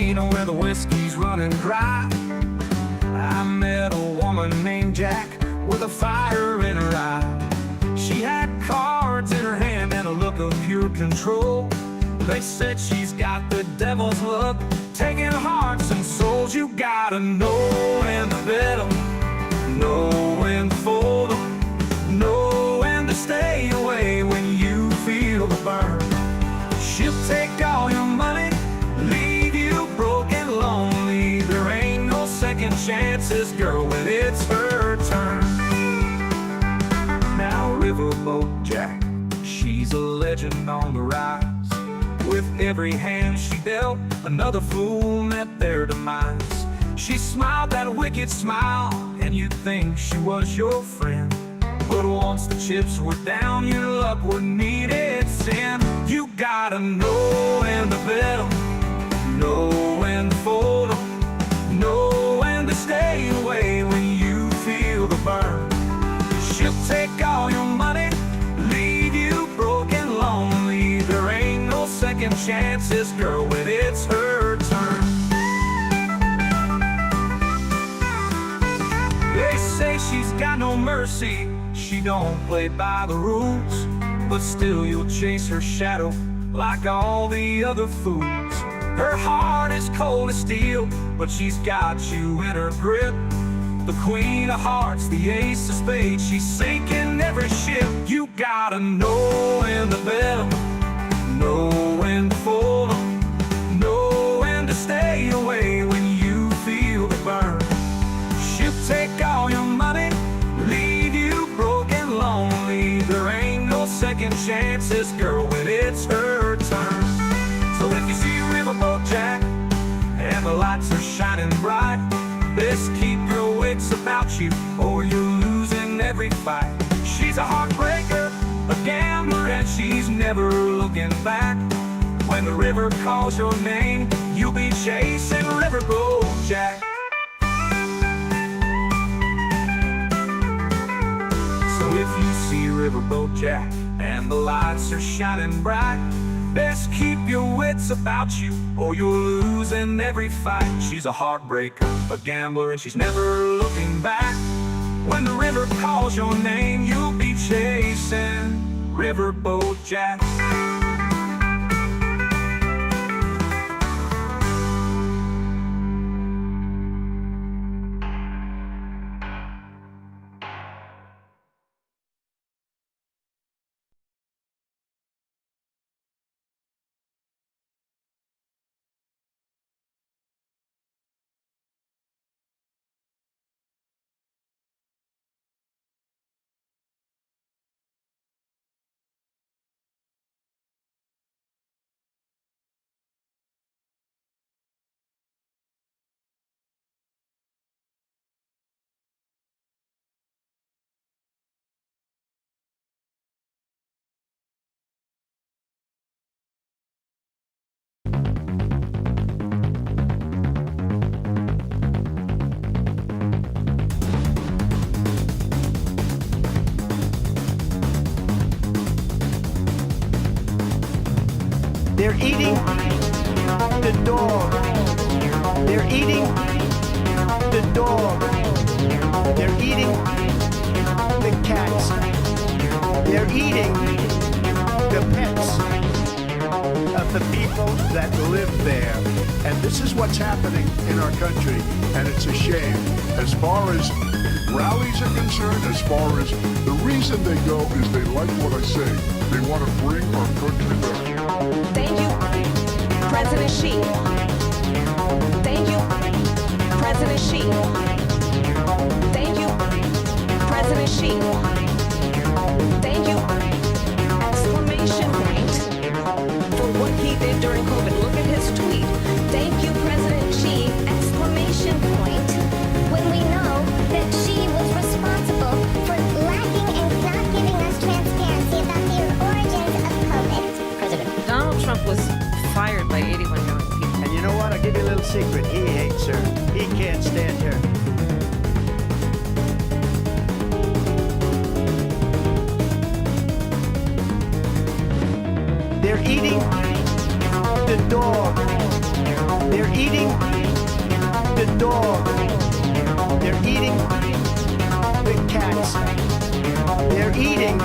casino where the whiskey's running dry. I met a woman named Jack with a fire in her eye. She had cards in her hand and a look of pure control. They said she's got the devil's luck, taking hearts and souls. You gotta know when to bet 'em, know when to fold 'em, know when to stay away when you feel the burn. She'll take all your money, leave you broken, lonely. There ain't no second chances, girl, when it's her turn. Now Riverboat Jack, she's a legend on the rise. With every hand she dealt, another fool met their demise. She smiled that wicked smile, and you'd think she was your friend. But once the chips were down, your luck would need its end. You gotta know when to bet 'em, know when to fold 'em, know when to stay away when you feel the burn. She'll take all your money, leave you broken, lonely. There ain't no second chances, girl, when it's her turn. They say she's got no mercy, she don't play by the rules, but still you'll chase her shadow like all the other fools. Her heart is cold as steel, but she's got you in her grip. The queen of hearts, the ace of spades, she's sinking every ship. You gotta know when to bet 'em, know when to fold 'em, know when to stay away when you feel the burn. She'll take all your money, leave you broken, lonely. There ain't no second chances, girl, when it's her turn. So if you see Riverboat Jack and the lights are shining bright, best keep your wits about you or you're losing every fight. She's a heartbreaker, a gambler, and she's never looking back. When the river calls your name, you'll be chasing Riverboat Jack. So if you see Riverboat Jack and the lights are shining bright, best keep your wits about you or you're losing every fight. She's a heartbreaker, a gambler, and she's never looking back. When the river calls your name, you'll be chasing Riverboat Jack. They're eating the dog. They're eating the dog. They're eating the cats. They're eating the pets of the people that live there. And this is what's happening in our country, and it's a shame. As far as rallies are concerned, as far as the reason they go is they like what I say. They want to bring our country back. Thank you, President Xi. Thank you, President Xi. Thank you, President Xi. Thank you, exclamation point, for what he did during COVID. Look at his tweet. Thank you, President Xi, exclamation point. When we know that she was responsible for lacking and not giving us transparency about the origins of COVID. President Donald Trump was fired by 81 million people. And you know what? I'll give you a little secret. He hates her. He can't stand her. They're eating the dog. They're eating the dog. They're eating the cats. They're eating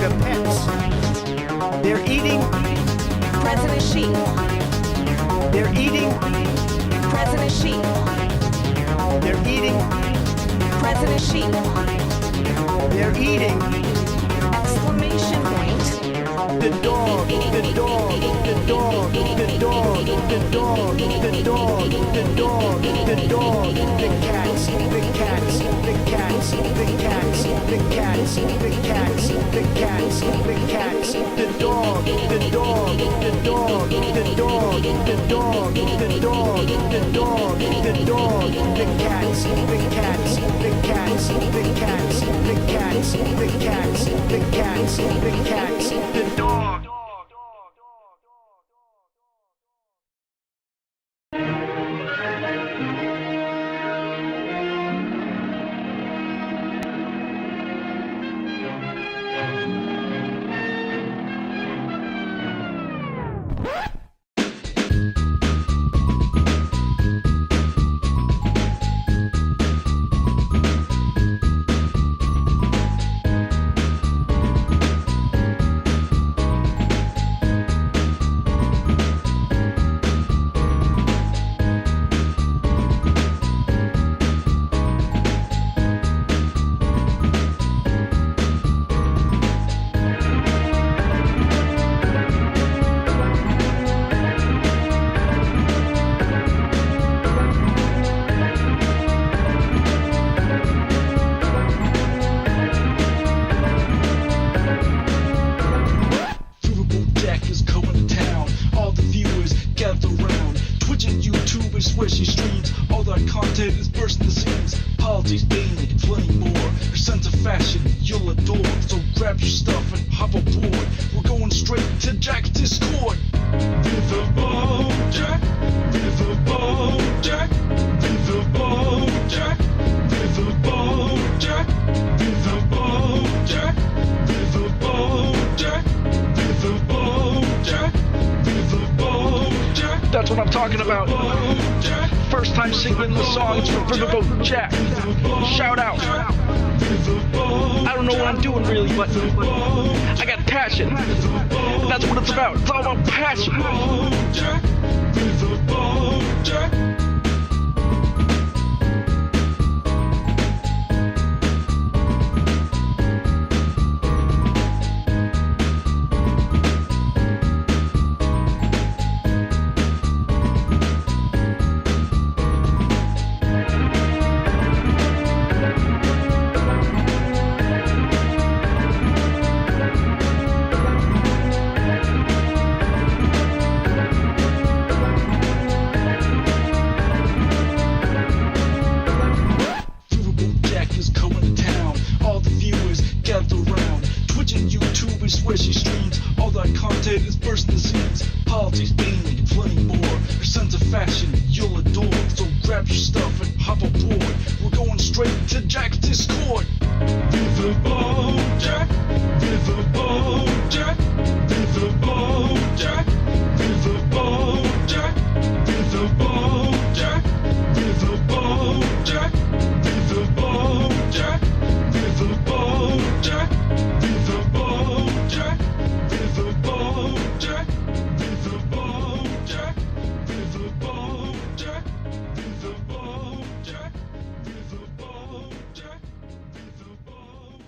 the pets. They're eating President Xi. They're eating President Xi. They're eating President Xi. They're eating Exclamation point. the dog, the dog, the dog, the dog, the dog, the dog, the dog, the dog, the cats, the cats, the cats, the cats, the cats, the cats, the cats, the cats, the dog, the dog, the dog, the dog, the dog, the dog, the dog, the dog, the cats, the cats, the cats, the cats, the cats, the cats, the cats, the cats, the dog. Where she streams, all that content is bursting the seams. Politics, gaming, plenty more. Her sense of fashion, you'll adore. So grab your stuff and hop aboard. We're going straight to Jack's Discord. Riverboat Jack, Riverboat Jack, Riverboat Jack, Riverboat Jack, Riverboat Jack, Riverboat Jack, Riverboat Jack, Riverboat Jack. That's what I'm talking about. First time singing the songs from Riverboat Jack. Shout out. I don't know what I'm doing really, but I got passion. And that's what it's about. It's all about passion. Where she streams, all that content is bursting the seams. Politics, gaming, plenty more. Her sense of fashion, you'll adore. So grab your stuff and hop aboard. We're going straight to Jack's Discord. Riverboat Jack, Riverboat Jack, Riverboat Jack, Riverboat Jack, Riverboat Jack, Riverboat Jack, Riverboat Jack, Riverboat Jack, Riverboat Jack, Riverboat Jack, Riverboat Jack, Riverboat Jack, Riverboat Jack, Riverboat Jack, Riverboat Jack, Riverboat.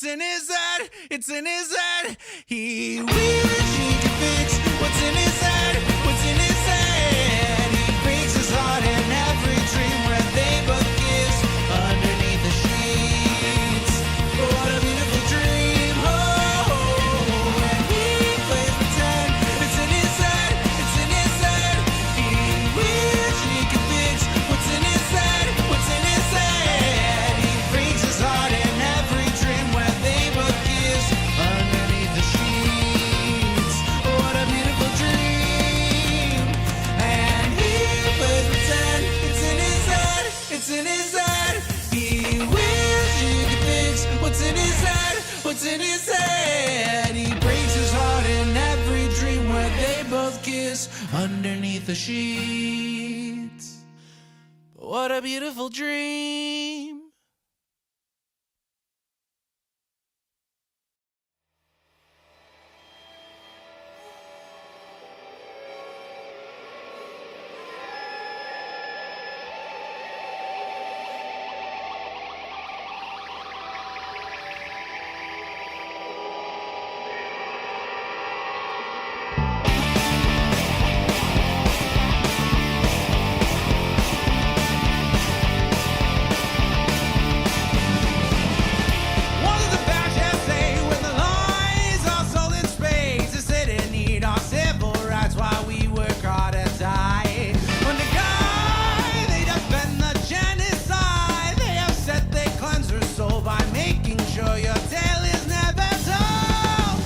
It's in his head, it's in his head. He wishes he could fix what's in his head, what's in his head. He breaks his heart in every dream where they both kiss underneath the sheets. What a beautiful dream. Oh, when he plays pretend, it's in his head, it's in his head. He wishes he could fix what's in his head, what's in his head. He breaks his heart in every dream where they both kiss underneath the sheets. What a beautiful dream. And he plays pretend, it's in his head, it's in his head. He wishes he could fix what's in his head, what's in his head. He breaks his heart in every dream where they both kiss underneath the sheets. What a beautiful dream. What did the fascists say when the lies are sold in space? They say they need our civil rights while we work hard and die. When the guy they defend the genocide, they have said they cleanse her soul by making sure your tale is never told.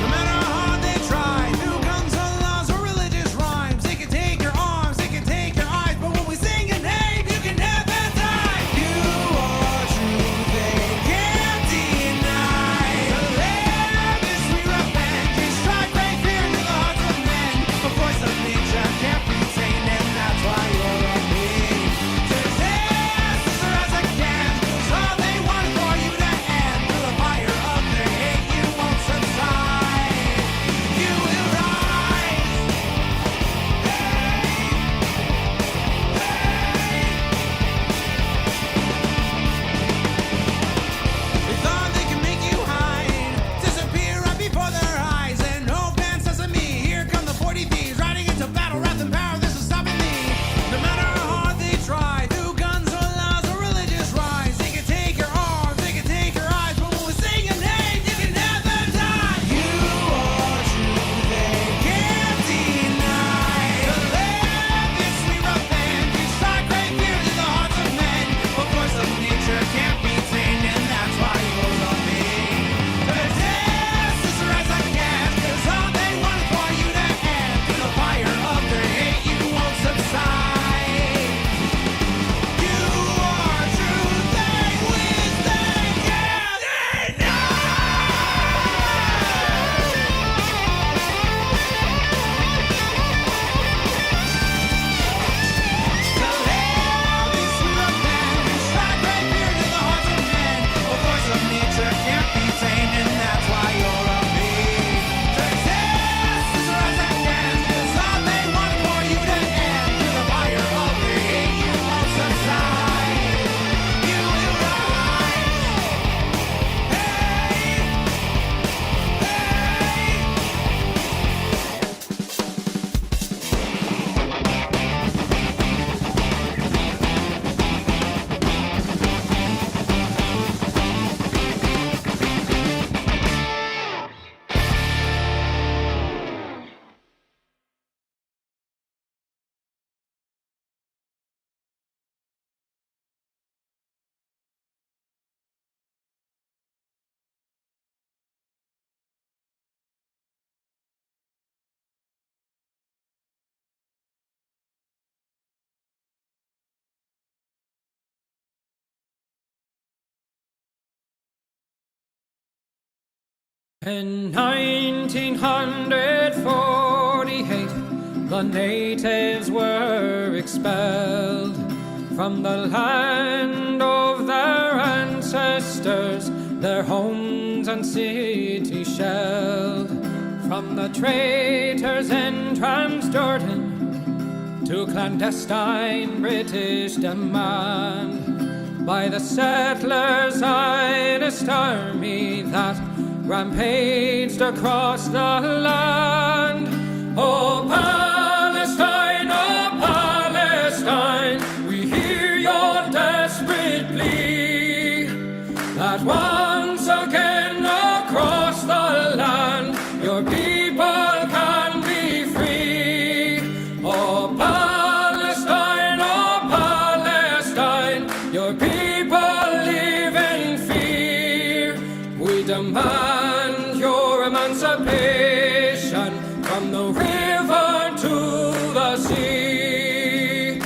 No matter how hard they try, through guns or laws or religious rhymes, they can take your arms, they can take your eyes, but when we sing your name, you can never die. You are true, they can't deny. To live is sweet revenge, you strike great fear into the hearts of men. A voice of nature can't be tamed, and that's why you're a me. To resist as hard as I can, 'cause all they want is for you to end. Through the fire of their hate, you won't subside. You will rise. They thought they could make you hide, disappear right before their eyes, and no man says to me, here come the 40 thieves, riding into battle, wrath and power, this is stopping me. No matter how hard they try, through guns or laws or religious rights, they can take your arms, they can take your eyes, but when we sing your name, you can never die. You are true, they can't deny. To live is sweet revenge, you strike great fear to the hearts of men. A voice of nature can't be tamed, and that's why you're on me. Resist as hard as I can, 'cause all they want is for you to end. Through the fire of their hate, you won't subside. You are true, they wish they can't deny. To live is sweet revenge, you strike great fear to the hearts of men. A voice of nature can't be tamed, and that's why you're a me. Resist as hard as I can, 'cause all they want is for you to end. Through the fire of their hate, you won't subside. You will rise. Hey, In 1948, the natives were expelled from the land of their ancestors, their homes and cities shelled. from the traitors in Transjordan to clandestine British demand by the settlers' Zionist army that rampaged across the land. Oh Palestine, we hear your desperate plea that once again across the land your people can be free. Oh Palestine, your people live in fear. We demand your emancipation from the river to the sea.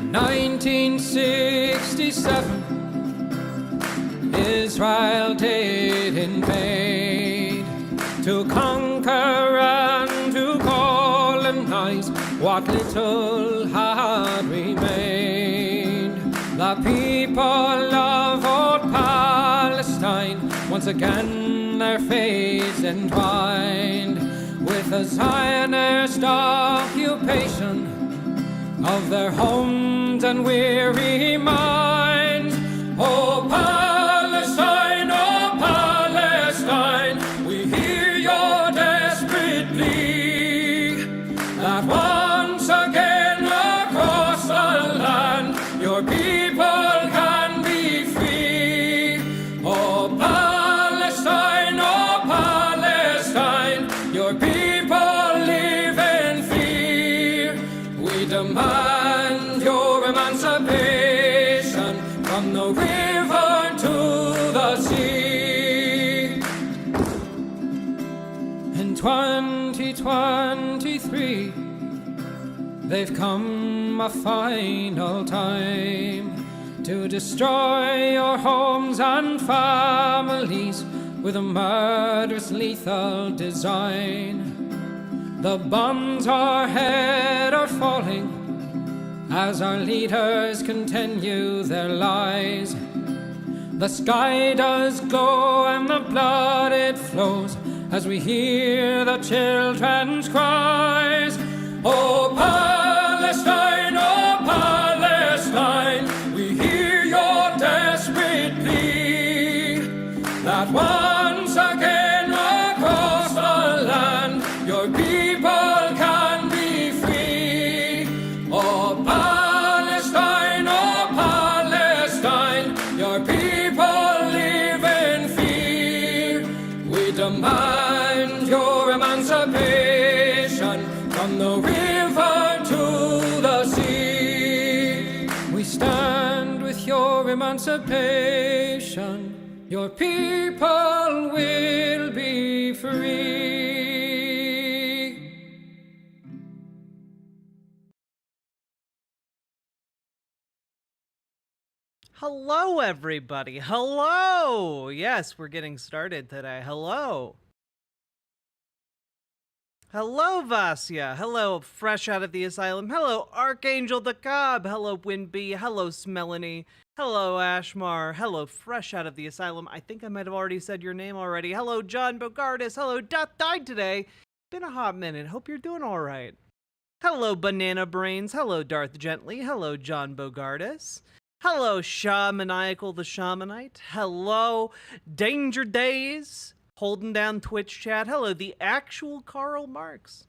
In 1967, Israel did invade to conquer and to colonize what little had remained. The people of old Palestine, once again their fates entwined with a Zionist occupation of their homes and weary minds. Oh Palestine, we hear your desperate plea that once again across the land your people can be free. Oh Palestine, your people live in fear. We demand your emancipation from the river to the sea. In 2023, they've come a final time to destroy your homes and families with a murderous, lethal design. The bombs overhead are falling as our leaders continue their lies. The sky does glow and the blood it flows as we hear the children's cries. Oh Palestine, we hear your desperate plea that once again across the land your people can be free. Oh Palestine, your people live in fear. We demand your emancipation from the river to the sea. We stand with your emancipation. Your people will be free. Hello, everybody. Hello. Yes, we're getting started today. Hello. Hello, Vasya. Hello, Fresh Out of the Asylum. Hello, Archangel the Cobb. Hello, Winby. Hello, Smelanie. Hello, Ashmar. Hello, Fresh Out of the Asylum. I think I might have already said your name already. Hello, John Bogardus. Hello, Death Died Today. Been a hot minute. Hope you're doing all right. Hello, Banana Brains. Hello, Darth Gently. Hello, John Bogardus. Hello, Shah Maniacal the Shamanite. Hello, Danger Days. Holding down Twitch chat. Hello, the actual Karl Marx.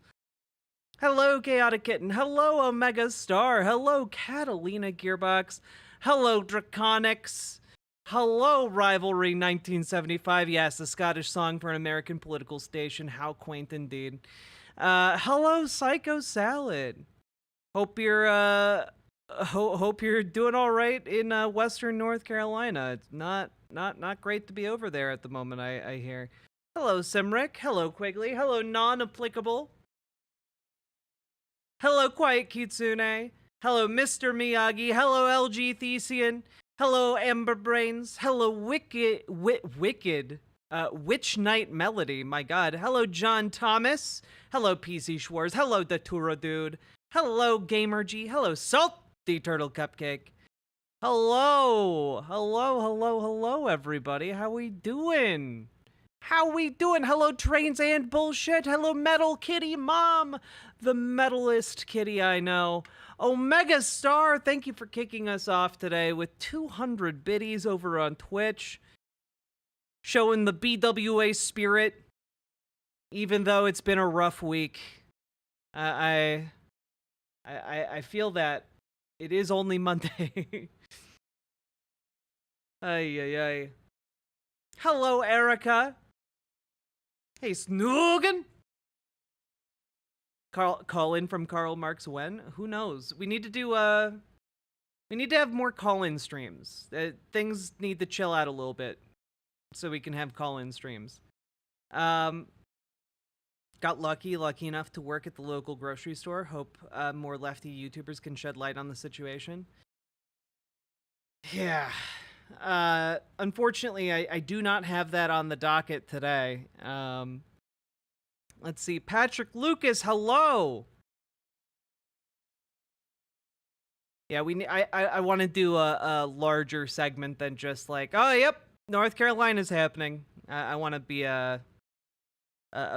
Hello, Chaotic Kitten. Hello, Omega Star. Hello, Catalina Gearbox. Hello, Draconics. Hello, Rivalry 1975. Yes, a Scottish song for an American political station. How quaint indeed. Hello, Psycho Salad. Hope you're hope you're doing all right in Western North Carolina. It's not great to be over there at the moment, I hear. Hello, Simric. Hello, Quigley. Hello, Non-Applicable. Hello, Quiet Kitsune. Hello, Mr. Miyagi. Hello, LG Thesian. Hello, Amber Brains. Hello, Wicked, Witch Night Melody. My God. Hello, John Thomas. Hello, PC Schwartz. Hello, Datura Dude. Hello, Gamer G. Hello, Salty Turtle Cupcake. Hello, hello, everybody. How we doing? How we doing? Hello, Trains and Bullshit. Hello, Metal Kitty Mom, the metalist kitty I know. Omega Star, thank you for kicking us off today with 200 biddies over on Twitch, showing the BWA spirit, even though it's been a rough week. I feel that it is only Monday. Ay, ay, ay. Hello, Erica. Hey, Snoogan. Call in from Karl Marx when? Who knows? We need to have more call-in streams. Things need to chill out a little bit so we can have call-in streams. Got lucky enough to work at the local grocery store. Hope more lefty YouTubers can shed light on the situation. Yeah. Unfortunately, I do not have that on the docket today. Let's see. Patrick Lucas, hello. Yeah, I want to do a larger segment than just like, oh, yep, North Carolina's happening. I want to be a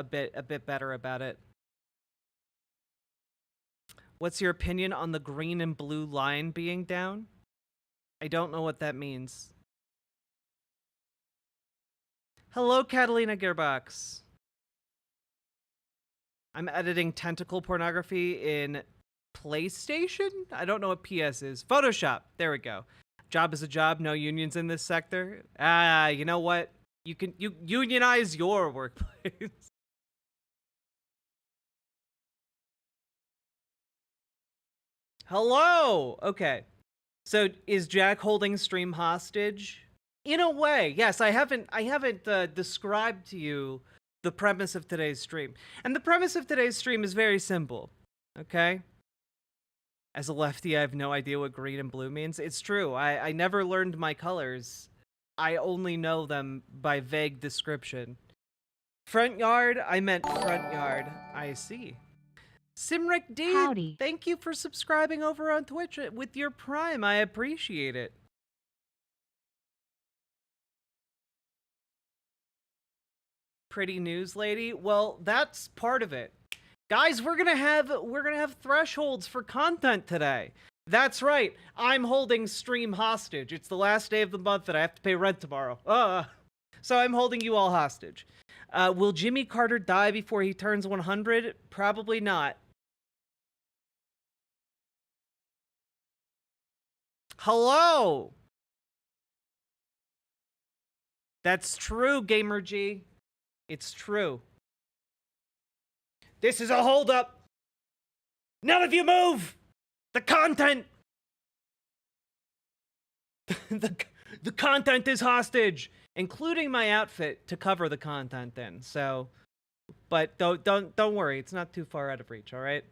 bit better about it. What's your opinion on the green and blue line being down? I don't know what that means. Hello, Catalina Gearbox. I'm editing tentacle pornography in PlayStation? I don't know what PS is. Photoshop. There we go. Job is a job. No unions in this sector. You know what? You unionize your workplace. Hello. Okay. So is Jack holding stream hostage? In a way, yes. I haven't described to you the premise of today's stream. And the premise of today's stream is very simple, okay? As a lefty, I have no idea what green and blue means. It's true. I never learned my colors. I only know them by vague description. Front yard? I meant front yard. I see. Simric D, Howdy. Thank you for subscribing over on Twitch with your Prime. I appreciate it. Pretty news lady. Well, that's part of it. Guys, we're gonna have thresholds for content today. That's right. I'm holding stream hostage. It's the last day of the month and I have to pay rent tomorrow. So I'm holding you all hostage. Will Jimmy Carter die before he turns 100? Probably not. Hello. That's true, Gamer G. It's true. This is a holdup. None of you move. The content. the content is hostage, including my outfit to cover the content. Then, so, but don't worry. It's not too far out of reach. All right.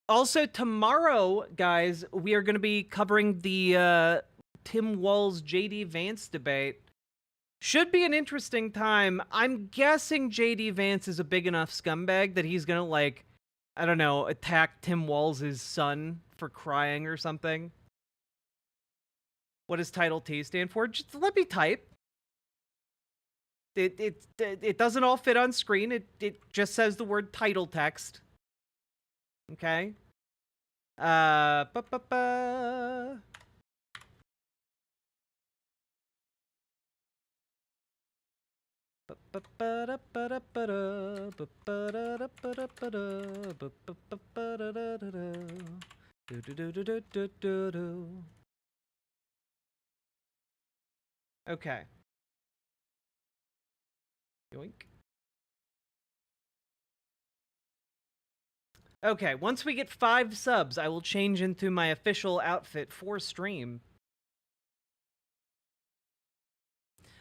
Also, tomorrow, guys, we are going to be covering the Tim Walz JD Vance debate. Should be an interesting time. I'm guessing JD Vance is a big enough scumbag that he's going to, like, I don't know, attack Tim Walz's son for crying or something. What does Title T stand for? Just let me type. It doesn't all fit on screen. It just says the word title text. Okay. Okay. Yoink. Okay, once we get 5 subs, I will change into my official outfit for stream.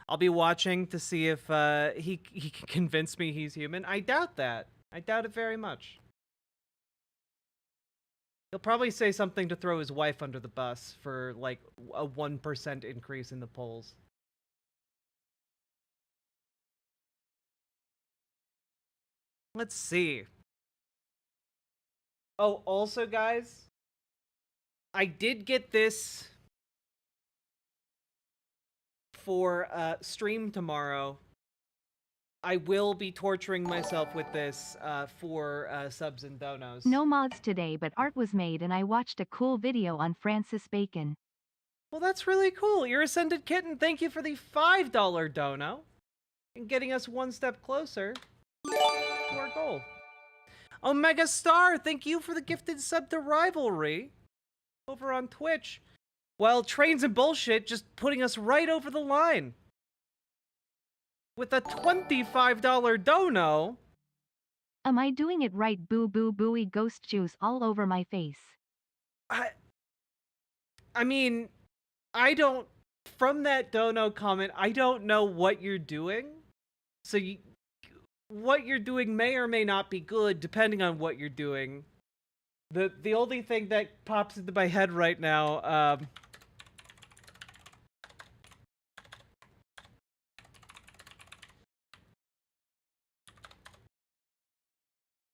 I'll be watching to see if he can convince me he's human. I doubt that. I doubt it very much. He'll probably say something to throw his wife under the bus for, like, a 1% increase in the polls. Let's see. Oh, also, guys, I did get this for stream tomorrow. I will be torturing myself with this for subs and donos. No mods today, but art was made and I watched a cool video on Francis Bacon. Well, that's really cool. Your Ascended Kitten, thank you for the $5 dono. And getting us one step closer to our goal. Omega Star, thank you for the gifted sub to Rivalry over on Twitch. While Trains and Bullshit just putting us right over the line with a $25 dono. Am I doing it right? Boo boo booey ghost juice all over my face. I mean, I don't, from that dono comment, I don't know what you're doing. So what you're doing may or may not be good, depending on what you're doing. The only thing that pops into my head right now,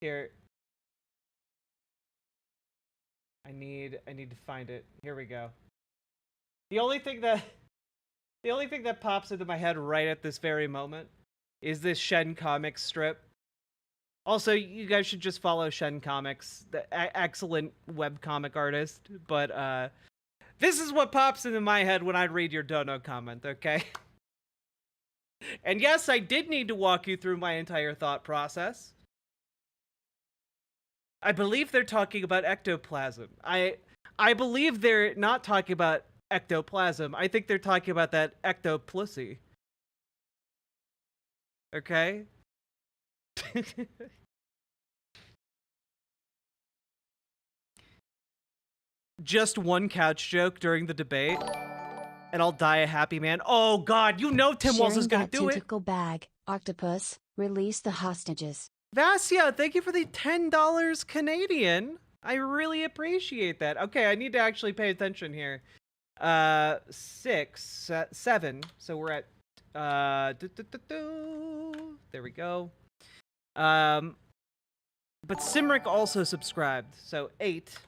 here. I need to find it. Here we go. The only thing that pops into my head right at this very moment is this Shen Comics strip. Also, you guys should just follow Shen Comics, the excellent webcomic artist. But this is what pops into my head when I read your dono comment, okay? And yes, I did need to walk you through my entire thought process. I believe they're talking about ectoplasm. I believe they're not talking about ectoplasm. I think they're talking about that ectopussy. Okay? Just one couch joke during the debate, and I'll die a happy man. Oh God, you know Tim Walz is gonna do it. Tentacle bag, octopus, release the hostages. Vasia, thank you for the $10 Canadian. I really appreciate that. Okay, I need to actually pay attention here. 7. So we're at there we go. But Simric also subscribed, so 8.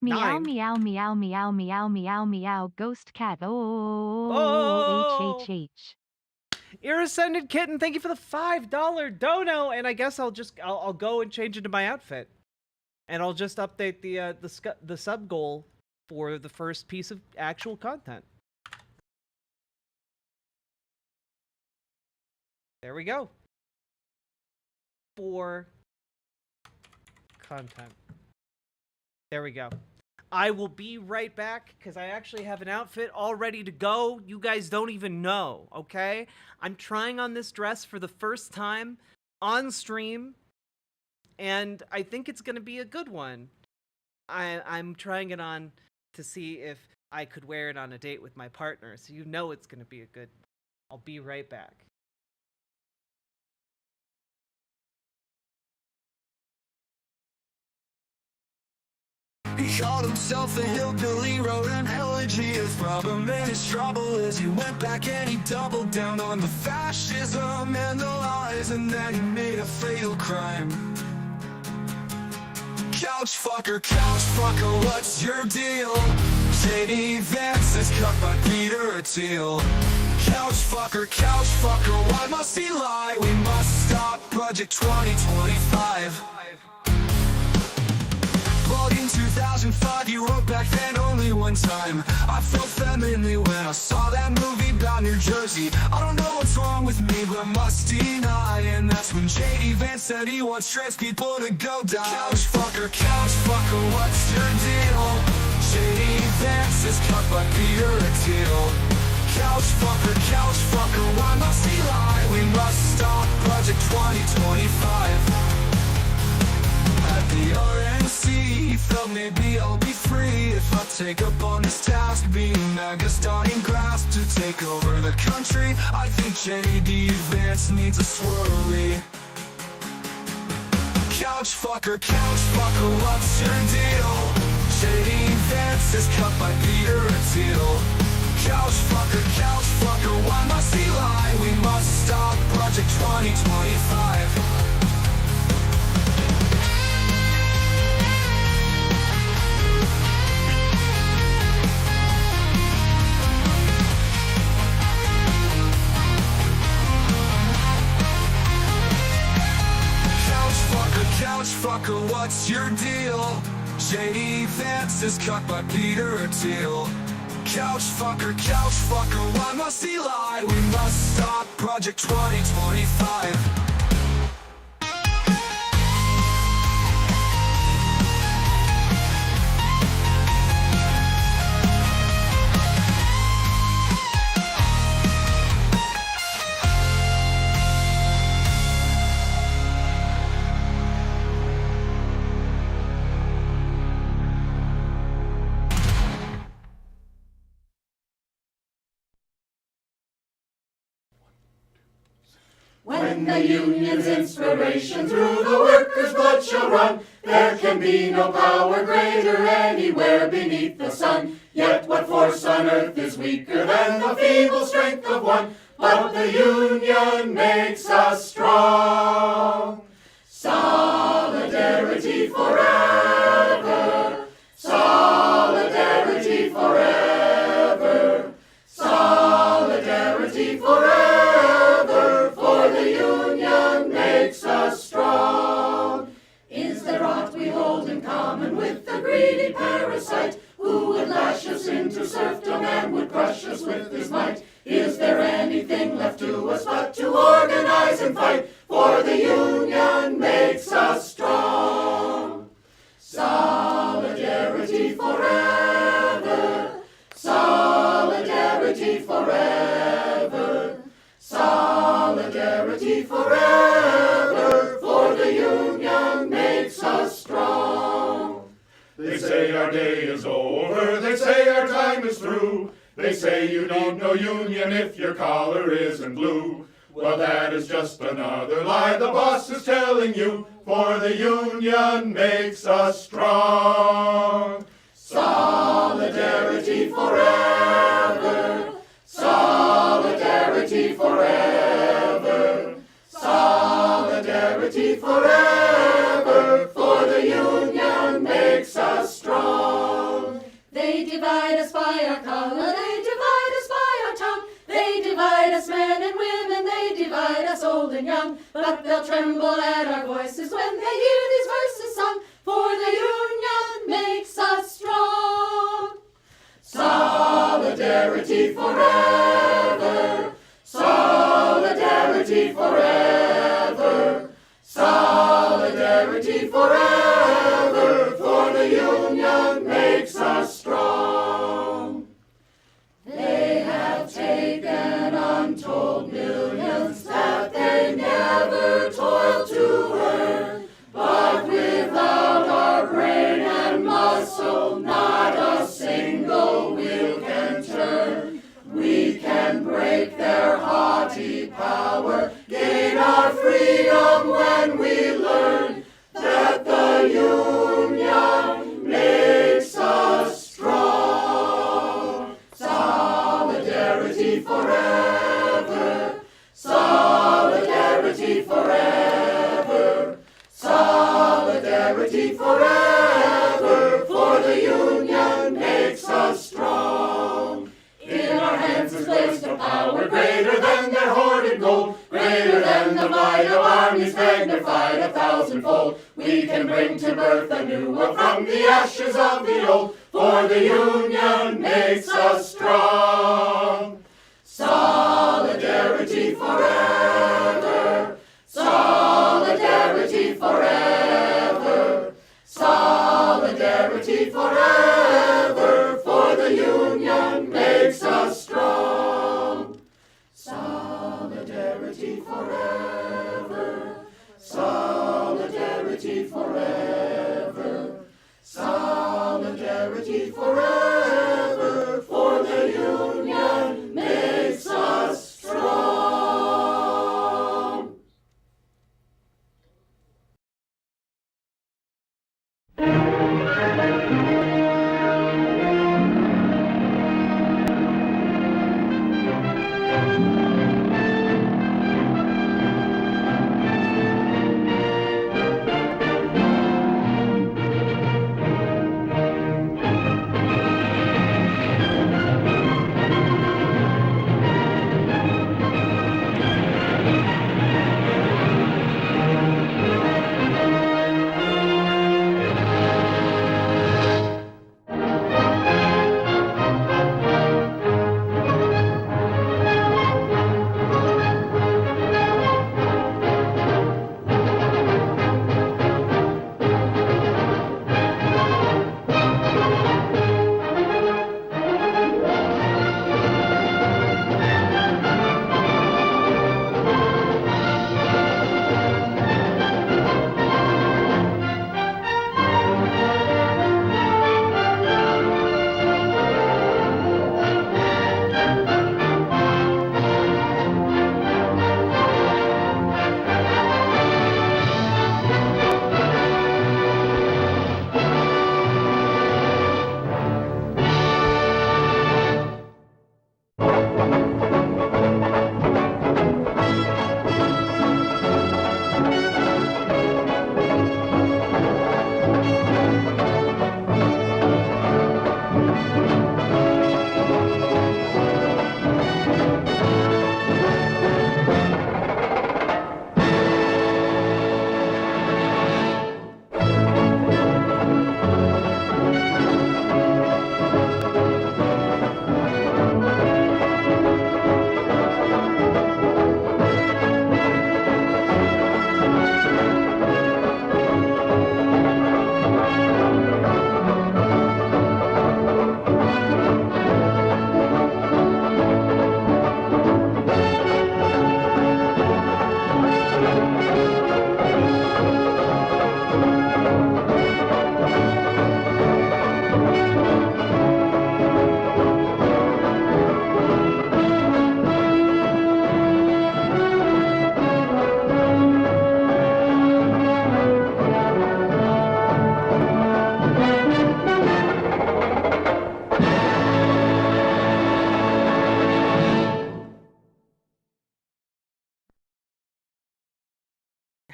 Meow 9. meow meow meow meow meow meow ghost cat. Oh, H. Irascended Kitten, thank you for the $5 dono, and I guess I'll go and change into my outfit, and I'll just update the sub goal for the first piece of actual content. There we go. For content. There we go. I will be right back because I actually have an outfit all ready to go. You guys don't even know, okay? I'm trying on this dress for the first time on stream, and I think it's going to be a good one. I'm trying it on to see if I could wear it on a date with my partner, so you know it's going to be a good. I'll be right back. He called himself a hillbilly, wrote an elegy of problem and his trouble as he went back and he doubled down on the fascism and the lies, and then he made a fatal crime. Couch fucker, what's your deal? J.D. Vance is cut by Peter Thiel. Couch fucker, why must he lie? We must stop Project 2025. But in 2005 you wrote back then only one time. I felt femininely when I saw that movie about New Jersey. I don't know what's wrong with me, but I must deny. And that's when J.D. Vance said he wants trans people to go down. Couch fucker, what's your deal? J.D. Vance is cut by Peter Thiel. Couch fucker, why must he lie? We must stop Project 2025. At the RNC, he felt maybe I'll be free if I take up on this task, being MAGA's dying grasp to take over the country. I think J.D. Vance needs a swirly. Couch fucker, what's your deal? J.D. Vance is cut by Peter Thiel. Couch fucker, why must he lie? We must stop Project 2025. fucker, what's your deal? J.D. Vance is cut by Peter Thiel. Couch fucker, why must he lie? We must stop Project 2025. When the union's inspiration through the workers' blood shall run, there can be no power greater anywhere beneath the sun. Yet what force on earth is weaker than the feeble strength of one? But the union makes us strong. Solidarity forever. Solidarity forever. Solidarity forever. For the union makes us strong. Is there aught we hold in common with the greedy parasite, who would lash us into serfdom and would crush us with his might? Is there anything left to us but to organize and fight? For the union makes us strong. Solidarity forever. Solidarity forever. Solidarity forever. For the union makes us strong. They say our day is over, they say our time is through. They say you need no union if your collar isn't blue. Well, that is just another lie the boss is telling you, for the union makes us strong. Solidarity forever. Solidarity forever. Solidarity forever. For the union makes us strong. They divide us by our color, they divide us by our tongue. They divide us men and women, they divide us old and young. But they'll tremble at our voices when they hear these verses sung. For the union makes us strong. Solidarity forever. Solidarity forever. Solidarity forever. For the union makes us strong. They have taken untold millions that they never toiled to earn. But without our brain and muscle, not a single wheel can turn. We can break their haughty power, gain our freedom when we learn that the union makes us strong. Solidarity forever. Solidarity forever. Solidarity forever. For the union makes us strong. In our hands is placed a power greater than their hoarded gold, greater than the might of armies magnified 1,000-fold. We can bring to birth a new world from the ashes of the old, for the union makes us strong. Solidarity forever. Solidarity forever. Solidarity forever. For the union makes us strong. Solidarity forever. Solidarity forever. Solidarity forever. For the union makes us strong.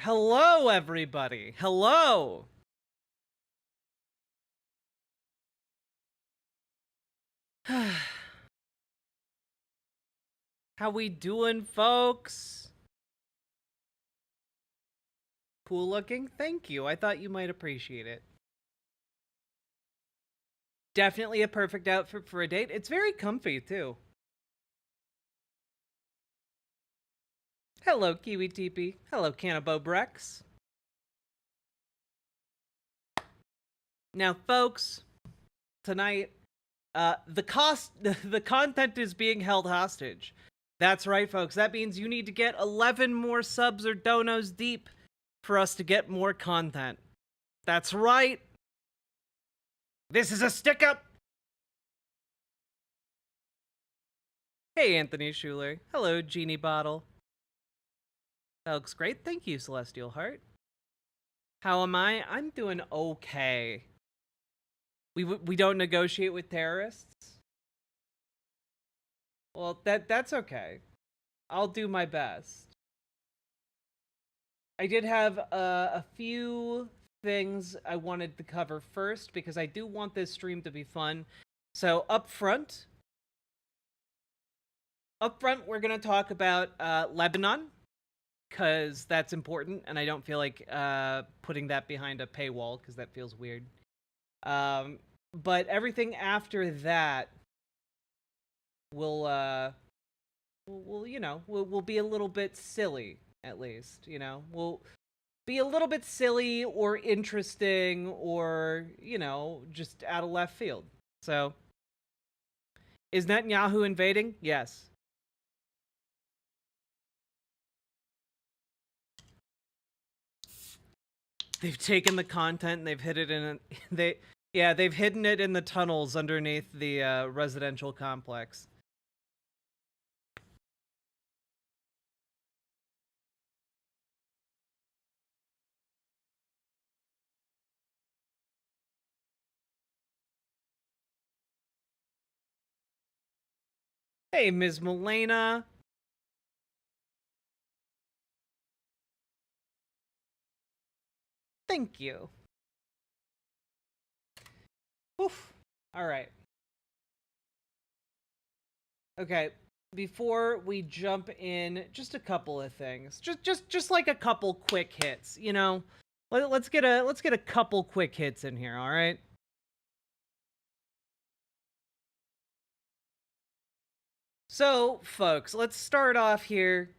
Hello, everybody. Hello. How we doing, folks? Cool looking? Thank you. I thought you might appreciate it. Definitely a perfect outfit for a date. It's very comfy, too. Hello, Kiwi TP. Hello, Cannabo Brex. Now, folks, tonight, the content is being held hostage. That's right, folks. That means you need to get 11 more subs or donos deep for us to get more content. That's right. This is a stick-up. Hey, Anthony Schuler. Hello, Genie Bottle. That looks great. Thank you, Celestial Heart. How am I? I'm doing okay. We don't negotiate with terrorists? Well, that's okay. I'll do my best. I did have a few things I wanted to cover first because I do want this stream to be fun. So up front, we're going to talk about Lebanon because that's important, and I don't feel like putting that behind a paywall because that feels weird. But everything after that will be a little bit silly, at least, you know. We'll be a little bit silly or interesting or, you know, just out of left field. So, is Netanyahu invading? Yes. They've taken the content and they've hid it in they've hidden it in the tunnels underneath the residential complex. Hey, Ms. Milena. Thank you. Oof. All right. Okay. Before we jump in, just a couple of things. Just like a couple quick hits, you know. Let's get a couple quick hits in here, all right? So, folks, let's start off here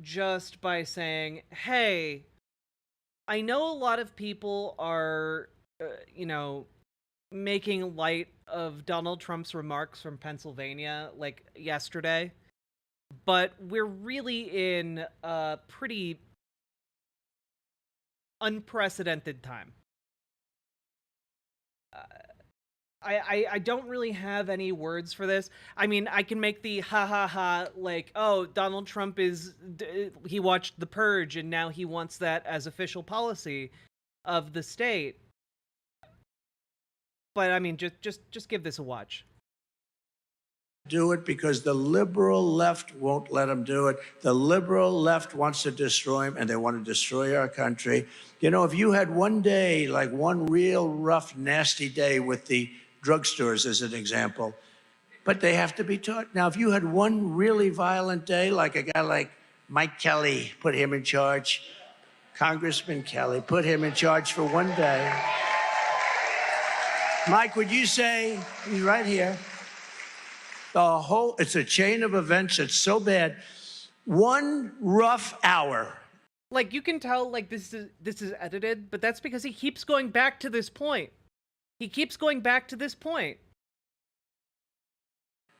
just by saying, hey, I know a lot of people are, you know, making light of Donald Trump's remarks from Pennsylvania, like, yesterday. But we're really in a pretty unprecedented time. I don't really have any words for this. I mean, I can make the ha ha ha, like, oh, Donald Trump he watched The Purge and now he wants that as official policy of the state. But I mean, just give this a watch. Do it because the liberal left won't let them do it. The liberal left wants to destroy him, and they want to destroy our country. You know, if you had one day, like one real rough, nasty day with the drugstores as an example, but they have to be taught. Now, if you had one really violent day, like a guy like Mike Kelly, put him in charge, Congressman Kelly, put him in charge for one day. Mike, would you say, he's right here, it's a chain of events. It's so bad. One rough hour. Like, you can tell, like, this is edited, but that's because he keeps going back to this point. He keeps going back to this point.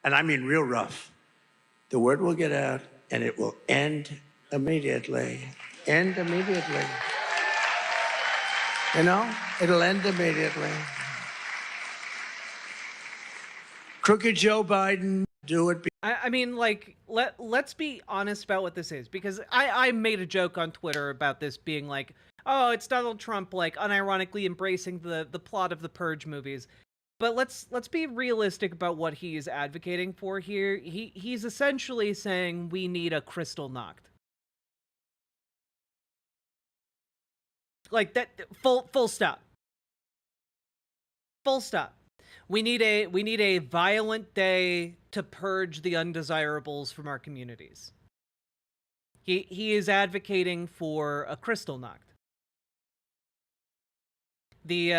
And I mean real rough. The word will get out, and it will end immediately. End immediately. You know, it'll end immediately. Crooked Joe Biden, do it. I mean, like, let's be honest about what this is, because I made a joke on Twitter about this being like, oh, it's Donald Trump, like, unironically embracing the plot of the Purge movies. But let's be realistic about what he's advocating for here. He's essentially saying we need a crystal knocked. Like that. Full stop. Full stop. We need a violent day to purge the undesirables from our communities. He is advocating for a Kristallnacht. The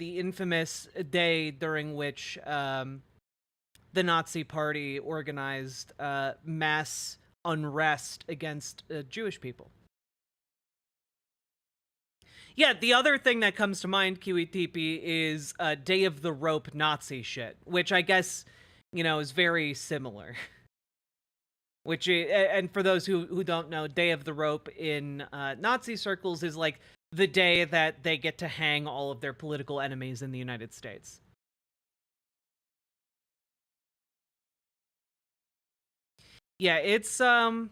infamous day during which the Nazi Party organized mass unrest against Jewish people. Yeah, the other thing that comes to mind, QETP, is Day of the Rope Nazi shit, which I guess, is very similar. Which, and for those who don't know, Day of the Rope in Nazi circles is like the day that they get to hang all of their political enemies in the United States. Yeah, it's, I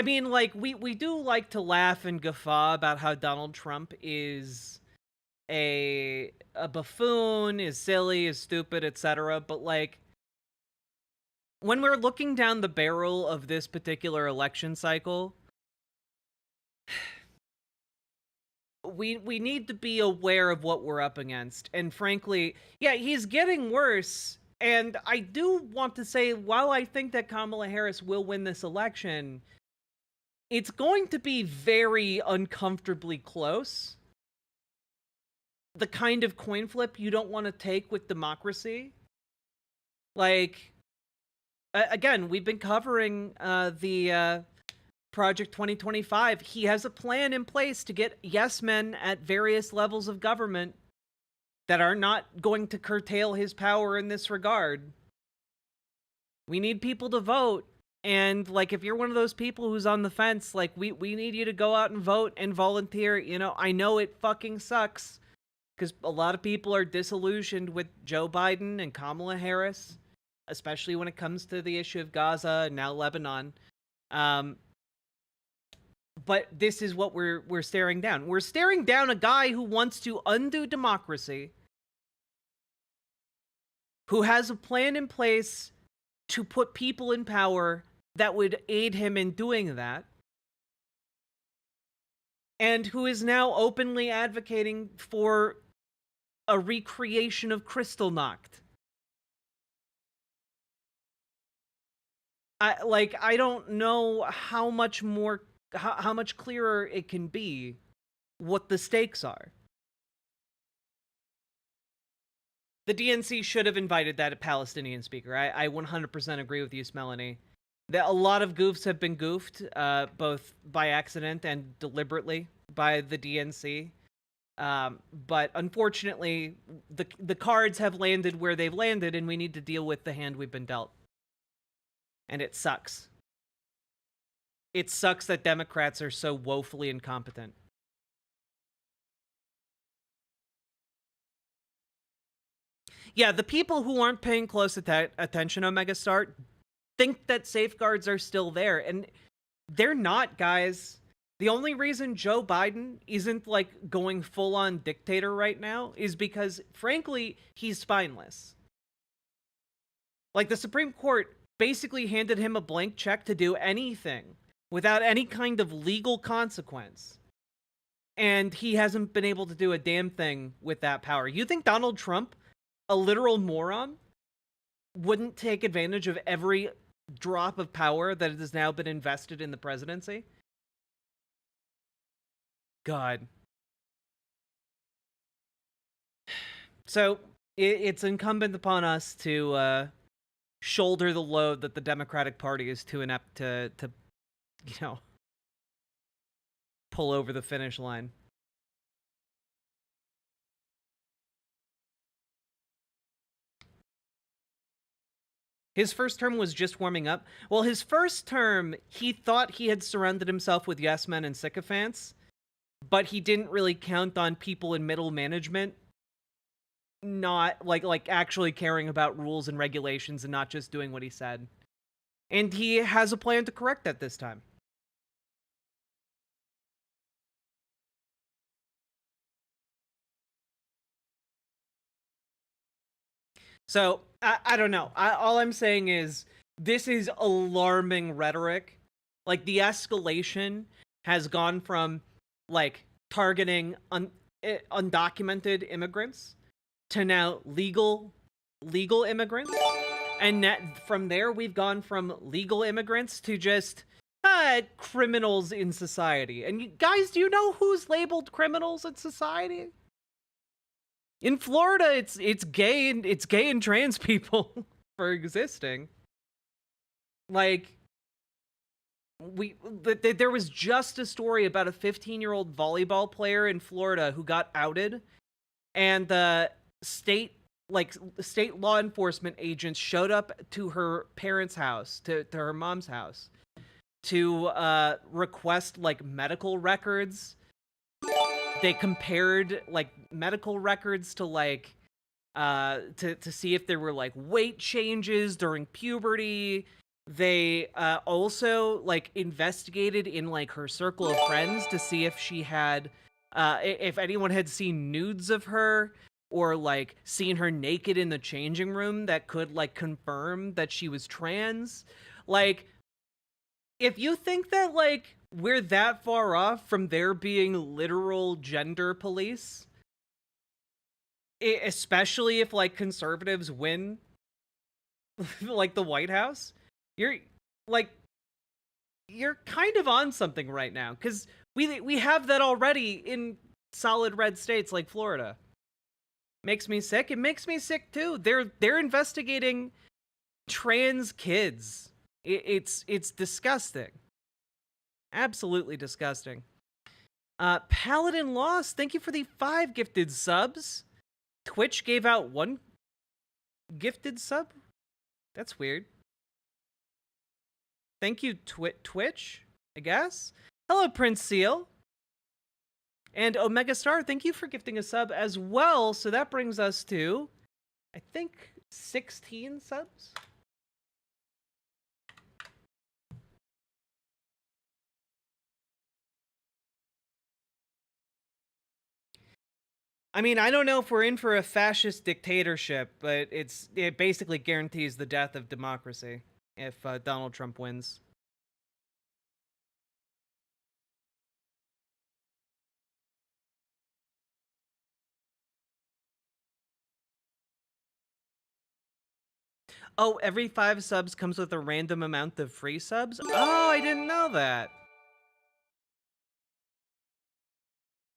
mean, like, we do like to laugh and guffaw about how Donald Trump is a buffoon, is silly, is stupid, etc., but, like, when we're looking down the barrel of this particular election cycle, we need to be aware of what we're up against. And frankly, yeah, he's getting worse. And I do want to say, while I think that Kamala Harris will win this election, it's going to be very uncomfortably close. The kind of coin flip you don't want to take with democracy. Like, again, we've been covering the Project 2025. He has a plan in place to get yes men at various levels of government that are not going to curtail his power in this regard. We need people to vote. And, like, if you're one of those people who's on the fence, like, we need you to go out and vote and volunteer. I know it fucking sucks because a lot of people are disillusioned with Joe Biden and Kamala Harris, especially when it comes to the issue of Gaza and now Lebanon. But this is what we're staring down. We're staring down a guy who wants to undo democracy, who has a plan in place to put people in power that would aid him in doing that, and who is now openly advocating for a recreation of Kristallnacht. I don't know how much more, how much clearer it can be what the stakes are. The DNC should have invited that Palestinian speaker. I 100% agree with you, Melanie. That a lot of goofs have been goofed, both by accident and deliberately by the DNC. But unfortunately, the cards have landed where they've landed, and we need to deal with the hand we've been dealt. And it sucks. It sucks that Democrats are so woefully incompetent. Yeah, the people who aren't paying close attention, Omega Star, think that safeguards are still there. And they're not, guys. The only reason Joe Biden isn't, like, going full-on dictator right now is because, frankly, he's spineless. Like, the Supreme Court basically handed him a blank check to do anything without any kind of legal consequence. And he hasn't been able to do a damn thing with that power. You think Donald Trump, a literal moron, wouldn't take advantage of every drop of power that has now been invested in the presidency? God. So, it's incumbent upon us to shoulder the load that the Democratic Party is too inept to pull over the finish line. His first term was just warming up. Well, his first term, he thought he had surrounded himself with yes men and sycophants, but he didn't really count on people in middle management not like actually caring about rules and regulations and not just doing what he said. And he has a plan to correct that this time. So, I don't know. All I'm saying is, this is alarming rhetoric. Like, the escalation has gone from like targeting undocumented immigrants to now legal immigrants. And from there, we've gone from legal immigrants to just criminals in society. And you guys, do you know who's labeled criminals in society? In Florida, it's gay and trans people for existing. Like, there was just a story about a 15-year-old volleyball player in Florida who got outed, and the state law enforcement agents showed up to her parents' house, to her mom's house, to request like medical records. They compared like medical records to like to see if there were like weight changes during puberty. They also like investigated in like her circle of friends to see if she had if anyone had seen nudes of her or like seen her naked in the changing room that could like confirm that she was trans. Like, if you think that like we're that far off from there being literal gender police, especially if like conservatives win like the White House, you're kind of on something right now, because we have that already in solid red states like Florida. Makes me sick. It makes me sick too. They're investigating trans kids. It's disgusting. Absolutely disgusting. Paladin Lost, thank you for the 5 gifted subs. Twitch gave out 1 gifted sub? That's weird. Thank you, Twitch, I guess. Hello, Prince Seal. And Omega Star, thank you for gifting a sub as well. So that brings us to, I think, 16 subs? I mean, I don't know if we're in for a fascist dictatorship, but it basically guarantees the death of democracy if Donald Trump wins. Oh, every 5 subs comes with a random amount of free subs? Oh, I didn't know that.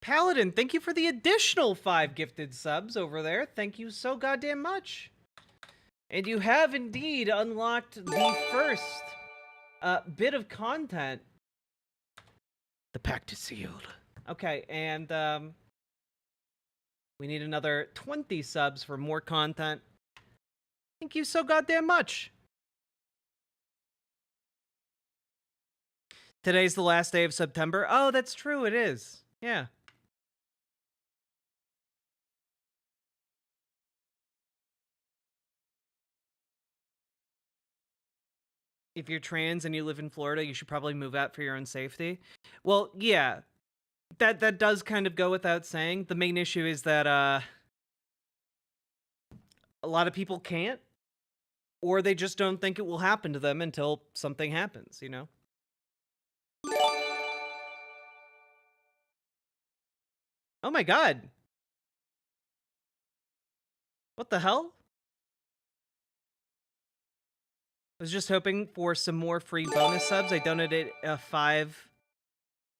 Paladin, thank you for the additional 5 gifted subs over there. Thank you so goddamn much. And you have indeed unlocked the first bit of content. The pact is sealed. Okay, and we need another 20 subs for more content. Thank you so goddamn much. Today's the last day of September. Oh, that's true, it is. Yeah. If you're trans and you live in Florida, you should probably move out for your own safety. Well, yeah. That does kind of go without saying. The main issue is that a lot of people can't, or they just don't think it will happen to them until something happens, you know? Oh my god. What the hell? I was just hoping for some more free bonus subs. I donated 5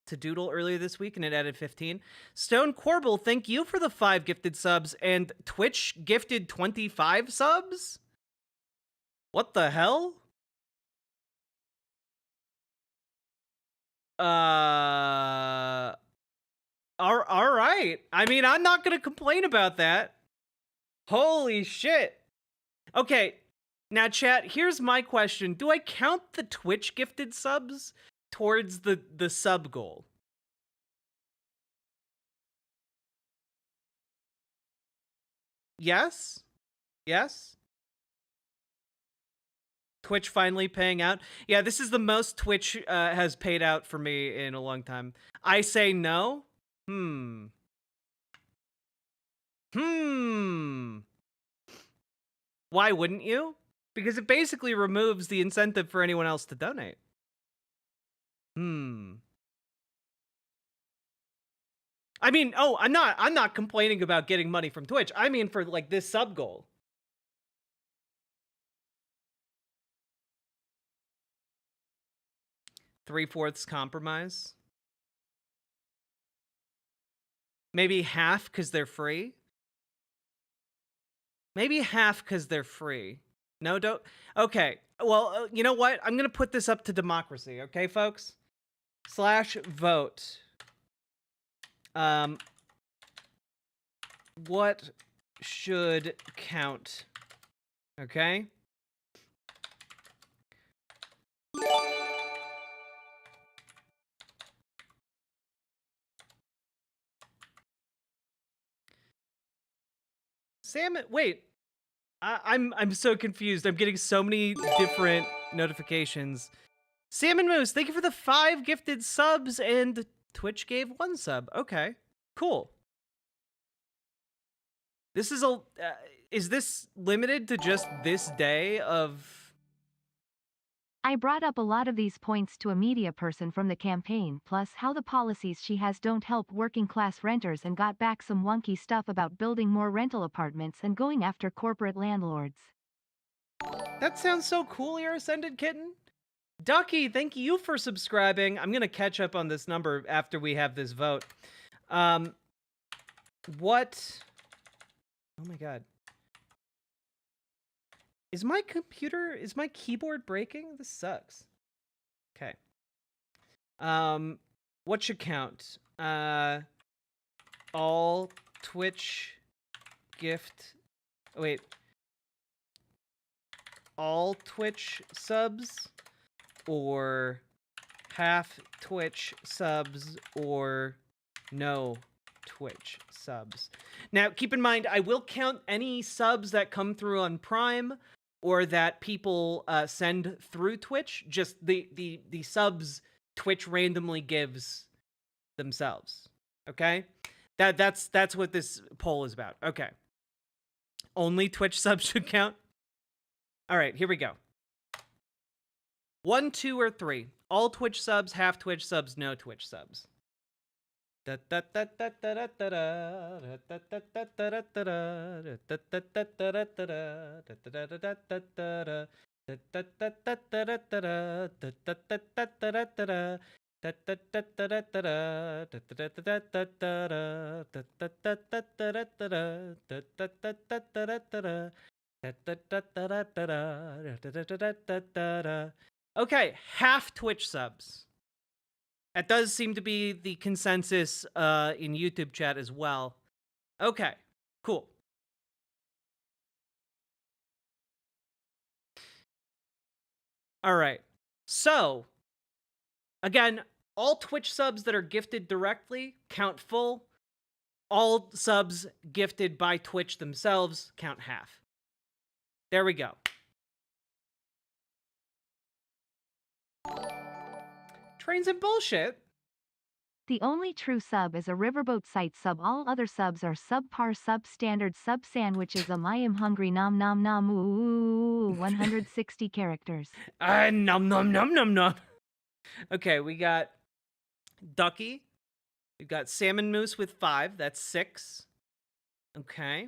to Doodle earlier this week, and it added 15. Stone Corbel, thank you for the 5 gifted subs, and Twitch gifted 25 subs? What the hell? All right. I mean, I'm not gonna complain about that. Holy shit. Okay. Now, chat, here's my question. Do I count the Twitch gifted subs towards the sub goal? Yes? Yes? Twitch finally paying out? Yeah, this is the most Twitch has paid out for me in a long time. I say no? Why wouldn't you? Because it basically removes the incentive for anyone else to donate. I mean, I'm not complaining about getting money from Twitch. I mean for like this sub goal. Three-fourths compromise. Maybe half because they're free. Maybe half because they're free. No, don't. Okay. Well, you know what? I'm going to put this up to democracy. Okay, folks? /vote. What should count? Okay? Sam, wait. I'm so confused. I'm getting so many different notifications. Salmon Moose, thank you for the 5 gifted subs, and Twitch gave 1 sub. Okay, cool. This is is this limited to just this day of... I brought up a lot of these points to a media person from the campaign, plus how the policies she has don't help working class renters, and got back some wonky stuff about building more rental apartments and going after corporate landlords. That sounds so cool, your Ascended Kitten. Ducky, thank you for subscribing. I'm gonna catch up on this number after we have this vote. What? Oh my god. Is my keyboard breaking? This sucks. Okay. What should count? All Twitch gift... Oh, wait. All Twitch subs? Or half Twitch subs? Or no Twitch subs? Now, keep in mind, I will count any subs that come through on Prime or that people send through Twitch. Just the subs Twitch randomly gives themselves. Okay? That's what this poll is about. Okay. Only Twitch subs should count? All right, here we go. 1, 2, or 3. All Twitch subs, half Twitch subs, no Twitch subs. Okay, half Twitch subs. That does seem to be the consensus in YouTube chat as well. Okay, cool. All right. So, again, all Twitch subs that are gifted directly count full. All subs gifted by Twitch themselves count half. There we go. Trains and bullshit. The only true sub is a Riverboat site sub. All other subs are subpar, substandard, sub sandwiches. I am hungry. Nom nom nom. Ooh, 160 characters. Nom nom nom nom nom. Okay, we got Ducky. We've got Salmon Moose with 5. That's 6. Okay.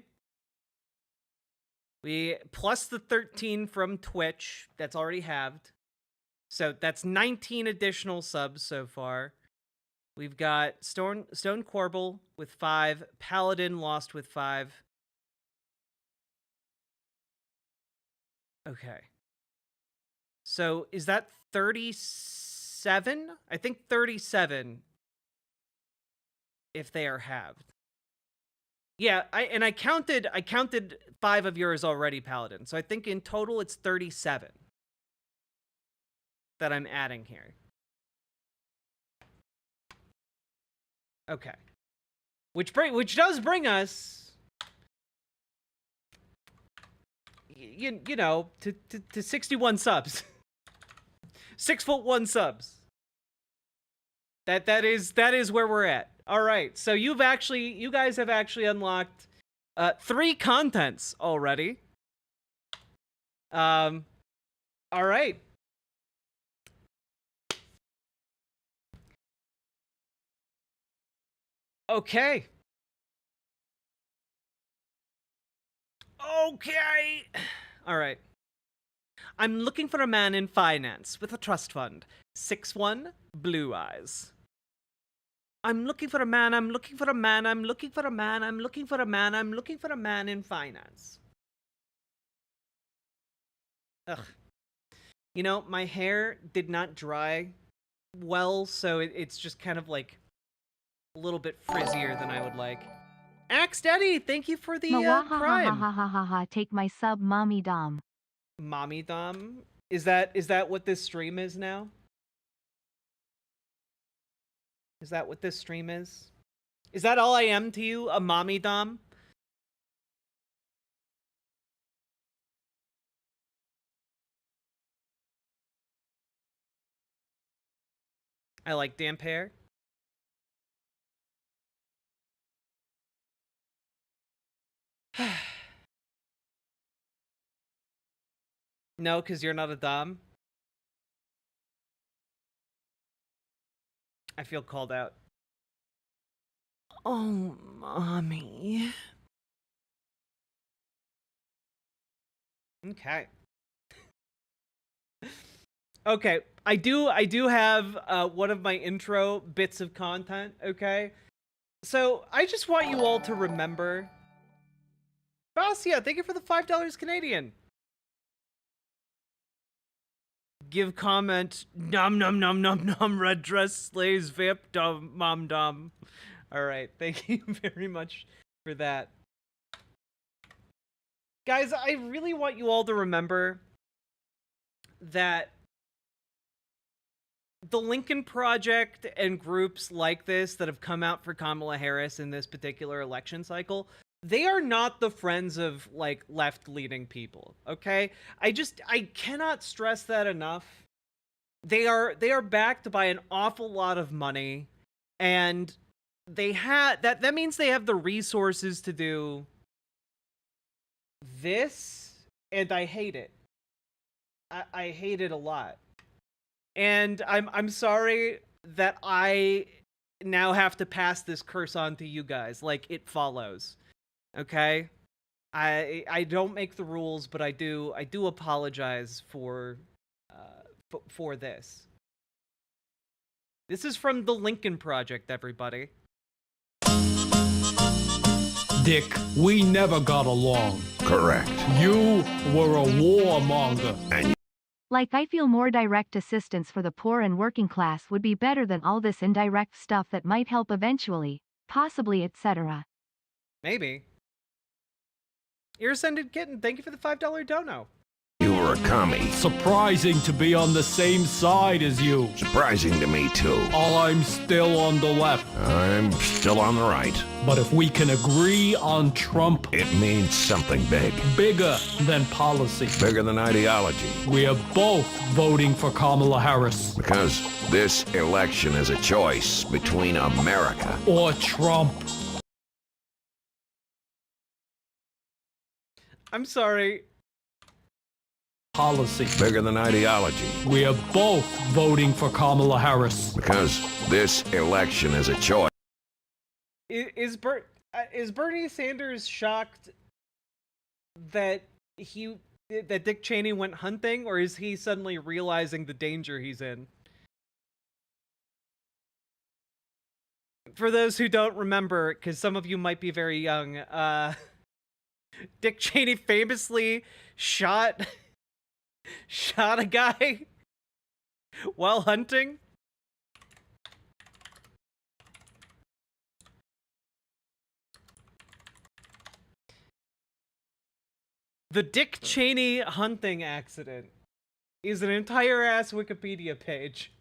We plus the 13 from Twitch. That's already halved. So that's 19 additional subs so far. We've got Stone Corbel with 5. Paladin lost with 5. Okay. So is that 37? I think 37 if they are halved. Yeah, I counted 5 of yours already, Paladin. So I think in total it's 37 that I'm adding here. Okay. Which does bring us you know to 61 subs. 6'1" subs. That is where we're at. All right. So you guys have actually unlocked 3 contents already. All right. Okay. Okay. All right. I'm looking for a man in finance with a trust fund. 6'1", blue eyes. I'm looking for a man, I'm looking for a man, I'm looking for a man, I'm looking for a man, I'm looking for a man in finance. Ugh. You know, my hair did not dry well, so it's just kind of like a little bit frizzier than I would like. Axe Daddy, thank you for the prime. Take my sub, Mommy Dom. Mommy Dom? Is that what this stream is now? Is that what this stream is? Is that all I am to you, a Mommy Dom? I like damp hair. No, because you're not a Dom. I feel called out. Oh, Mommy. Okay. Okay, I do have one of my intro bits of content, okay? So, I just want you all to remember... Basia, thank you for the $5 Canadian. Give comment, nom nom nom nom nom, red dress slays vamp dom mom dom. Alright, thank you very much for that. Guys, I really want you all to remember that the Lincoln Project and groups like this that have come out for Kamala Harris in this particular election cycle, they are not the friends of, like, left-leaning people, okay? I cannot stress that enough. They are backed by an awful lot of money, and that means they have the resources to do this, and I hate it. I hate it a lot. And I'm sorry that I now have to pass this curse on to you guys, like it follows. Okay? I don't make the rules, but I do apologize for this. This is from the Lincoln Project, everybody. Dick, we never got along. Correct. You were a warmonger. And Like, I feel more direct assistance for the poor and working class would be better than all this indirect stuff that might help eventually, possibly, etc. Maybe. Ear-Ascended Kitten, thank you for the $5 dono. you were a commie. Surprising to be on the same side as you. Surprising to me, too. I'm still on the left. I'm still on the right. But if we can agree on Trump... It means something big. Bigger than policy. Bigger than ideology. We are both voting for Kamala Harris. Because this election is a choice between America... or Trump. I'm sorry. Policy. Bigger than ideology. We are both voting for Kamala Harris. Because this election is a choice. Is Bernie Sanders shocked that Dick Cheney went hunting, or is he suddenly realizing the danger he's in? For those who don't remember, because some of you might be very young, Dick Cheney famously shot a guy while hunting. The Dick Cheney hunting accident is an entire ass Wikipedia page.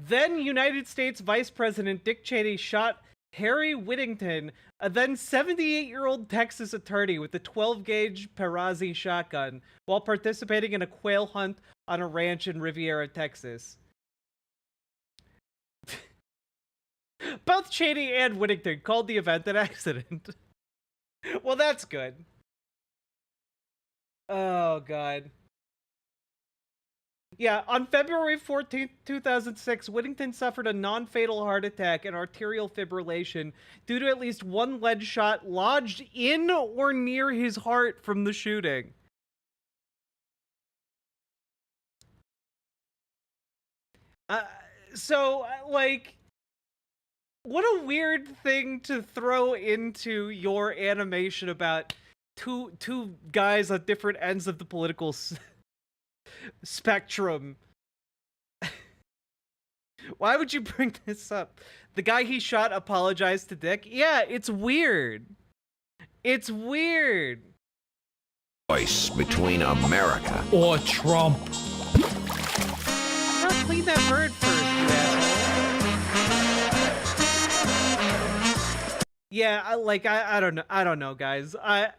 Then United States Vice President Dick Cheney shot Harry Whittington, a then 78-year-old Texas attorney, with a 12-gauge Perazzi shotgun while participating in a quail hunt on a ranch in Riviera, Texas. Both Cheney and Whittington called the event an accident. Well, that's good. Oh, God. Yeah, on February 14th, 2006, Whittington suffered a non-fatal heart attack and arterial fibrillation due to at least one lead shot lodged in or near his heart from the shooting. Like, what a weird thing to throw into your animation about two guys at different ends of the political spectrum. Why would you bring this up? The guy he shot apologized to Dick? Yeah, it's weird. It's weird. Choice between America or Trump. Not clean that bird first, you asshole. Yeah, I don't know. I don't know, guys. I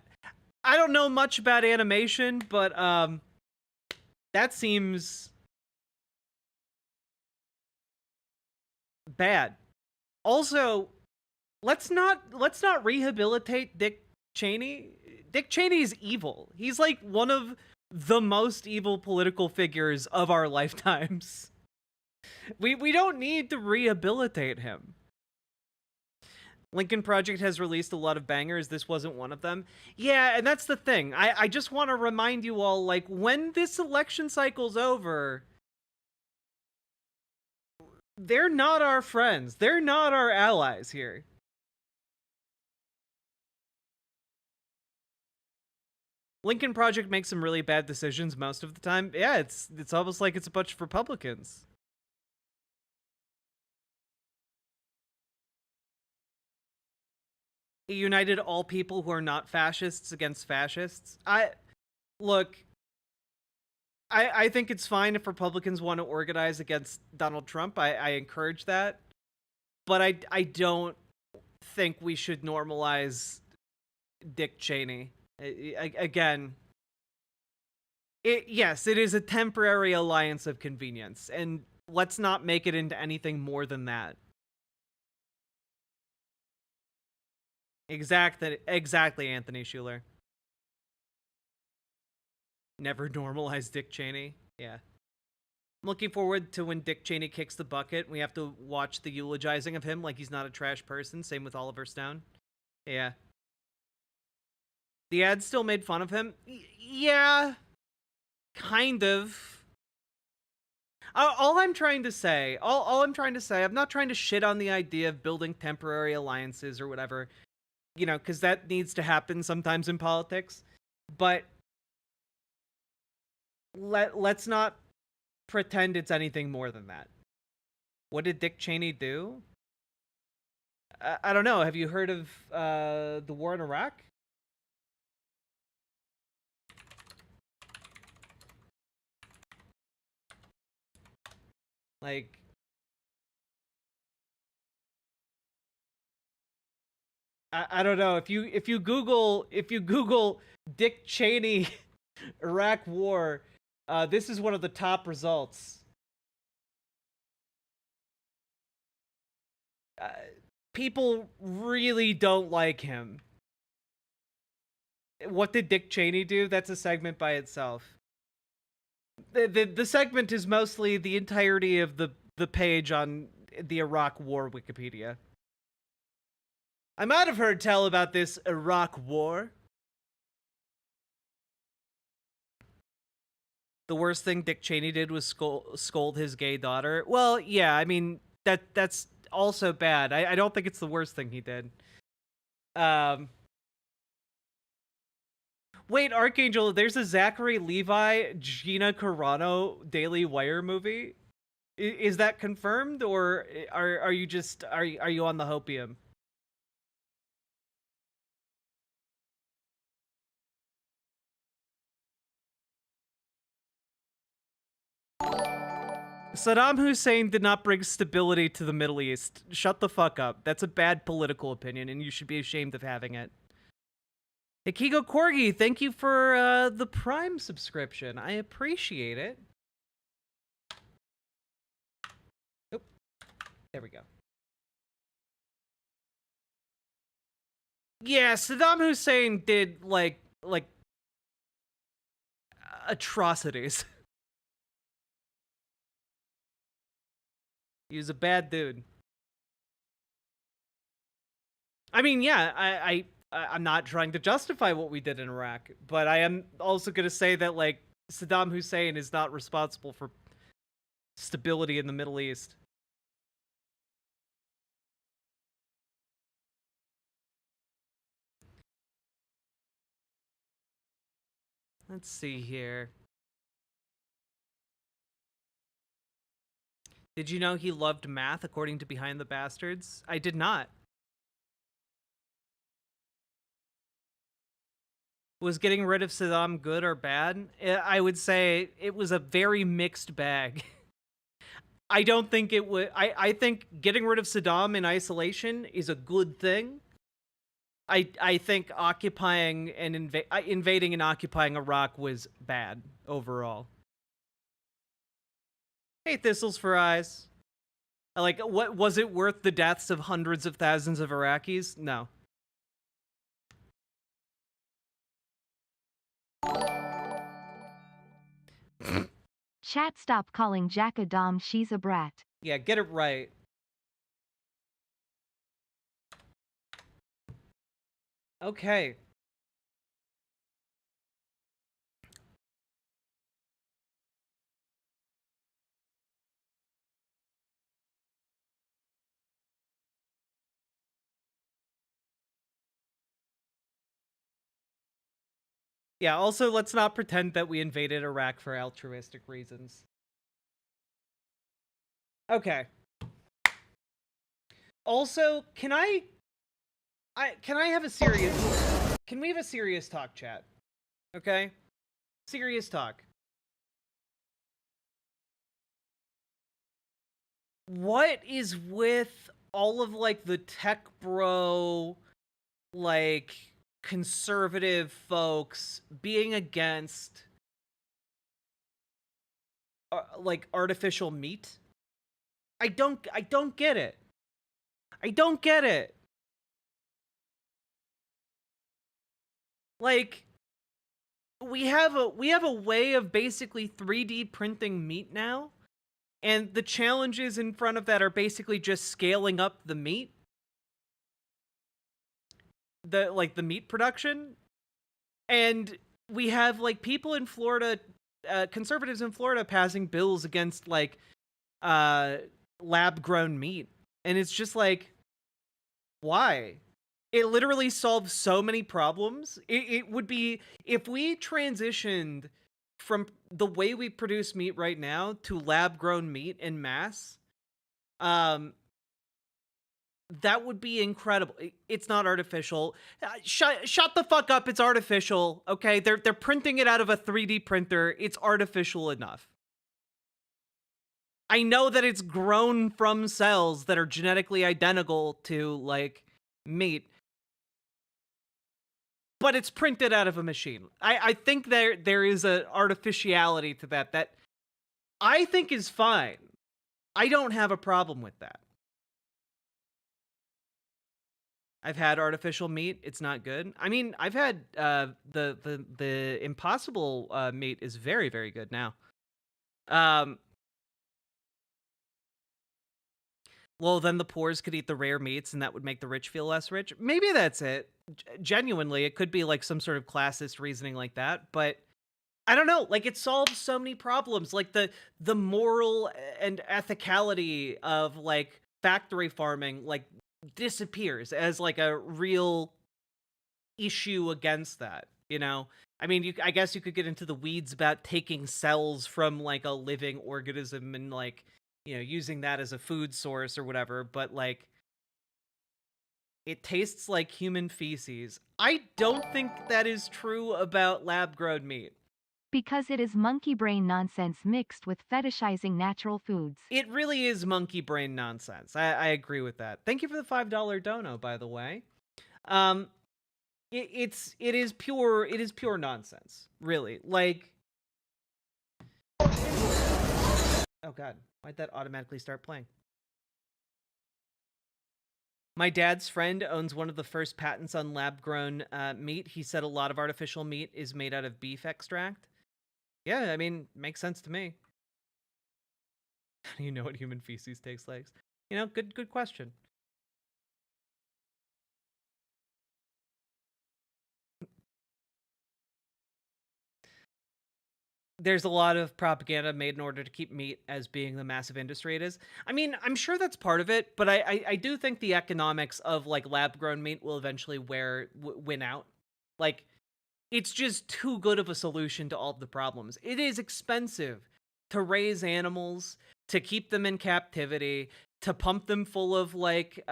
don't know much about animation, but that seems bad. Also, let's not rehabilitate Dick Cheney. Dick Cheney is evil. He's like one of the most evil political figures of our lifetimes. We don't need to rehabilitate him. Lincoln Project has released a lot of bangers. This wasn't one of them. Yeah, and that's the thing. I just want to remind you all, like, when this election cycle's over, they're not our friends. They're not our allies here. Lincoln Project makes some really bad decisions most of the time. Yeah, it's almost like it's a bunch of Republicans. He united all people who are not fascists against fascists. I think it's fine if Republicans want to organize against Donald Trump. I encourage that. But I don't think we should normalize Dick Cheney. Again, yes, it is a temporary alliance of convenience, and let's not make it into anything more than that. Exactly, Anthony Schuler. Never normalize Dick Cheney. Yeah. I'm looking forward to when Dick Cheney kicks the bucket. We have to watch the eulogizing of him like he's not a trash person. Same with Oliver Stone. Yeah. The ad still made fun of him? Yeah. Kind of. All I'm trying to say, I'm not trying to shit on the idea of building temporary alliances or whatever. You know, because that needs to happen sometimes in politics. But let's not pretend it's anything more than that. What did Dick Cheney do? I don't know. Have you heard of the war in Iraq? Like, I don't know. If you Google Dick Cheney Iraq War, this is one of the top results. People really don't like him. What did Dick Cheney do? That's a segment by itself. The segment is mostly the entirety of the page on the Iraq War Wikipedia. I might have heard tell about this Iraq War. The worst thing Dick Cheney did was scold his gay daughter. Well, yeah, I mean, that's also bad. I don't think it's the worst thing he did. Wait, Archangel, there's a Zachary Levi, Gina Carano Daily Wire movie? Is that confirmed, or are you just are you on the hopium? Saddam Hussein did not bring stability to the Middle East. Shut the fuck up. That's a bad political opinion, and you should be ashamed of having it. Ikigo Corgi, thank you for the Prime subscription. I appreciate it. Oop. There we go. Yeah, Saddam Hussein did, like atrocities. He was a bad dude. I mean, yeah, I'm not trying to justify what we did in Iraq, but I am also going to say that, like, Saddam Hussein is not responsible for stability in the Middle East. Let's see here. Did you know he loved math, according to Behind the Bastards? I did not. Was getting rid of Saddam good or bad? I would say it was a very mixed bag. I don't think it would... I think getting rid of Saddam in isolation is a good thing. I think occupying and invading and occupying Iraq was bad overall. Hey, Thistles for Eyes. Like, what was it worth the deaths of hundreds of thousands of Iraqis? No. Chat, stop calling Jack a dom, she's a brat. Yeah, get it right. Okay. Yeah, also, let's not pretend that we invaded Iraq for altruistic reasons. Okay. Also, can I have a serious... Can we have a serious talk, chat? Okay? Serious talk. What is with all of, like, the tech bro, like, conservative folks being against, like, artificial meat? I don't get it. I don't get it. Like, we have a way of basically 3D printing meat now, and the challenges in front of that are basically just scaling up the meat. The meat production. And we have, like, people in Florida, conservatives in Florida passing bills against, like, lab-grown meat. And it's just like, why? It literally solves so many problems. It would be, if we transitioned from the way we produce meat right now to lab-grown meat en masse, that would be incredible. It's not artificial. Shut the fuck up. It's artificial. Okay, they're printing it out of a 3D printer. It's artificial enough. I know that it's grown from cells that are genetically identical to, like, meat, but it's printed out of a machine. I think there is an artificiality to that I think is fine. I don't have a problem with that. I've had artificial meat. It's not good. I mean, I've had the Impossible meat is very, very good now. Well, then the poors could eat the rare meats, and that would make the rich feel less rich. Maybe that's it. Genuinely, it could be like some sort of classist reasoning like that, but I don't know. Like, it solves so many problems, like the moral and ethicality of, like, factory farming, like, disappears as, like, a real issue against that, you know? I mean, I guess you could get into the weeds about taking cells from, like, a living organism and, like, you know, using that as a food source or whatever, but, like, it tastes like human feces. I don't think that is true about lab-grown meat. Because it is monkey brain nonsense mixed with fetishizing natural foods. It really is monkey brain nonsense. I agree with that. Thank you for the $5 dono, by the way. It is pure nonsense, really. Like, oh god, why'd that automatically start playing? My dad's friend owns one of the first patents on lab-grown meat. He said a lot of artificial meat is made out of beef extract. Yeah, I mean, makes sense to me. How do you know what human feces tastes like? You know, good question. There's a lot of propaganda made in order to keep meat as being the massive industry it is. I mean, I'm sure that's part of it, but I do think the economics of like lab grown meat will eventually win out. Like, it's just too good of a solution to all of the problems. It is expensive to raise animals, to keep them in captivity, to pump them full of like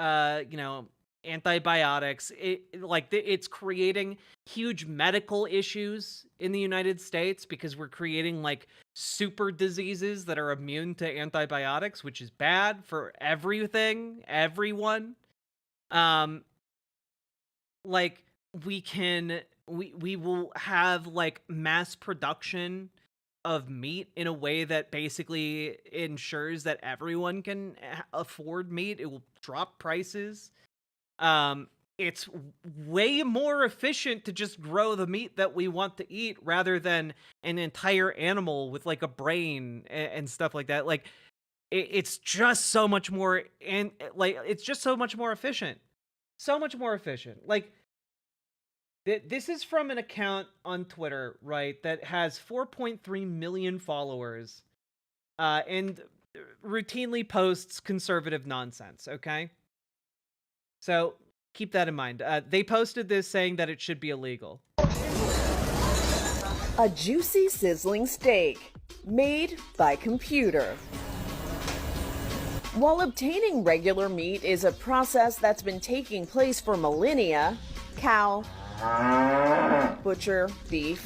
antibiotics. It's creating huge medical issues in the United States because we're creating like super diseases that are immune to antibiotics, which is bad for everyone. Like we will have like mass production of meat in a way that basically ensures that everyone can afford meat. It will drop prices. It's way more efficient to just grow the meat that we want to eat rather than an entire animal with like a brain and stuff like that. Like it's just so much more, and like it's just so much more efficient. So much more efficient. Like this is from an account on Twitter, right, that has 4.3 million followers and routinely posts conservative nonsense, okay? So keep that in mind. They posted this saying that it should be illegal. A juicy, sizzling steak made by computer. While obtaining regular meat is a process that's been taking place for millennia, cow, butcher, beef,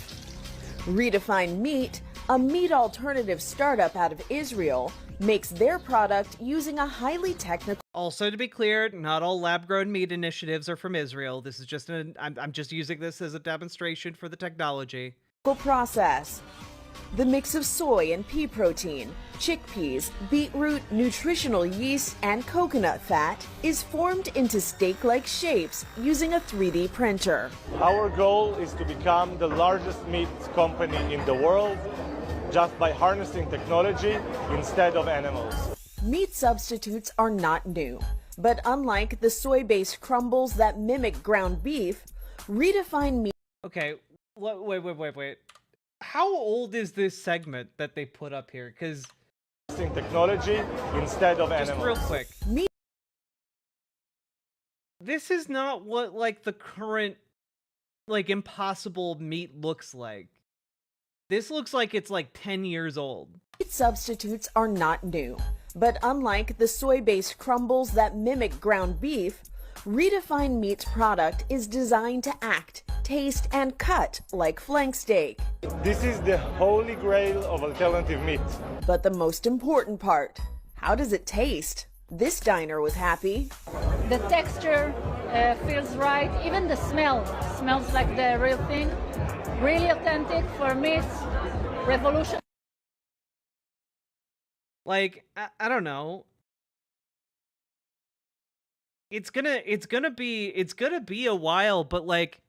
Redefined Meat, a meat alternative startup out of Israel, makes their product using a highly technical. Also, to be clear, not all lab-grown meat initiatives are from Israel. This is just I'm just using this as a demonstration for the technology. Process. The mix of soy and pea protein, chickpeas, beetroot, nutritional yeast, and coconut fat is formed into steak-like shapes using a 3D printer. Our goal is to become the largest meat company in the world just by harnessing technology instead of animals. Meat substitutes are not new, but unlike the soy-based crumbles that mimic ground beef, Redefined Meat. Okay, wait. How old is this segment that they put up here? Because technology instead of animals. Just real quick. This is not what like the current like Impossible Meat looks like. This looks like it's like 10 years old. Meat substitutes are not new, but unlike the soy-based crumbles that mimic ground beef, Redefined Meat's product is designed to act, taste, and cut like flank steak. This is the holy grail of alternative meat. But the most important part, how does it taste? This diner was happy. The texture feels right. Even the smell smells like the real thing. Really authentic for meat. Revolution. Like, I don't know. It's gonna be a while, but like,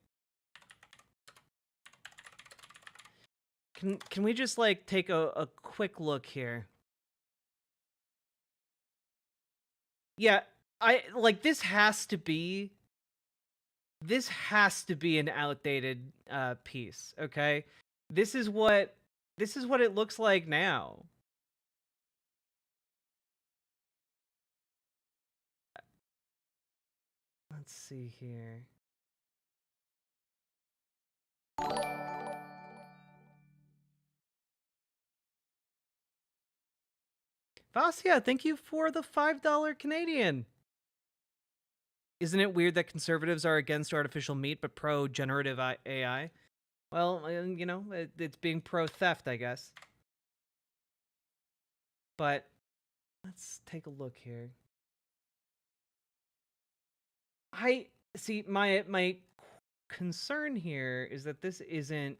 can we just like take a quick look here? Yeah, I like this has to be an outdated piece, okay? This is what it looks like now. Let's see here. Vasya, thank you for the $5 Canadian. Isn't it weird that conservatives are against artificial meat but pro generative AI? Well, you know, it's being pro theft, I guess. But let's take a look here. I see my concern here is that this isn't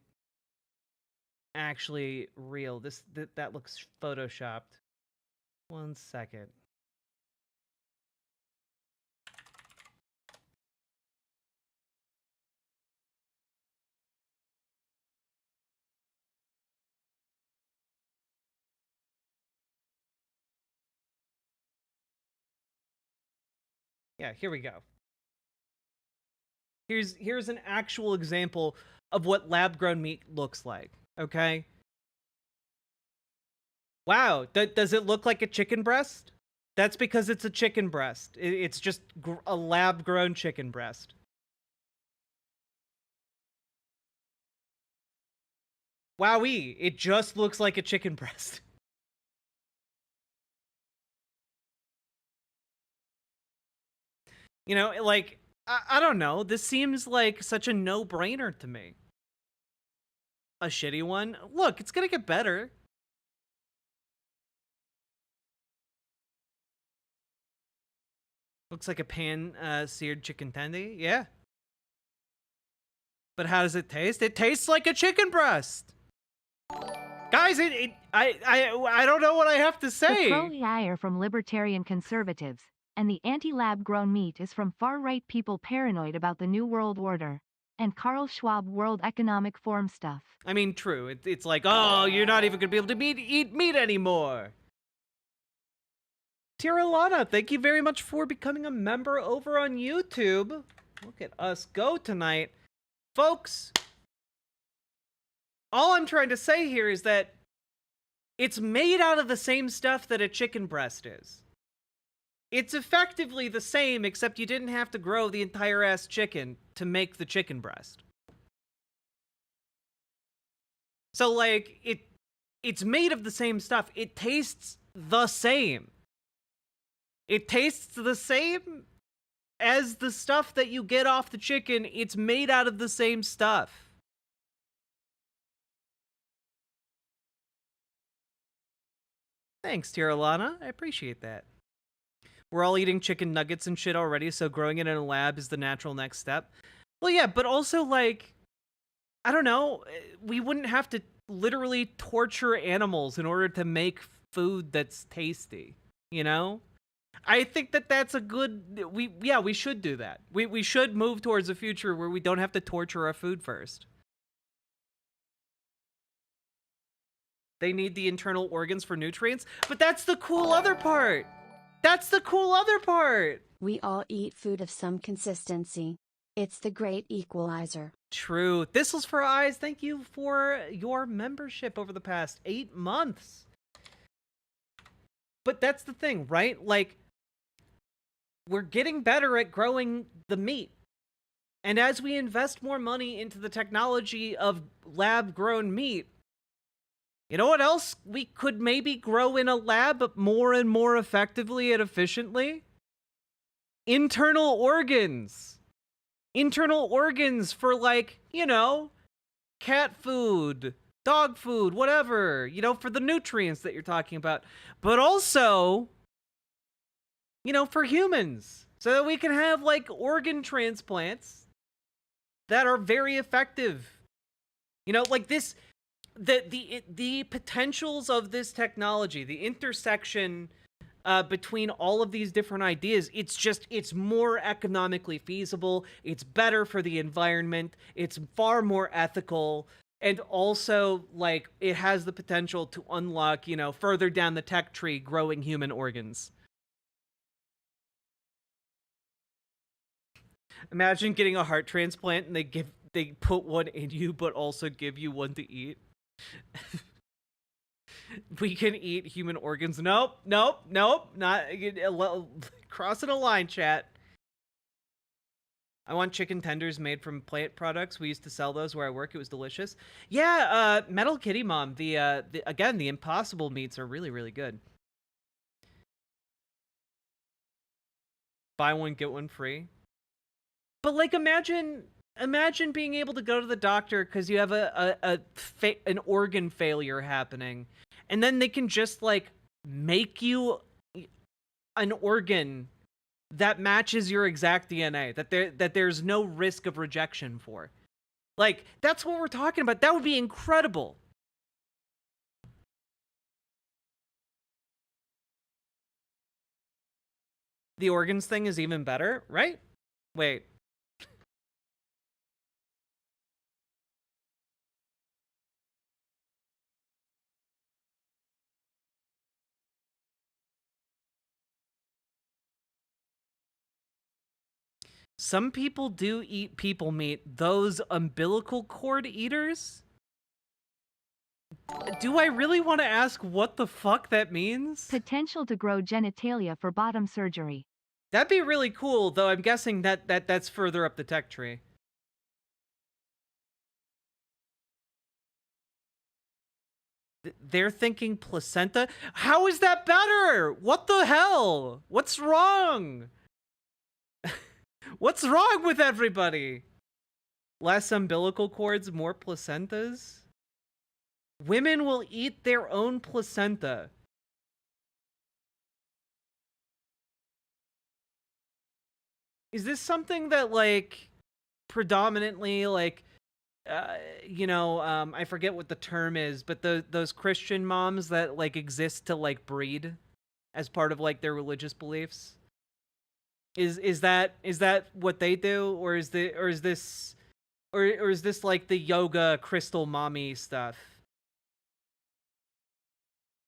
actually real. That looks photoshopped. 1 second. Yeah, here we go. Here's an actual example of what lab-grown meat looks like, okay? Wow, does it look like a chicken breast? That's because it's a chicken breast. It's just a lab-grown chicken breast. Wowee, it just looks like a chicken breast. You know, like, I don't know. This seems like such a no-brainer to me. A shitty one? Look, it's gonna get better. Looks like a pan-seared chicken tendy. Yeah. But how does it taste? It tastes like a chicken breast. Guys, I don't know what I have to say. The pro-AI are from libertarian conservatives, and the anti-lab grown meat is from far-right people paranoid about the New World Order and Carl Schwab World Economic Forum stuff. I mean, true. It's like, oh, you're not even gonna be able to eat meat anymore. Tiralana, thank you very much for becoming a member over on YouTube. Look at us go tonight. Folks, all I'm trying to say here is that it's made out of the same stuff that a chicken breast is. It's effectively the same, except you didn't have to grow the entire ass chicken to make the chicken breast. So, like, it's made of the same stuff. It tastes the same. It tastes the same as the stuff that you get off the chicken. It's made out of the same stuff. Thanks, Tiralana. I appreciate that. We're all eating chicken nuggets and shit already, so growing it in a lab is the natural next step. Well, yeah, but also, like, I don't know, we wouldn't have to literally torture animals in order to make food that's tasty, you know? I think that that's a good, we should do that. We should move towards a future where we don't have to torture our food first. They need the internal organs for nutrients, but that's the cool other part. That's the cool other part. We all eat food of some consistency. It's the great equalizer. True. Thistles for Eyes, thank you for your membership over the past 8 months. But that's the thing, right? Like, we're getting better at growing the meat. And as we invest more money into the technology of lab-grown meat, you know what else we could maybe grow in a lab more and more effectively and efficiently? Internal organs. Internal organs for, like, you know, cat food, dog food, whatever, you know, for the nutrients that you're talking about. But also, you know, for humans, so that we can have, like, organ transplants that are very effective. You know, like this, the potentials of this technology, the intersection between all of these different ideas, it's more economically feasible, it's better for the environment, it's far more ethical, and also, like, it has the potential to unlock, you know, further down the tech tree, growing human organs. Imagine getting a heart transplant and they put one in you, but also give you one to eat. We can eat human organs. Nope. Not crossing a line, chat. I want chicken tenders made from plant products. We used to sell those where I work. It was delicious. Yeah, Metal Kitty Mom. Again, the Impossible meats are really, really good. Buy one, get one free. But, like, imagine being able to go to the doctor because you have an organ failure happening, and then they can just, like, make you an organ that matches your exact DNA, that there's no risk of rejection for. Like, that's what we're talking about. That would be incredible. The organs thing is even better, right? Wait. Some people do eat people meat. Those umbilical cord eaters? Do I really want to ask what the fuck that means? Potential to grow genitalia for bottom surgery. That'd be really cool, though I'm guessing that's further up the tech tree. They're thinking placenta? How is that better? What the hell? What's wrong? What's wrong with everybody? Less umbilical cords, more placentas? Women will eat their own placenta. Is this something that, like, predominantly, like, I forget what the term is, but those Christian moms that, like, exist to, like, breed as part of, like, their religious beliefs? Is that what they do, or is this like the yoga crystal mommy stuff?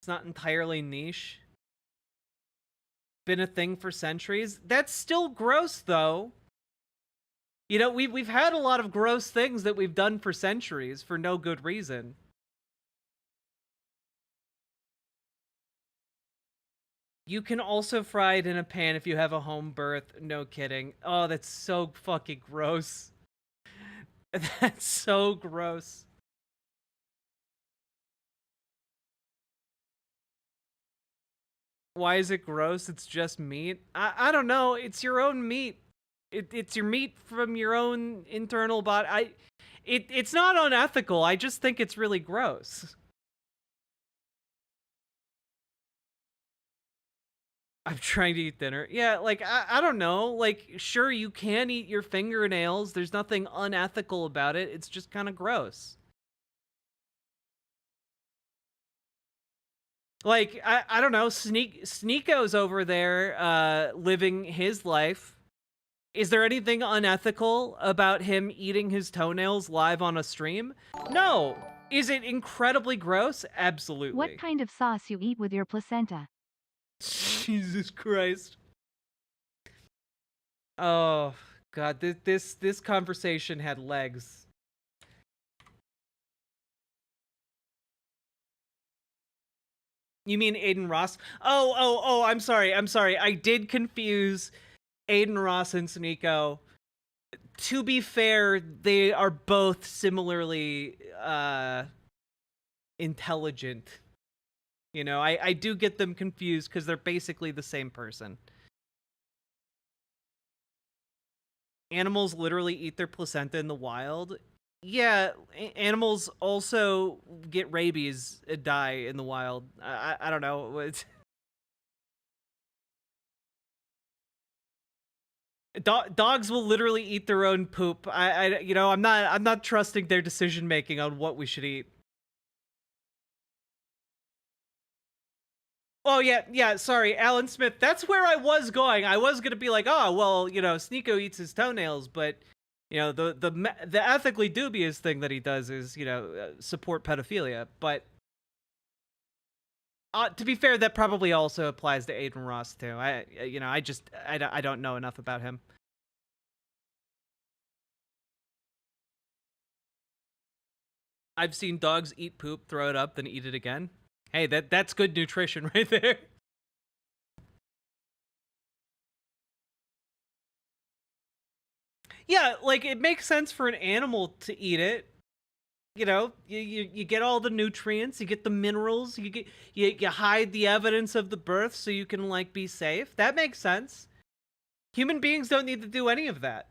It's not entirely niche. Been a thing for centuries. That's still gross, though. You know, we've had a lot of gross things that we've done for centuries for no good reason. You can also fry it in a pan if you have a home birth. No kidding. Oh, that's so fucking gross. That's so gross. Why is it gross? It's just meat. I don't know. It's your own meat. It's your meat from your own internal body. It's not unethical. I just think it's really gross. I'm trying to eat dinner. Yeah, like, I don't know. Like, sure, you can eat your fingernails. There's nothing unethical about it. It's just kind of gross. Like, I don't know. Sneako's over there living his life. Is there anything unethical about him eating his toenails live on a stream? No. Is it incredibly gross? Absolutely. What kind of sauce you eat with your placenta? Jesus Christ. Oh God, this conversation had legs. You mean Aiden Ross? Oh, I'm sorry. I did confuse Aiden Ross and Sneako. To be fair, they are both similarly intelligent. You know, I do get them confused because they're basically the same person. Animals literally eat their placenta in the wild. Yeah, animals also get rabies and die in the wild. I don't know. Dogs will literally eat their own poop. I'm not trusting their decision making on what we should eat. Oh, yeah, sorry, Alan Smith. That's where I was going. I was going to be like, oh, well, Sneako eats his toenails, but, the ethically dubious thing that he does is, support pedophilia. But, to be fair, that probably also applies to Aiden Ross, too. I don't know enough about him. I've seen dogs eat poop, throw it up, then eat it again. Hey, that's good nutrition right there. Yeah, like, it makes sense for an animal to eat it. You get all the nutrients, you get the minerals, you hide the evidence of the birth so you can, like, be safe. That makes sense. Human beings don't need to do any of that.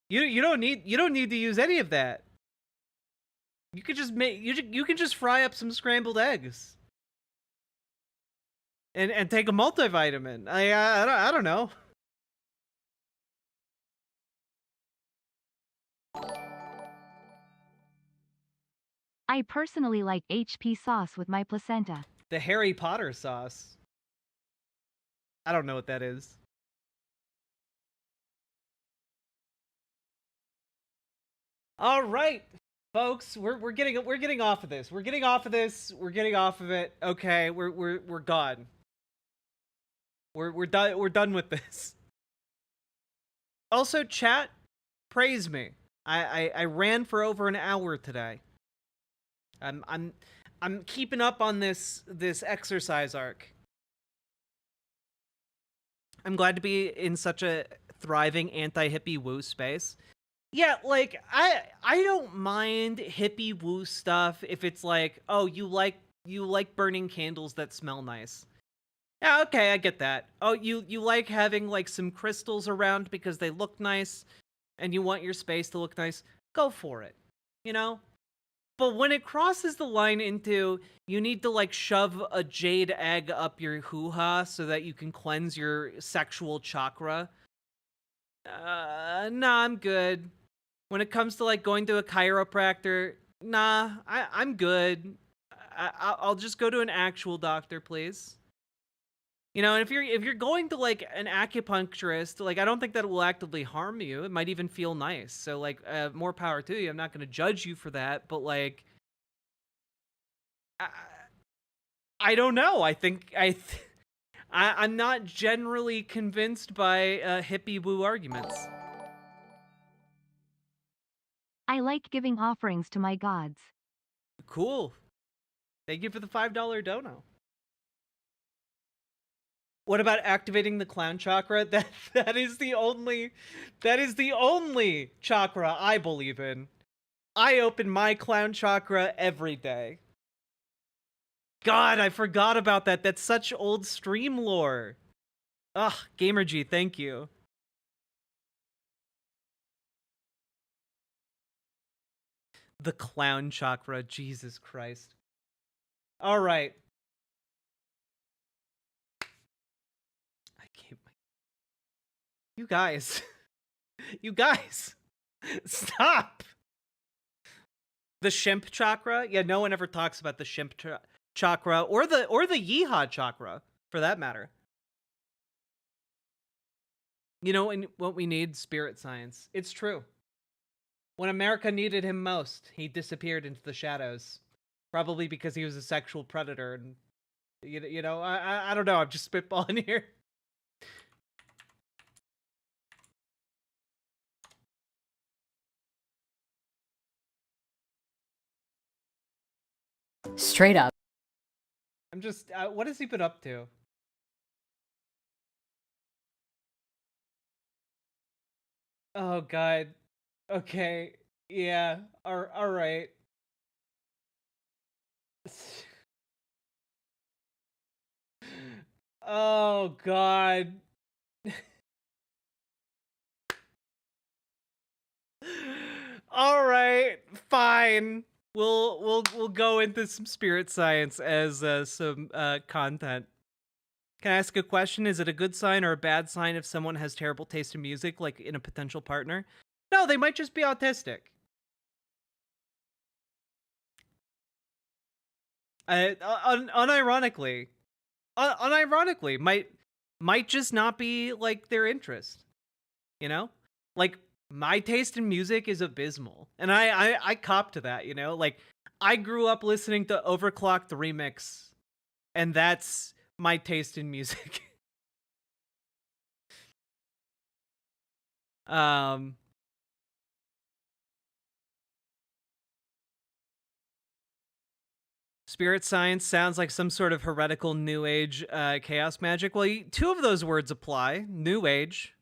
You don't need to use any of that. You could just you can just fry up some scrambled eggs. And take a multivitamin. I don't know. I personally like HP sauce with my placenta. The Harry Potter sauce. I don't know what that is. All right, folks, we're getting off of this. We're getting off of this. We're getting off of it. Okay, we're gone. We're done with this. Also, chat, praise me. I ran for over an hour today. I'm keeping up on this exercise arc. I'm glad to be in such a thriving anti-hippie woo space. Yeah, like I don't mind hippie woo stuff if it's like, oh, you like burning candles that smell nice. Yeah, okay, I get that. Oh, you like having like some crystals around because they look nice and you want your space to look nice. Go for it. You know? But when it crosses the line into you need to like shove a jade egg up your hoo-ha so that you can cleanse your sexual chakra. Nah, I'm good. When it comes to like going to a chiropractor, nah, I'm good. I'll just go to an actual doctor, please. You know, and if you're going to like an acupuncturist, like I don't think that it will actively harm you. It might even feel nice. So like, more power to you. I'm not going to judge you for that, but like, I don't know. I think I'm not generally convinced by hippie woo arguments. I like giving offerings to my gods. Cool. Thank you for the $5 dono. What about activating the clown chakra? That is the only chakra I believe in. I open my clown chakra every day. God, I forgot about that. That's such old stream lore. Ugh, GamerG, thank you. The clown chakra, Jesus Christ. All right. You guys. You guys. Stop. The Shimp chakra? Yeah, no one ever talks about the Shimp chakra or the Yeehaw chakra for that matter. You know what we need? Spirit science. It's true. When America needed him most, he disappeared into the shadows. Probably because he was a sexual predator and you know, I don't know, I'm just spitballing here. Straight up. I'm just, what has he been up to? Oh, God. Okay. Yeah. All right. Oh, God. All right. Fine. We'll go into some spirit science as some content. Can I ask a question? Is it a good sign or a bad sign if someone has terrible taste in music, like in a potential partner? No, they might just be autistic. Unironically, might just not be like their interest. You know, like my taste in music is abysmal, and I cop to that. You know, like I grew up listening to Overclocked Remix, and that's my taste in music. Spirit science sounds like some sort of heretical new age chaos magic. Well, two of those words apply. New age.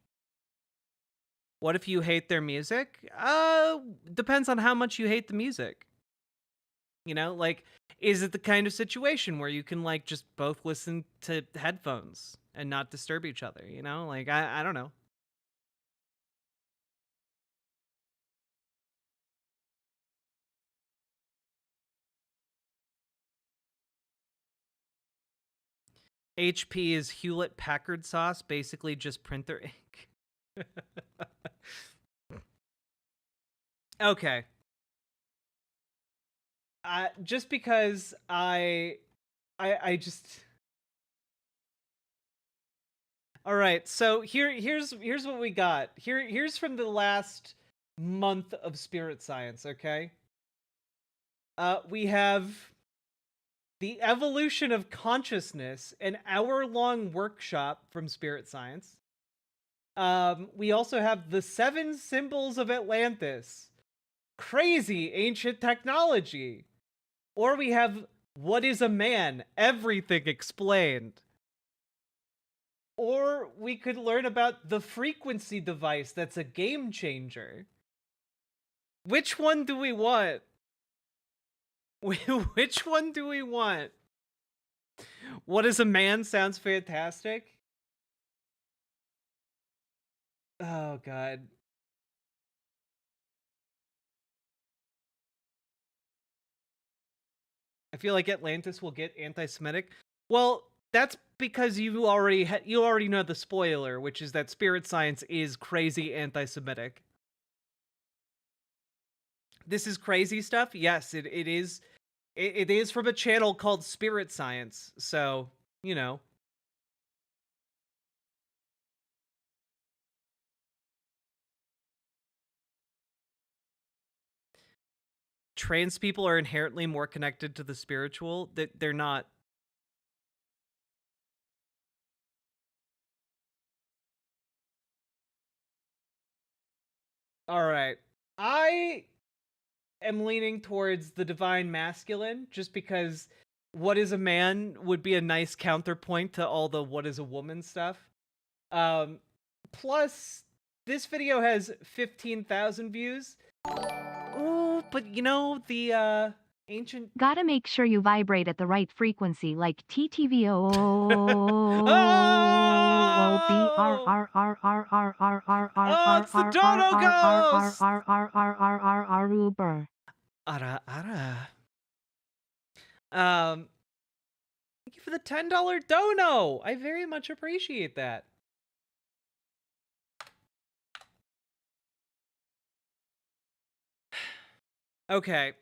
What if you hate their music? Depends on how much you hate the music. You know, like, is it the kind of situation where you can, like, just both listen to headphones and not disturb each other, you know? Like, I don't know. HP is Hewlett Packard sauce, basically just printer ink. Okay. Just because I just. All right, so here's what we got. Here's from the last month of spirit science. Okay. We have the evolution of consciousness, an hour-long workshop from spirit science. We also have the 7 symbols of Atlantis. Crazy ancient technology. Or we have what is a man? Everything explained. Or we could learn about the frequency device that's a game changer. Which one do we want? Which one do we want? What is a man sounds fantastic. Oh, God. I feel like Atlantis will get anti-Semitic. Well, that's because you already know the spoiler, which is that spirit science is crazy anti-Semitic. This is crazy stuff. Yes, it is. It is from a channel called Spirit Science. So, you know. Trans people are inherently more connected to the spiritual. They're not. All right. I am leaning towards the divine masculine just because what is a man would be a nice counterpoint to all the what is a woman stuff. Plus, this video has 15,000 views. Ooh, but you know, the ancient... Gotta make sure you vibrate at the right frequency, like TTVO. Oh, it's the Dono Ghost! Ara, ara. Thank you for the $10 dono. I very much appreciate that. Okay.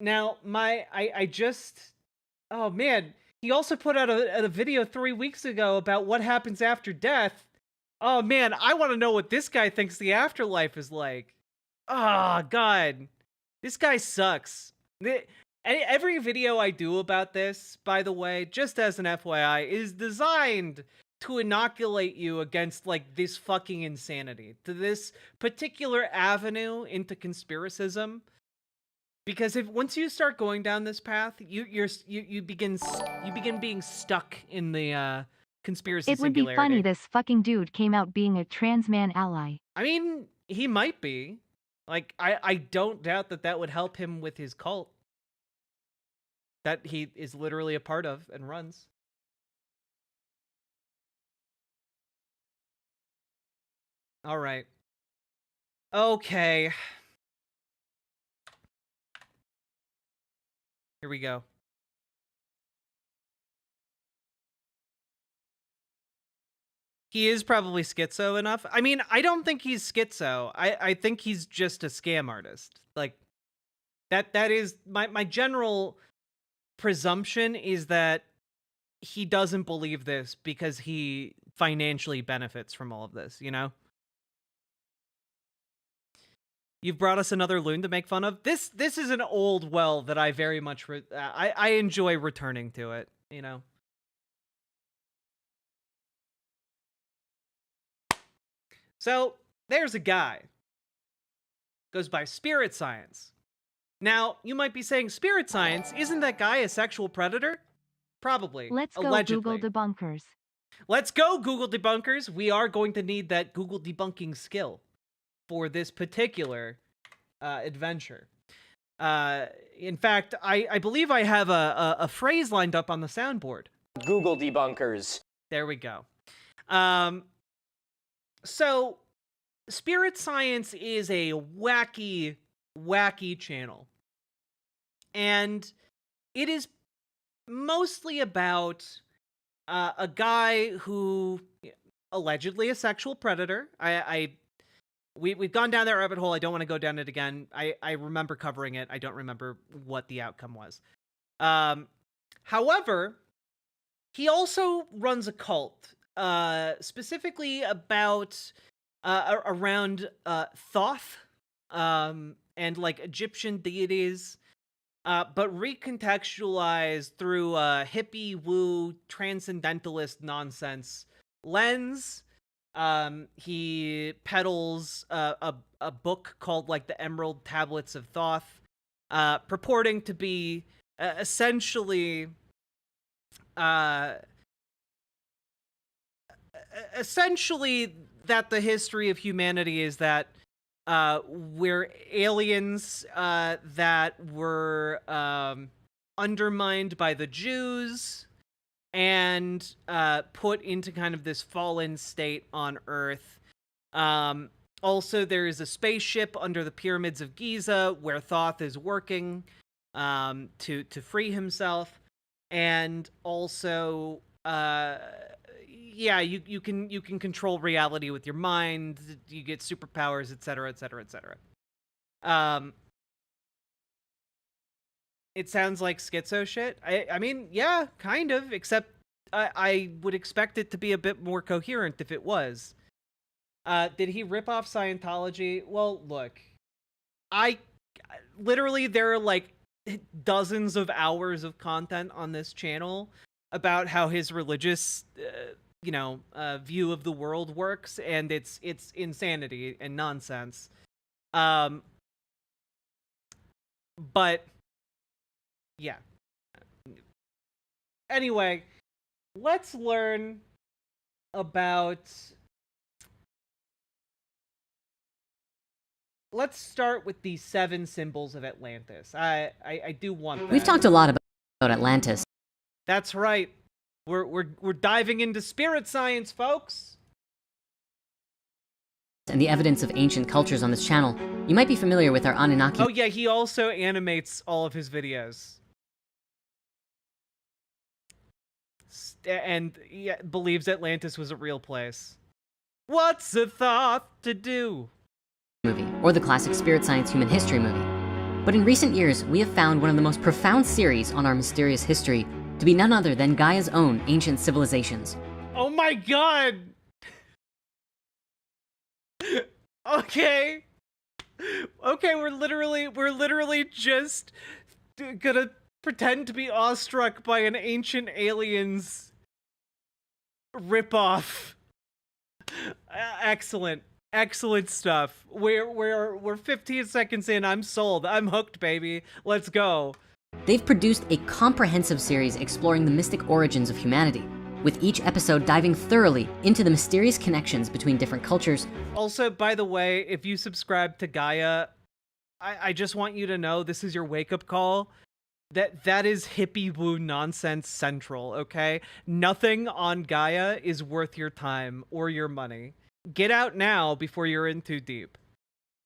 Now, I just... Oh, man. He also put out a video 3 weeks ago about what happens after death. Oh, man. I want to know what this guy thinks the afterlife is like. Oh, God. This guy sucks. Every video I do about this, by the way, just as an FYI, is designed to inoculate you against, like, this fucking insanity, to this particular avenue into conspiracism. Because once you start going down this path, you begin being stuck in the conspiracy It would be singularity. funny this fucking dude came out being a trans man ally. I mean, he might be. Like, I don't doubt that would help him with his cult that he is literally a part of and runs. All right. Okay. Here we go. He is probably schizo enough. I mean, I don't think he's schizo. I think he's just a scam artist. Like, that is my general presumption is that he doesn't believe this because he financially benefits from all of this, you know? You've brought us another loon to make fun of. This is an old well that I very much I enjoy returning to it, you know. So, there's a guy. Goes by Spirit Science. Now, you might be saying, Spirit Science, isn't that guy a sexual predator? Probably. Let's go, allegedly. Google debunkers. Let's go, Google debunkers. We are going to need that Google debunking skill for this particular adventure. In fact, I believe I have a phrase lined up on the soundboard. Google debunkers. There we go. So, Spirit Science is a wacky channel. And it is mostly about a guy who allegedly a sexual predator. We've gone down that rabbit hole. I don't want to go down it again. I remember covering it. I don't remember what the outcome was. However, he also runs a cult, specifically about around Thoth and like Egyptian deities, but recontextualized through a hippie woo transcendentalist nonsense lens. He peddles a book called like the Emerald Tablets of Thoth, purporting to be essentially that the history of humanity is that we're aliens that were undermined by the Jews and put into kind of this fallen state on Earth. Also, there is a spaceship under the pyramids of Giza where Thoth is working to free himself, and also, yeah, you can control reality with your mind. You get superpowers, etc., etc., etc. It sounds like schizo shit. I mean, yeah, kind of, except I would expect it to be a bit more coherent if it was. Did he rip off Scientology? Well, look, literally, there are like dozens of hours of content on this channel about how his religious, view of the world works, and it's insanity and nonsense. But yeah. Anyway, let's learn about. Let's start with the 7 symbols of Atlantis. I do want that. We've talked a lot about Atlantis. That's right. We're diving into spirit science, folks. And the evidence of ancient cultures on this channel. You might be familiar with our Anunnaki. Oh yeah, he also animates all of his videos. And yeah, believes Atlantis was a real place. What's a thought to do? Movie, or the classic spirit science human history movie. But in recent years, we have found one of the most profound series on our mysterious history to be none other than Gaia's own Ancient Civilizations. Oh my god! Okay, we're literally just gonna pretend to be awestruck by an ancient alien's ripoff. Excellent stuff. We're 15 seconds in. I'm sold. I'm hooked, baby. Let's go. They've produced a comprehensive series exploring the mystic origins of humanity, with each episode diving thoroughly into the mysterious connections between different cultures. Also, by the way, if you subscribe to Gaia, I just want you to know this is your wake-up call. That is hippie woo nonsense central, okay? Nothing on Gaia is worth your time or your money. Get out now before you're in too deep.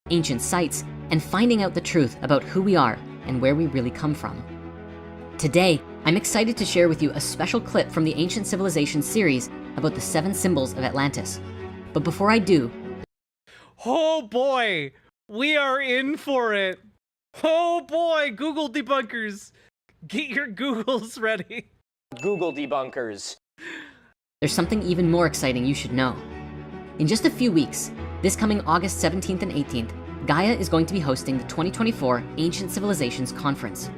Ancient sites, and finding out the truth about who we are and where we really come from. Today, I'm excited to share with you a special clip from the Ancient Civilization series about the 7 symbols of Atlantis. But before I do... Oh boy! We are in for it! Oh boy, Google debunkers! Get your Googles ready. Google debunkers. There's something even more exciting you should know. In just a few weeks, this coming August 17th and 18th, Gaia is going to be hosting the 2024 Ancient Civilizations Conference.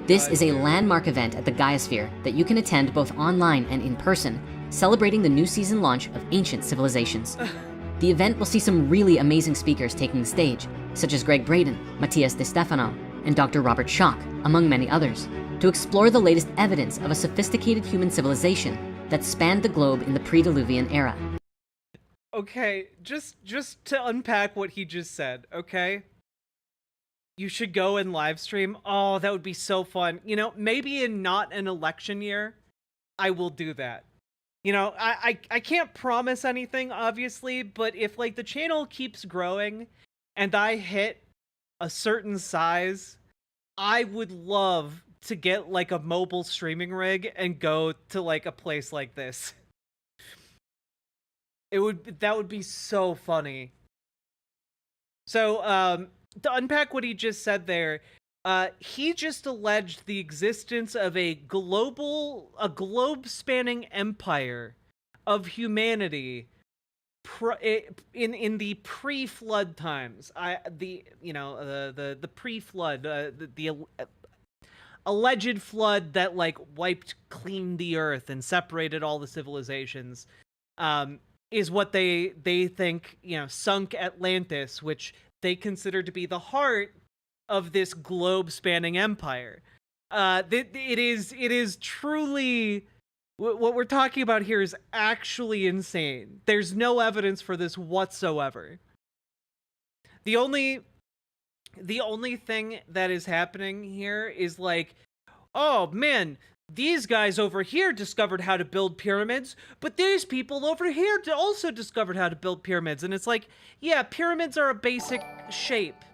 This is a landmark event at the Gaiasphere that you can attend both online and in person, celebrating the new season launch of Ancient Civilizations. The event will see some really amazing speakers taking the stage, such as Greg Braden, Matthias De Stefano, and Dr. Robert Schoch, among many others, to explore the latest evidence of a sophisticated human civilization that spanned the globe in the pre-Diluvian era. Okay, just to unpack what he just said, okay? You should go and live stream. Oh, that would be so fun. You know, maybe in not an election year, I will do that. You know, I can't promise anything, obviously, but if, like, the channel keeps growing and I hit a certain size, I would love to get, like, a mobile streaming rig and go to, like, a place like this. That would be so funny. So, to unpack what he just said there, he just alleged the existence of a globe-spanning empire of humanity in the pre-flood times. The pre-flood, the alleged flood that, like, wiped clean the earth and separated all the civilizations. is what they think, you know, sunk Atlantis, which they consider to be the heart of this globe-spanning empire. It is truly, what we're talking about here is actually insane. There's no evidence for this whatsoever. The only thing that is happening here is like, oh man, these guys over here discovered how to build pyramids, but these people over here also discovered how to build pyramids. And it's like, yeah, pyramids are a basic shape.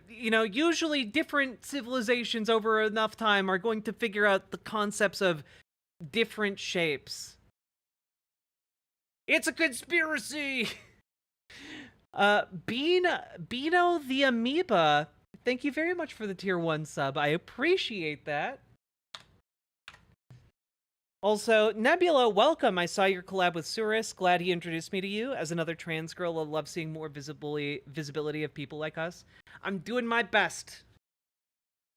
You know, usually different civilizations over enough time are going to figure out the concepts of different shapes. It's a conspiracy! Beano the Amoeba, thank you very much for the tier 1 sub. I appreciate that. Also, Nebula, welcome. I saw your collab with Surus. Glad he introduced me to you. As another trans girl, I love seeing more visibility of people like us. I'm doing my best.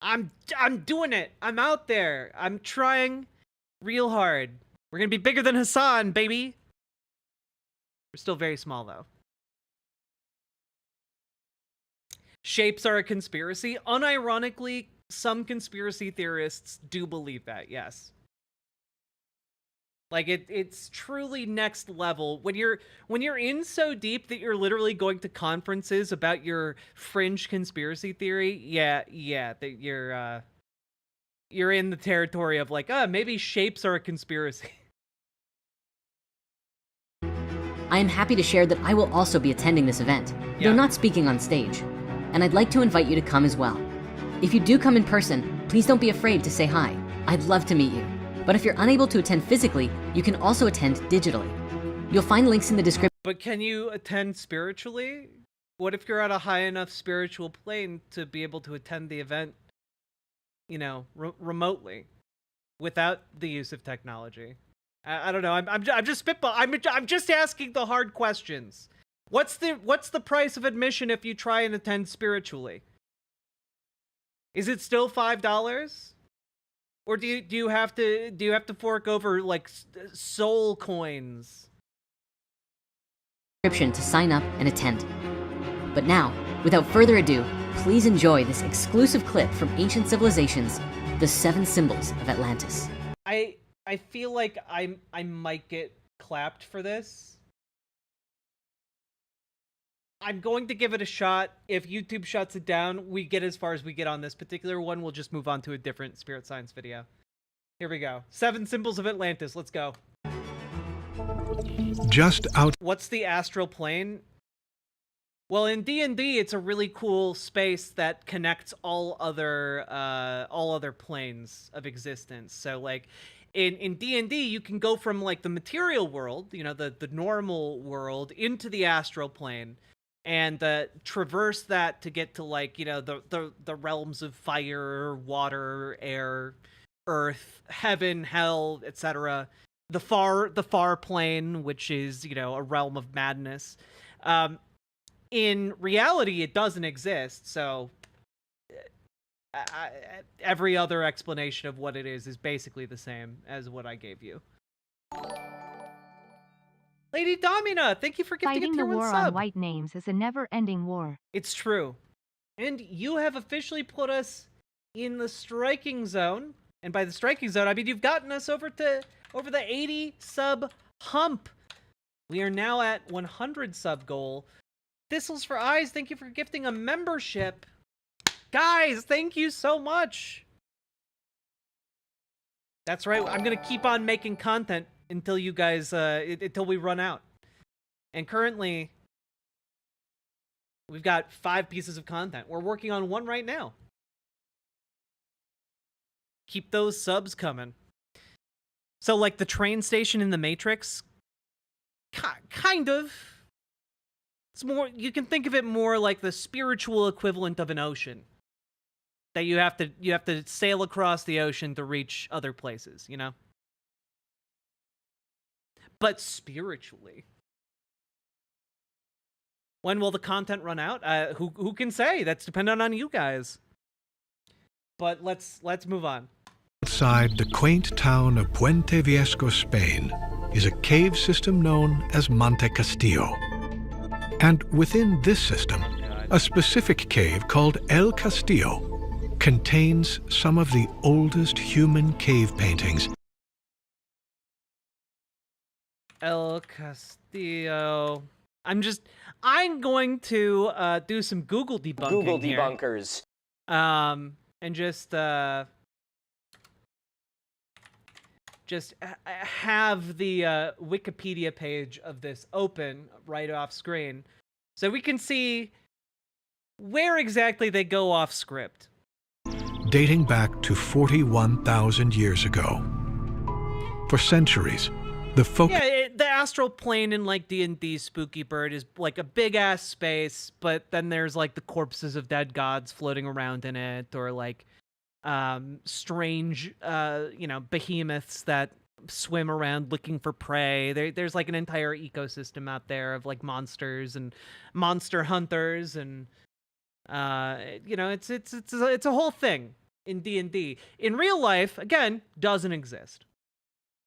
I'm doing it. I'm out there. I'm trying real hard. We're gonna be bigger than Hassan, baby. We're still very small, though. Shapes are a conspiracy. Unironically, some conspiracy theorists do believe that, yes. Like, it's truly next level. When you're in so deep that you're literally going to conferences about your fringe conspiracy theory, yeah, that you're in the territory of like, maybe shapes are a conspiracy. I am happy to share that I will also be attending this event, though not speaking on stage. And I'd like to invite you to come as well. If you do come in person, please don't be afraid to say hi. I'd love to meet you. But if you're unable to attend physically, you can also attend digitally. You'll find links in the description. But can you attend spiritually? What if you're at a high enough spiritual plane to be able to attend the event, you know, remotely, without the use of technology? I don't know. I'm just spitball. I'm just asking the hard questions. What's the price of admission if you try and attend spiritually? Is it still $5? Or do you have to fork over like soul coins? Description to sign up and attend. But now, without further ado, please enjoy this exclusive clip from Ancient Civilizations, The 7 Symbols of Atlantis. I feel like I might get clapped for this. I'm going to give it a shot. If YouTube shuts it down, we get as far as we get on this particular one. We'll just move on to a different spirit science video. Here we go. 7 Symbols of Atlantis. Let's go. Just out. What's the astral plane? Well, in D&D, it's a really cool space that connects all other planes of existence. So, like, in D&D, you can go from, like, the material world, you know, the normal world, into the astral plane. And traverse that to get to, like, you know, the realms of fire, water, air, earth, heaven, hell, etc. The far plane, which is, you know, a realm of madness. In reality, it doesn't exist, so every other explanation of what it is basically the same as what I gave you. Lady Domina, thank you for gifting Fighting a tier the 1 war sub. on white names is a never-ending war. It's true. And you have officially put us in the striking zone. And by the striking zone, I mean you've gotten us over the 80 sub hump. We are now at 100 sub goal. Thistles for Eyes, thank you for gifting a membership. Guys, thank you so much. That's right, I'm going to keep on making content until you guys, until we run out. And currently, we've got 5 pieces of content. We're working on 1 right now. Keep those subs coming. So, like the train station in the Matrix, kind of. It's more, you can think of it more like the spiritual equivalent of an ocean. That you have to sail across the ocean to reach other places, you know? But spiritually. When will the content run out? Who can say? That's dependent on you guys. But let's move on. Outside the quaint town of Puente Viejo, Spain, is a cave system known as Monte Castillo. And within this system, a specific cave called El Castillo contains some of the oldest human cave paintings. El Castillo. I'm going to do some Google debunking Google here. debunkers. And just have the Wikipedia page of this open right off screen so we can see where exactly they go off script. Dating back to 41,000 years ago. For centuries, the the astral plane in like D&D Spooky Bird is like a big ass space, but then there's like the corpses of dead gods floating around in it, or like strange behemoths that swim around looking for prey. There's like an entire ecosystem out there of like monsters and monster hunters, and it's a whole thing in D&D. In real life, again, doesn't exist.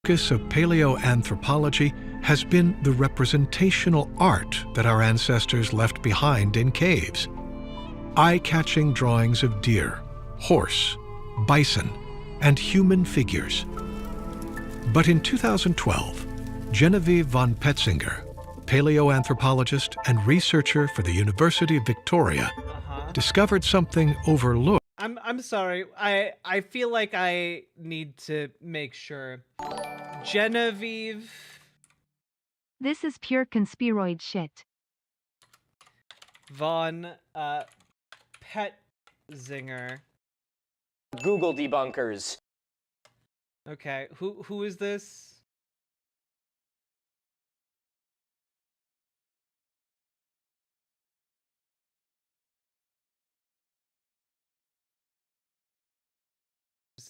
focus of paleoanthropology has been the representational art that our ancestors left behind in caves. Eye-catching drawings of deer, horse, bison, and human figures. But in 2012, Genevieve von Petzinger, paleoanthropologist and researcher for the University of Victoria, discovered something overlooked. I'm sorry. I feel like I need to make sure. Genevieve. This is pure conspiroid shit. Von Petzinger. Google debunkers. Okay, who is this?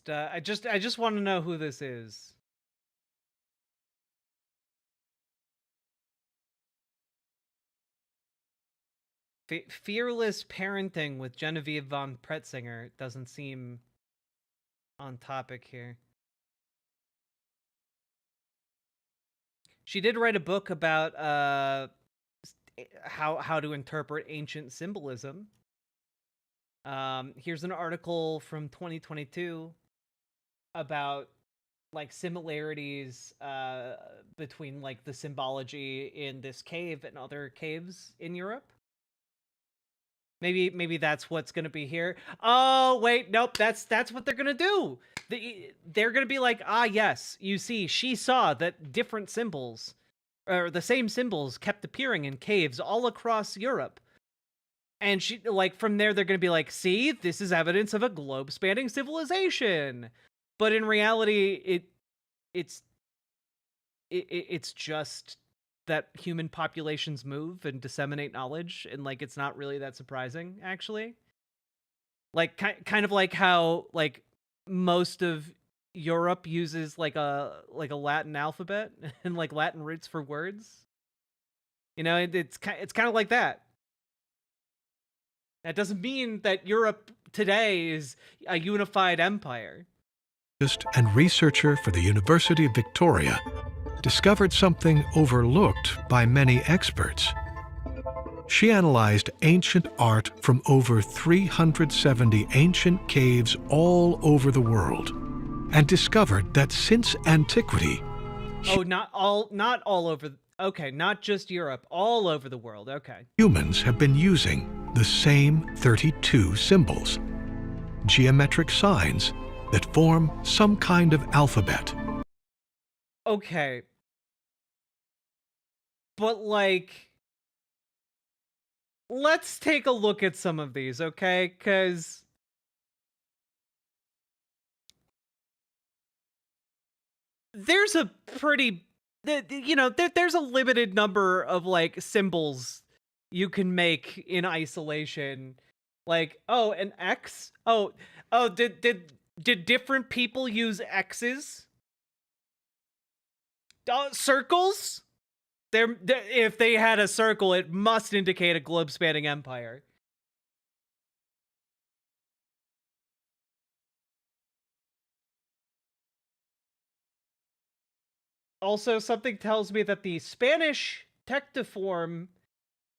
I just want to know who this is. Fearless parenting with Genevieve von Petzinger doesn't seem on topic here. She did write a book about how to interpret ancient symbolism. Here's an article from 2022 about like similarities between like the symbology in this cave and other caves in Europe. Maybe that's what's gonna be here. Oh wait, nope. That's what they're gonna do. They're gonna be like, ah yes, you see, she saw that different symbols, or the same symbols, kept appearing in caves all across Europe. And she, like, from there, they're gonna be like, see, this is evidence of a globe-spanning civilization. But in reality, it's just that human populations move and disseminate knowledge, and like it's not really that surprising, actually. Like kind of like how like most of Europe uses like a Latin alphabet and like Latin roots for words. You know, it's kind of like that. That doesn't mean that Europe today is a unified empire. And researcher for the University of Victoria discovered something overlooked by many experts. She analyzed ancient art from over 370 ancient caves all over the world and discovered that since antiquity... Oh, not all over... Okay, not just Europe, all over the world, okay. Humans have been using the same 32 symbols, geometric signs that form some kind of alphabet. Okay. But, like, let's take a look at some of these, okay? Because there's a pretty, there's a limited number of, like, symbols you can make in isolation. Like, oh, an X? Oh, did different people use X's? Circles? If they had a circle, it must indicate a globe-spanning empire. Also, something tells me that the Spanish tectiform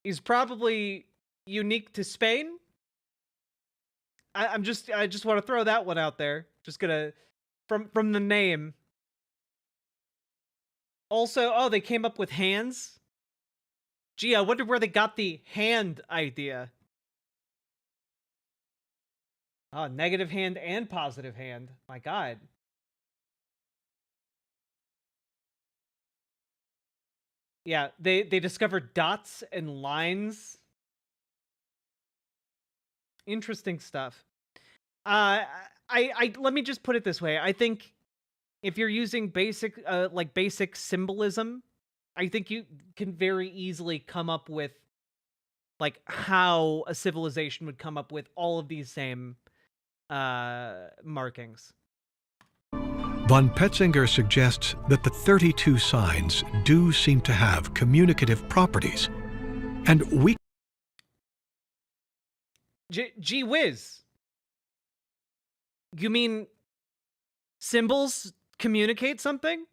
is probably unique to Spain. I just want to throw that one out there. Just gonna from the name. Also, oh, they came up with hands. Gee, I wonder where they got the hand idea. Oh, negative hand and positive hand. My God. Yeah, they discovered dots and lines. Interesting stuff. I let me just put it this way. I think if you're using basic basic symbolism, I think you can very easily come up with like how a civilization would come up with all of these same markings. Von Petzinger suggests that the 32 signs do seem to have communicative properties, and we... Gee whiz. You mean symbols communicate something?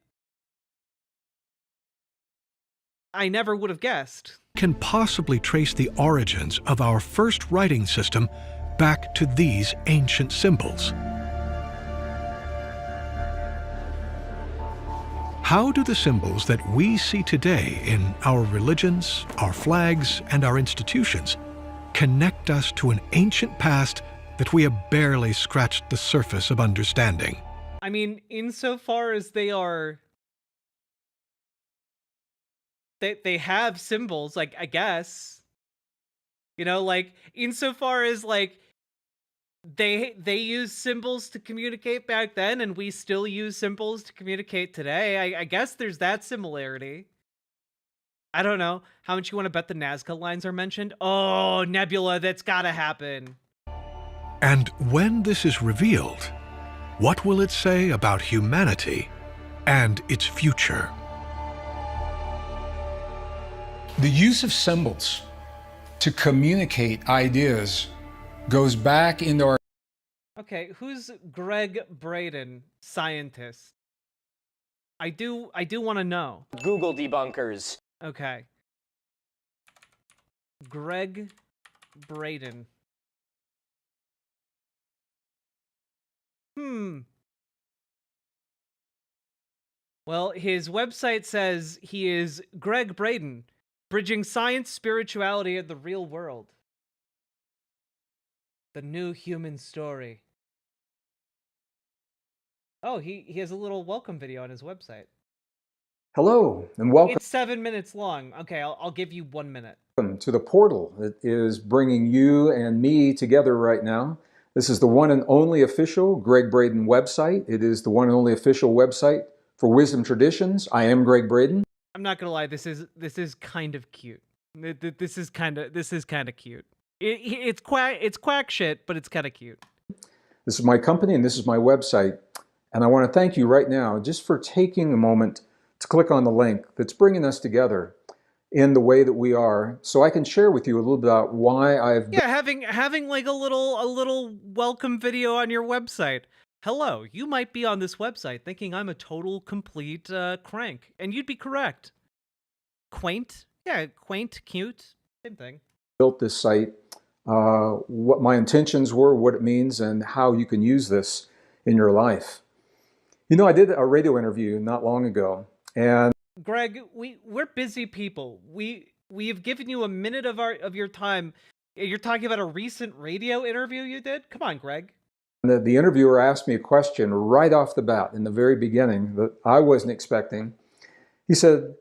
I never would have guessed. Can possibly trace the origins of our first writing system back to these ancient symbols. How do the symbols that we see today in our religions, our flags, and our institutions connect us to an ancient past that we have barely scratched the surface of understanding? I mean, insofar as they are... They have symbols, like, I guess. You know, like, insofar as, like, they use symbols to communicate back then, and we still use symbols to communicate today. I guess there's that similarity. I don't know. How much you want to bet the Nazca lines are mentioned? Oh, Nebula, that's gotta happen. And when this is revealed, what will it say about humanity and its future? The use of symbols to communicate ideas goes back into our... Okay, who's Greg Braden, scientist? I do want to know. Google debunkers. Okay. Greg Braden. Well, his website says he is Greg Braden, bridging science, spirituality, and the real world. The new human story. Oh, he has a little welcome video on his website. Hello, and welcome It's 7 minutes long. Okay, I'll give you 1 minute. to the portal that is bringing you and me together right now. This is the one and only official Greg Braden website. It is the one and only official website for Wisdom Traditions. I am Greg Braden. I'm not gonna lie, this is kind of cute. This is kind of cute. It's quack shit, but it's kind of cute. This is my company and this is my website. And I want to thank you right now just for taking a moment to click on the link that's bringing us together in the way that we are, so I can share with you a little bit about why I've... Yeah, having like a little welcome video on your website. Hello, you might be on this website thinking I'm a total complete crank, and you'd be correct. Quaint? Yeah, quaint, cute, same thing. Built this site, what my intentions were, what it means, and how you can use this in your life. You know, I did a radio interview not long ago, and Greg, we're busy people. We have given you a minute of your time. You're talking about a recent radio interview you did? Come on, Greg. The interviewer asked me a question right off the bat in the very beginning that I wasn't expecting. He said,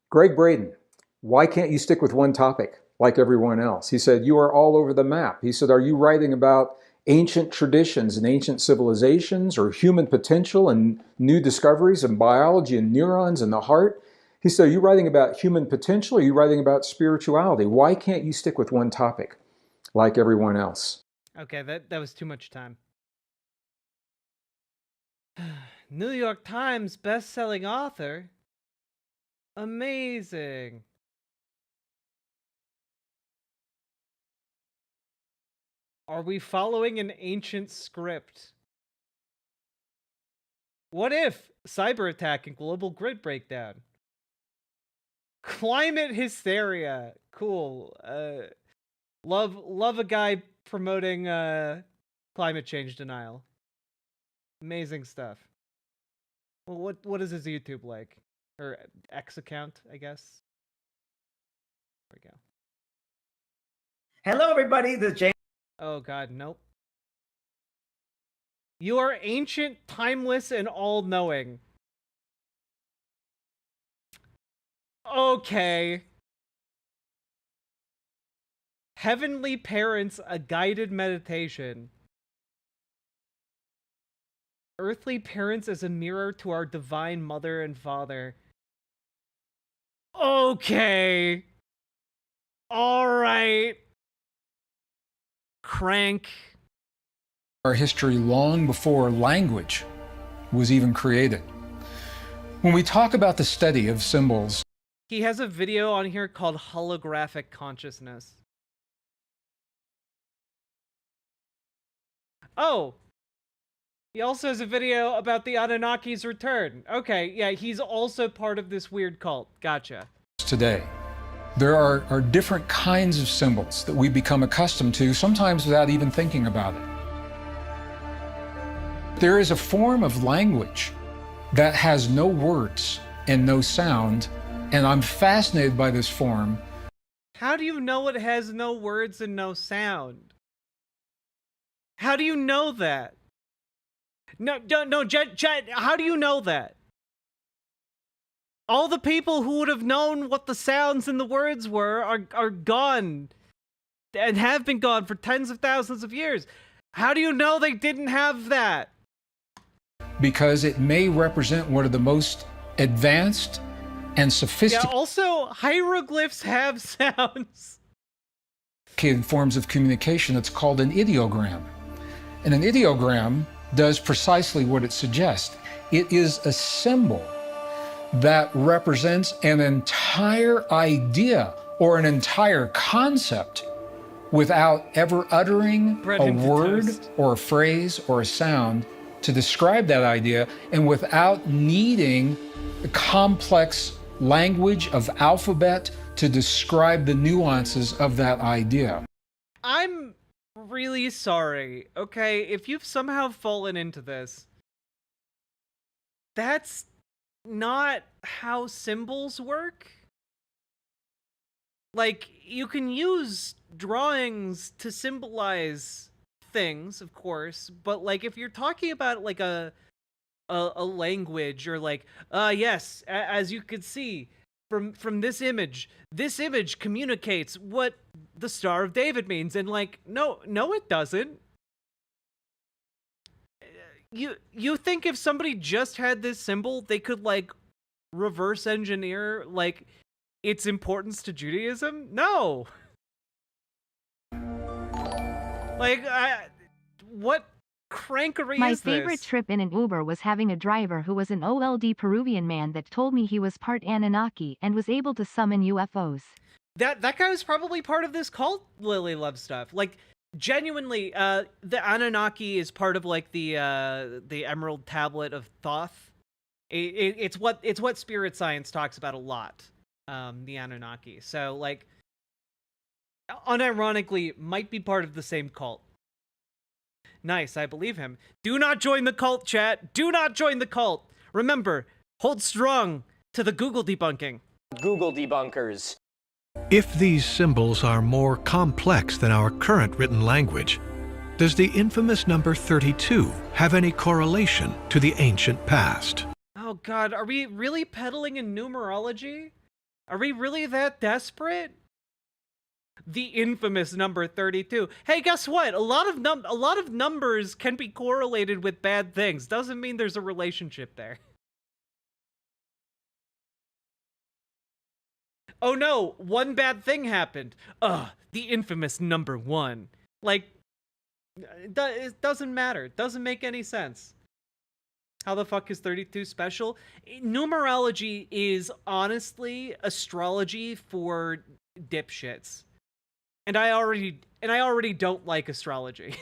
Greg Braden, why can't you stick with one topic like everyone else? He said, you are all over the map. He said, are you writing about ancient traditions and ancient civilizations, or human potential and new discoveries in biology and neurons and the heart? He said, are you writing about human potential, or are you writing about spirituality? Why can't you stick with one topic like everyone else? Okay, that was too much time. New York Times best-selling author? Amazing. Are we following an ancient script? What if cyber attack and global grid breakdown? Climate hysteria. Cool. Love a guy promoting climate change denial. Amazing stuff. Well, what is his YouTube like? Or X account, I guess. There we go. Hello, everybody. This is James. Oh God, nope. You are ancient, timeless, and all-knowing. Okay. Heavenly Parents, a guided meditation. Earthly parents as a mirror to our divine mother and father. Okay. All right. Crank. Our history long before language was even created. When we talk about the study of symbols, He has a video on here called Holographic Consciousness. Oh! He also has a video about the Anunnaki's return. Okay, yeah, he's also part of this weird cult. Gotcha. today, there are different kinds of symbols that we become accustomed to, sometimes without even thinking about it. There is a form of language that has no words and no sound, and I'm fascinated by this form. How do you know it has no words and no sound? How do you know that? No, Jet, how do you know that? All the people who would have known what the sounds and the words were are gone and have been gone for tens of thousands of years. How do you know they didn't have that? Because it may represent one of the most advanced and sophisticated also, hieroglyphs have sounds. forms of communication that's called an ideogram. And an ideogram does precisely what it suggests. It is a symbol that represents an entire idea or an entire concept without ever uttering a word or a phrase or a sound to describe that idea, and without needing a complex language of alphabet to describe the nuances of that idea. I'm really sorry, okay? If you've somehow fallen into this, that's not how symbols work. Like, you can use drawings to symbolize things, of course, but like if you're talking about like a language, or like yes, as you could see from this image communicates what the Star of David means, and like no it doesn't. You think if somebody just had this symbol, they could like reverse engineer like its importance to Judaism? No. Like, what crankery My is this? favorite trip in an Uber was having a driver who was an OLD Peruvian man that told me he was part Anunnaki and was able to summon UFOs. That guy was probably part of this cult Lily Love stuff. Like, genuinely, the Anunnaki is part of like the Emerald Tablet of Thoth. It's what spirit science talks about a lot. The Anunnaki. So like, unironically, might be part of the same cult. Nice, I believe him. Do not join the cult, chat. Do not join the cult. Remember, hold strong to the Google debunking. Google debunkers. If these symbols are more complex than our current written language, does the infamous number 32 have any correlation to the ancient past? Oh God, are we really peddling in numerology? Are we really that desperate? The infamous number 32. Hey, guess what? A lot of numbers can be correlated with bad things. Doesn't mean there's a relationship there. Oh no, one bad thing happened. The infamous number 1. Like, it doesn't matter. It doesn't make any sense. How the fuck is 32 special? Numerology is honestly astrology for dipshits. And I already don't like astrology.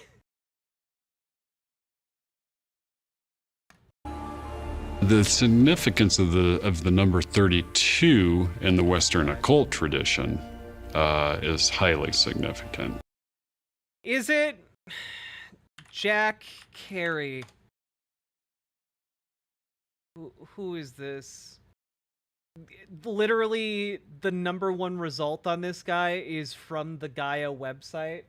The significance of the number 32 in the Western occult tradition is highly significant. Is it? Jack Carey. Who is this? Literally, the #1 result on this guy is from the Gaia website.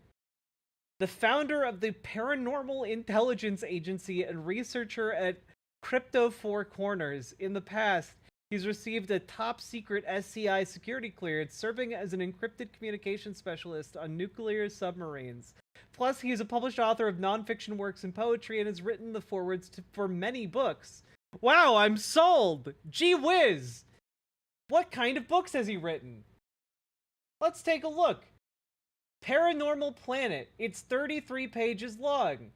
The founder of the Paranormal Intelligence Agency and researcher at Crypto Four Corners. In the past, he's received a top-secret SCI security clearance, serving as an encrypted communications specialist on nuclear submarines. Plus, he is a published author of nonfiction works and poetry and has written the forewords for many books. Wow, I'm sold! Gee whiz! What kind of books has he written? Let's take a look. Paranormal Planet. It's 33 pages long.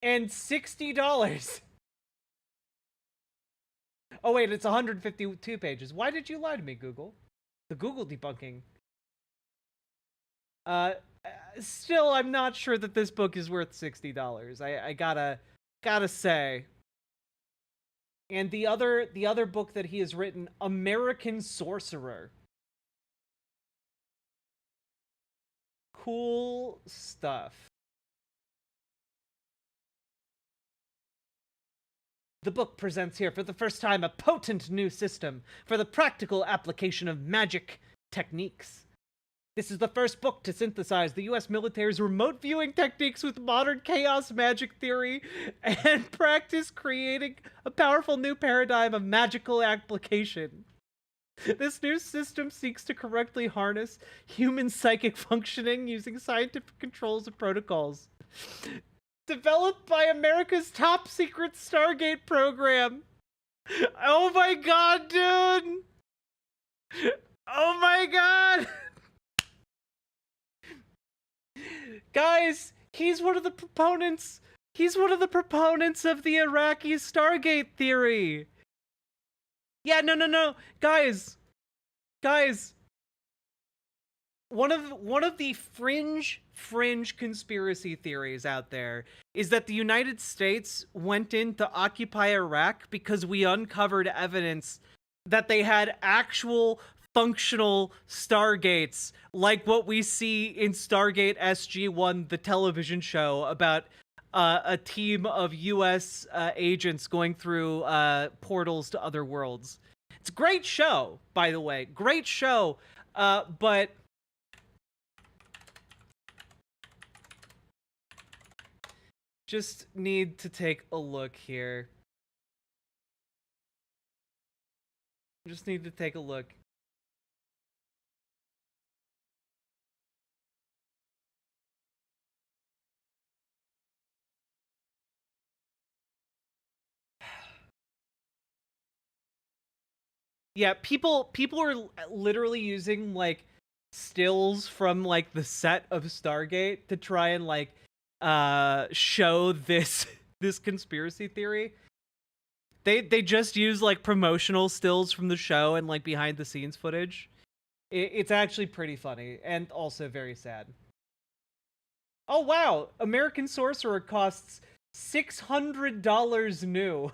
And $60. Oh wait, it's 152 pages. Why did you lie to me, Google? The Google debunking. Still, I'm not sure that this book is worth $60. I gotta say. And the other book that he has written, American Sorcerer. Cool stuff. The book presents here for the first time a potent new system for the practical application of magic techniques. This is the first book to synthesize the US military's remote viewing techniques with modern chaos magic theory and practice creating a powerful new paradigm of magical application. This new system seeks to correctly harness human psychic functioning using scientific controls and protocols. Developed by America's top secret Stargate program. Oh my god, dude! Oh my god! Guys, he's one of the proponents. He's one of the proponents of the Iraqi Stargate theory. Yeah, no. Guys. One of the fringe conspiracy theories out there is that the United States went in to occupy Iraq because we uncovered evidence that they had actual functional Stargates, like what we see in Stargate SG-1, the television show about a team of US agents going through portals to other worlds. It's a great show, by the way. Great show, but just need to take a look here. Just need to take a look. Yeah, people are literally using like stills from like the set of Stargate to try and like show this conspiracy theory. They just use like promotional stills from the show and like behind the scenes footage. It's actually pretty funny and also very sad. Oh wow, American Sorcerer costs $600 new.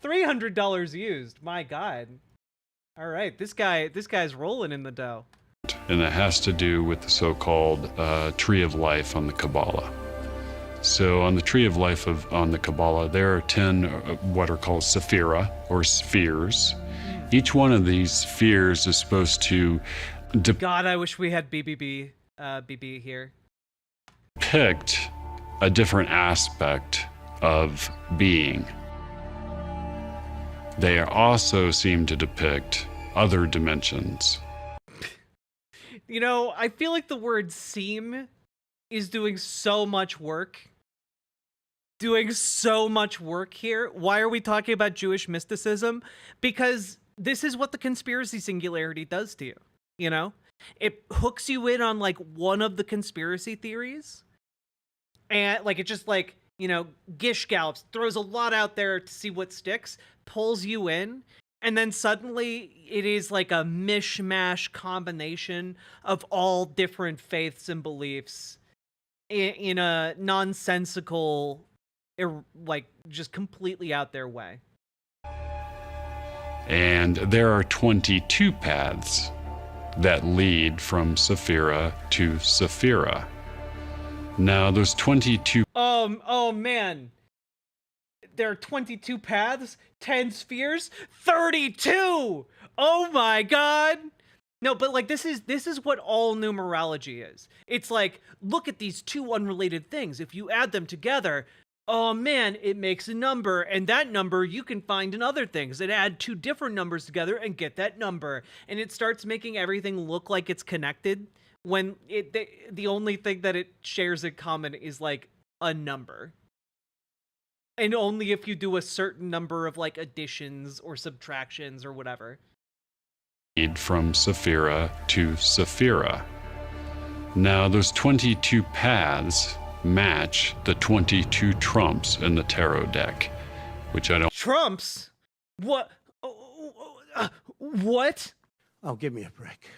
$300 used. My god. All right, this guy's rolling in the dough. And it has to do with the so-called Tree of Life on the Kabbalah. So on the Tree of Life on the Kabbalah, there are 10 what are called sephira, or spheres. Each one of these spheres is supposed to God, I wish we had BB here. Depict a different aspect of being. They also seem to depict other dimensions. You know, I feel like the word seem is doing so much work. Doing so much work here. Why are we talking about Jewish mysticism? Because this is what the conspiracy singularity does to you. You know? It hooks you in on like one of the conspiracy theories. And like it just like, you know, gish gallops, throws a lot out there to see what sticks, pulls you in, and then suddenly it is like a mishmash combination of all different faiths and beliefs. in a nonsensical, like just completely out there way. And there are 22 paths that lead from Saphira to Saphira. Now, those 22... Oh man. There are 22 paths, 10 spheres, 32! Oh my god! No, but like this is what all numerology is. It's like, look at these two unrelated things. If you add them together, oh man, it makes a number, and that number you can find in other things and add two different numbers together and get that number. And it starts making everything look like it's connected when the only thing that it shares in common is like a number. And only if you do a certain number of like additions or subtractions or whatever. Lead from Saphira to Saphira. Now, those 22 paths match the 22 trumps in the tarot deck, which I don't... Trumps? What? What? Oh, give me a break.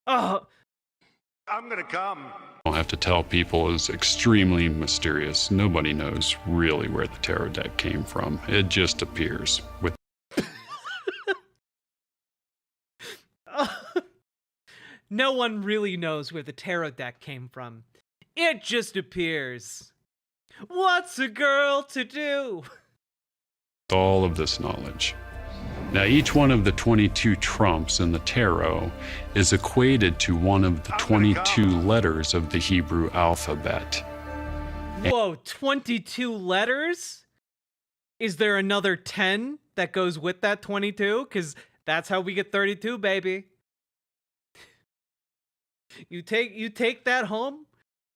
I'm gonna come. I don't have to tell people is extremely mysterious. Nobody knows really where the tarot deck came from. It just appears with... No one really knows where the tarot deck came from. It just appears. What's a girl to do? all of this knowledge. Now, each one of the 22 trumps in the tarot is equated to one of the 22 letters of the Hebrew alphabet. Whoa, 22 letters? Is there another 10 that goes with that 22? Because that's how we get 32, baby. You take that home.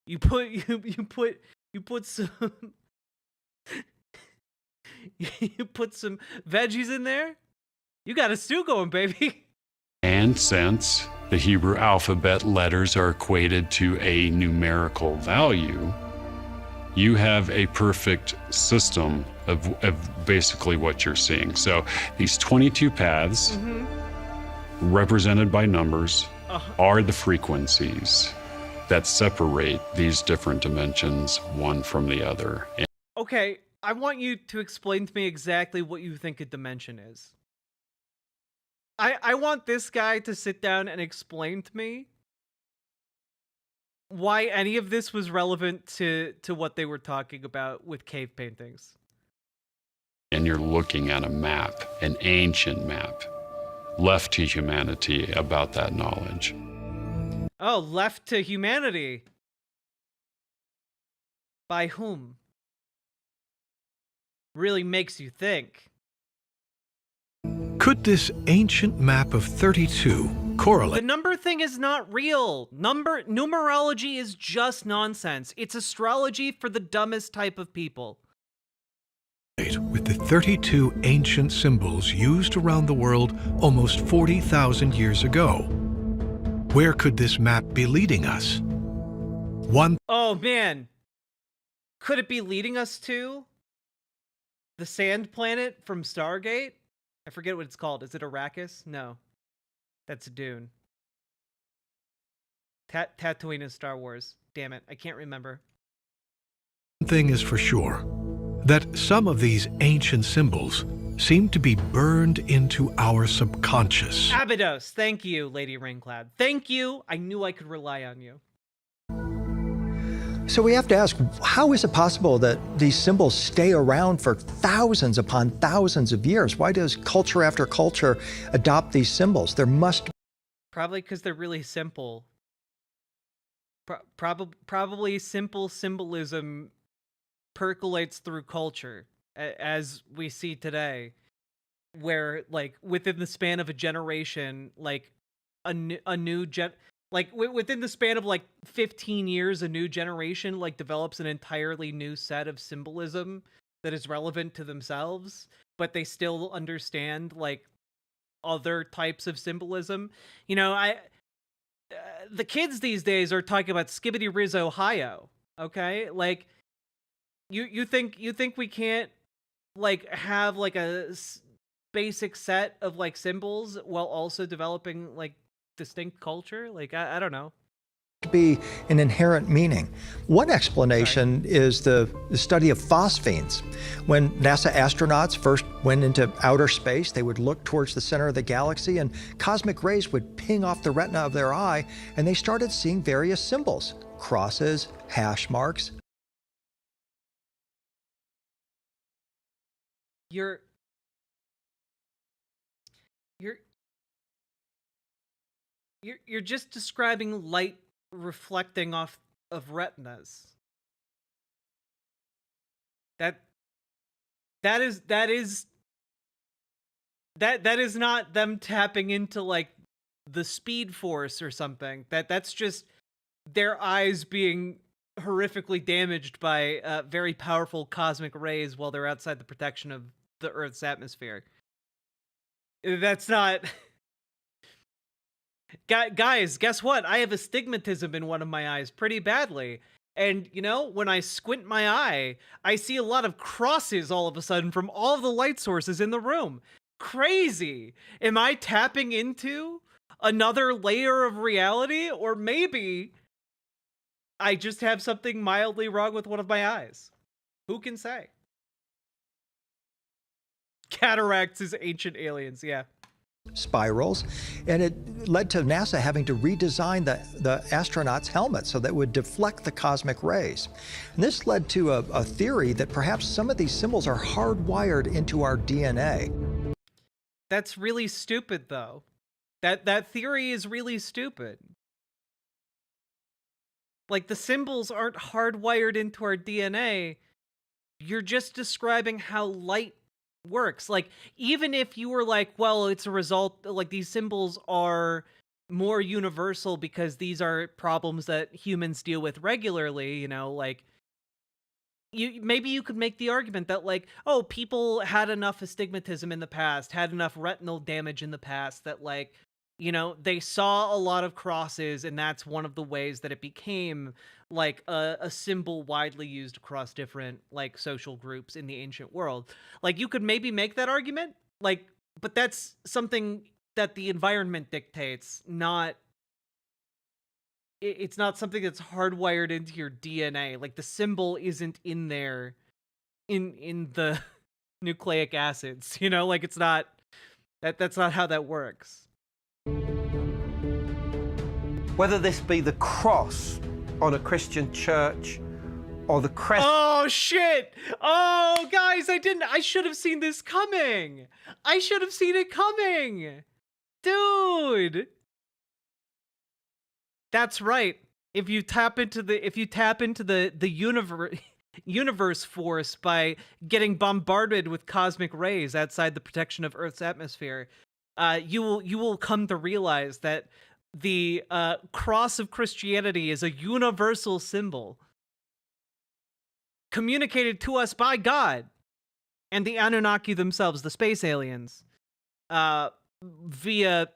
You put some you put some veggies in there. You got a stew going, baby. And since the Hebrew alphabet letters are equated to a numerical value, you have a perfect system of basically what you're seeing. So these 22 paths, represented by numbers, are the frequencies that separate these different dimensions one from the other. Okay, I want you to explain to me exactly what you think a dimension is. I want this guy to sit down and explain to me why any of this was relevant to what they were talking about with cave paintings. And you're looking at a map, an ancient map, left to humanity about that knowledge. Oh, left to humanity. By whom? Really makes you think. Could this ancient map of 32 correlate The number thing is not real. Numerology is just nonsense. It's astrology for the dumbest type of people. with the 32 ancient symbols used around the world almost 40,000 years ago? Where could this map be leading us? Oh man. Could it be leading us to the sand planet from Stargate? I forget what it's called. Is it Arrakis? No. That's Dune. Tatooine is Star Wars. Damn it. I can't remember. One thing is for sure, that some of these ancient symbols seem to be burned into our subconscious. Abydos. Thank you, Lady Raincloud. Thank you. I knew I could rely on you. So we have to ask, how is it possible that these symbols stay around for thousands upon thousands of years? Why does culture after culture adopt these symbols? There must Probably because they're really simple. Probably simple symbolism percolates through culture, as we see today, where like within the span of a generation, like within the span of like 15 years, a new generation like develops an entirely new set of symbolism that is relevant to themselves, but they still understand like other types of symbolism. You know, the kids these days are talking about Skibbity Riz Ohio. Okay, like you think we can't like have like a basic set of like symbols while also developing like distinct culture? Like I don't know. be an inherent meaning. One explanation is the study of phosphenes. When NASA astronauts first went into outer space, they would look towards the center of the galaxy and cosmic rays would ping off the retina of their eye, and they started seeing various symbols, crosses, hash marks. You're just describing light reflecting off of retinas. That is not them tapping into like the speed force or something. That's just their eyes being horrifically damaged by very powerful cosmic rays while they're outside the protection of the Earth's atmosphere. That's not... Guys, guess what? I have astigmatism in one of my eyes pretty badly. And, you know, when I squint my eye, I see a lot of crosses all of a sudden from all of the light sources in the room. Crazy! Am I tapping into another layer of reality? Or maybe I just have something mildly wrong with one of my eyes. Who can say? Cataracts is ancient aliens, yeah. Spirals, and it led to NASA having to redesign the astronauts' helmets so that it would deflect the cosmic rays. And this led to a theory that perhaps some of these symbols are hardwired into our DNA. That's really stupid, though. That theory is really stupid. Like, the symbols aren't hardwired into our DNA. You're just describing how light works. Like, even if you were like, well, it's a result, like, these symbols are more universal because these are problems that humans deal with regularly, you know, like, maybe you could make the argument that, like, oh, people had enough astigmatism in the past, had enough retinal damage in the past that, like, you know, they saw a lot of crosses, and that's one of the ways that it became like a symbol widely used across different like social groups in the ancient world. Like, you could maybe make that argument, like, but that's something that the environment dictates, not it's not something that's hardwired into your DNA. Like, the symbol isn't in there in the nucleic acids, you know, like, it's not that's not how that works. Whether this be the cross on a Christian church or the crest. Oh shit! Oh guys, I should have seen this coming. I should have seen it coming. Dude. That's right. If you tap into the universe force by getting bombarded with cosmic rays outside the protection of Earth's atmosphere, you will come to realize that the cross of Christianity is a universal symbol communicated to us by God and the Anunnaki themselves, the space aliens, via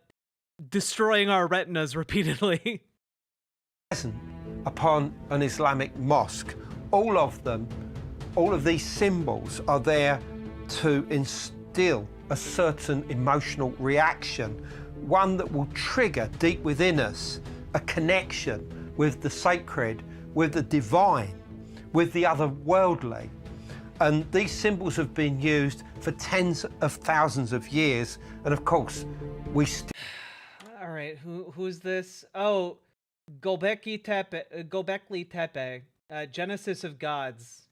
destroying our retinas repeatedly. Upon an Islamic mosque, all of these symbols are there to instill a certain emotional reaction, one that will trigger deep within us a connection with the sacred, with the divine, with the otherworldly. And these symbols have been used for tens of thousands of years, and of course, we still... All right, who's this? Oh, Gobekli Tepe, Genesis of Gods.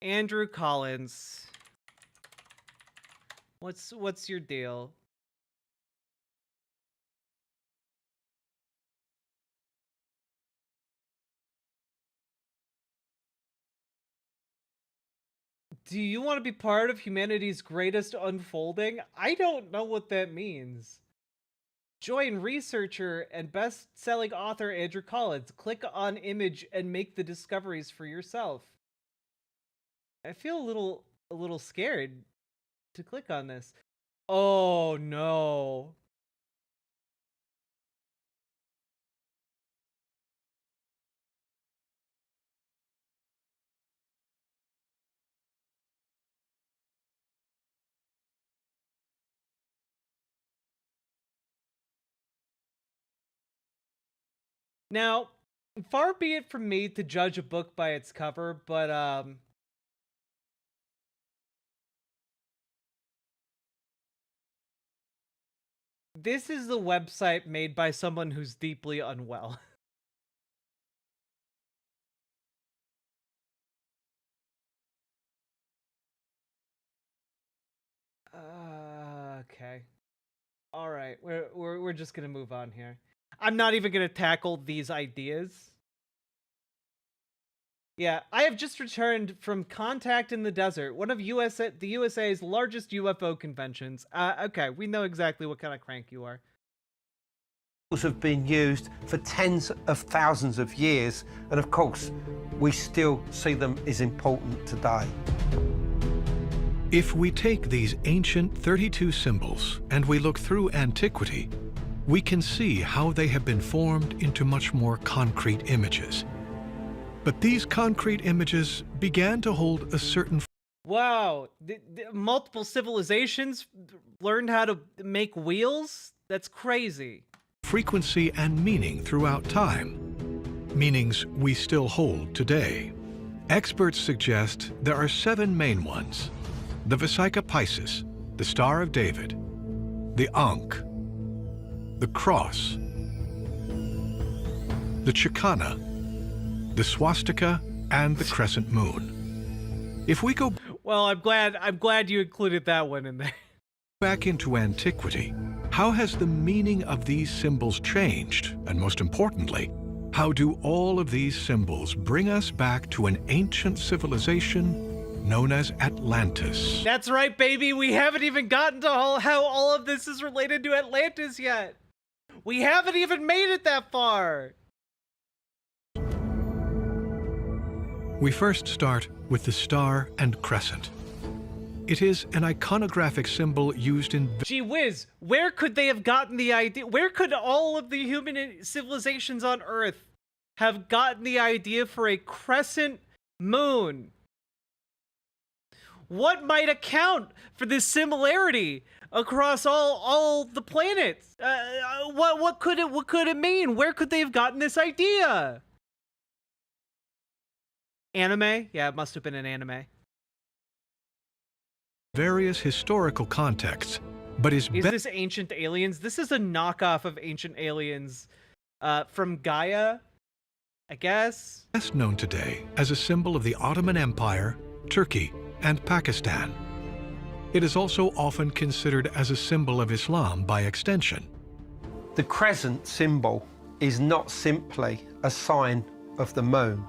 Andrew Collins. What's your deal? Do you want to be part of humanity's greatest unfolding? I don't know what that means. Join researcher and best-selling author Andrew Collins. Click on image and make the discoveries for yourself. I feel a little scared to click on this. Oh no. Now, far be it from me to judge a book by its cover, but this is the website made by someone who's deeply unwell. Okay. All right, we're just gonna move on here. I'm not even gonna tackle these ideas. Yeah, I have just returned from Contact in the Desert, one of the USA's largest UFO conventions. Okay, we know exactly what kind of crank you are. Have been used for tens of thousands of years, and of course, we still see them as important today. If we take these ancient 32 symbols and we look through antiquity, we can see how they have been formed into much more concrete images. But these concrete images began to hold a certain Wow, multiple civilizations learned how to make wheels? That's crazy. frequency and meaning throughout time, meanings we still hold today. Experts suggest there are 7 main ones: the Vesica Piscis, the Star of David, the Ankh, the Cross, the Chicana, the Swastika, and the Crescent Moon. If we go Well, I'm glad you included that one in there. back into antiquity, how has the meaning of these symbols changed? And most importantly, how do all of these symbols bring us back to an ancient civilization known as Atlantis? That's right, baby. We haven't even gotten to how all of this is related to Atlantis yet. We haven't even made it that far. We first start with the star and crescent. It is an iconographic symbol used in... Gee whiz, where could they have gotten the idea? Where could all of the human civilizations on Earth have gotten the idea for a crescent moon? What might account for this similarity across all the planets? What could it mean? Where could they have gotten this idea? Anime? Yeah, it must have been an anime. various historical contexts, but is this Ancient Aliens? This is a knockoff of Ancient Aliens from Gaia, I guess. best known today as a symbol of the Ottoman Empire, Turkey, and Pakistan. It is also often considered as a symbol of Islam by extension. The crescent symbol is not simply a sign of the moon,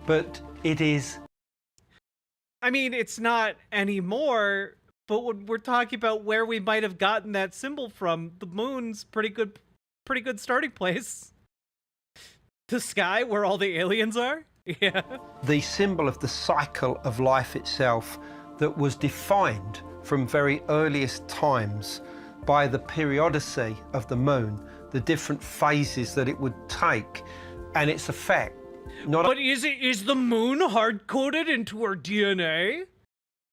but it is... I mean, it's not anymore, but when we're talking about where we might have gotten that symbol from, the moon's pretty good starting place. The sky, where all the aliens are? Yeah. The symbol of the cycle of life itself that was defined from very earliest times by the periodicity of the moon, the different phases that it would take, and its effect. But is the moon hard-coded into our DNA?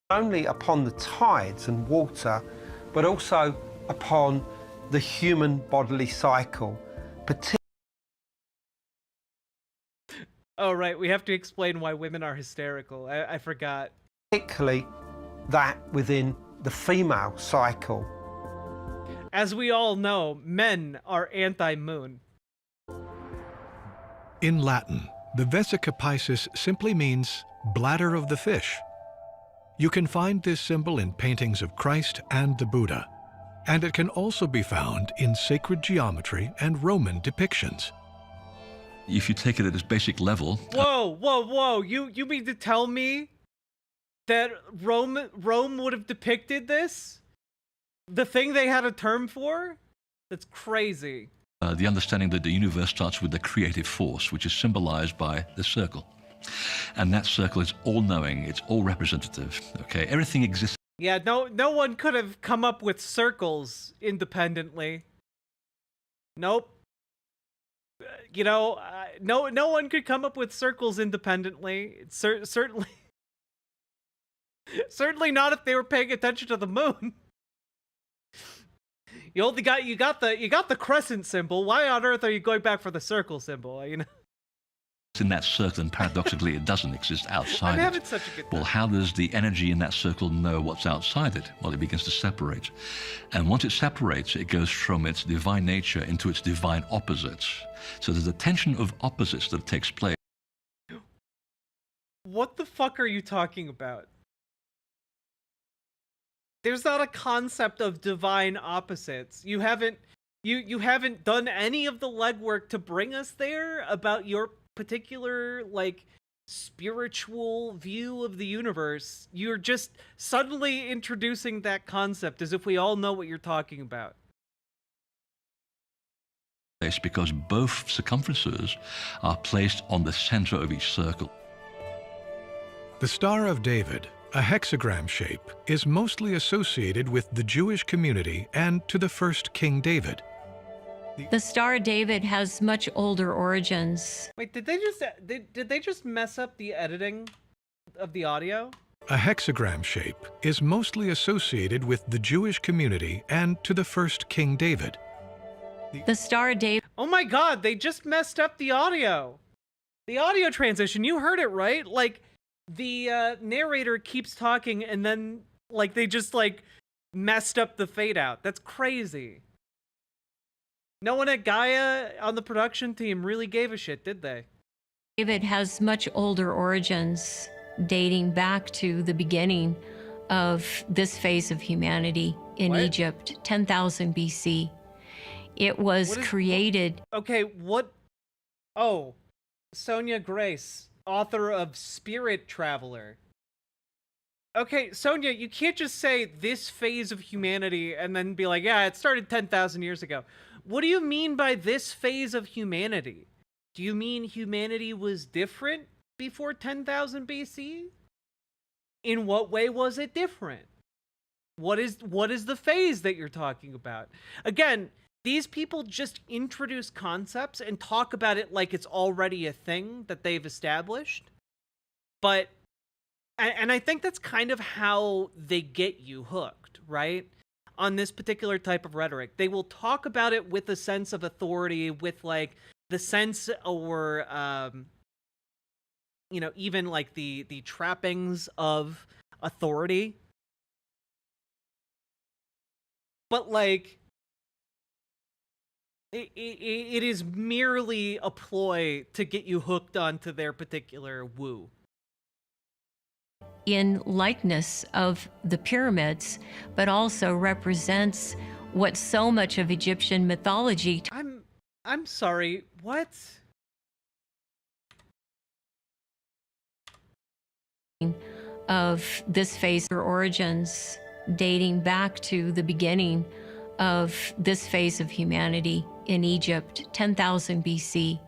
Only upon the tides and water, but also upon the human bodily cycle. Oh, right, we have to explain why women are hysterical. I forgot. Particularly that within the female cycle. As we all know, men are anti-moon. In Latin, the Vesica Piscis simply means bladder of the fish. You can find this symbol in paintings of Christ and the Buddha, and it can also be found in sacred geometry and Roman depictions. If you take it at its basic level... Whoa! You mean to tell me that Rome would have depicted this? The thing they had a term for? That's crazy. The understanding that the universe starts with the creative force, which is symbolized by the circle. And that circle is all-knowing, it's all-representative, okay? Everything exists. Yeah, no one could have come up with circles independently. Nope. You know, no one could come up with circles independently. Certainly not if they were paying attention to the moon. You only got you got the crescent symbol. Why on earth are you going back for the circle symbol? You know. In that circle, and paradoxically, it doesn't exist outside I'm it. having such a good time. Well, how does the energy in that circle know what's outside it? Well, it begins to separate. And once it separates, it goes from its divine nature into its divine opposites. So there's a tension of opposites that takes place. What the fuck are you talking about? There's not a concept of divine opposites. You haven't done any of the legwork to bring us there about your particular, like, spiritual view of the universe. You're just suddenly introducing that concept as if we all know what you're talking about. Because both circumferences are placed on the center of each circle. The Star of David, a hexagram shape, is mostly associated with the Jewish community and to the first King David. The Star of David has much older origins. Wait, did they just mess up the editing of the audio? A hexagram shape is mostly associated with the Jewish community and to the first King David. The Star of David. Oh my god, they just messed up the audio. The audio transition, you heard it right? Like, the narrator keeps talking and then, like, they just, like, messed up the fade out. That's crazy. No one at Gaia on the production team really gave a shit, did they? David has much older origins, dating back to the beginning of this phase of humanity in Egypt, 10,000 BC. It was created. Okay, what? Oh, Sonia Grace, author of Spirit Traveler. Okay, Sonia, you can't just say this phase of humanity and then be like, yeah, it started 10,000 years ago. What do you mean by this phase of humanity? Do you mean humanity was different before 10,000 BC? In what way was it different? What is the phase that you're talking about? Again, these people just introduce concepts and talk about it like it's already a thing that they've established. But, and I think that's kind of how they get you hooked, right? On this particular type of rhetoric. They will talk about it with a sense of authority, with, like, the sense or, you know, even, like, the trappings of authority. But, like, it is merely a ploy to get you hooked onto their particular woo. In likeness of the pyramids, but also represents what so much of Egyptian mythology. I'm sorry, what? Of this phase or origins, dating back to the beginning of this phase of humanity in Egypt, 10,000 BC.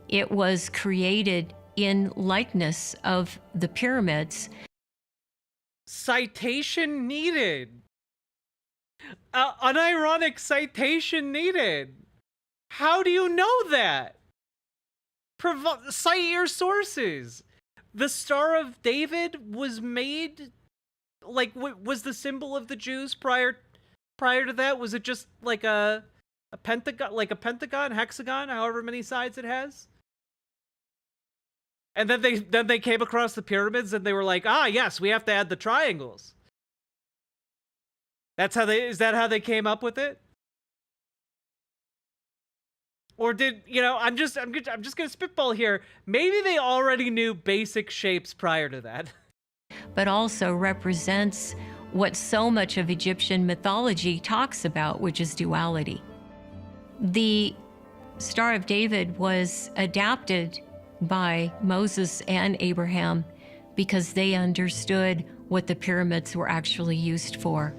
It was created in likeness of the pyramids. Citation needed. Unironic citation needed. How do you know that? Cite your sources. The Star of David was made, like, was the symbol of the Jews prior to that? Was it just like a pentagon, hexagon, however many sides it has? And then they came across the pyramids and they were like, ah, yes, we have to add the triangles. Is that how they came up with it? Or did, you know, I'm just gonna spitball here. Maybe they already knew basic shapes prior to that. But also represents what so much of Egyptian mythology talks about, which is duality. The Star of David was adapted by Moses and Abraham because they understood what the pyramids were actually used for.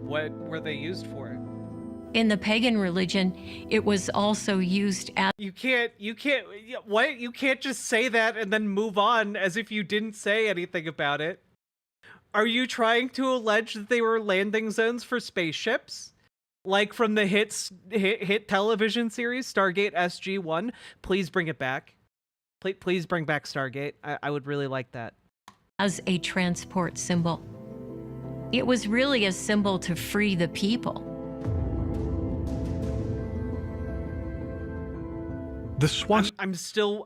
What were they used for? In the pagan religion, it was also used as... You can't just say that and then move on as if you didn't say anything about it. Are you trying to allege that they were landing zones for spaceships? Like from the hit television series, Stargate SG-1? Please bring it back. Please bring back Stargate. I would really like that. As a transport symbol. It was really a symbol to free the people. The swastika.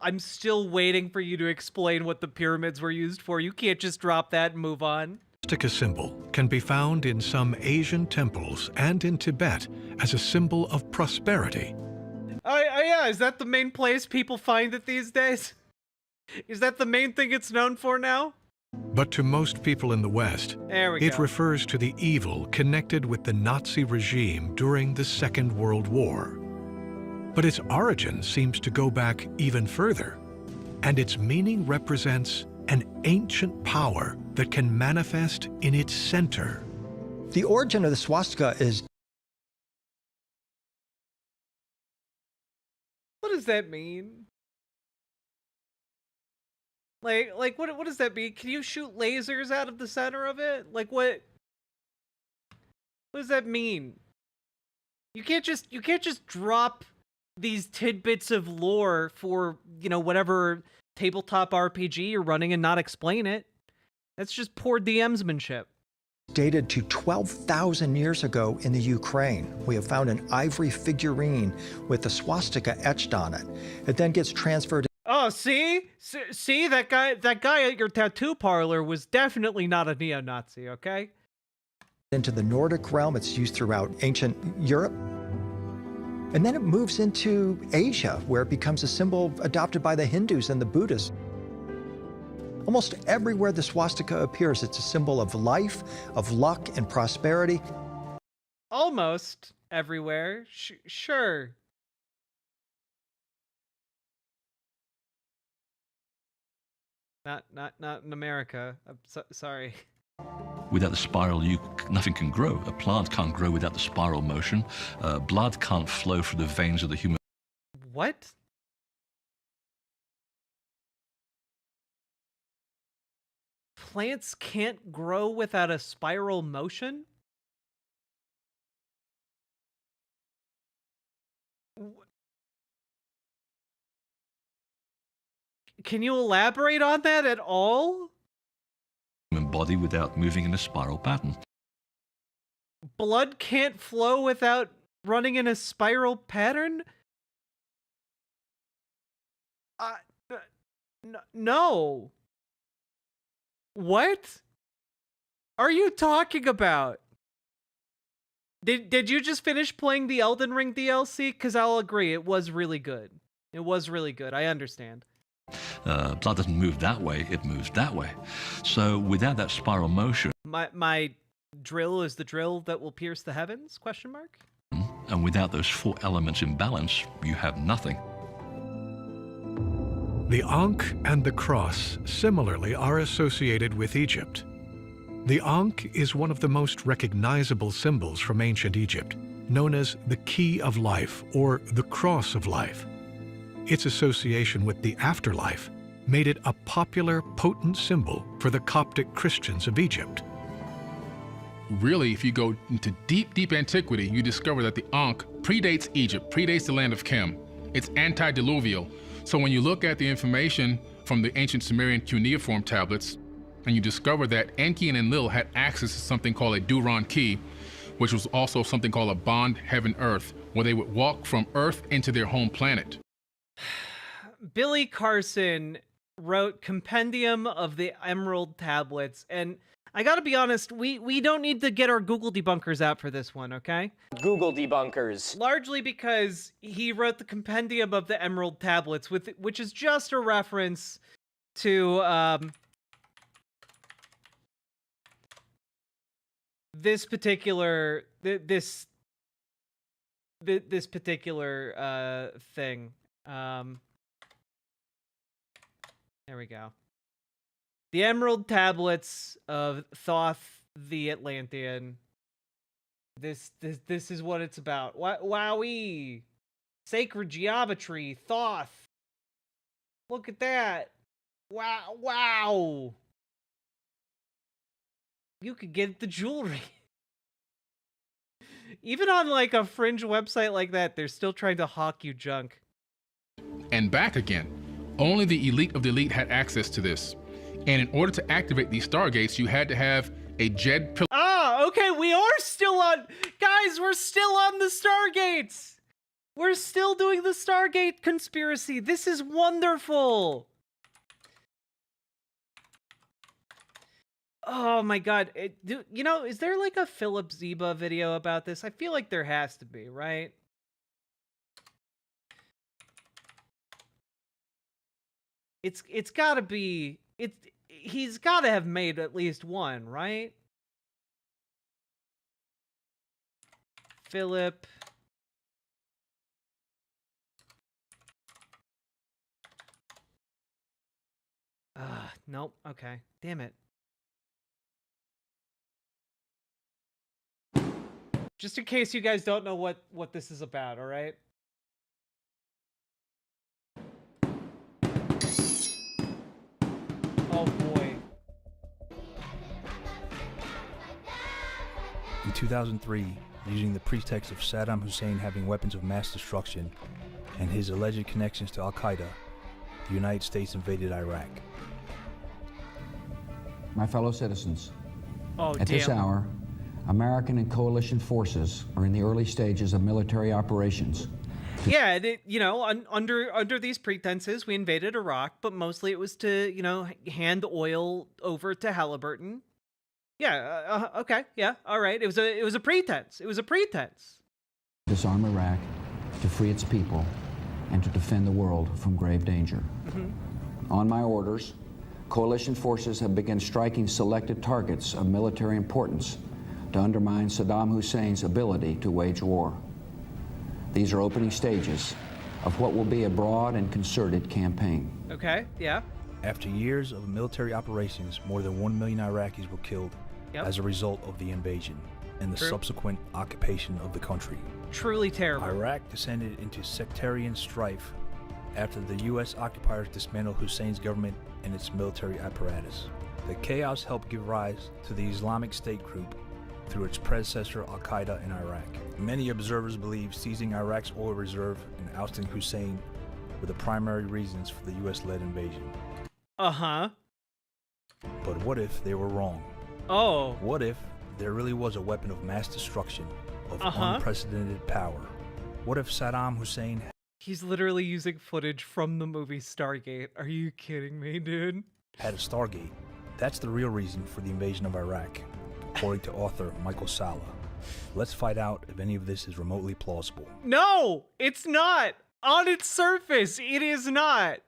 I'm still waiting for you to explain what the pyramids were used for. You can't just drop that and move on. swastika symbol can be found in some Asian temples and in Tibet as a symbol of prosperity. Yeah, is that the main place people find it these days? Is that the main thing it's known for now? But to most people in the West, it refers to the evil connected with the Nazi regime during the Second World War. But its origin seems to go back even further, and its meaning represents an ancient power that can manifest in its center. The origin of the swastika is... What does that mean? Like what does that mean? Can you shoot lasers out of the center of it? Like what does that mean? You can't just drop these tidbits of lore for, you know, whatever tabletop RPG you're running and not explain it. That's just poor DMsmanship. Dated to 12,000 years ago in the Ukraine. We have found an ivory figurine with the swastika etched on it. It then gets transferred. Oh, see, that guy at your tattoo parlor was definitely not a neo-Nazi, okay? Into the Nordic realm. It's used throughout ancient Europe. And then it moves into Asia, where it becomes a symbol adopted by the Hindus and the Buddhists. Almost everywhere the swastika appears, it's a symbol of life, of luck, and prosperity. Almost everywhere, sure. Not in America. I'm sorry. Without the spiral, nothing can grow. A plant can't grow without the spiral motion. Blood can't flow through the veins of the human. What? Plants can't grow without a spiral motion? Can you elaborate on that at all? Human body without moving in a spiral pattern. Blood can't flow without running in a spiral pattern? No. What are you talking about? Did you just finish playing the Elden Ring DLC? Because I'll agree, it was really good. It was really good. I understand. Blood doesn't move that way, it moves that way. So without that spiral motion... My drill is the drill that will pierce the heavens? Question mark? And without those four elements in balance, you have nothing. The Ankh and the cross similarly are associated with Egypt. The Ankh is one of the most recognizable symbols from ancient Egypt, known as the key of life or the cross of life. Its association with the afterlife made it a popular, potent symbol for the Coptic Christians of Egypt. Really, if you go into deep antiquity, you discover that the Ankh predates Egypt, predates the land of Chem. It's antediluvial. So when you look at the information from the ancient Sumerian cuneiform tablets, and you discover that Enki and Enlil had access to something called a Duran key, which was also something called a bond heaven-earth, where they would walk from Earth into their home planet. Billy Carson wrote Compendium of the Emerald Tablets, and I gotta be honest, we don't need to get our Google debunkers out for this one, okay? Google debunkers. Largely because he wrote the Compendium of the Emerald Tablets, which is just a reference to this particular this particular thing. There we go. The Emerald Tablets of Thoth the Atlantean. This is what it's about. Wowee! Sacred geometry, Thoth. Look at that. Wow. You could get the jewelry. Even on like a fringe website like that, they're still trying to hawk you junk. And back again. Only the elite of the elite had access to this. And in order to activate these stargates, you had to have a Jed pillar. Ah, okay, we are still on... Guys, we're still on the stargates! We're still doing the Stargate conspiracy. This is wonderful. Oh my god. You know, is there like a Philip Zeba video about this? I feel like there has to be, right? It's got to be he's got to have made at least one, right? Philip nope. Okay. Damn it. Just in case you guys don't know what this is about, all right? Oh boy. In 2003, using the pretext of Saddam Hussein having weapons of mass destruction and his alleged connections to Al-Qaeda, the United States invaded Iraq. My fellow citizens, at this hour, American and coalition forces are in the early stages of military operations. Yeah, you know, under these pretenses, we invaded Iraq, but mostly it was to, you know, hand oil over to Halliburton. Yeah, okay, yeah, all right. It was a pretense. It was a pretense. Disarm Iraq, to free its people, and to defend the world from grave danger. On my orders, coalition forces have begun striking selected targets of military importance to undermine Saddam Hussein's ability to wage war. These are opening stages of what will be a broad and concerted campaign. Okay, yeah. After years of military operations, more than 1 million Iraqis were killed as a result of the invasion and the subsequent occupation of the country. Truly terrible. Iraq descended into sectarian strife after the U.S. occupiers dismantled Hussein's government and its military apparatus. The chaos helped give rise to the Islamic State group through its predecessor Al-Qaeda in Iraq. Many observers believe seizing Iraq's oil reserve and ousting Hussein were the primary reasons for the U.S.-led invasion. Uh-huh. But what if they were wrong? Oh. What if there really was a weapon of mass destruction of unprecedented power? What if Saddam Hussein... He's literally using footage from the movie Stargate. Are you kidding me, dude? ...had a Stargate? That's the real reason for the invasion of Iraq, according to author Michael Salla. Let's find out if any of this is remotely plausible. No, it's not. On its surface, it is not.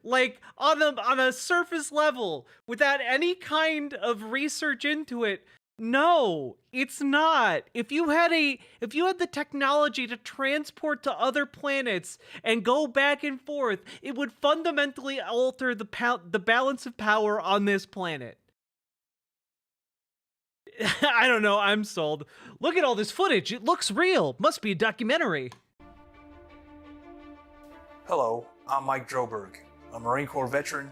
Like on a surface level, without any kind of research into it, no, it's not. If you had the technology to transport to other planets and go back and forth, it would fundamentally alter the balance of power on this planet. I don't know, I'm sold. Look at all this footage. It looks real. Must be a documentary. Hello, I'm Mike Droberg, a Marine Corps veteran,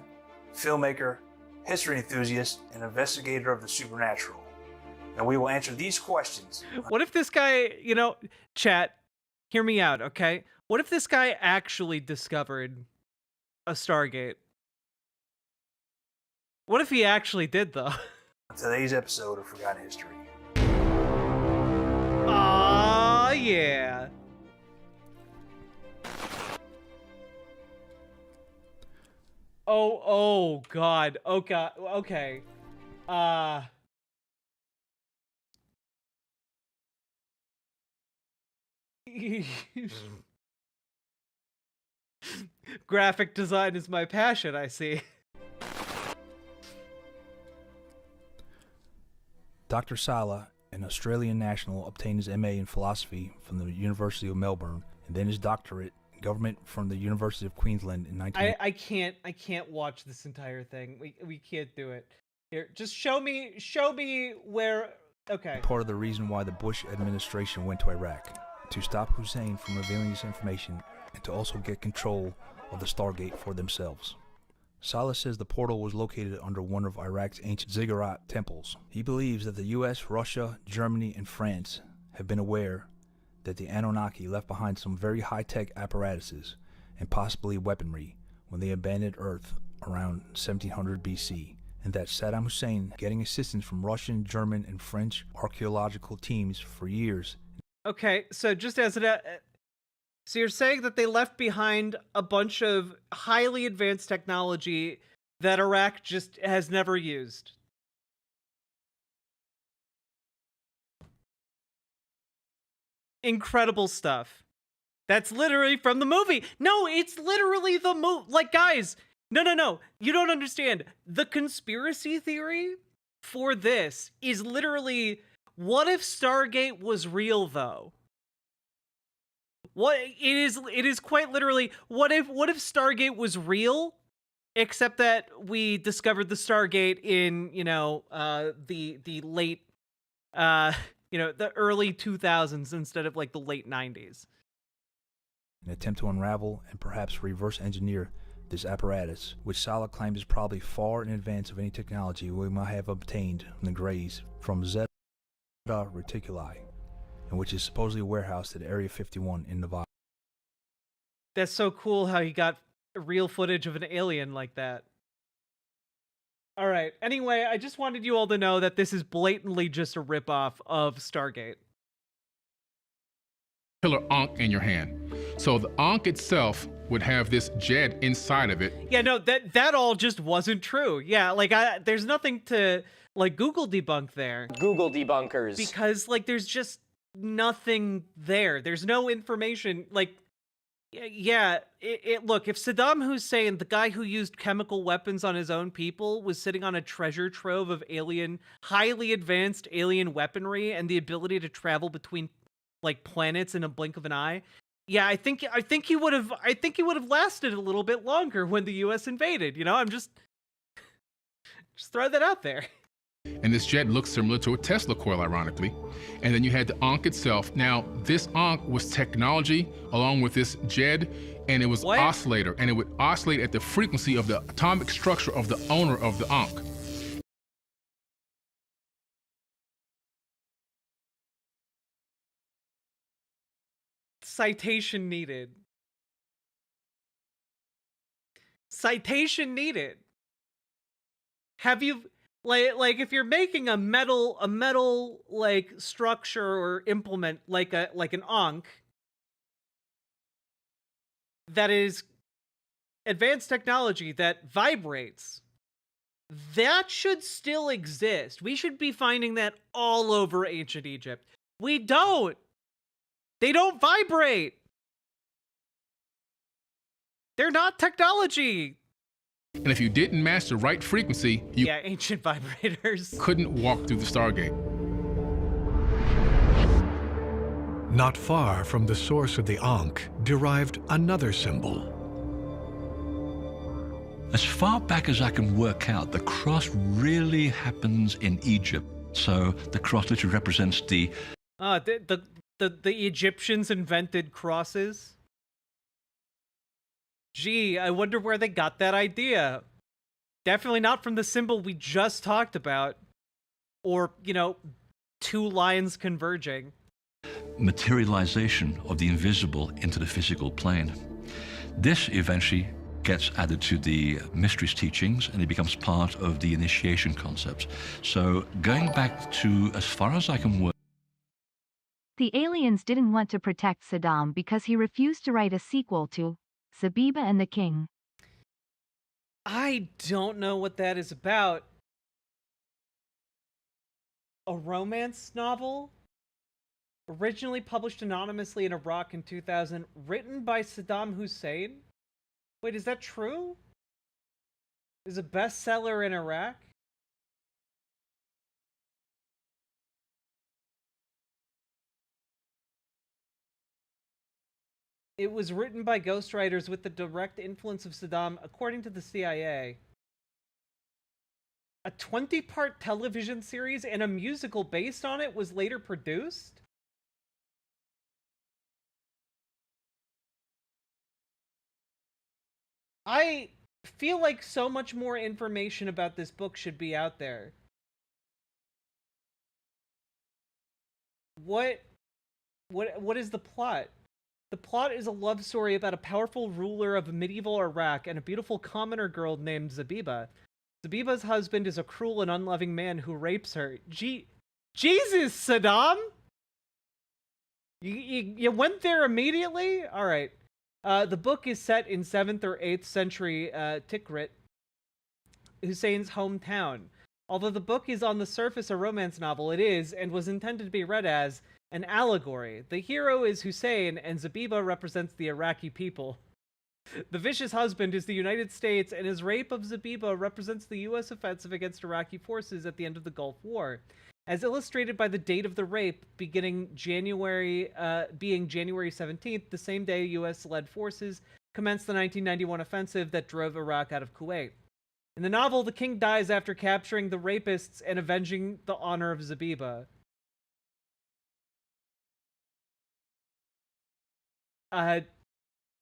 filmmaker, history enthusiast, and investigator of the supernatural. And we will answer these questions. What if this guy, you know, chat, hear me out, okay? What if this guy actually discovered a Stargate? What if he actually did, though? Today's episode of Forgotten History. Aw, yeah. Oh, God. Oh, God. Okay. Graphic design is my passion, I see. Dr. Salla, an Australian national, obtained his MA in philosophy from the University of Melbourne and then his doctorate in government from the University of Queensland in 19... I can't watch this entire thing. We can't do it. Here, just show me where... Okay. Part of the reason why the Bush administration went to Iraq, to stop Hussein from revealing this information and to also get control of the Stargate for themselves. Salla says the portal was located under one of Iraq's ancient ziggurat temples. He believes that the US, Russia, Germany, and France have been aware that the Anunnaki left behind some very high-tech apparatuses and possibly weaponry when they abandoned Earth around 1700 BC, and that Saddam Hussein, getting assistance from Russian, German, and French archaeological teams for years. Okay, so just as So you're saying that they left behind a bunch of highly advanced technology that Iraq just has never used? Incredible stuff. That's literally from the movie. No, it's literally the movie. Like, guys, no. You don't understand. The conspiracy theory for this is literally, what if Stargate was real, though? What it is quite literally, what if Stargate was real, except that we discovered the Stargate in, the late the early 2000s instead of like the late 90s. An attempt to unravel and perhaps reverse engineer this apparatus, which Saleh claims is probably far in advance of any technology we might have obtained from the Greys from Zeta Reticuli, and which is supposedly warehoused at Area 51 in Nevada. That's so cool how he got real footage of an alien like that. All right. Anyway, I just wanted you all to know that this is blatantly just a ripoff of Stargate. Killer Ankh in your hand. So the Ankh itself would have this jet inside of it. Yeah, no, that all just wasn't true. Yeah, like there's nothing to like Google debunk there. Google debunkers. Because like there's just nothing there. There's no information. Like, yeah, look, if Saddam Hussein, the guy who used chemical weapons on his own people, was sitting on a treasure trove of highly advanced alien weaponry and the ability to travel between like planets in a blink of an eye, yeah, I think he would have lasted a little bit longer when the US invaded, I'm just throw that out there. And this jet looks similar to a Tesla coil, ironically. And then you had the Ankh itself. Now, this Ankh was technology along with this jet, and it was oscillator, and it would oscillate at the frequency of the atomic structure of the owner of the Ankh. Citation needed. Citation needed. Have you like if you're making a metal like structure or implement like an Ankh that is advanced technology that vibrates, that should still exist. We should be finding that all over ancient Egypt. We don't. They don't vibrate. They're not technology. And if you didn't match the right frequency, you ancient vibrators couldn't walk through the Stargate. Not far from the source of the Ankh derived another symbol. As far back as I can work out, the cross really happens in Egypt. So the cross literally represents the Egyptians invented crosses. Gee, I wonder where they got that idea. Definitely not from the symbol we just talked about. Or, two lines converging. Materialization of the invisible into the physical plane. This eventually gets added to the mysteries teachings, and it becomes part of the initiation concepts. So going back to as far as I can work. The aliens didn't want to protect Saddam because he refused to write a sequel to Zabiba and the King. I don't know what that is about. A romance novel? Originally published anonymously in Iraq in 2000, written by Saddam Hussein? Wait, is that true? Is a bestseller in Iraq? It was written by ghostwriters with the direct influence of Saddam, according to the CIA. A 20-part television series and a musical based on it was later produced? I feel like so much more information about this book should be out there. What is the plot? The plot is a love story about a powerful ruler of medieval Iraq and a beautiful commoner girl named Zabiba. Zabiba's husband is a cruel and unloving man who rapes her. Jesus, Saddam! You went there immediately? All right. The book is set in 7th or 8th century Tikrit, Hussein's hometown. Although the book is on the surface a romance novel, it is, and was intended to be read as, an allegory. The hero is Hussein, and Zabiba represents the Iraqi people. The vicious husband is the United States, and his rape of Zabiba represents the U.S. offensive against Iraqi forces at the end of the Gulf War. As illustrated by the date of the rape being January 17th, the same day U.S.-led forces commenced the 1991 offensive that drove Iraq out of Kuwait. In the novel, the king dies after capturing the rapists and avenging the honor of Zabiba.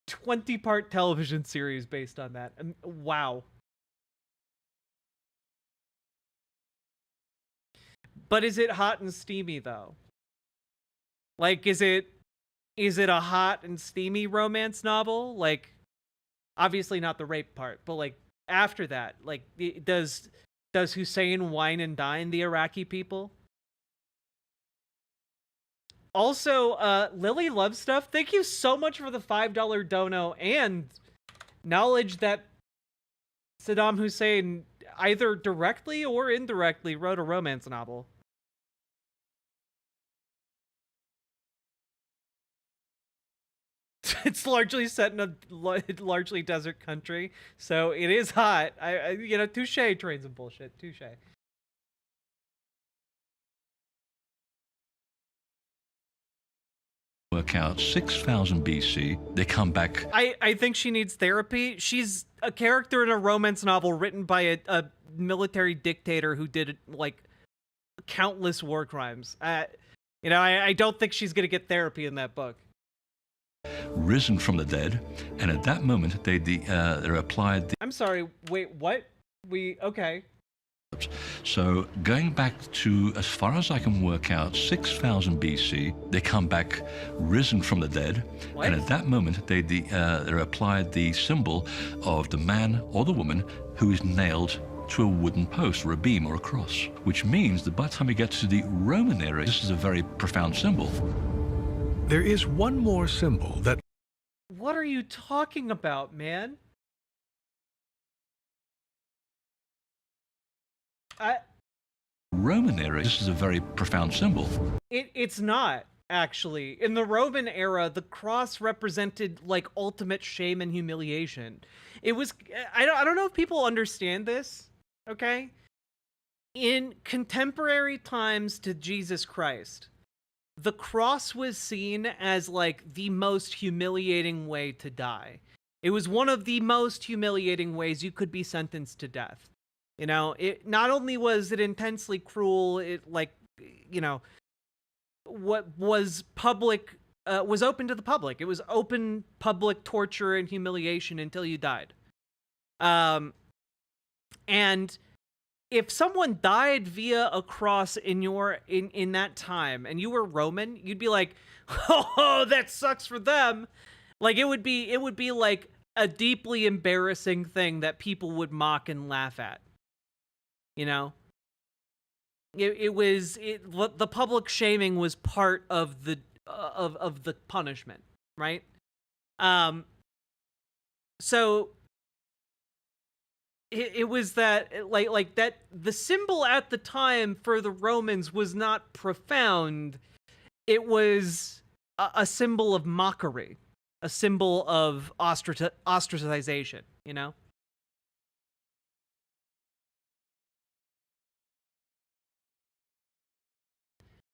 20-part television series based on that. Wow. But is it hot and steamy, though? Like, is it a hot and steamy romance novel? Like, obviously not the rape part, but like after that, like, does Hussein wine and dine the Iraqi people? Also, Lily Love Stuff, thank you so much for the $5 dono and knowledge that Saddam Hussein either directly or indirectly wrote a romance novel. It's largely set in a largely desert country, so it is hot. You know, touche, trains and bullshit, touche. Work out 6000 BC, they come back. I think she needs therapy. She's a character in a romance novel written by a military dictator who did like countless war crimes. You know, I don't think she's gonna get therapy in that book. Risen from the dead, and at that moment they applied the... I'm sorry, wait, what? Okay. So going back to, as far as I can work out, 6000 BC, they come back risen from the dead, what? And at that moment they applied the symbol of the man or the woman who is nailed to a wooden post or a beam or a cross, which means that by the time we get to the Roman era, this is a very profound symbol. There is one more symbol that... What are you talking about, man? Roman era, this is a very profound symbol. It's not, actually. In the Roman era, the cross represented like ultimate shame and humiliation. It was, I don't know if people understand this, okay? In contemporary times to Jesus Christ, the cross was seen as like the most humiliating way to die. It was one of the most humiliating ways you could be sentenced to death. You know, it not only was it intensely cruel, it like, you know, what was public was open to the public. It was open public torture and humiliation until you died. And if someone died via a cross in that time and you were Roman, you'd be like, "Oh, that sucks for them." Like it would be like a deeply embarrassing thing that people would mock and laugh at. You know, the public shaming was part of the punishment, right? So it was that like that the symbol at the time for the Romans was not profound. It was a symbol of mockery, a symbol of ostracization, you know?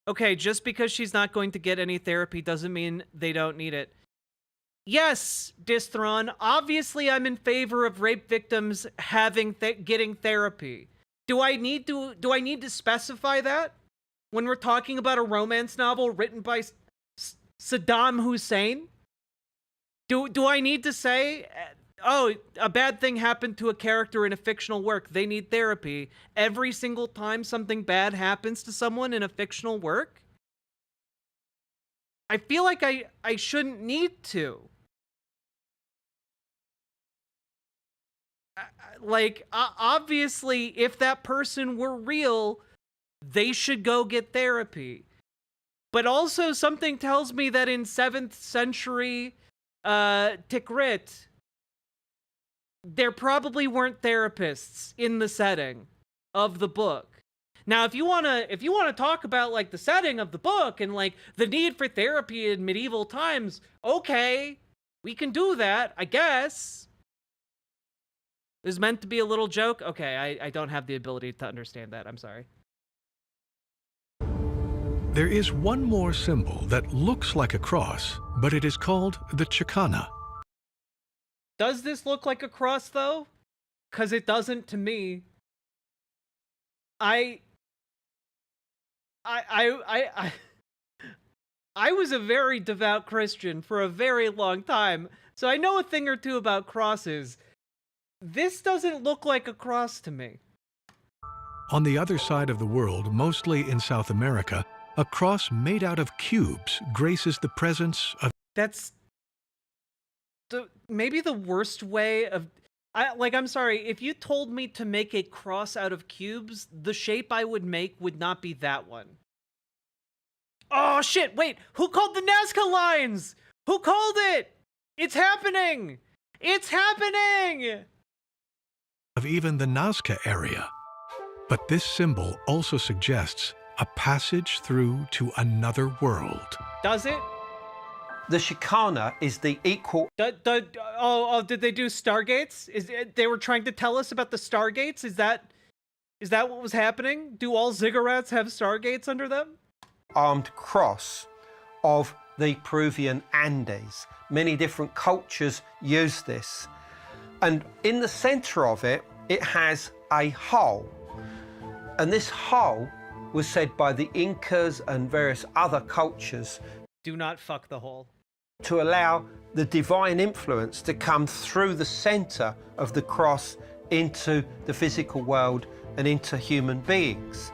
Okay, just because she's not going to get any therapy doesn't mean they don't need it. Yes, Distron, obviously I'm in favor of rape victims getting therapy. Do I need to specify that when we're talking about a romance novel written by Saddam Hussein? Do I need to say, oh, a bad thing happened to a character in a fictional work, they need therapy every single time something bad happens to someone in a fictional work? I feel like I shouldn't need to. Like, obviously, if that person were real, they should go get therapy. But also something tells me that in 7th century Tikrit, there probably weren't therapists in the setting of the book. Now, if you wanna talk about like the setting of the book and like the need for therapy in medieval times, okay, we can do that, I guess. It was meant to be a little joke. Okay, I don't have the ability to understand that. I'm sorry. There is one more symbol that looks like a cross, but it is called the Chicana. Does this look like a cross though? 'Cause it doesn't to me. I was a very devout Christian for a very long time, so I know a thing or two about crosses. This doesn't look like a cross to me. On the other side of the world, mostly in South America, a cross made out of cubes graces the presence of... That's maybe the worst way of... I'm sorry, if you told me to make a cross out of cubes, the shape I would make would not be that one. Oh shit, wait, who called the Nazca lines? Who called it? It's happening! It's happening! Of even the Nazca area. But this symbol also suggests a passage through to another world. Does it? The Chicana is the equal... did they do Stargates? They were trying to tell us about the Stargates? Is that what was happening? Do all ziggurats have Stargates under them? Armed cross of the Peruvian Andes. Many different cultures use this. And in the center of it, it has a hole. And this hole was said by the Incas and various other cultures. Do not fuck the hole. To allow the divine influence to come through the center of the cross into the physical world and into human beings.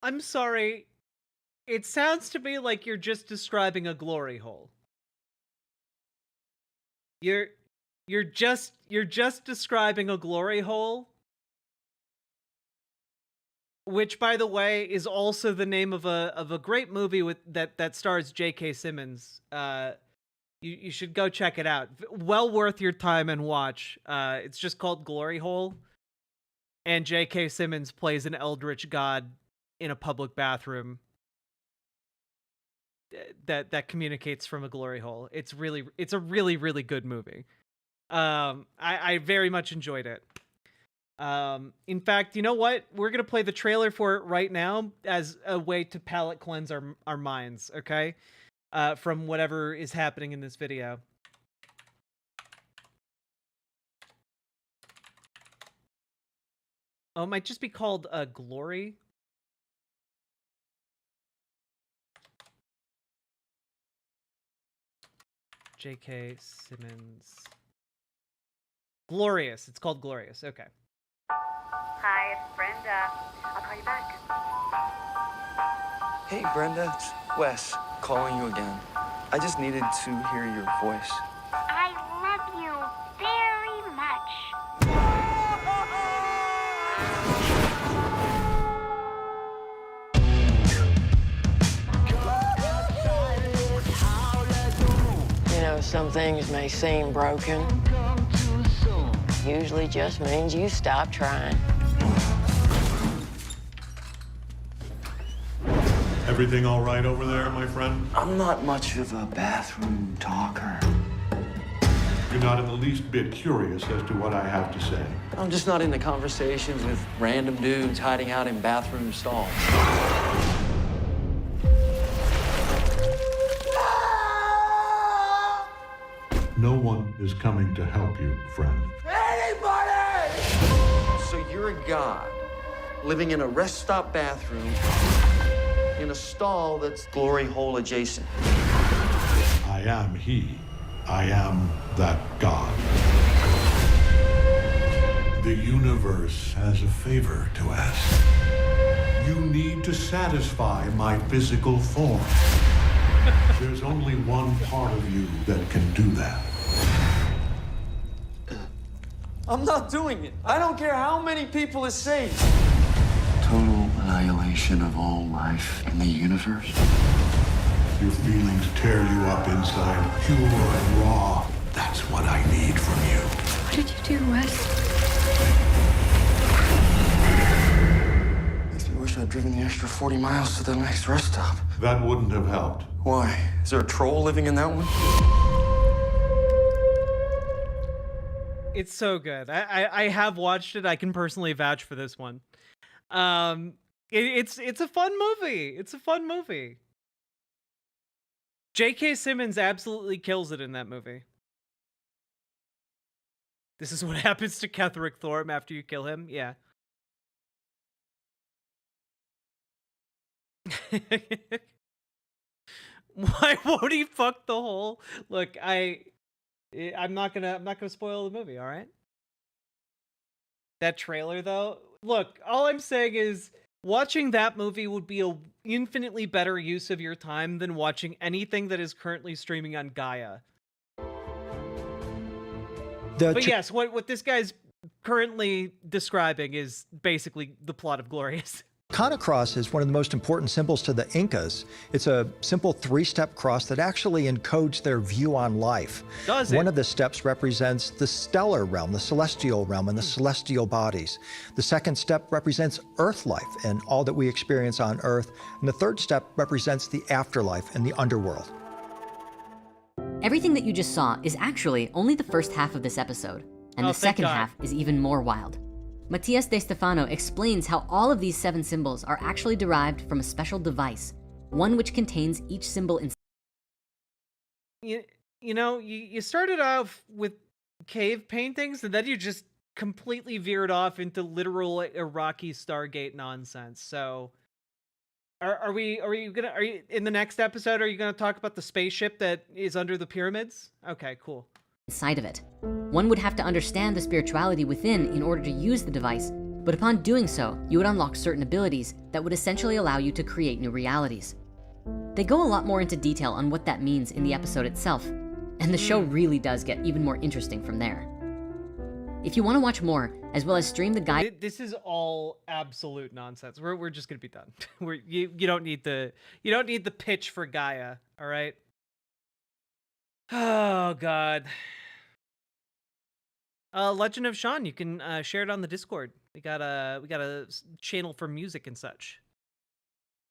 I'm sorry. It sounds to me like you're just describing a glory hole. You're just describing a glory hole, which, by the way, is also the name of a great movie that stars J.K. Simmons. You should go check it out. Well worth your time and watch. It's just called Glory Hole, and J.K. Simmons plays an eldritch god in a public bathroom that communicates from a glory hole. It's a really, really good movie. I very much enjoyed it. In fact, you know what? We're gonna play the trailer for it right now as a way to palate cleanse our minds, okay? From whatever is happening in this video. Oh, it might just be called Glory. J.K. Simmons. Glorious. It's called Glorious. Okay. Hi, it's Brenda. I'll call you back. Hey, Brenda, it's Wes calling you again. I just needed to hear your voice. I love you very much. You know, some things may seem broken. Usually just means you stop trying. Everything all right over there, my friend? I'm not much of a bathroom talker. You're not in the least bit curious as to what I have to say. I'm just not into conversations with random dudes hiding out in bathroom stalls. No one is coming to help you, friend. Anybody! So you're a god living in a rest stop bathroom in a stall that's glory hole adjacent. I am he. I am that God. The universe has a favor to ask. You need to satisfy my physical form. There's only one part of you that can do that. I'm not doing it. I don't care how many people it saves. Total annihilation of all life in the universe. Your feelings tear you up inside, pure and raw. That's what I need from you. What did you do, Wes? Makes me wish I'd driven the extra 40 miles to the next rest stop. That wouldn't have helped. Why? Is there a troll living in that one? It's so good. I have watched it. I can personally vouch for this one. It's a fun movie. It's a fun movie. J.K. Simmons absolutely kills it in that movie. This is what happens to Ketherick Thorm after you kill him. Yeah. Why won't he fuck the hole? Look, I'm not gonna spoil the movie, all right? That trailer though, look, all I'm saying is watching that movie would be a infinitely better use of your time than watching anything that is currently streaming on Gaia. But yes, what this guy's currently describing is basically the plot of Glorious. Kana cross is one of the most important symbols to the Incas. It's a simple 3-step cross that actually encodes their view on life. Does it? One of the steps represents the stellar realm, the celestial realm, and the celestial bodies. The second step represents Earth life and all that we experience on Earth. And the third step represents the afterlife and the underworld. Everything that you just saw is actually only the first half of this episode, and the second half is even more wild. Matias De Stefano explains how all of these 7 symbols are actually derived from a special device, one which contains each symbol in. You started off with cave paintings, and then you just completely veered off into literal Iraqi Stargate nonsense. So, are you in the next episode? Are you gonna talk about the spaceship that is under the pyramids? Okay, cool. Inside of it. One would have to understand the spirituality within in order to use the device, but upon doing so, you would unlock certain abilities that would essentially allow you to create new realities. They go a lot more into detail on what that means in the episode itself, and the show really does get even more interesting from there. If you want to watch more, as well as stream the guide. This is all absolute nonsense. We're just gonna be done. You don't need the pitch for Gaia, all right? Oh God. Legend of Sean, you can share it on the Discord. We got a channel for music and such.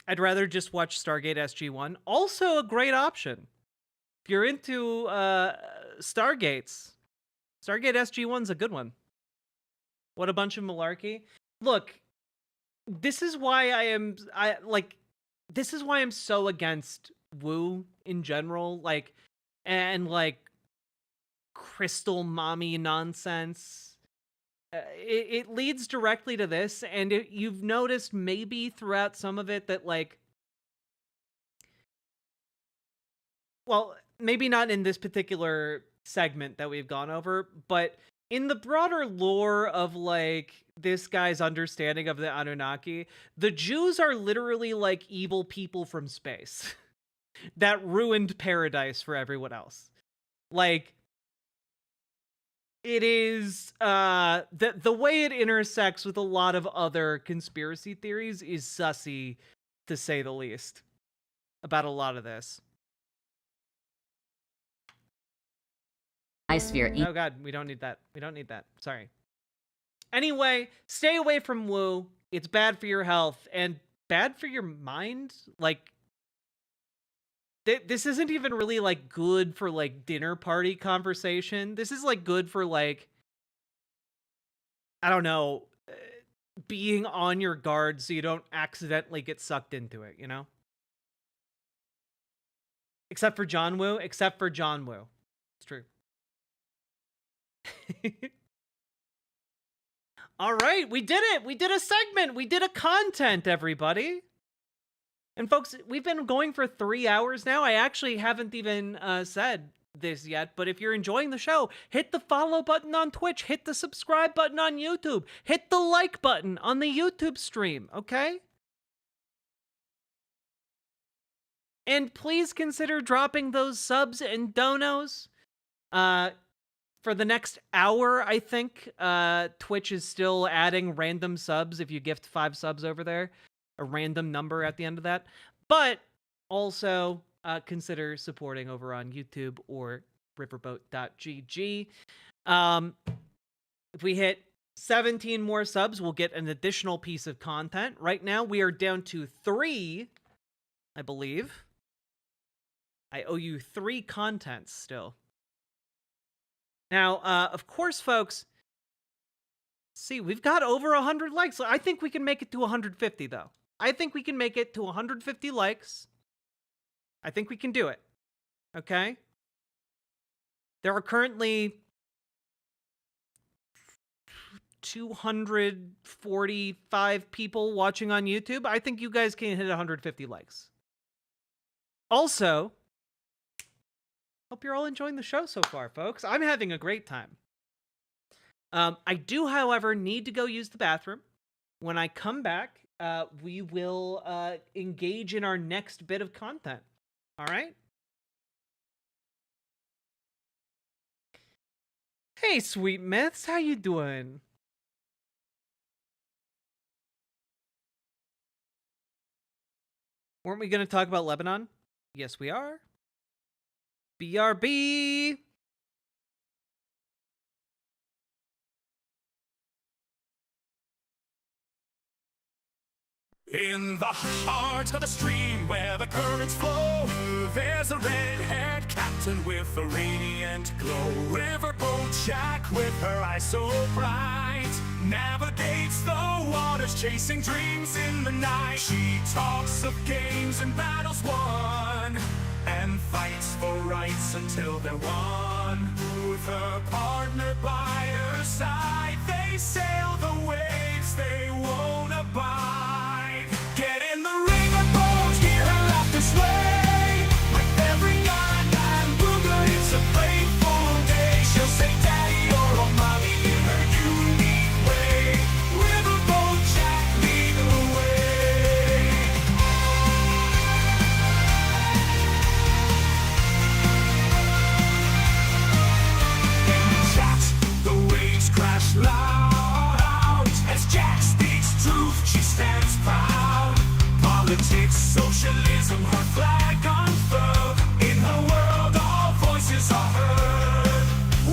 I'd rather just watch Stargate SG-1. Also a great option. If you're into Stargates, Stargate SG-1's a good one. What a bunch of malarkey. Look, this is why I'm so against Woo in general, and crystal mommy nonsense. It leads directly to this, and you've noticed maybe throughout some of it that well, maybe not in this particular segment that we've gone over, but in the broader lore of this guy's understanding of the Anunnaki, the Jews are literally evil people from space that ruined paradise for everyone else. It is the way it intersects with a lot of other conspiracy theories is sussy, to say the least, about a lot of this. Oh God, we don't need that. We don't need that. Sorry. Anyway, stay away from Woo. It's bad for your health and bad for your mind. This isn't even really good for dinner party conversation. This is good for I don't know, being on your guard so you don't accidentally get sucked into it, you know? Except for John Woo. Except for John Woo. It's true. All right, we did it. We did a segment. We did a content, everybody. And folks, we've been going for 3 hours now. I actually haven't even said this yet, but if you're enjoying the show, hit the follow button on Twitch, hit the subscribe button on YouTube, hit the like button on the YouTube stream, okay? And please consider dropping those subs and donos. For the next hour, I think, Twitch is still adding random subs if you gift 5 subs over there. A random number at the end of that. But also consider supporting over on YouTube or riverboat.gg. If we hit 17 more subs, we'll get an additional piece of content. Right now, we are down to 3, I believe. I owe you 3 contents still. Now, of course, folks, see, we've got over 100 likes. I think we can make it to 150, though. I think we can make it to 150 likes. I think we can do it. Okay? There are currently 245 people watching on YouTube. I think you guys can hit 150 likes. Also, hope you're all enjoying the show so far, folks. I'm having a great time. I do, however, need to go use the bathroom. When I come back, we will engage in our next bit of content. All right? Hey, Sweet Myths, how you doing? Weren't we going to talk about Lebanon? Yes, we are. BRB! In the heart of the stream where the currents flow, there's a red-haired captain with a radiant glow. Riverboat Jack with her eyes so bright navigates the waters, chasing dreams in the night. She talks of games and battles won, and fights for rights until they're won. With her partner by her side, they sail the waves they won't abide. Get in the riverboat, hear her laughter sway. With every yarn and booger, it's a playful day. She'll say daddy or oh mommy in her unique way. Riverboat Jack, lead the way. In the chat, the waves crash loud. As Jack speaks truth, she stands proud. Politics, socialism, her flag unfurled. In her world, all voices are heard.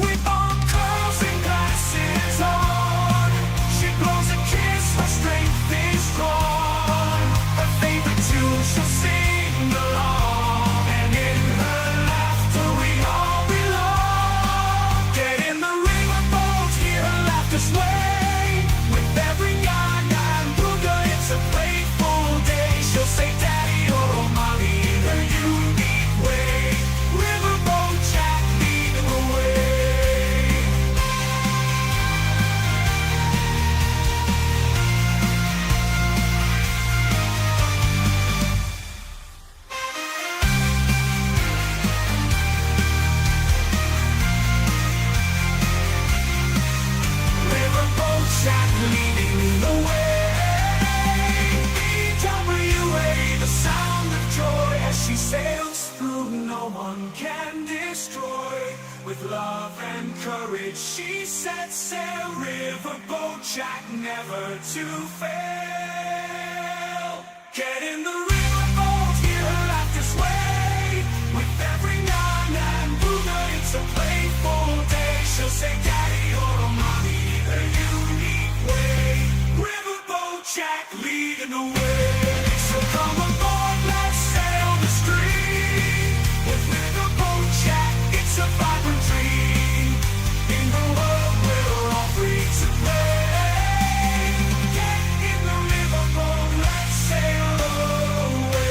With all curls and glasses on, she blows a kiss, her strength is strong. Her favorite tune, she'll sing along, and in her laughter we all belong. Get in the riverboat, hear her laughter sway. With every yarn and booger, it's a playful day. She'll say daddy or oh mommy in her unique way. Riverboat Jack, lead the way. Riverboat Jack, leading the way. EWA, the sound of joy as she sails through, no one can destroy. With love and courage, she sets sail. Riverboat Jack, never to fail. Get in the riverboat, hear her laughter sway. With every yarn and booger, it's a playful day. She'll say daddy or oh mommy in her unique way. Riverboat Jack, leading the way. So come aboard, let's sail the stream. With Riverboat Jack, it's a vibrant dream. In the world we're all free to play. Get in the riverboat, let's sail away.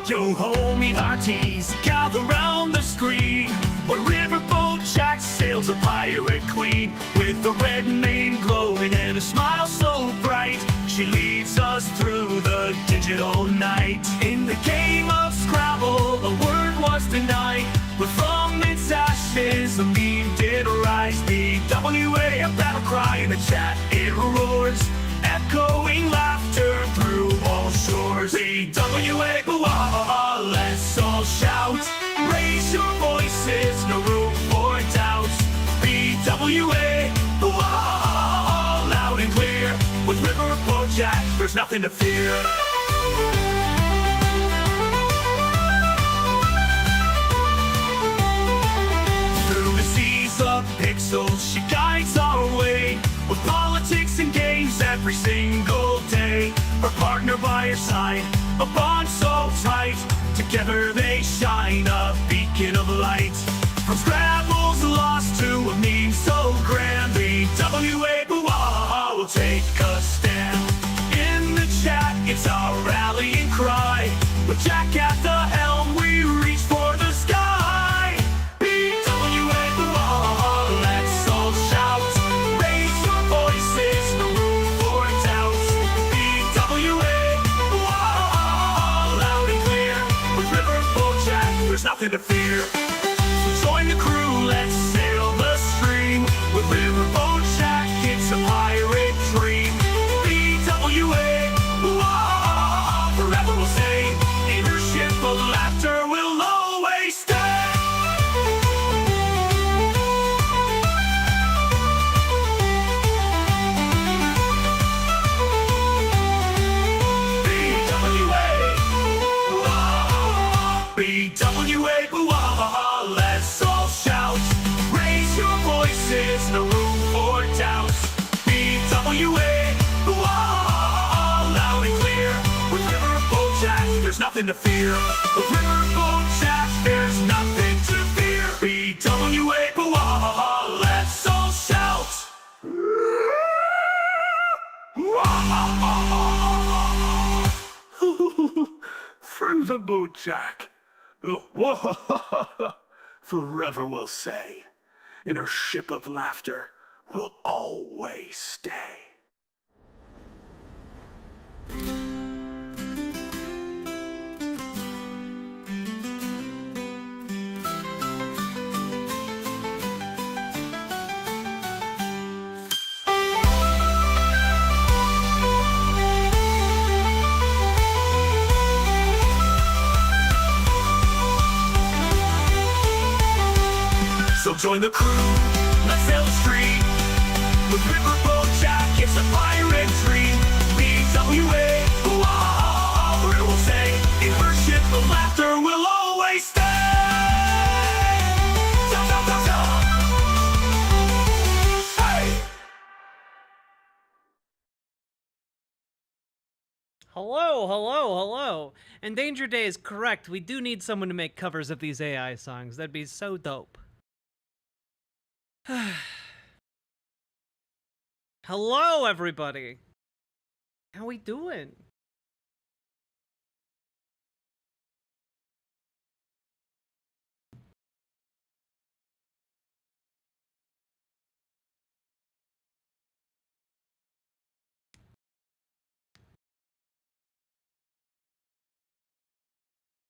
Yo ho, me hearties, gather round the screen. But Riverboat Jack sails a pirate queen. With a red mane glowing and a smile so bright, she leads us through the digital night. In the game of Scrabble, a word was denied, but from its ashes a meme did rise. The WA, a battle cry in the chat, it roars echoing laughter through all shores. BWA, boo-ah, let's all shout. Raise your voices, no room for doubt. BWA, boo-ah, loud and clear. With Riverboat Jack, there's nothing to fear. Through the seas of pixels, she guides our way. With politics and games every single day. Her partner by her side, a bond so tight. Together they shine, a beacon of light. From Scrabble's lost to a meme so grand. BWA, boo-ah, will take a stand. In the chat, it's our rallying cry. With Jack at the helm, we reach for the sky. BWA, boo-ah, let's all shout. Raise your voices, no room for doubt. BWA, boo-ah, loud and clear. With Riverboat Jack, there's nothing to fear. So join the crew, let's sail the stream. With Riverboat Jack, it's a pirate dream. BWA, boo-ah, forever we'll say. In her ship of laughter, we'll always stay. BWA, boo-ah, let's all shout. Raise your voices, no room for doubt. BWA, boo-ah, loud and clear. With Riverboat Jack, there's nothing to fear. With Riverboat Jack, there's nothing to fear. BWA, boo-ah, let's all shout. Riverboat Jack. Forever we'll say. In her ship of laughter, we'll always stay. So join the crew, let's sail the stream. With Riverboat Jack, it's a pirate dream. BWA, boo-ah, forever we'll say. In her ship of laughter, we'll always stay. Da, da, da, da. Hey! Hello. Endanger Day is correct. We do need someone to make covers of these AI songs. That'd be so dope. Hello, everybody. How we doing?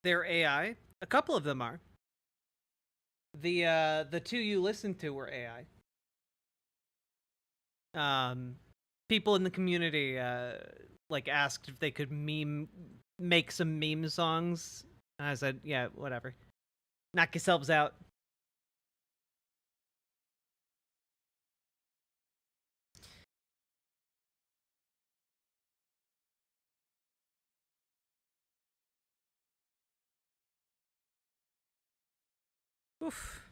They're AI. A couple of them are. The two you listened to were AI. People in the community like asked if they could make some meme songs. And I said, yeah, whatever. Knock yourselves out. Oof.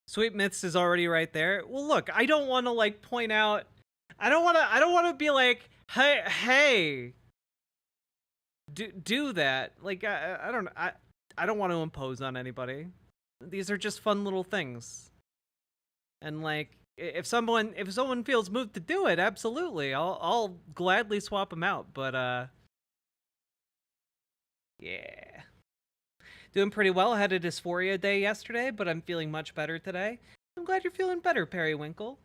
Sweet Myths is already right there. Well, look, I don't want to like point out. I don't want to be like, hey, do that. Like, I don't want to impose on anybody. These are just fun little things. And like, if someone feels moved to do it, absolutely, I'll gladly swap them out. But yeah, doing pretty well. I had a dysphoria day yesterday, but I'm feeling much better today. I'm glad you're feeling better, Periwinkle.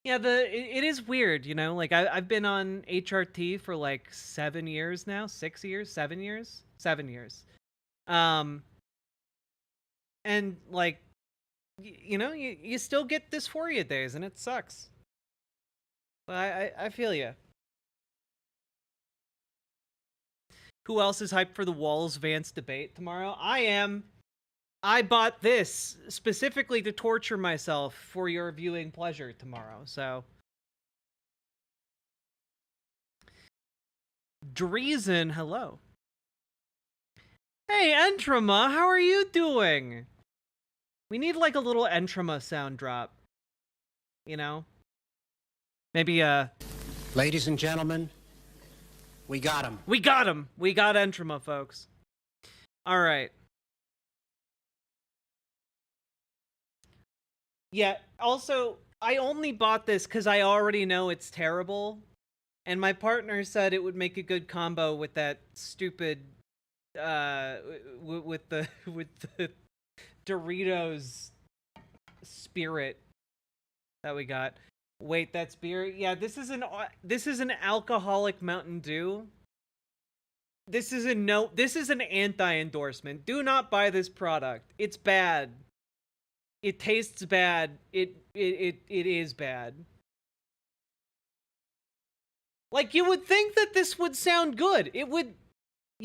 Yeah, it is weird, you know. Like I've been on HRT for like 7 years now, 6 years, 7 years, 7 years. and like, you know, you still get dysphoria days, and it sucks. I feel you. Who else is hyped for the Walls-Vance debate tomorrow? I am. I bought this specifically to torture myself for your viewing pleasure tomorrow, so. Dreezen, hello. Hey, Entrama, how are you doing? We need like a little Entrama sound drop. You know? Maybe, Ladies and gentlemen, we got him. We got him! We got Entrama, folks. Alright. Yeah, also, I only bought this because I already know it's terrible. And my partner said it would make a good combo with that stupid, with the Doritos Spirit that we got. Wait, that's beer? Yeah, this is an alcoholic Mountain Dew. This is an anti-endorsement. Do not buy this product. It's bad. It tastes bad. It is bad. Like, you would think that this would sound good. You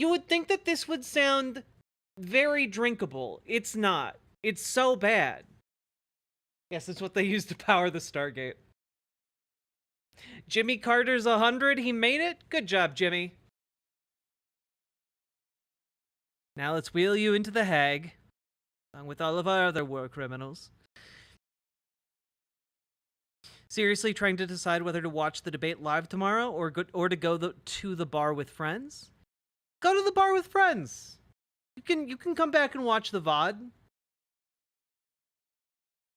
would think that this would sound very drinkable. It's not. It's so bad. Yes, it's what they use to power the Stargate. Jimmy Carter's 100. He made it. Good job, Jimmy. Now let's wheel you into the Hague, along with all of our other war criminals. Seriously trying to decide whether to watch the debate live tomorrow or to go to the bar with friends? Go to the bar with friends. You can come back and watch the VOD.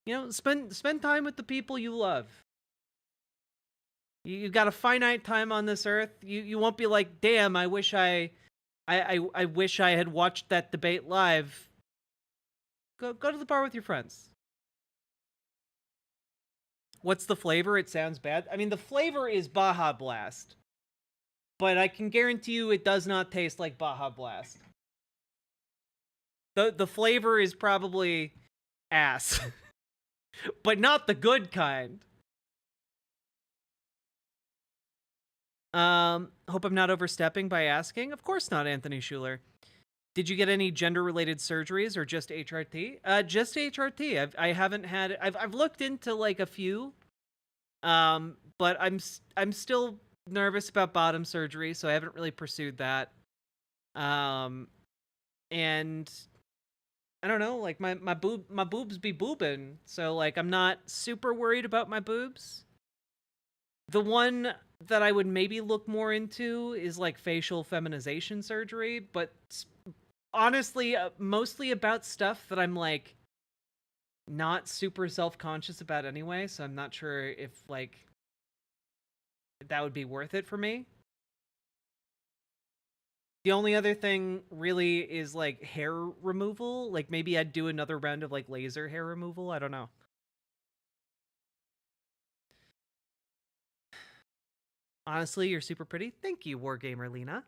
You know, spend time with the people you love. You've got a finite time on this earth. You won't be like, damn, I wish I wish I had watched that debate live. Go to the bar with your friends. What's the flavor? It sounds bad. I mean, the flavor is Baja Blast. But I can guarantee you it does not taste like Baja Blast. The flavor is probably ass. But not the good kind. Hope I'm not overstepping by asking. Of course not, Anthony Schuler. Did you get any gender-related surgeries or just HRT? Just HRT. I haven't had. I've looked into like a few, but I'm still nervous about bottom surgery, so I haven't really pursued that. And I don't know, like my boobs be boobin', so like I'm not super worried about my boobs. The one that I would maybe look more into is like facial feminization surgery, but honestly, mostly about stuff that I'm like not super self-conscious about anyway, so I'm not sure if like that would be worth it for me. The only other thing really is like hair removal. Like maybe I'd do another round of like laser hair removal. I don't know. Honestly, you're super pretty. Thank you, Wargamer Lena.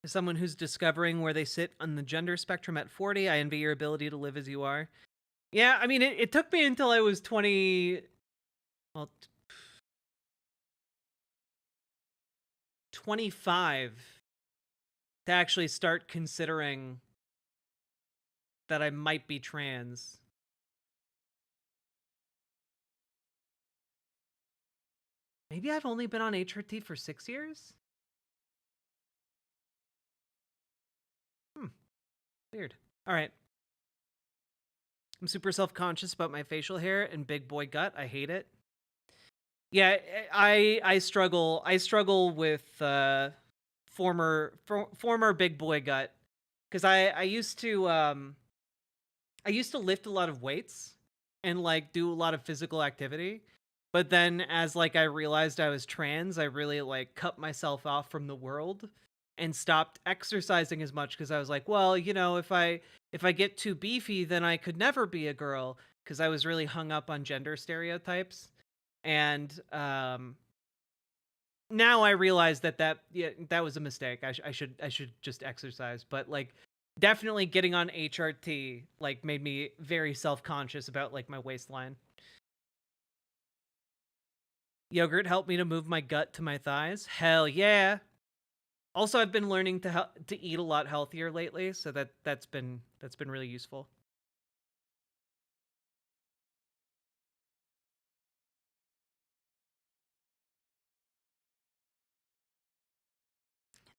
As someone who's discovering where they sit on the gender spectrum at 40, I envy your ability to live as you are. Yeah, I mean, it took me until I was 25 to actually start considering that I might be trans. Maybe I've only been on HRT for 6 years? Weird. All right. I'm super self-conscious about my facial hair and big boy gut. I hate it. Yeah, I struggle with former big boy gut, because I used to lift a lot of weights and like do a lot of physical activity, but then as like I realized I was trans, I really like cut myself off from the world and stopped exercising as much because I was like, well, you know, if I get too beefy, then I could never be a girl, because I was really hung up on gender stereotypes. And now I realize that was a mistake. I should just exercise. But like, definitely getting on HRT like made me very self-conscious about like my waistline. Yogurt helped me to move my gut to my thighs. Hell yeah. Also, I've been learning to eat a lot healthier lately, so that's been really useful.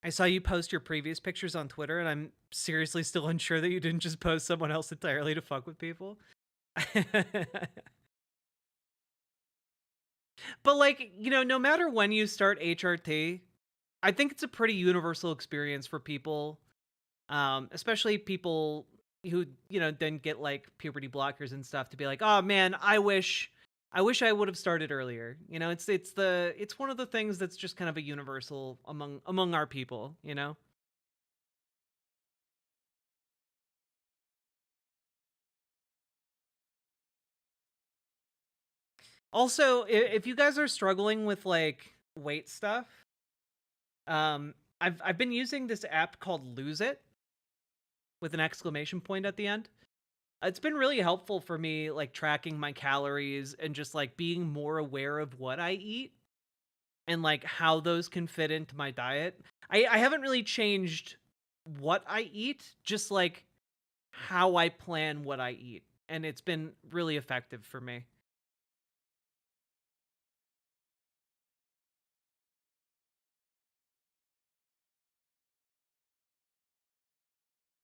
I saw you post your previous pictures on Twitter, and I'm seriously still unsure that you didn't just post someone else entirely to fuck with people. But like, you know, no matter when you start HRT, I think it's a pretty universal experience for people, especially people who, you know, then get like puberty blockers and stuff, to be like, oh man, I wish I would have started earlier. You know, it's one of the things that's just kind of a universal among our people, you know? Also, if you guys are struggling with like weight stuff, I've been using this app called Lose It with an exclamation point at the end. It's been really helpful for me, like tracking my calories and just like being more aware of what I eat and like how those can fit into my diet. I haven't really changed what I eat, just like how I plan what I eat. And it's been really effective for me.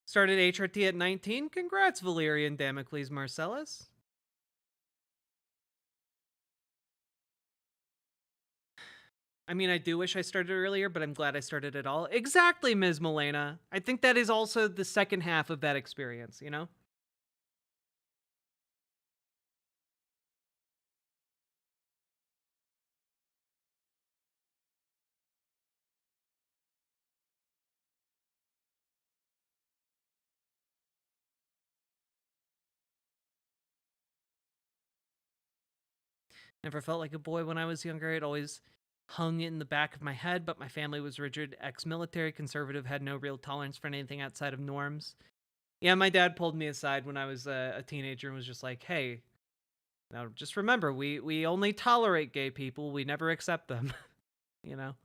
Started HRT at 19. Congrats, Valerian Damocles Marcellus. I mean, I do wish I started earlier, but I'm glad I started at all. Exactly, Ms. Milena. I think that is also the second half of that experience, you know? Never felt like a boy when I was younger. It always hung in the back of my head, but my family was rigid, ex-military, conservative, had no real tolerance for anything outside of norms. Yeah, my dad pulled me aside when I was a teenager and was just like, hey, now just remember, we only tolerate gay people. We never accept them, you know?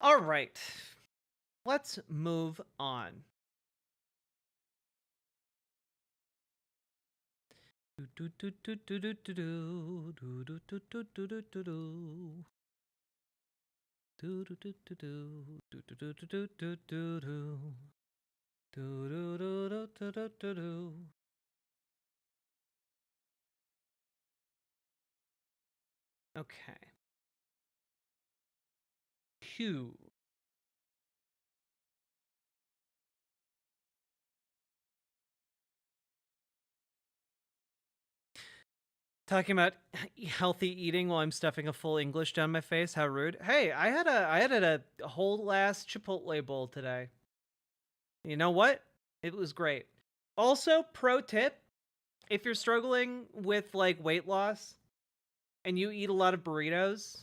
All right, let's move on. Okay. Q. Talking about healthy eating while I'm stuffing a full English down my face. How rude. Hey, I had a whole last Chipotle bowl today. You know what? It was great. Also, pro tip, if you're struggling with like weight loss and you eat a lot of burritos,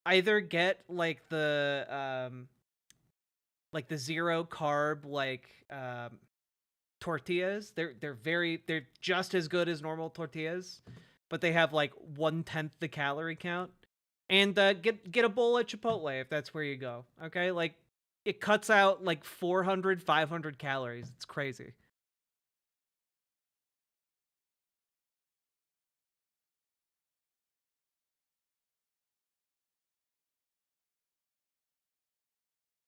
either get like the zero carb tortillas. They're just as good as normal tortillas, but they have like 1/10 the calorie count. And get a bowl at Chipotle if that's where you go. Okay, like it cuts out like 400, 500 calories. It's crazy.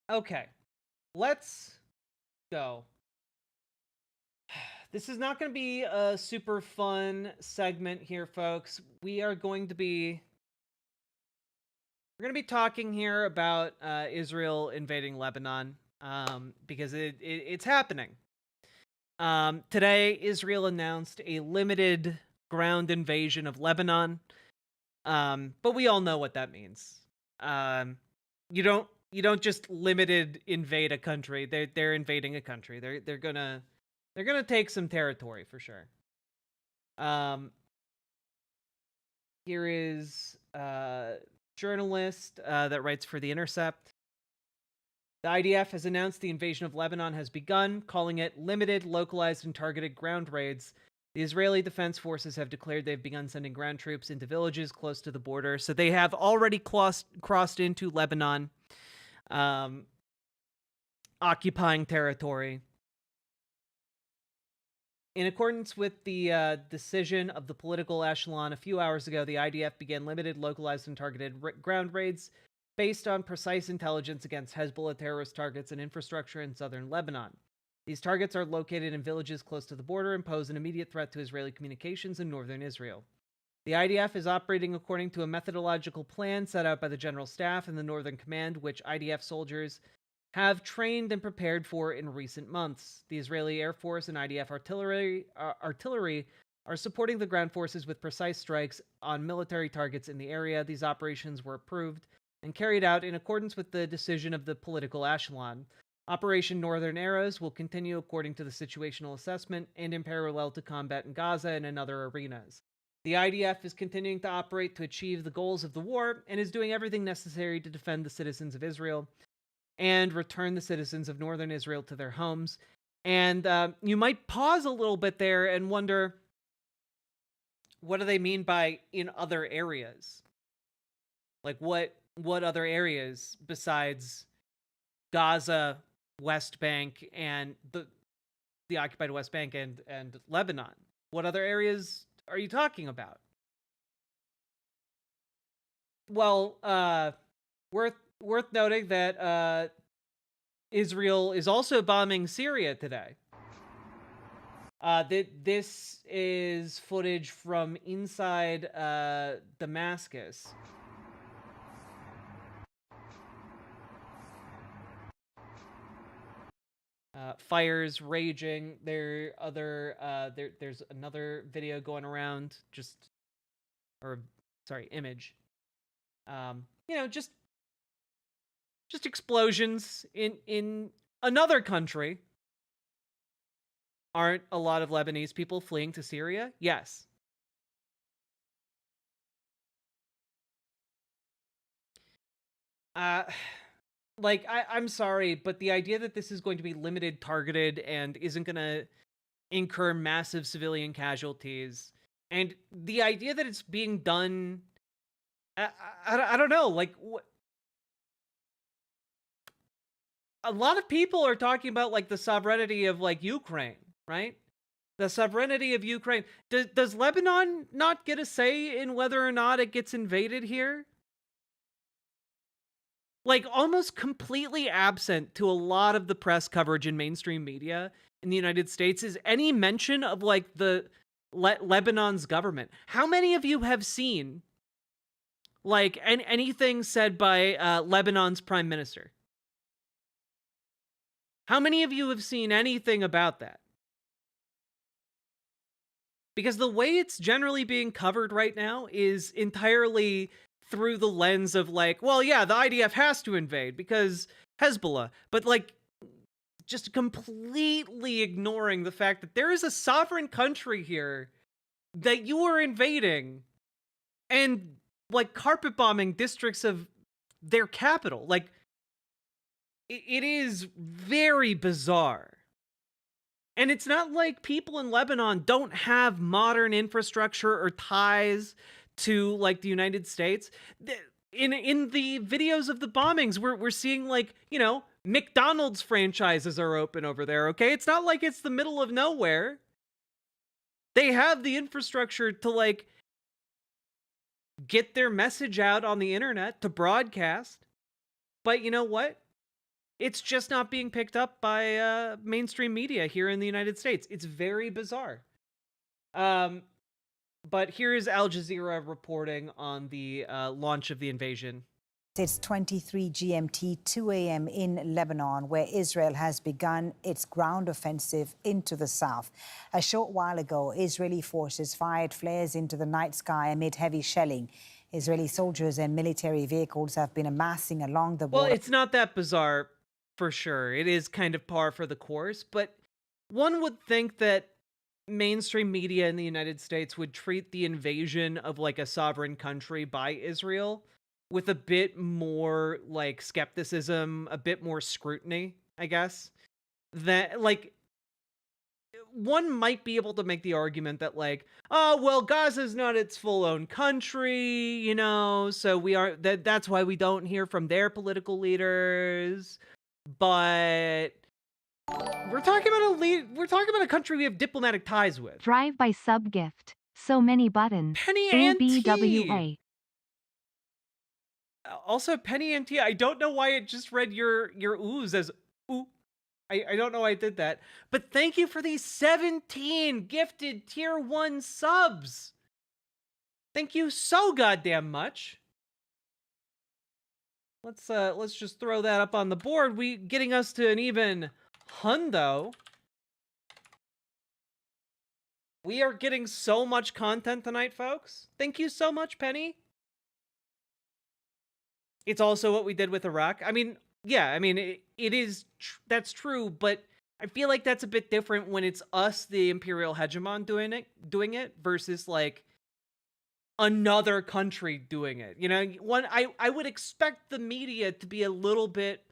Okay, let's go. This is not going to be a super fun segment here, folks. We are going to be We're going to be talking here about Israel invading Lebanon because it's happening. Today, Israel announced a limited ground invasion of Lebanon, but we all know what that means. You don't just limited invade a country. They're invading a country. They're gonna take some territory for sure. Here is journalist that writes for The Intercept. The IDF has announced the invasion of Lebanon has begun, calling it limited, localized, and targeted ground raids. The Israeli Defense Forces have declared they've begun sending ground troops into villages close to the border. So they have already crossed into Lebanon, occupying territory. In accordance with the decision of the political echelon a few hours ago, the IDF began limited, localized, and targeted ground raids based on precise intelligence against Hezbollah terrorist targets and infrastructure in southern Lebanon. These targets are located in villages close to the border and pose an immediate threat to Israeli communications in northern Israel. The IDF is operating according to a methodological plan set out by the General Staff and the Northern Command, which IDF soldiers have trained and prepared for in recent months. The Israeli Air Force and IDF artillery are supporting the ground forces with precise strikes on military targets in the area. These operations were approved and carried out in accordance with the decision of the political echelon. Operation Northern Arrows will continue according to the situational assessment and in parallel to combat in Gaza and in other arenas. The IDF is continuing to operate to achieve the goals of the war and is doing everything necessary to defend the citizens of Israel and return the citizens of northern Israel to their homes. And you might pause a little bit there and wonder, what do they mean by in other areas? Like what other areas besides Gaza, West Bank, and the occupied West Bank and Lebanon? What other areas are you talking about? Well, worth noting that Israel is also bombing Syria today. This is footage from inside Damascus. Fires raging. There's another video going around. Image. Just explosions in another country. Aren't a lot of Lebanese people fleeing to Syria? Yes. I'm sorry, but the idea that this is going to be limited, targeted, and isn't going to incur massive civilian casualties, and the idea that it's being done, I don't know, a lot of people are talking about, the sovereignty of, Ukraine, right? The sovereignty of Ukraine. Does Lebanon not get a say in whether or not it gets invaded here? Almost completely absent to a lot of the press coverage in mainstream media in the United States is any mention of, the Lebanon's government. How many of you have seen, anything said by Lebanon's prime minister? How many of you have seen anything about that? Because the way it's generally being covered right now is entirely through the lens of well, yeah, the IDF has to invade because Hezbollah, but just completely ignoring the fact that there is a sovereign country here that you are invading and carpet bombing districts of their capital. It is very bizarre. And it's not like people in Lebanon don't have modern infrastructure or ties to the United States. In the videos of the bombings, we're seeing McDonald's franchises are open over there, okay? It's not like it's the middle of nowhere. They have the infrastructure to get their message out on the internet, to broadcast. But you know what? It's just not being picked up by mainstream media here in the United States. It's very bizarre. But here is Al Jazeera reporting on the launch of the invasion. It's 23 GMT, 2 a.m. in Lebanon, where Israel has begun its ground offensive into the south. A short while ago, Israeli forces fired flares into the night sky amid heavy shelling. Israeli soldiers and military vehicles have been amassing along the border. Well, it's not that bizarre, for sure. It is kind of par for the course, but one would think that mainstream media in the United States would treat the invasion of like a sovereign country by Israel with a bit more like skepticism, a bit more scrutiny, I guess. That like one might be able to make the argument that like, oh, well, Gaza's not its full-own country, you know, so that's why we don't hear from their political leaders. But we're talking about a country we have diplomatic ties with. Drive by sub gift. So many buttons. Penny and T. ABWA. Also, Penny and T, I don't know why it just read your oohs as ooh. I don't know why I did that. But thank you for these 17 gifted tier 1 subs. Thank you so goddamn much. Let's just throw that up on the board. Getting us to an even hundo. We are getting so much content tonight, folks. Thank you so much, Penny. It's also what we did with Iraq. I mean, yeah, I mean, it is, that's true, but I feel like that's a bit different when it's us, the Imperial Hegemon, doing it versus like another country doing it. You know, I would expect the media to be a little bit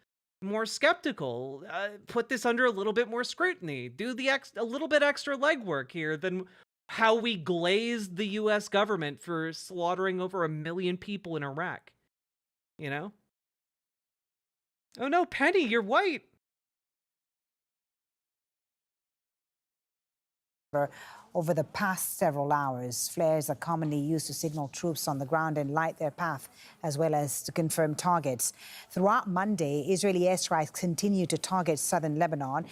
more skeptical, put this under a little bit more scrutiny, do a little bit extra legwork here than how we glazed the U.S. government for slaughtering over 1 million people in Iraq. You know? Oh no, Penny, you're white. Over the past several hours, flares are commonly used to signal troops on the ground and light their path, as well as to confirm targets. Throughout Monday, Israeli airstrikes continue to target southern Lebanon.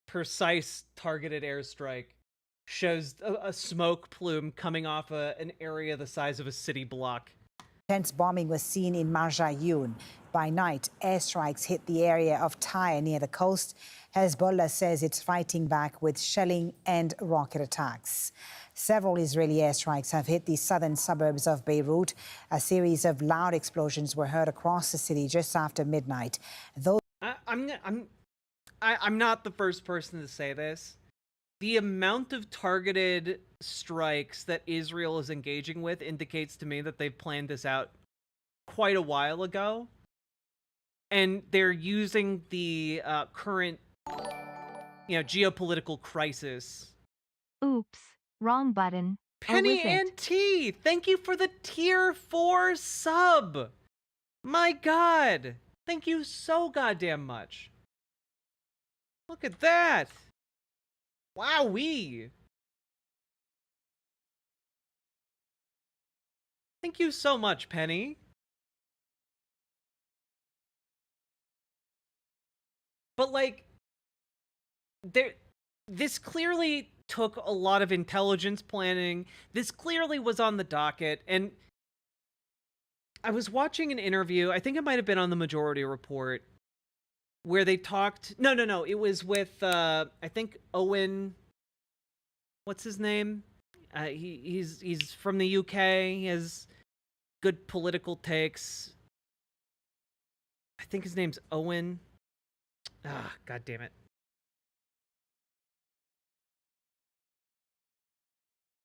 Precise targeted airstrike shows a smoke plume coming off an area the size of a city block. Intense bombing was seen in Marjayun. By night, airstrikes hit the area of Tyre near the coast. Hezbollah says it's fighting back with shelling and rocket attacks. Several Israeli airstrikes have hit the southern suburbs of Beirut. A series of loud explosions were heard across the city just after midnight. I'm not the first person to say this. The amount of targeted strikes that Israel is engaging with indicates to me that they've planned this out quite a while ago. And they're using the current, geopolitical crisis. Oops, wrong button. Penny and T, thank you for the tier 4 sub. My God, thank you so goddamn much. Look at that. Wowee. Thank you so much, Penny. But like, this clearly took a lot of intelligence planning. This clearly was on the docket. And I was watching an interview, I think it might have been on the Majority Report, where they talked, no, it was with, I think Owen, what's his name? He's from the UK, he has good political takes. I think his name's Owen. Ah, God damn it.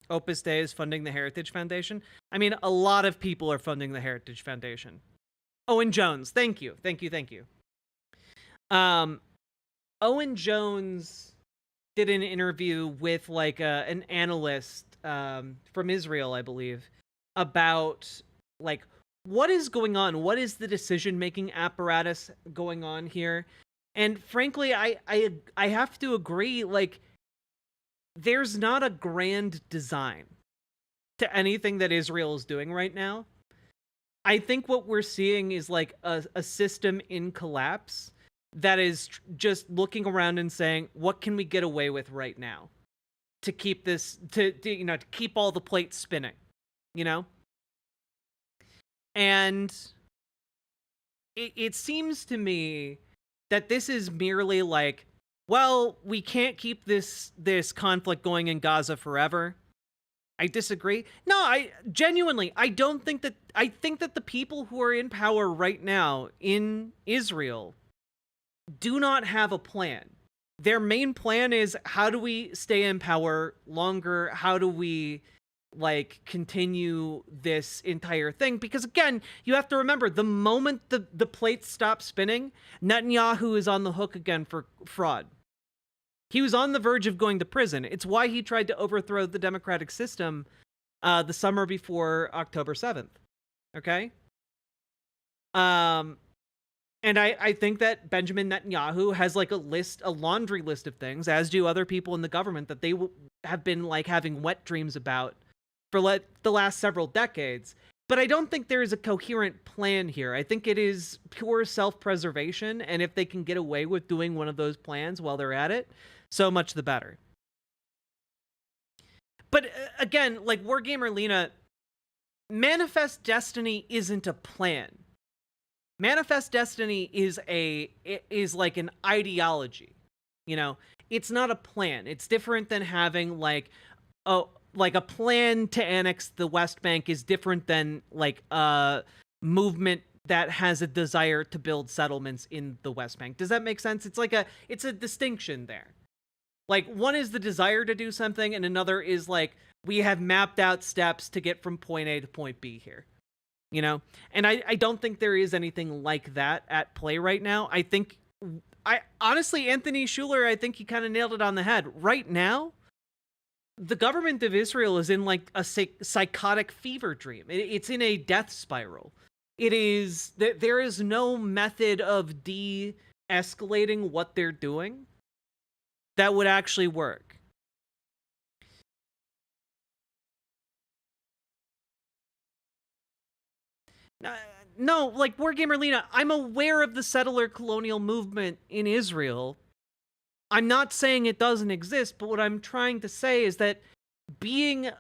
Opus Dei is funding the Heritage Foundation. I mean, a lot of people are funding the Heritage Foundation. Owen Jones, thank you. Owen Jones did an interview with like an analyst from Israel, I believe, about like what is going on, what is the decision-making apparatus going on here. And frankly, I have to agree, like, there's not a grand design to anything that Israel is doing right now. I think what we're seeing is like a system in collapse that is just looking around and saying, what can we get away with right now to keep this, to keep all the plates spinning, you know? And it seems to me that this is merely like, well, we can't keep this conflict going in Gaza forever. I disagree. No, I think that the people who are in power right now in Israel do not have a plan. Their main plan is, how do we stay in power longer? How do we continue this entire thing? Because again, you have to remember, the moment the plates stop spinning, Netanyahu is on the hook again for fraud. He was on the verge of going to prison. It's why he tried to overthrow the democratic system the summer before October 7th. Okay? And I think that Benjamin Netanyahu has a laundry list of things, as do other people in the government, that they have been having wet dreams about for the last several decades. But I don't think there is a coherent plan here. I think it is pure self-preservation, and if they can get away with doing one of those plans while they're at it, so much the better. But again, Wargamer Lena, Manifest Destiny isn't a plan. Manifest Destiny is like an ideology. You know, it's not a plan. It's different than having a plan to annex the West Bank is different than a movement that has a desire to build settlements in the West Bank. Does that make sense? It's a distinction there. One is the desire to do something, and another is we have mapped out steps to get from point A to point B here. You know? And I don't think there is anything like that at play right now. Honestly, Anthony Schuler, I think he kind of nailed it on the head. Right now, the government of Israel is in a psychotic fever dream. It's in a death spiral. There is no method of de-escalating what they're doing that would actually work. No, Wargamer Lena, I'm aware of the settler colonial movement in Israel. I'm not saying it doesn't exist, but what I'm trying to say is that being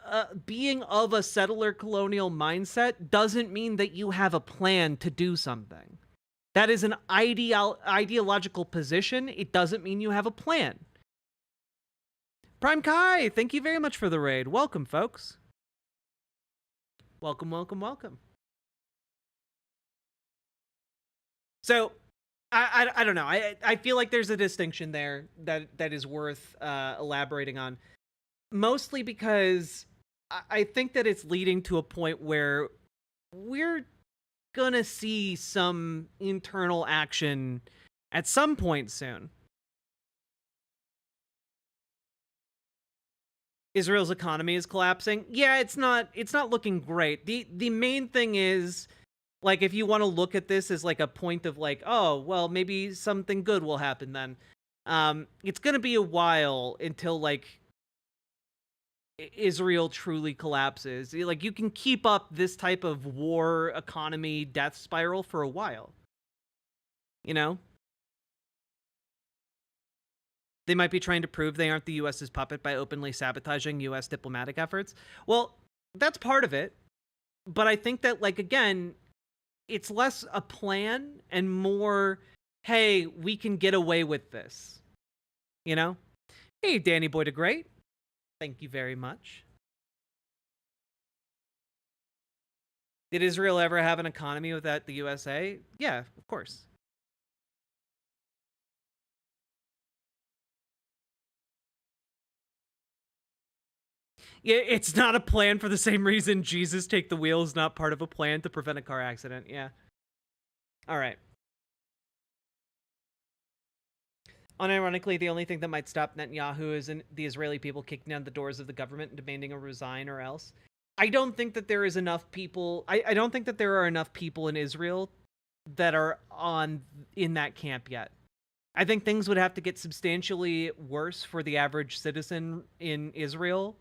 of a settler colonial mindset doesn't mean that you have a plan to do something. That is an ideological position. It doesn't mean you have a plan. Prime Kai, thank you very much for the raid. Welcome, folks. Welcome, welcome, welcome. So, I don't know. I feel like there's a distinction there that is worth elaborating on. Mostly because I think that it's leading to a point where we're gonna see some internal action at some point soon. Israel's economy is collapsing. Yeah, it's not looking great. The main thing is, if you want to look at this as a point of oh, well, maybe something good will happen then. It's going to be a while until Israel truly collapses. You can keep up this type of war, economy, death spiral for a while. You know? They might be trying to prove they aren't the US's puppet by openly sabotaging US diplomatic efforts. Well, that's part of it. But I think that, again, it's less a plan and more, hey, we can get away with this. You know? Hey, Danny Boy the Great. Thank you very much. Did Israel ever have an economy without the USA? Yeah, of course. Yeah, it's not a plan for the same reason Jesus Take the Wheel is not part of a plan to prevent a car accident. Yeah. All right. Unironically, the only thing that might stop Netanyahu is the Israeli people kicking down the doors of the government and demanding a resign or else. I don't think that there is enough people. I don't think that there are enough people in Israel that are in that camp yet. I think things would have to get substantially worse for the average citizen in Israel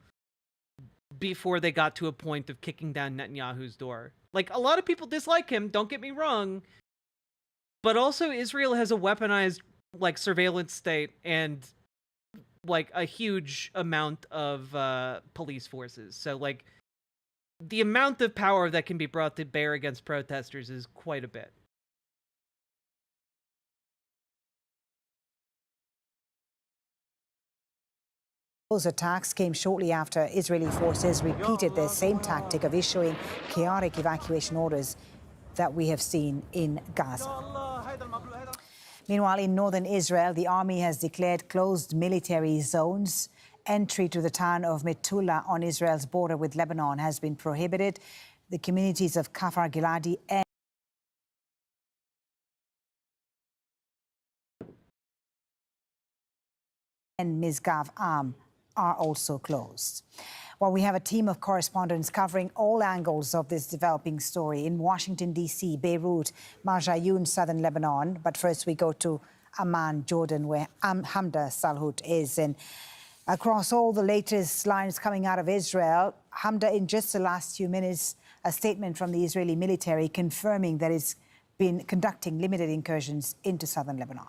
before they got to a point of kicking down Netanyahu's door. A lot of people dislike him, don't get me wrong. But also Israel has a weaponized, surveillance state and, a huge amount of police forces. So, the amount of power that can be brought to bear against protesters is quite a bit. Those attacks came shortly after Israeli forces repeated their same tactic of issuing chaotic evacuation orders that we have seen in Gaza. Meanwhile, in northern Israel, the army has declared closed military zones. Entry to the town of Metula on Israel's border with Lebanon has been prohibited. The communities of Kafar Giladi and Misgav Am are also closed. Well, we have a team of correspondents covering all angles of this developing story in Washington, D.C., Beirut, Marjayoun, southern Lebanon. But first we go to Amman, Jordan, where Hamda Salhout is. And across all the latest lines coming out of Israel, Hamda, in just the last few minutes, a statement from the Israeli military confirming that it's been conducting limited incursions into southern Lebanon.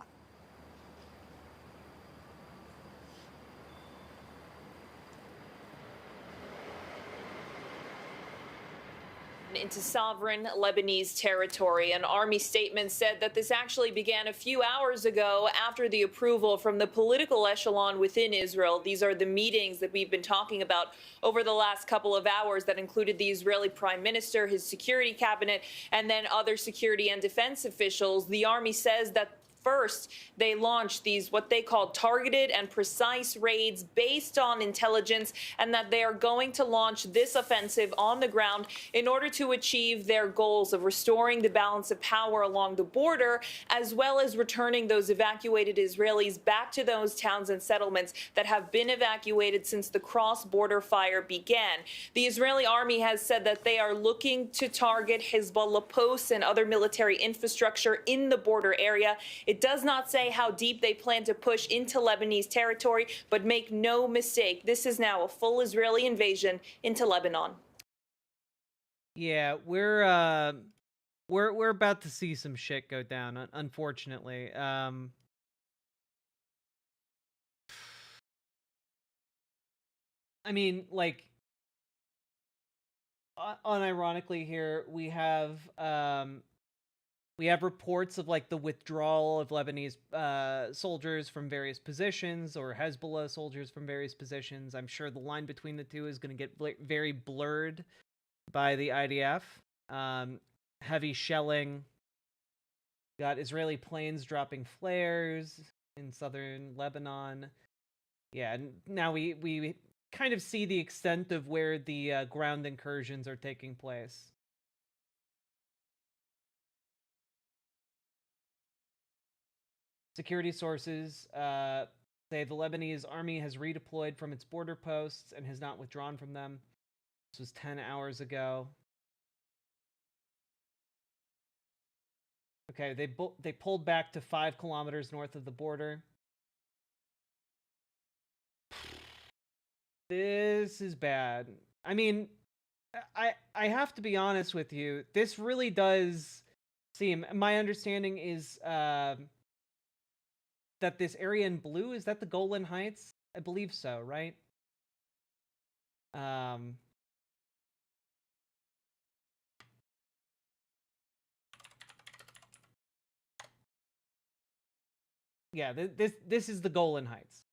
Into sovereign Lebanese territory. An army statement said that this actually began a few hours ago after the approval from the political echelon within Israel. These are the meetings that we've been talking about over the last couple of hours that included the Israeli prime minister, his security cabinet, and then other security and defense officials. The army says that first, they launched these what they call targeted and precise raids based on intelligence, and that they are going to launch this offensive on the ground in order to achieve their goals of restoring the balance of power along the border, as well as returning those evacuated Israelis back to those towns and settlements that have been evacuated since the cross-border fire began. The Israeli army has said that they are looking to target Hezbollah posts and other military infrastructure in the border area. It does not say how deep they plan to push into Lebanese territory, but make no mistake, this is now a full Israeli invasion into Lebanon. Yeah, we're about to see some shit go down, unfortunately. I mean, like, unironically here, we have reports of like the withdrawal of Lebanese soldiers from various positions, or Hezbollah soldiers from various positions. I'm sure the line between the two is going to get very blurred by the IDF. Heavy shelling. Got Israeli planes dropping flares in southern Lebanon. Yeah, and now we kind of see the extent of where the ground incursions are taking place. Security sources say the Lebanese army has redeployed from its border posts and has not withdrawn from them. This was 10 hours ago. Okay, they pulled back to 5 kilometers north of the border. This is bad. I mean, I have to be honest with you. This really does seem... My understanding is... that this area in blue, is that the Golan Heights? I believe so, right? Yeah, this is the Golan Heights.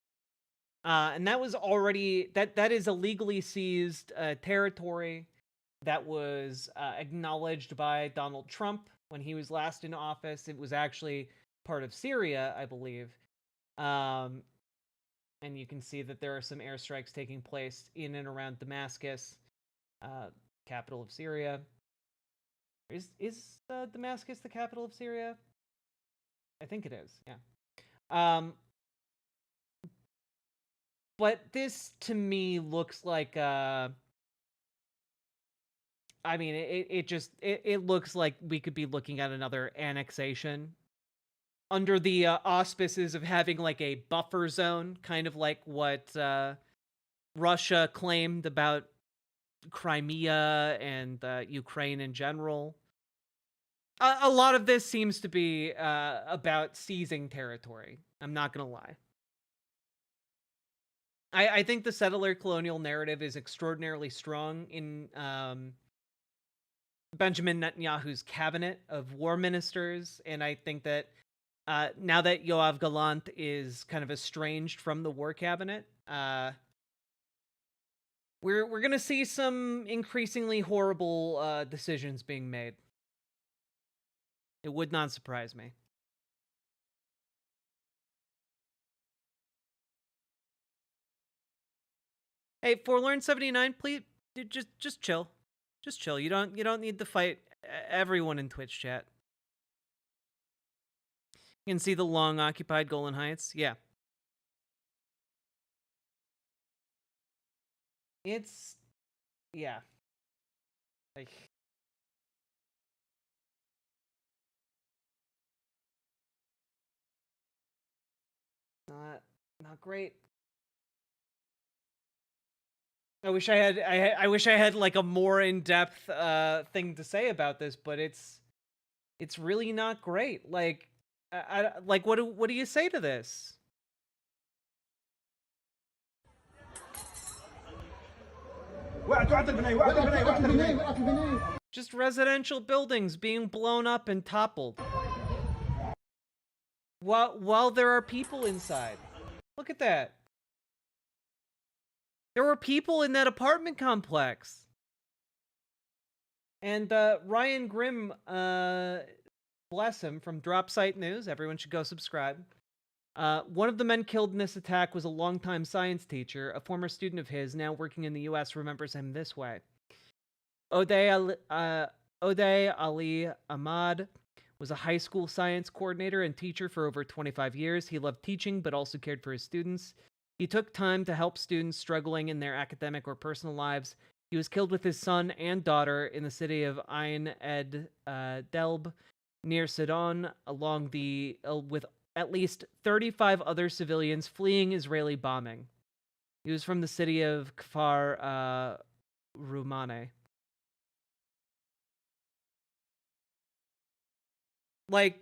And that was already, that is a legally seized territory that was acknowledged by Donald Trump when he was last in office. It was actually part of Syria, I believe. And you can see that there are some airstrikes taking place in and around Damascus, capital of Syria. Is Damascus the capital of Syria? I think it is, yeah. But this, to me, looks like... I mean, it looks like we could be looking at another annexation under the auspices of having like a buffer zone, kind of like what Russia claimed about Crimea and Ukraine in general. A lot of this seems to be about seizing territory. I'm not going to lie. I think the settler colonial narrative is extraordinarily strong in Benjamin Netanyahu's cabinet of war ministers, and I think that now that Yoav Gallant is kind of estranged from the war cabinet, we're gonna see some increasingly horrible decisions being made. It would not surprise me. Hey, Forlorn79, please just chill. Just chill. You don't need to fight everyone in Twitch chat. You can see the long occupied Golan Heights. Yeah. It's yeah. Like not great. I wish I had like a more in-depth thing to say about this, but it's really not great. Like like what do you say to this? Just residential buildings being blown up and toppled while there are people inside. Look at that. There were people in that apartment complex. And Ryan Grimm, bless him, from Dropsite News. Everyone should go subscribe. One of the men killed in this attack was a longtime science teacher. A former student of his, now working in the U.S., remembers him this way. Odeh Ali Ahmad was a high school science coordinator and teacher for over 25 years. He loved teaching, but also cared for his students. He took time to help students struggling in their academic or personal lives. He was killed with his son and daughter in the city of Ain Ed Delb, near Sidon, along with at least 35 other civilians fleeing Israeli bombing. He was from the city of Kfar Rumane. Like,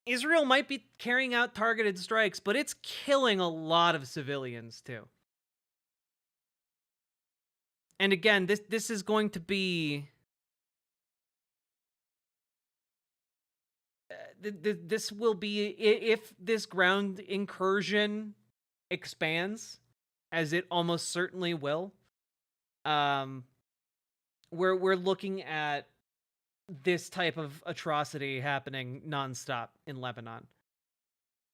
Israel might be carrying out targeted strikes, but it's killing a lot of civilians too. And again, this is going to be this will be, if this ground incursion expands, as it almost certainly will, we're looking at this type of atrocity happening nonstop in Lebanon.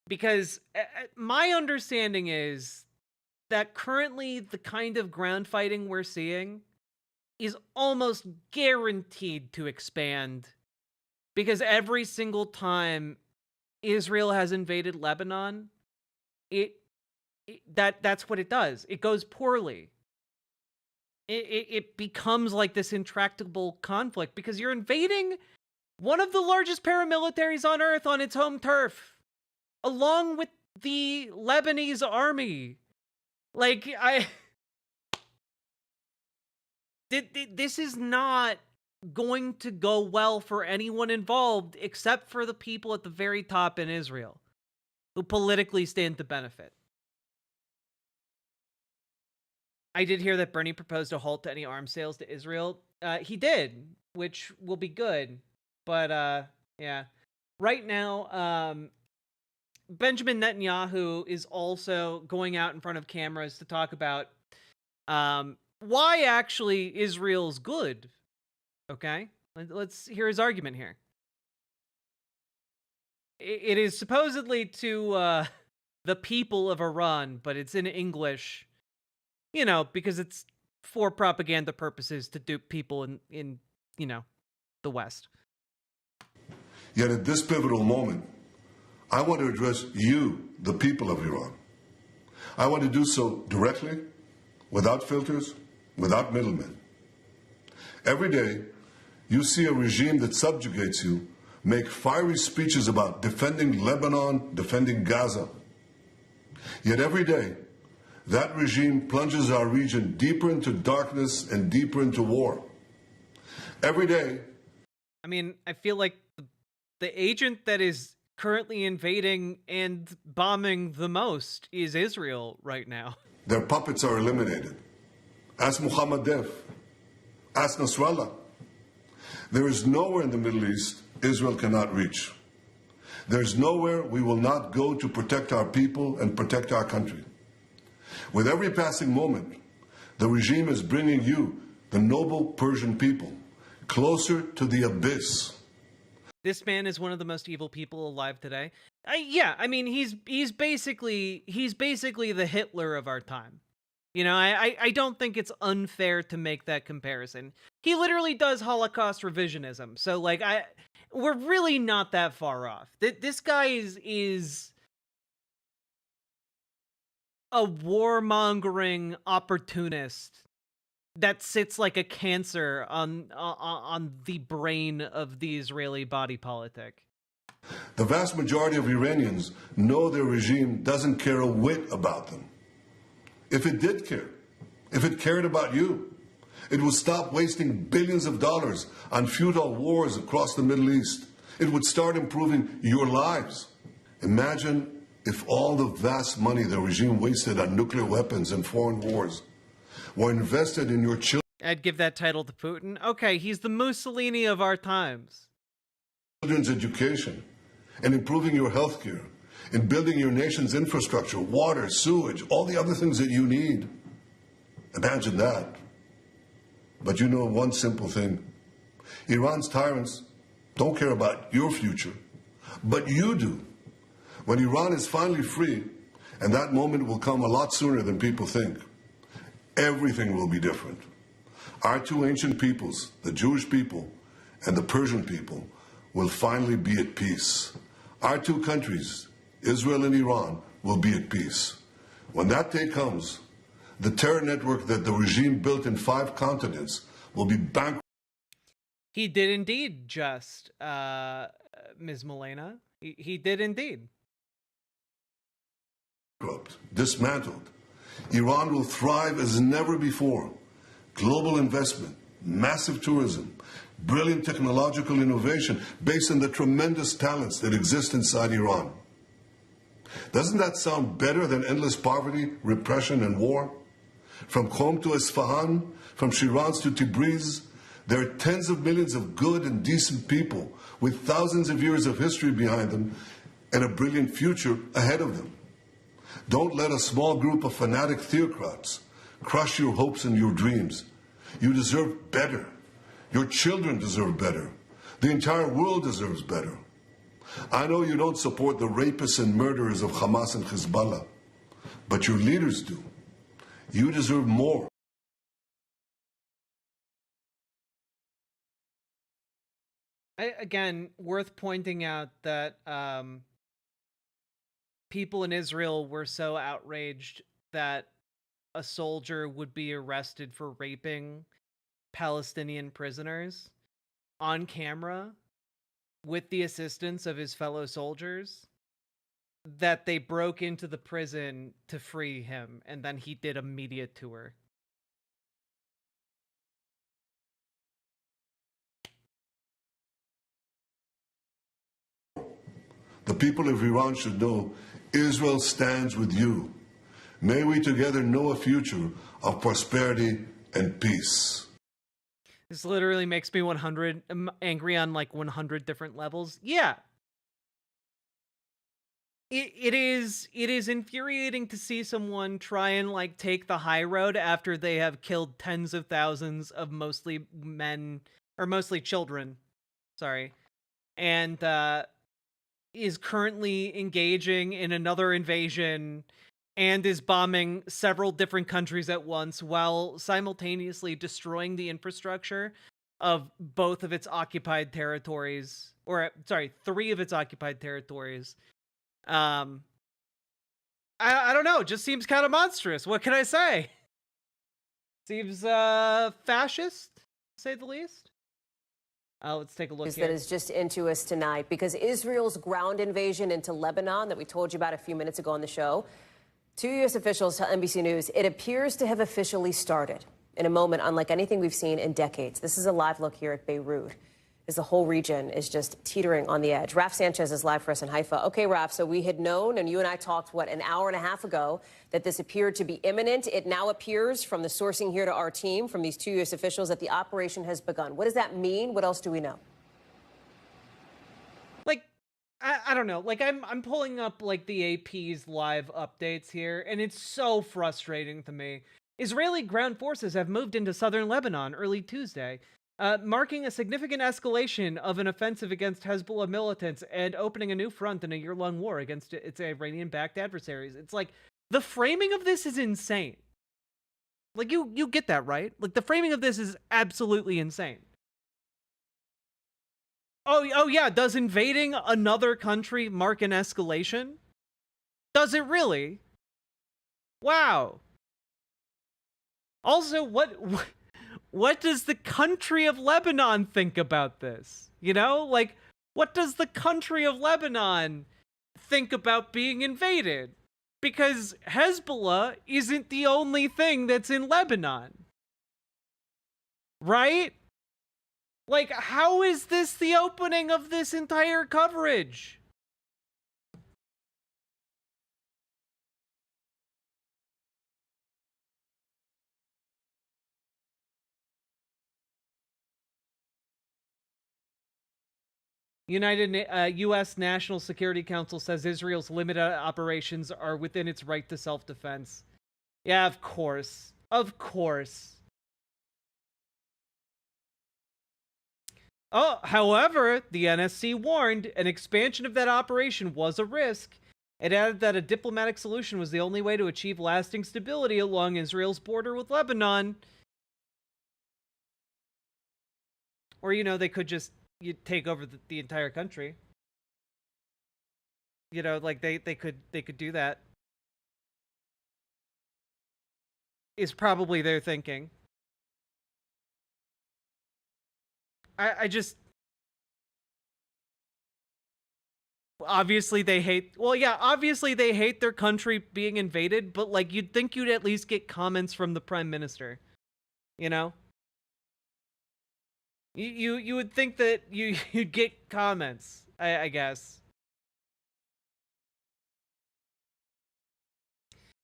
Because my understanding is that currently the kind of ground fighting we're seeing is almost guaranteed to expand, because every single time Israel has invaded Lebanon, that's what it does. It goes poorly. It becomes like this intractable conflict because you're invading one of the largest paramilitaries on earth on its home turf, along with the Lebanese army. Like, this is not going to go well for anyone involved except for the people at the very top in Israel who politically stand to benefit. I did hear that Bernie proposed a halt to any arms sales to Israel. He did, which will be good. But, yeah. Right now, Benjamin Netanyahu is also going out in front of cameras to talk about why actually Israel's good. Okay? Let's hear his argument here. It is supposedly to the people of Iran, but it's in English. You know, because it's for propaganda purposes to dupe people in you know, the West. Yet at this pivotal moment, I want to address you, the people of Iran. I want to do so directly, without filters, without middlemen. Every day, you see a regime that subjugates you make fiery speeches about defending Lebanon, defending Gaza. Yet every day, that regime plunges our region deeper into darkness and deeper into war. Every day. I mean, I feel like the agent that is currently invading and bombing the most is Israel right now. Their puppets are eliminated. Ask Mohammed Deif. Ask Nasrallah. There is nowhere in the Middle East Israel cannot reach. There's nowhere we will not go to protect our people and protect our country. With every passing moment, The regime is bringing you, the noble Persian people, closer to the abyss. This man is one of the most evil people alive today. Yeah, I mean, he's basically the Hitler of our time. You know, I don't think it's unfair to make that comparison. He literally does Holocaust revisionism. So like we're really not that far off. This guy is a warmongering opportunist that sits like a cancer on the brain of the Israeli body politic. The vast majority of Iranians know their regime doesn't care a whit about them. If it did care, if it cared about you, it would stop wasting billions of dollars on futile wars across the Middle East. It would start improving your lives. Imagine if all the vast money the regime wasted on nuclear weapons and foreign wars were invested in your I'd give that title to Putin. Okay, he's the Mussolini of our times. Children's education and improving your health care and building your nation's infrastructure, water, sewage, all the other things that you need. Imagine that. But you know one simple thing. Iran's tyrants don't care about your future, but you do. When Iran is finally free, and that moment will come a lot sooner than people think, everything will be different. Our two ancient peoples, the Jewish people and the Persian people, will finally be at peace. Our two countries, Israel and Iran, will be at peace. When that day comes, the terror network that the regime built in 5 continents will be bankrupt. He did indeed, just Ms. Milena. He did indeed. Dismantled. Iran will thrive as never before. Global investment, massive tourism, brilliant technological innovation based on the tremendous talents that exist inside Iran. Doesn't that sound better than endless poverty, repression, and war? From Qom to Isfahan, from Shiraz to Tabriz, there are tens of millions of good and decent people with thousands of years of history behind them and a brilliant future ahead of them. Don't let a small group of fanatic theocrats crush your hopes and your dreams. You deserve better. Your children deserve better. The entire world deserves better. I know you don't support the rapists and murderers of Hamas and Hezbollah, but your leaders do. You deserve more. Again, worth pointing out that people in Israel were so outraged that a soldier would be arrested for raping Palestinian prisoners on camera with the assistance of his fellow soldiers that they broke into the prison to free him, and then he did a media tour. The people of Iran should know Israel stands with you. May we together know a future of prosperity and peace. This literally makes me 100 angry on like 100 different levels. Yeah. It is infuriating to see someone try and like take the high road after they have killed tens of thousands of mostly men or mostly children. Sorry. And is currently engaging in another invasion and is bombing several different countries at once while simultaneously destroying the infrastructure of both of its occupied territories, or sorry, 3 of its occupied territories. I don't know, it just seems kind of monstrous. What can I say? Seems fascist, to say the least. Let's take a look here. That is just into us tonight because Israel's ground invasion into Lebanon that we told you about a few minutes ago on the show, 2 U.S. officials tell NBC News it appears to have officially started in a moment unlike anything we've seen in decades. This is a live look here at Beirut as the whole region is just teetering on the edge. Raf Sanchez is live for us in Haifa. Okay, Raf, so we had known, and you and I talked, an hour and a half ago, that this appeared to be imminent. It now appears from the sourcing here to our team, from these 2 U.S. officials, that the operation has begun. What does that mean? What else do we know? Like, I don't know. Like, I'm pulling up, like, the AP's live updates here, and it's so frustrating to me Israeli ground forces have moved into southern Lebanon early Tuesday, marking a significant escalation of an offensive against Hezbollah militants and opening a new front in a year-long war against its Iranian-backed adversaries. It's like, the framing of this is insane. Like, you get that, right? Like, the framing of this is absolutely insane. Oh yeah, does invading another country mark an escalation? Does it really? Wow. Also, what does the country of Lebanon think about this? You know, like, what does the country of Lebanon think about being invaded? Because Hezbollah isn't the only thing that's in Lebanon. Right? Like, how is this the opening of this entire coverage? U.S. National Security Council says Israel's limited operations are within its right to self-defense. Yeah, of course. Of course. Oh, however, the NSC warned an expansion of that operation was a risk. It added that a diplomatic solution was the only way to achieve lasting stability along Israel's border with Lebanon. Or, you know, they could just take over the entire country. You know, like they could do that. Is probably their thinking. I just... Obviously they hate... Well, yeah, obviously they hate their country being invaded, but, like, you'd think you'd at least get comments from the Prime Minister. You know? You would think that you'd get comments, I guess.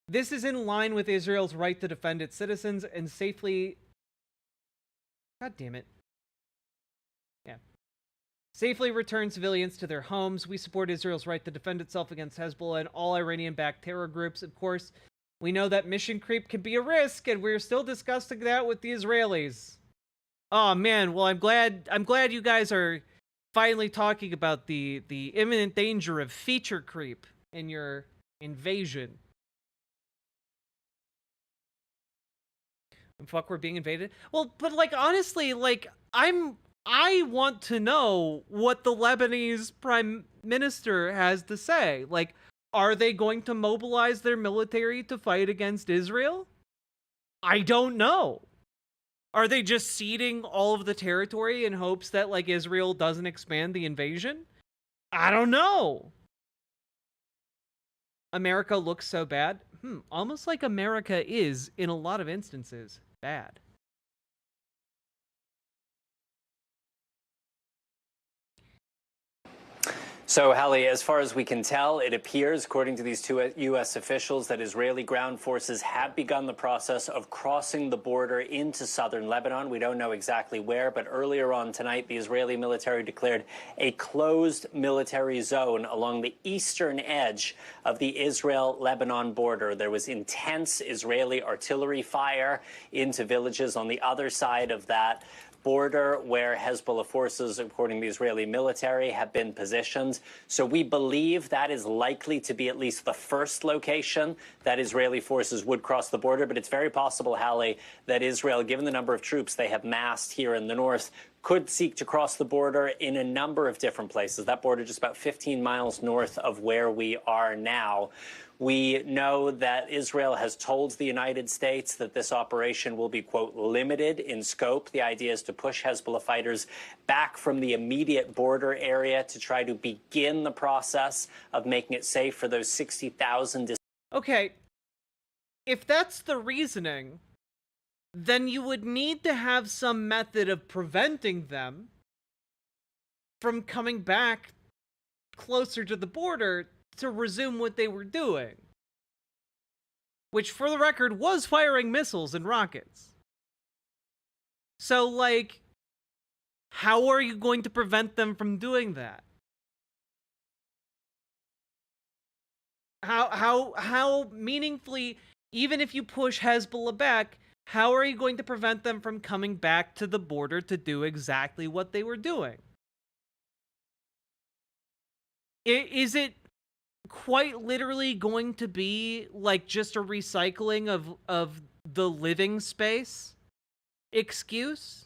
This is in line with Israel's right to defend its citizens and safely... God damn it. Yeah. Safely return civilians to their homes. We support Israel's right to defend itself against Hezbollah and all Iranian-backed terror groups. Of course, we know that mission creep can be a risk, and we're still discussing that with the Israelis. Oh man, well I'm glad you guys are finally talking about the imminent danger of feature creep in your invasion. And fuck, we're being invaded? Well, but like honestly, like I want to know what the Lebanese Prime Minister has to say. Like, are they going to mobilize their military to fight against Israel? I don't know. Are they just ceding all of the territory in hopes that, like, Israel doesn't expand the invasion? I don't know. America looks so bad. Almost like America is, in a lot of instances, bad. So, Hallie, as far as we can tell, it appears, according to these two U.S. officials, that Israeli ground forces have begun the process of crossing the border into southern Lebanon. We don't know exactly where, but earlier on tonight, the Israeli military declared a closed military zone along the eastern edge of the Israel-Lebanon border. There was intense Israeli artillery fire into villages on the other side of that border where Hezbollah forces, according to the Israeli military, have been positioned. So we believe that is likely to be at least the first location that Israeli forces would cross the border. But it's very possible, Hallie, that Israel, given the number of troops they have massed here in the north, could seek to cross the border in a number of different places. That border just about 15 miles north of where we are now. We know that Israel has told the United States that this operation will be, quote, limited in scope. The idea is to push Hezbollah fighters back from the immediate border area to try to begin the process of making it safe for those 60,000. Okay, if that's the reasoning, then you would need to have some method of preventing them from coming back closer to the border to resume what they were doing. Which, for the record, was firing missiles and rockets. So, like, how are you going to prevent them from doing that? How meaningfully even if you push Hezbollah back, how are you going to prevent them from coming back to the border to do exactly what they were doing? Is it quite literally going to be like just a recycling of the living space excuse?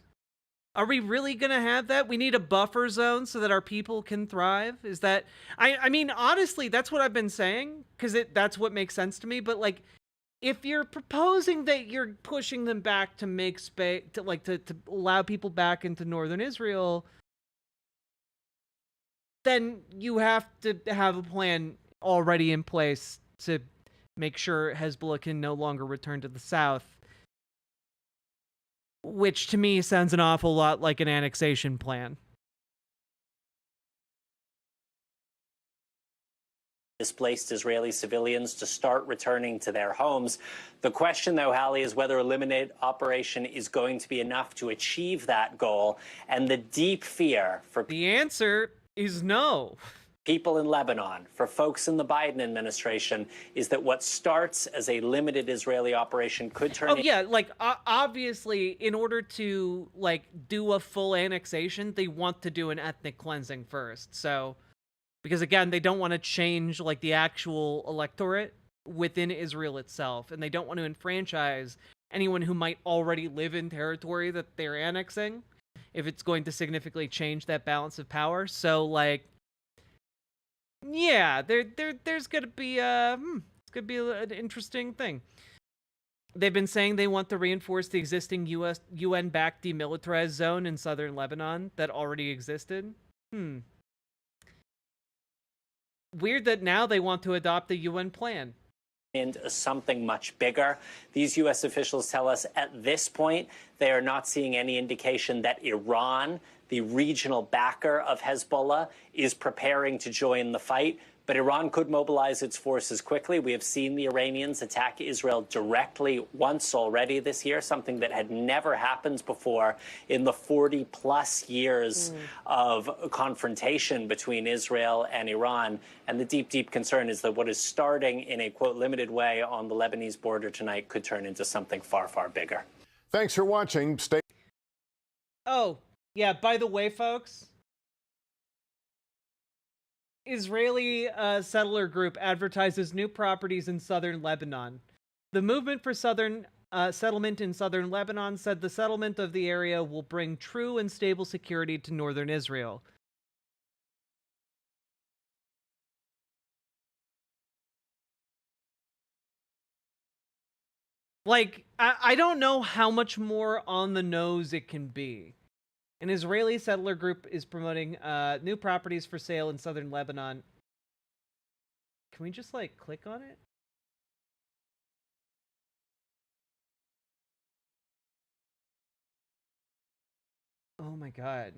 Are we really going to have that? We need a buffer zone so that our people can thrive? Is that... I mean, honestly, that's what I've been saying, because that's what makes sense to me. But, like, if you're proposing that you're pushing them back to make space, to allow people back into northern Israel, then you have to have a plan already in place to make sure Hezbollah can no longer return to the south. Which to me sounds an awful lot like an annexation plan. Displaced Israeli civilians to start returning to their homes. The question, though, Hallie, is whether Eliminate Operation is going to be enough to achieve that goal. And the deep fear for... The answer is no. People in Lebanon, for folks in the Biden administration, is that what starts as a limited Israeli operation could turn... Oh, yeah, like, obviously, in order to, like, do a full annexation, they want to do an ethnic cleansing first. So, because, again, they don't want to change, like, the actual electorate within Israel itself, and they don't want to enfranchise anyone who might already live in territory that they're annexing, if it's going to significantly change that balance of power. So, like... Yeah, there's gonna be it's gonna be an interesting thing. They've been saying they want to reinforce the existing UN-backed demilitarized zone in southern Lebanon that already existed. Weird that now they want to adopt the UN plan. Into something much bigger. These U.S. officials tell us at this point they are not seeing any indication that Iran, the regional backer of Hezbollah, is preparing to join the fight. But Iran could mobilize its forces quickly. We have seen the Iranians attack Israel directly once already this year, something that had never happened before in the 40-plus years of confrontation between Israel and Iran. And the deep, deep concern is that what is starting in a, quote, limited way on the Lebanese border tonight could turn into something far, far bigger. Thanks for watching. Stay. Oh, yeah, by the way, folks, Israeli settler group advertises new properties in southern Lebanon. The movement for southern settlement in southern Lebanon said the settlement of the area will bring true and stable security to northern Israel. Like, I don't know how much more on the nose it can be. An Israeli settler group is promoting new properties for sale in southern Lebanon. Can we just, like, click on it? Oh my god.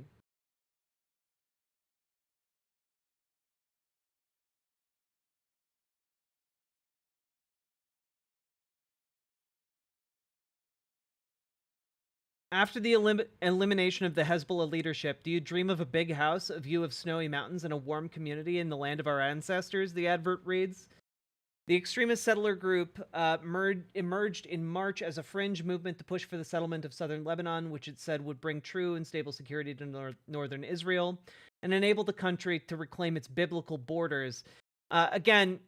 After the elimination of the Hezbollah leadership, do you dream of a big house, a view of snowy mountains, and a warm community in the land of our ancestors? The advert reads. The extremist settler group emerged in March as a fringe movement to push for the settlement of southern Lebanon, which it said would bring true and stable security to northern Israel and enable the country to reclaim its biblical borders. Again,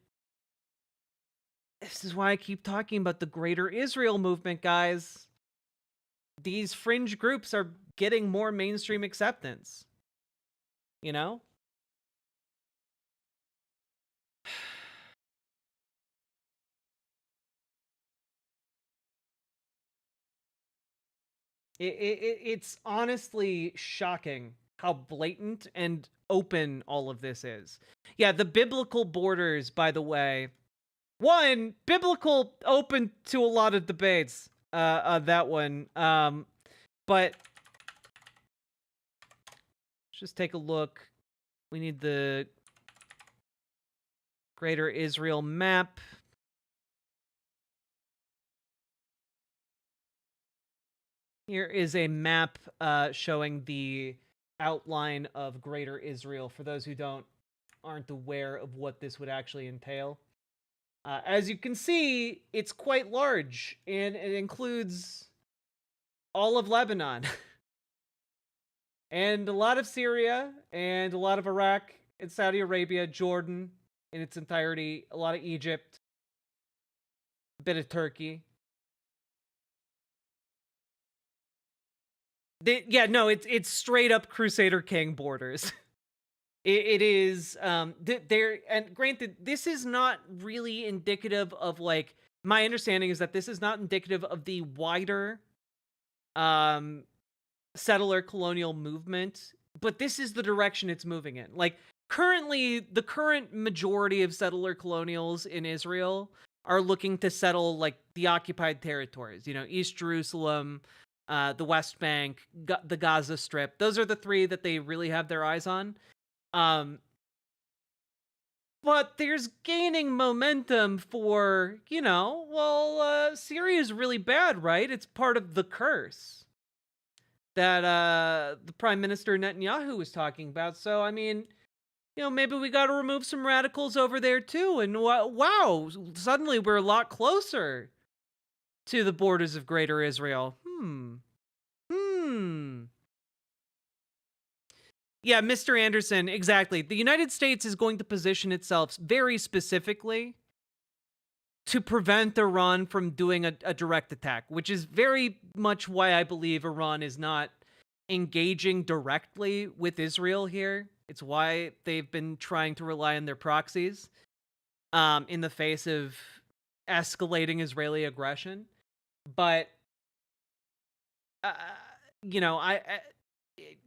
this is why I keep talking about the Greater Israel movement, guys. These fringe groups are getting more mainstream acceptance. You know? It's honestly shocking how blatant and open all of this is. Yeah, the biblical borders, by the way. One, biblical open to a lot of debates. That one. But let's just take a look. We need the Greater Israel map. Here is a map showing the outline of Greater Israel for those who aren't aware of what this would actually entail. As you can see, it's quite large, and it includes all of Lebanon, and a lot of Syria, and a lot of Iraq, and Saudi Arabia, Jordan in its entirety, a lot of Egypt, a bit of Turkey. It's straight up Crusader King borders. It is, there, and granted, this is not really indicative of, like, my understanding is that this is not indicative of the wider, settler colonial movement, but this is the direction it's moving in. Like, currently, the current majority of settler colonials in Israel are looking to settle, like, the occupied territories, East Jerusalem, the West Bank, the Gaza Strip. Those are the three that they really have their eyes on. But there's gaining momentum for, Syria is really bad, right? It's part of the curse that the Prime Minister Netanyahu was talking about. So, I mean, maybe we got to remove some radicals over there too. And wow, suddenly we're a lot closer to the borders of Greater Israel. Yeah, Mr. Anderson, exactly. The United States is going to position itself very specifically to prevent Iran from doing a direct attack, which is very much why I believe Iran is not engaging directly with Israel here. It's why they've been trying to rely on their proxies in the face of escalating Israeli aggression. But,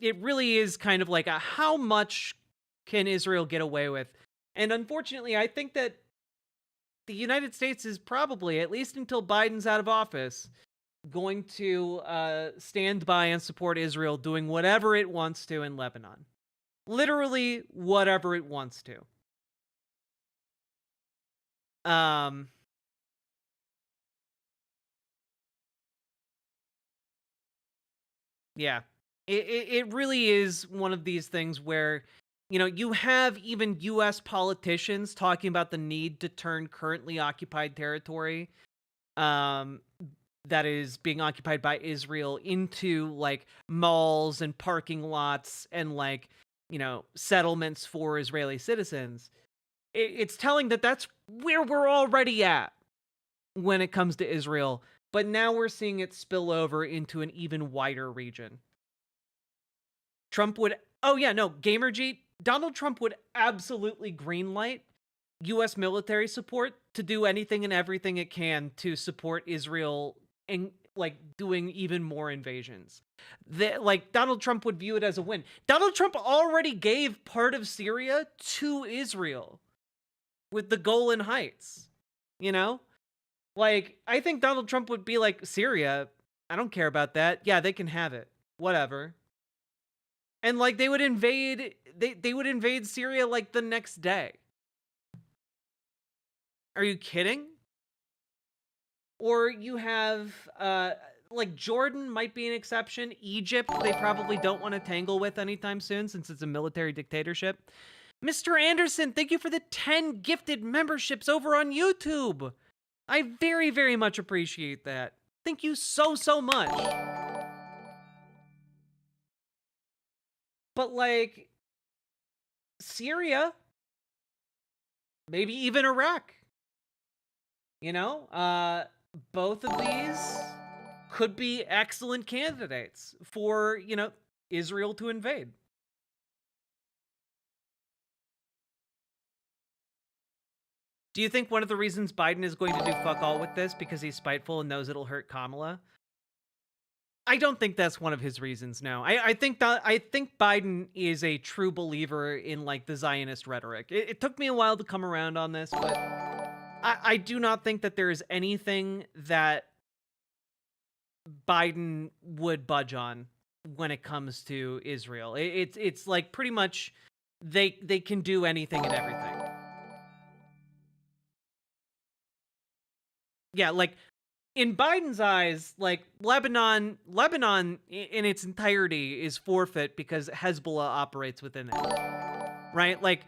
it really is kind of like how much can Israel get away with? And unfortunately, I think that the United States is probably, at least until Biden's out of office, going to stand by and support Israel doing whatever it wants to in Lebanon. Literally whatever it wants to. Yeah. It really is one of these things where, you have even U.S. politicians talking about the need to turn currently occupied territory that is being occupied by Israel into, like, malls and parking lots and, like, settlements for Israeli citizens. It's telling that that's where we're already at when it comes to Israel. But now we're seeing it spill over into an even wider region. Gamerjeet, Donald Trump would absolutely greenlight U.S. military support to do anything and everything it can to support Israel and, like, doing even more invasions. Donald Trump would view it as a win. Donald Trump already gave part of Syria to Israel with the Golan Heights, Like, I think Donald Trump would be like, Syria, I don't care about that. Yeah, they can have it. Whatever. And, like, they would invade Syria, like, the next day. Are you kidding? Or you have, like, Jordan might be an exception. Egypt, they probably don't want to tangle with anytime soon since it's a military dictatorship. Mr. Anderson, thank you for the 10 gifted memberships over on YouTube. I very, very much appreciate that. Thank you so, so much. But, like, Syria, maybe even Iraq, both of these could be excellent candidates for, Israel to invade. Do you think one of the reasons Biden is going to do fuck all with this because he's spiteful and knows it'll hurt Kamala? I don't think that's one of his reasons, no. I think Biden is a true believer in, like, the Zionist rhetoric. It took me a while to come around on this, but I do not think that there is anything that Biden would budge on when it comes to Israel. It's like pretty much they can do anything and everything. Yeah, like, in Biden's eyes, like, Lebanon in its entirety is forfeit because Hezbollah operates within it. Right? Like,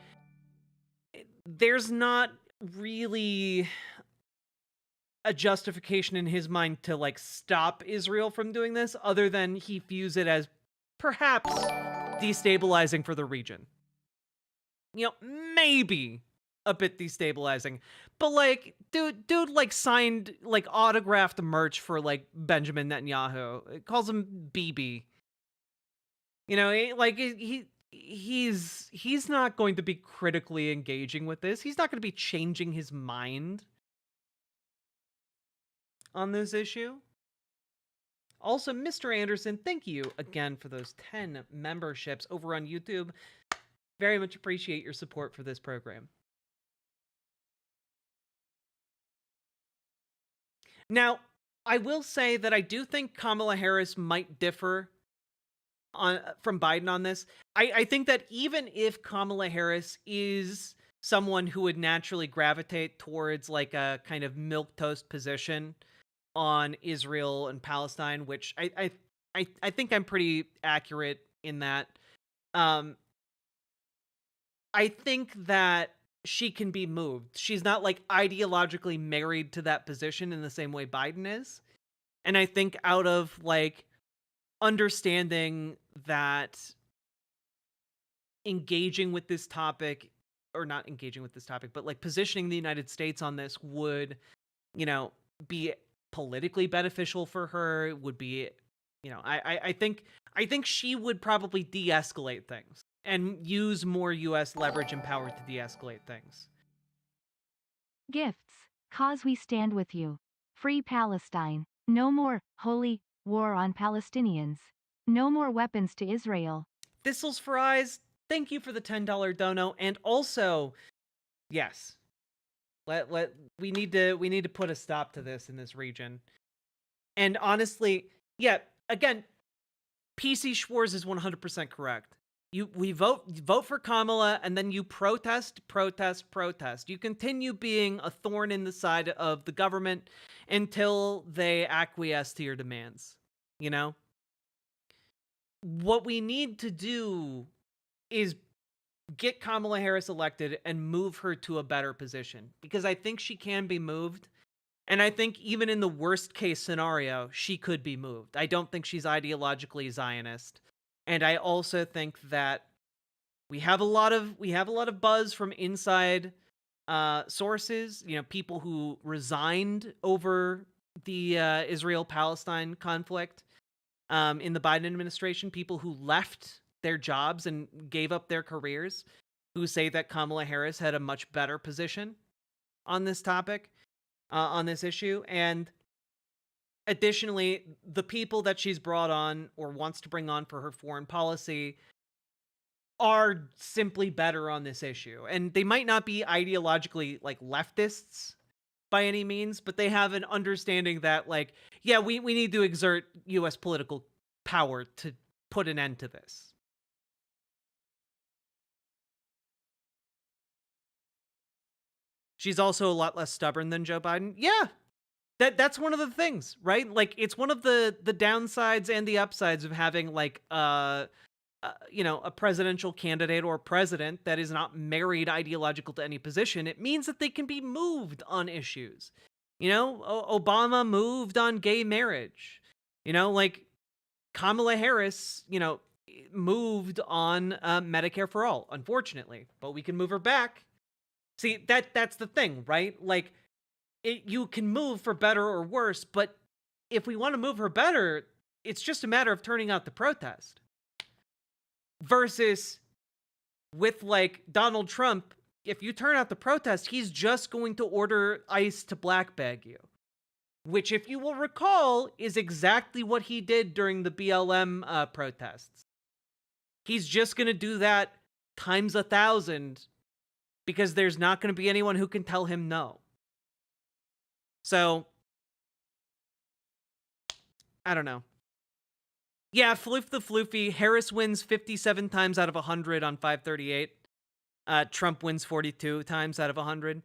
there's not really a justification in his mind to like stop Israel from doing this, other than he views it as perhaps destabilizing for the region. You know, maybe a bit destabilizing, but like, dude, like signed, like autographed merch for like Benjamin Netanyahu. It calls him BB. You know, he's not going to be critically engaging with this. He's not going to be changing his mind on this issue. Also, Mr. Anderson, thank you again for those 10 memberships over on YouTube. Very much appreciate your support for this program. Now, I will say that I do think Kamala Harris might differ from Biden on this. I think that even if Kamala Harris is someone who would naturally gravitate towards like a kind of milquetoast position on Israel and Palestine, which I think I'm pretty accurate in that. I think that she can be moved. She's not like ideologically married to that position in the same way Biden is. And I think out of like understanding that engaging with this topic, or not engaging with this topic, but like positioning the United States on this would, you know, be politically beneficial for her, would be, you know, I think she would probably de-escalate things and use more US leverage and power to de-escalate things. Gifts. Cause we stand with you. Free Palestine. No more holy war on Palestinians. No more weapons to Israel. Thistles for Eyes, thank you for the $10 dono. And also, yes, we need to put a stop to this in this region. And honestly, yeah, again, PC Schwarz is 100% correct. We vote for Kamala, and then you protest. You continue being a thorn in the side of the government until they acquiesce to your demands. You know? What we need to do is get Kamala Harris elected and move her to a better position, because I think she can be moved. And I think even in the worst case scenario, she could be moved. I don't think she's ideologically Zionist. And I also think that we have a lot of buzz from inside sources, you know, people who resigned over the Israel-Palestine conflict in the Biden administration, people who left their jobs and gave up their careers, who say that Kamala Harris had a much better position on this topic, on this issue. And additionally, the people that she's brought on or wants to bring on for her foreign policy are simply better on this issue. And they might not be ideologically like leftists by any means, but they have an understanding that like, yeah, we need to exert US political power to put an end to this. She's also a lot less stubborn than Joe Biden. Yeah. That's one of the things, right? Like, it's one of the downsides and the upsides of having like you know, a presidential candidate or president that is not married ideological to any position. It means that they can be moved on issues. You know, Obama moved on gay marriage. You know, like Kamala Harris, you know, moved on Medicare for all, unfortunately, but we can move her back. See, that's the thing, right? Like, you can move for better or worse, but if we want to move her better, it's just a matter of turning out the protest. Versus with like Donald Trump, if you turn out the protest, he's just going to order ICE to black bag you. Which, if you will recall, is exactly what he did during the BLM protests. He's just going to do that times 1,000 because there's not going to be anyone who can tell him no. So, I don't know. Yeah, Floof the Floofy. Harris wins 57 times out of 100 on 538. Trump wins 42 times out of 100.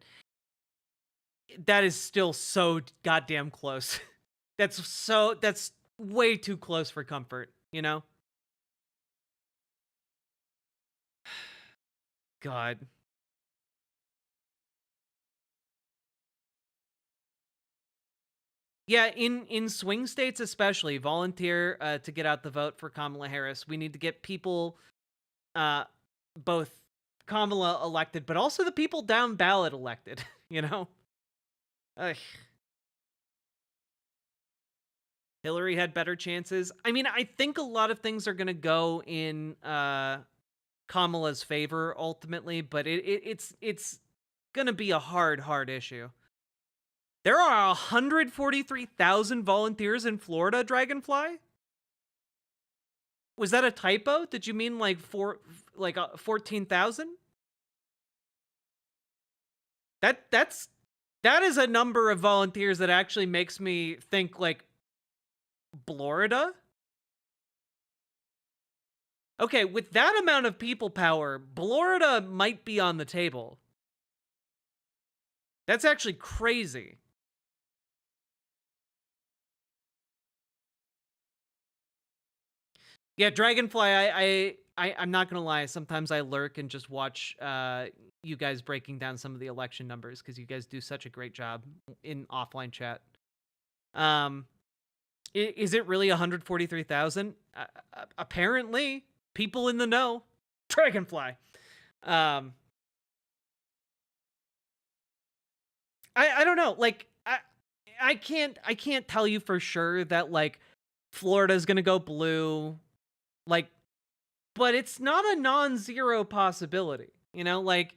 That is still so goddamn close. That's way too close for comfort, you know? God. Yeah, in swing states especially, volunteer to get out the vote for Kamala Harris. We need to get people, both Kamala elected, but also the people down ballot elected, you know? Ugh. Hillary had better chances. I mean, I think a lot of things are going to go in Kamala's favor ultimately, but it's going to be a hard issue. There are 143,000 volunteers in Florida, Dragonfly? Was that a typo? Did you mean like 14,000? That is a number of volunteers that actually makes me think like Florida? Okay, with that amount of people power, Florida might be on the table. That's actually crazy. Yeah, Dragonfly, I'm not gonna lie, sometimes I lurk and just watch you guys breaking down some of the election numbers, because you guys do such a great job in offline chat. Is it really 143,000? Apparently, people in the know. Dragonfly. I don't know. Like, I can't tell you for sure that like Florida's gonna go blue. Like, but it's not a non-zero possibility, you know, like,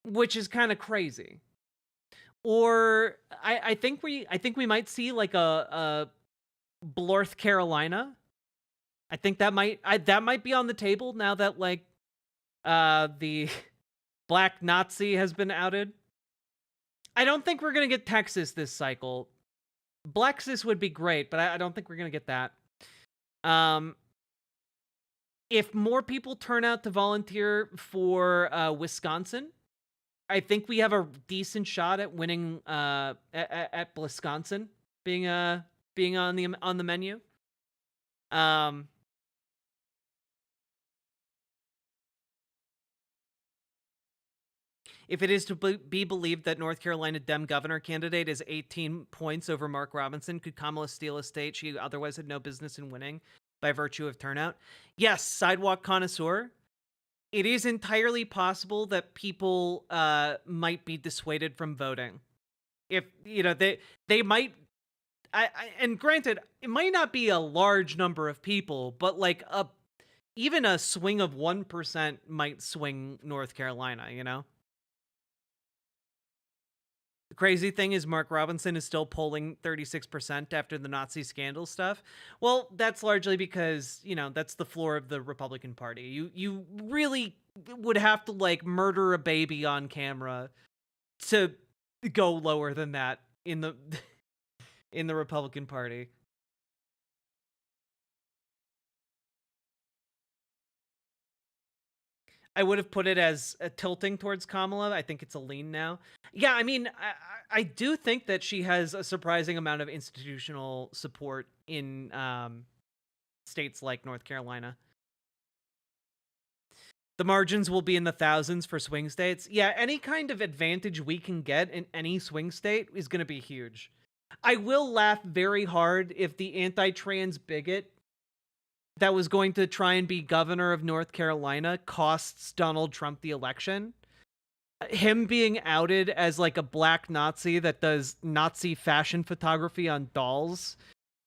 which is kind of crazy. Or I think we might see like a North Carolina. I think that might be on the table now that like the Black Nazi has been outed. I don't think we're gonna get Texas this cycle. Blexis would be great, but I don't think we're gonna get that. If more people turn out to volunteer for Wisconsin, I think we have a decent shot at winning at Wisconsin being on the menu. If it is to be believed that North Carolina Dem governor candidate is 18 points over Mark Robinson, could Kamala steal a state she otherwise had no business in winning by virtue of turnout? Yes, sidewalk connoisseur. It is entirely possible that people might be dissuaded from voting. If, you know, they might, and granted, it might not be a large number of people, but like even a swing of 1% might swing North Carolina, you know? The crazy thing is Mark Robinson is still polling 36% after the Nazi scandal stuff. Well, that's largely because, you know, that's the floor of the Republican Party. You really would have to like murder a baby on camera to go lower than that in the Republican Party. I would have put it as a tilting towards Kamala. I think it's a lean now. Yeah, I mean, I do think that she has a surprising amount of institutional support in states like North Carolina. The margins will be in the thousands for swing states. Yeah, any kind of advantage we can get in any swing state is going to be huge. I will laugh very hard if the anti-trans bigot that was going to try and be governor of North Carolina costs Donald Trump the election. Him being outed as like a black Nazi that does Nazi fashion photography on dolls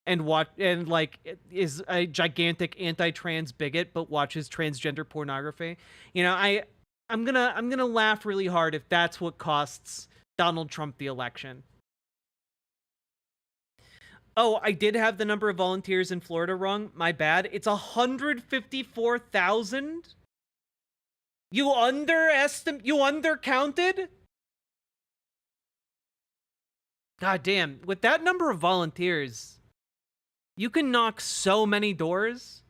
and like is a gigantic anti-trans bigot but watches transgender pornography. You know, I'm gonna laugh really hard if that's what costs Donald Trump the election. Oh, I did have the number of volunteers in Florida wrong. My bad. It's 154,000. You undercounted? God damn. With that number of volunteers, you can knock so many doors.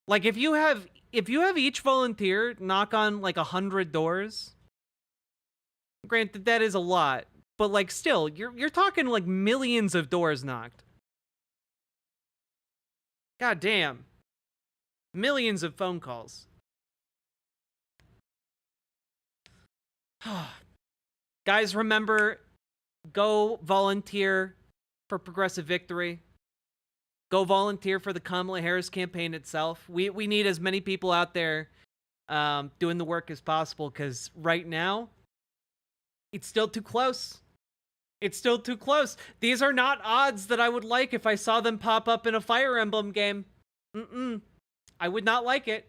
Like if you have each volunteer knock on like 100 doors, granted that is a lot. But like still, you're talking like millions of doors knocked. God damn. Millions of phone calls. Guys, remember, go volunteer for Progressive Victory. Go volunteer for the Kamala Harris campaign itself. We need as many people out there doing the work as possible, because right now, it's still too close. It's still too close. These are not odds that I would like if I saw them pop up in a Fire Emblem game. I would not like it.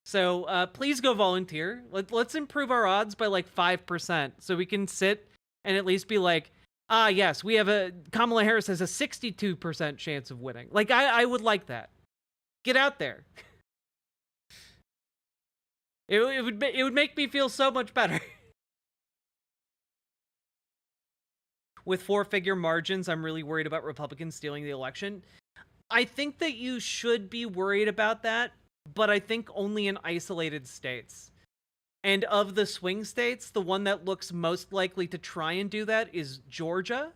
So please go volunteer. Let's improve our odds by like 5%, so we can sit and at least be like, ah, yes, we have Kamala Harris has a 62% chance of winning. Like, I would like that. Get out there. It would make me feel so much better. With 4-figure margins, I'm really worried about Republicans stealing the election. I think that you should be worried about that, but I think only in isolated states. And of the swing states, the one that looks most likely to try and do that is Georgia.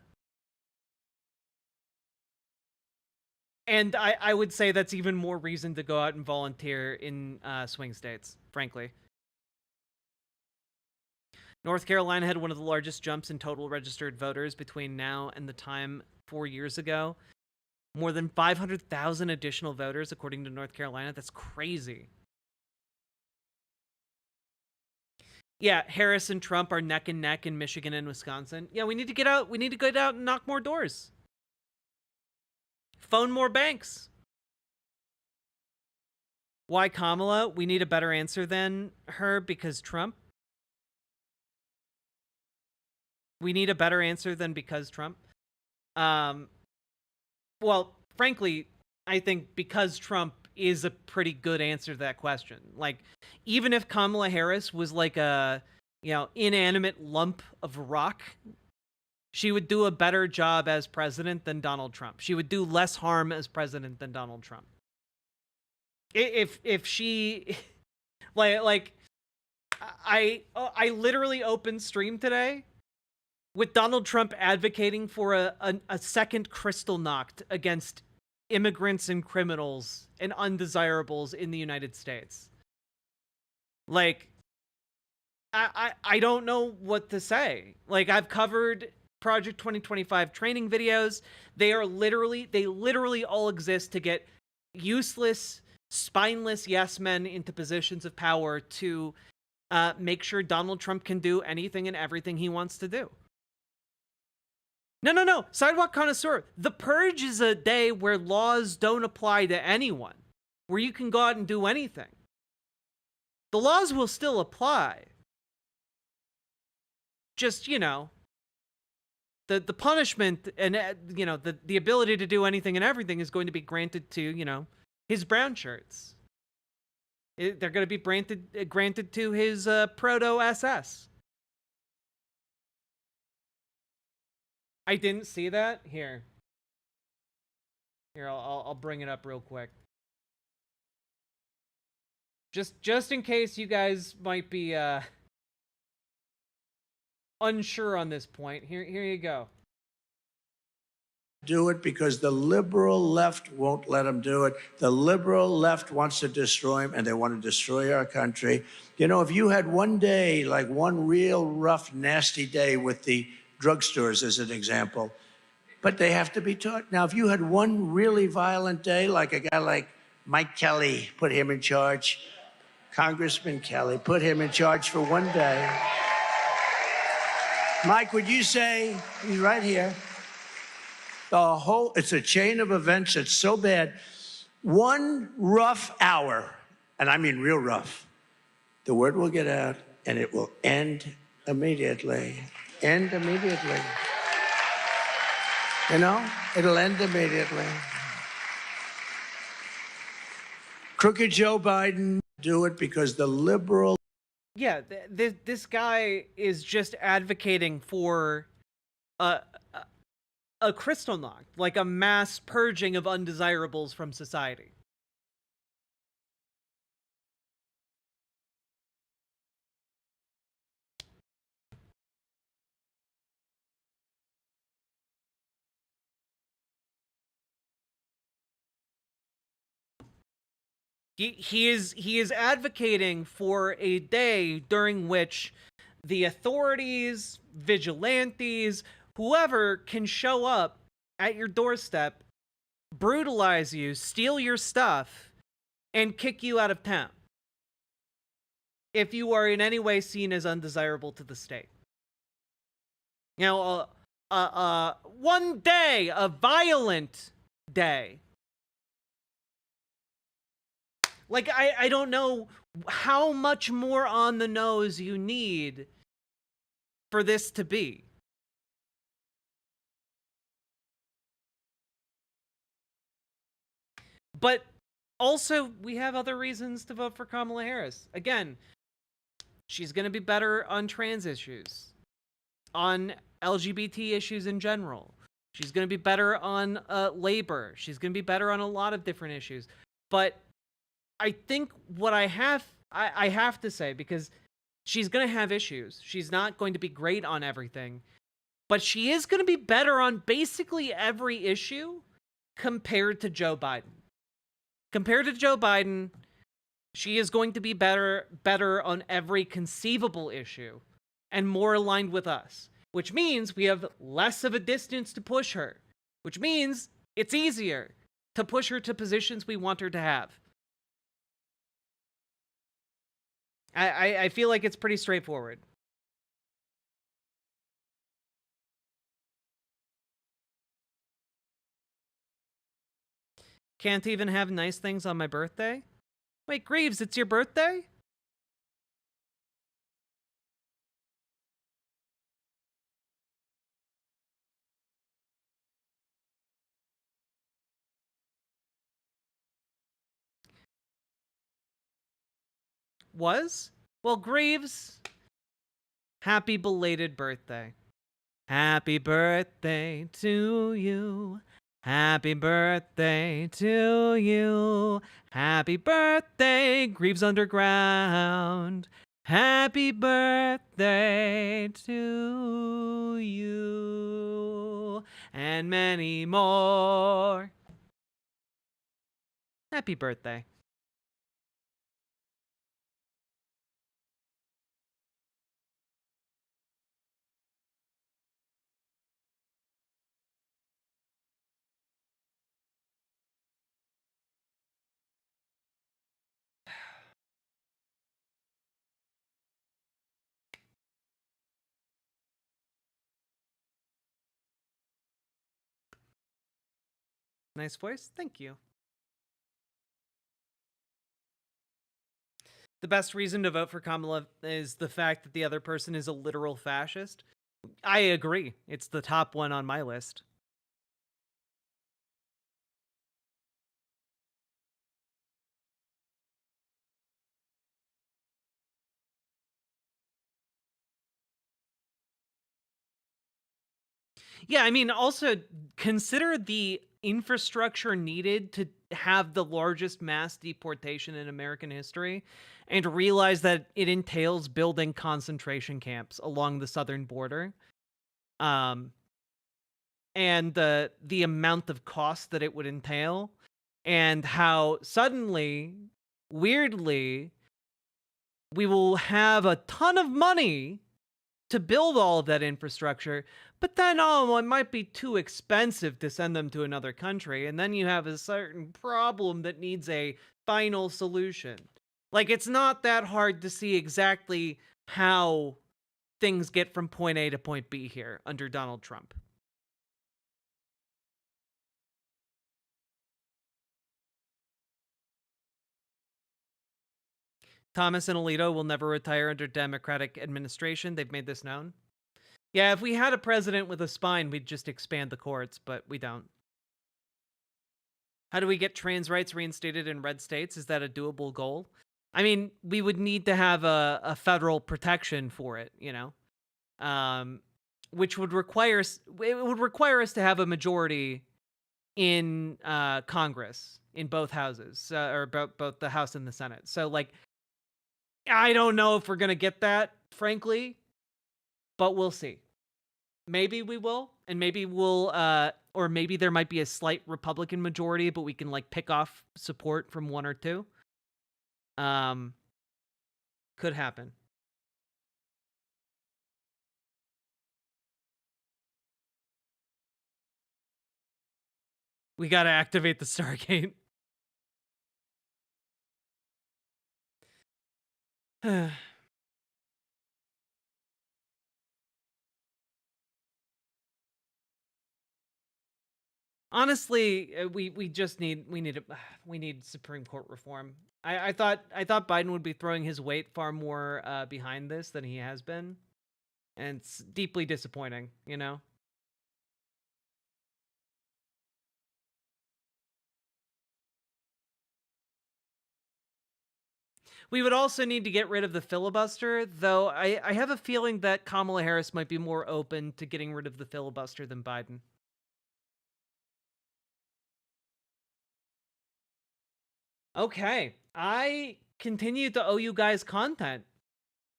And I would say that's even more reason to go out and volunteer in swing states, frankly. North Carolina had one of the largest jumps in total registered voters between now and the time 4 years ago. More than 500,000 additional voters, according to North Carolina. That's crazy. Yeah, Harris and Trump are neck and neck in Michigan and Wisconsin. Yeah, we need to get out. We need to get out and knock more doors. Phone more banks. Why Kamala? We need a better answer than her because Trump. We need a better answer than because Trump. Well, frankly, I think because Trump is a pretty good answer to that question. Like, even if Kamala Harris was like a, inanimate lump of rock, she would do a better job as president than Donald Trump. She would do less harm as president than Donald Trump. If she, I literally opened stream today with Donald Trump advocating for a second Kristallnacht against immigrants and criminals and undesirables in the United States. Like, I don't know what to say. Like, I've covered Project 2025 training videos. They literally all exist to get useless, spineless yes men into positions of power to make sure Donald Trump can do anything and everything he wants to do. No. Sidewalk connoisseur. The Purge is a day where laws don't apply to anyone, where you can go out and do anything. The laws will still apply. Just, the punishment and, the ability to do anything and everything is going to be granted to, his brown shirts. They're going to be granted to his proto-SS. I didn't see that. Here, I'll bring it up real quick. Just in case you guys might be unsure on this point. Here you go. Do it because the liberal left won't let them do it. The liberal left wants to destroy them, and they want to destroy our country. If you had one day, like one real rough, nasty day with the drugstores as an example, but they have to be taught. Now, if you had one really violent day, like a guy like Mike Kelly, put him in charge, Congressman Kelly, put him in charge for one day. Mike, would you say, he's right here, it's a chain of events that's so bad. One rough hour, and I mean real rough, the word will get out and it will end immediately. End immediately. It'll end immediately. Crooked Joe Biden, do it because the liberal. Yeah, this guy is just advocating for a Kristallnacht, like a mass purging of undesirables from society. He is advocating for a day during which the authorities, vigilantes, whoever can show up at your doorstep, brutalize you, steal your stuff, and kick you out of town if you are in any way seen as undesirable to the state. You know, one day, a violent day. Like, I don't know how much more on the nose you need for this to be. But also, we have other reasons to vote for Kamala Harris. Again, she's going to be better on trans issues, on LGBT issues in general. She's going to be better on labor. She's going to be better on a lot of different issues. But I think what I have to say, because she's going to have issues. She's not going to be great on everything. But she is going to be better on basically every issue compared to Joe Biden. Compared to Joe Biden, she is going to be better on every conceivable issue and more aligned with us, which means we have less of a distance to push her, which means it's easier to push her to positions we want her to have. I feel like it's pretty straightforward. Can't even have nice things on my birthday? Wait, Greaves, it's your birthday? Was? Well, Greaves, happy belated birthday. Happy birthday to you. Happy birthday to you. Happy birthday, Greaves Underground. Happy birthday to you. And many more. Happy birthday. Nice voice. Thank you. The best reason to vote for Kamala is the fact that the other person is a literal fascist. I agree. It's the top one on my list. Yeah, I mean, also consider the infrastructure needed to have the largest mass deportation in American history and realize that it entails building concentration camps along the southern border. And the amount of cost that it would entail, and how suddenly, weirdly, we will have a ton of money to build all of that infrastructure, but then, oh, it might be too expensive to send them to another country, and then you have a certain problem that needs a final solution. Like, it's not that hard to see exactly how things get from point A to point B here under Donald Trump. Thomas and Alito will never retire under Democratic administration. They've made this known. Yeah, if we had a president with a spine, we'd just expand the courts, but we don't. How do we get trans rights reinstated in red states? Is that a doable goal? I mean, we would need to have a federal protection for it, you know, which would require us to have a majority in Congress, in both houses, or both the House and the Senate. So, like, I don't know if we're going to get that, frankly, but we'll see. Maybe we will, and maybe we'll, or maybe there might be a slight Republican majority, but we can, like, pick off support from one or two. Could happen. We gotta activate the Stargate. Honestly, we need Supreme Court reform. I thought Biden would be throwing his weight far more behind this than he has been, and it's deeply disappointing, you know. We would also need to get rid of the filibuster, though I have a feeling that Kamala Harris might be more open to getting rid of the filibuster than Biden. Okay, I continue to owe you guys content.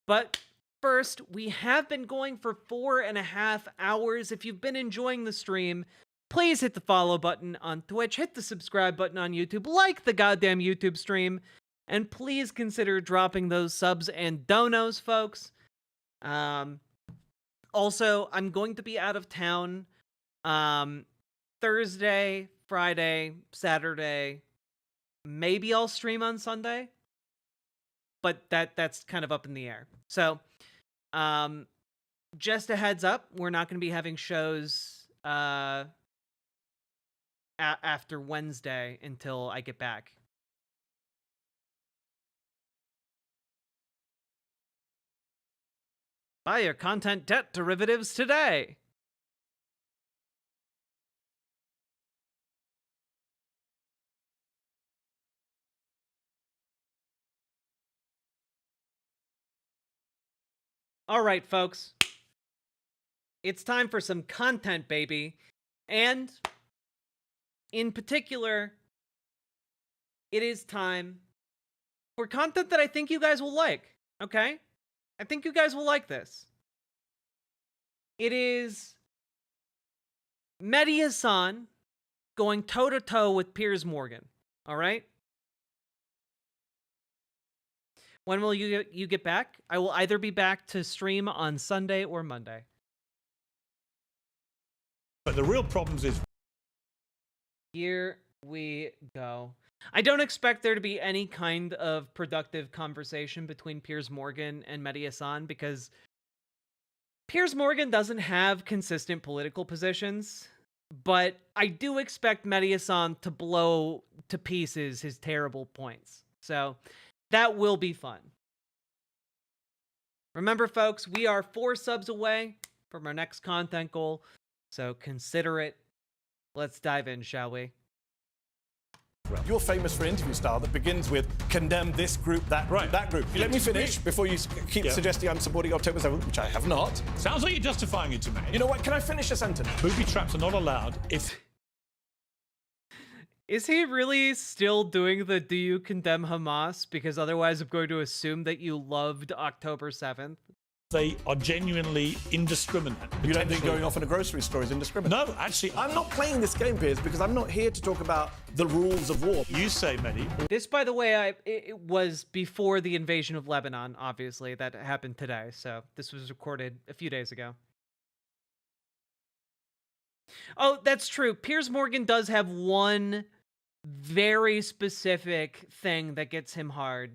But first, we have been going for 4.5 hours. If you've been enjoying the stream, please hit the follow button on Twitch, hit the subscribe button on YouTube, like the goddamn YouTube stream, and please consider dropping those subs and donos, folks. Also, I'm going to be out of town Thursday, Friday, Saturday. Maybe I'll stream on Sunday, but that's kind of up in the air. So, just a heads up, we're not going to be having shows after Wednesday until I get back. Buy your content debt derivatives today. All right, folks. It's time for some content, baby. And in particular, it is time for content that I think you guys will like, okay? I think you guys will like this. It is Mehdi Hasan going toe-to-toe with Piers Morgan, all right? When will you get back? I will either be back to stream on Sunday or Monday. But the real problems is... Here we go. I don't expect there to be any kind of productive conversation between Piers Morgan and Mehdi Hasan because Piers Morgan doesn't have consistent political positions, but I do expect Mehdi Hasan to blow to pieces his terrible points. So that will be fun. Remember, folks, we are 4 subs away from our next content goal, so consider it. Let's dive in, shall we? You're famous for an interview style that begins with condemn this group, that group, that group. You let me finish before you keep suggesting I'm supporting October 7th, which I have not. Sounds like you're justifying it to me. You know what? Can I finish a sentence? Booby traps are not allowed if... Is he really still doing the do you condemn Hamas? Because otherwise I'm going to assume that you loved October 7th. They are genuinely indiscriminate. You don't think going off in a grocery store is indiscriminate? No, actually... I'm not playing this game, Piers, because I'm not here to talk about the rules of war. You say, Mehdi. This, by the way, it was before the invasion of Lebanon, obviously. That happened today, so this was recorded a few days ago. Oh, that's true. Piers Morgan does have one very specific thing that gets him hard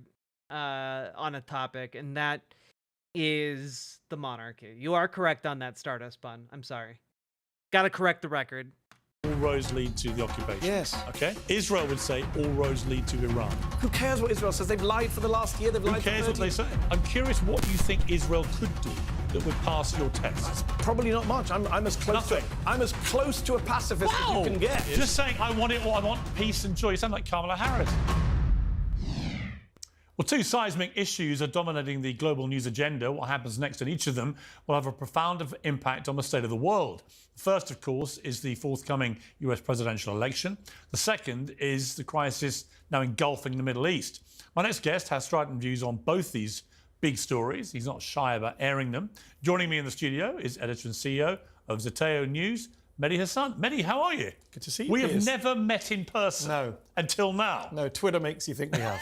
on a topic, and that is the monarchy. You are correct on that, Stardust Bun. I'm sorry. Gotta correct the record. All roads lead to the occupation. Yes. Okay? Israel would say all roads lead to Iran. Who cares what Israel says? They've lied for the last year. They've lied Who cares for what they say? I'm curious what you think Israel could do that would pass your test. Probably not much. I'm as close to I'm as close to a pacifist as you can get. Just saying I want it or I want peace and joy. You sound like Kamala Harris. Well, 2 seismic issues are dominating the global news agenda. What happens next in each of them will have a profound impact on the state of the world. The first, of course, is the forthcoming US presidential election. The second is the crisis now engulfing the Middle East. My next guest has strident views on both these big stories. He's not shy about airing them. Joining me in the studio is editor and CEO of Zeteo News, Mehdi Hasan. Mehdi, how are you? Good to see you, We Piers. have never met in person. No. Until now. No, Twitter makes you think we have.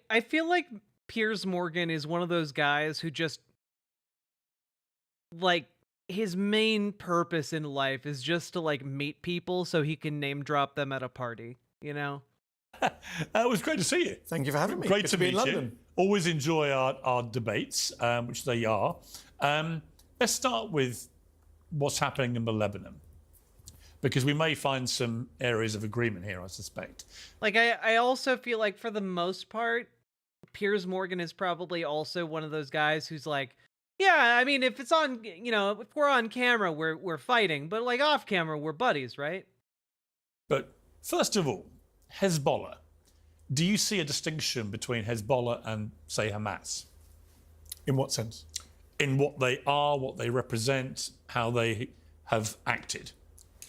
I feel like Piers Morgan is one of those guys who just, like, his main purpose in life is just to like meet people so he can name drop them at a party, you know? It was great to see you. Thank you for having me. Great Good to be meet in you. London. Always enjoy our debates, which they are. Let's start with what's happening in Lebanon, because we may find some areas of agreement here, I suspect. Like, I also feel like for the most part, Piers Morgan is probably also one of those guys who's like, yeah, I mean, if it's on, you know, if we're on camera, we're fighting, but like off camera, we're buddies, right? But first of all, Hezbollah. Do you see a distinction between Hezbollah and, say, Hamas? In what sense? In what they are, what they represent, how they have acted.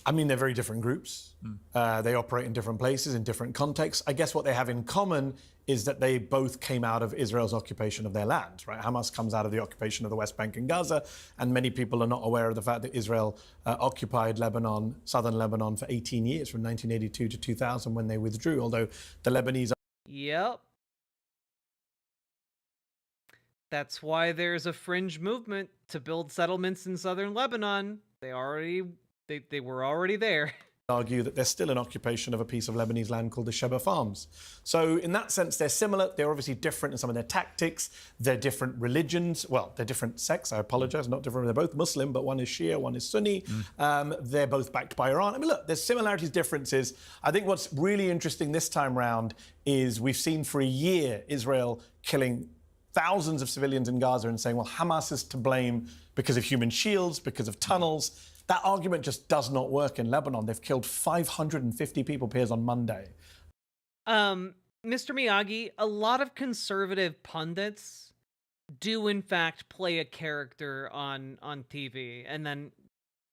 I mean, they're very different groups. They operate in different places, in different contexts. I guess what they have in common is that they both came out of Israel's occupation of their land, right? Hamas comes out of the occupation of the West Bank and Gaza, and many people are not aware of the fact that Israel occupied Lebanon, southern Lebanon, for 18 years, from 1982 to 2000 when they withdrew, although the Lebanese... Yep. That's why there's a fringe movement to build settlements in southern Lebanon. They were already there. Argue that there's still an occupation of a piece of Lebanese land called the Sheba Farms. So in that sense, they're similar. They're obviously different in some of their tactics. They're different religions. Well, they're different sects. I apologize, not different. They're both Muslim, but one is Shia, one is Sunni. They're both backed by Iran. I mean, look, there's similarities, differences. I think what's really interesting this time round is we've seen for a year Israel killing thousands of civilians in Gaza and saying, well, Hamas is to blame because of human shields, because of tunnels. That argument just does not work in Lebanon. They've killed 550 people, Piers, on Monday. Mr. Miyagi, a lot of conservative pundits do in fact play a character on TV, and then,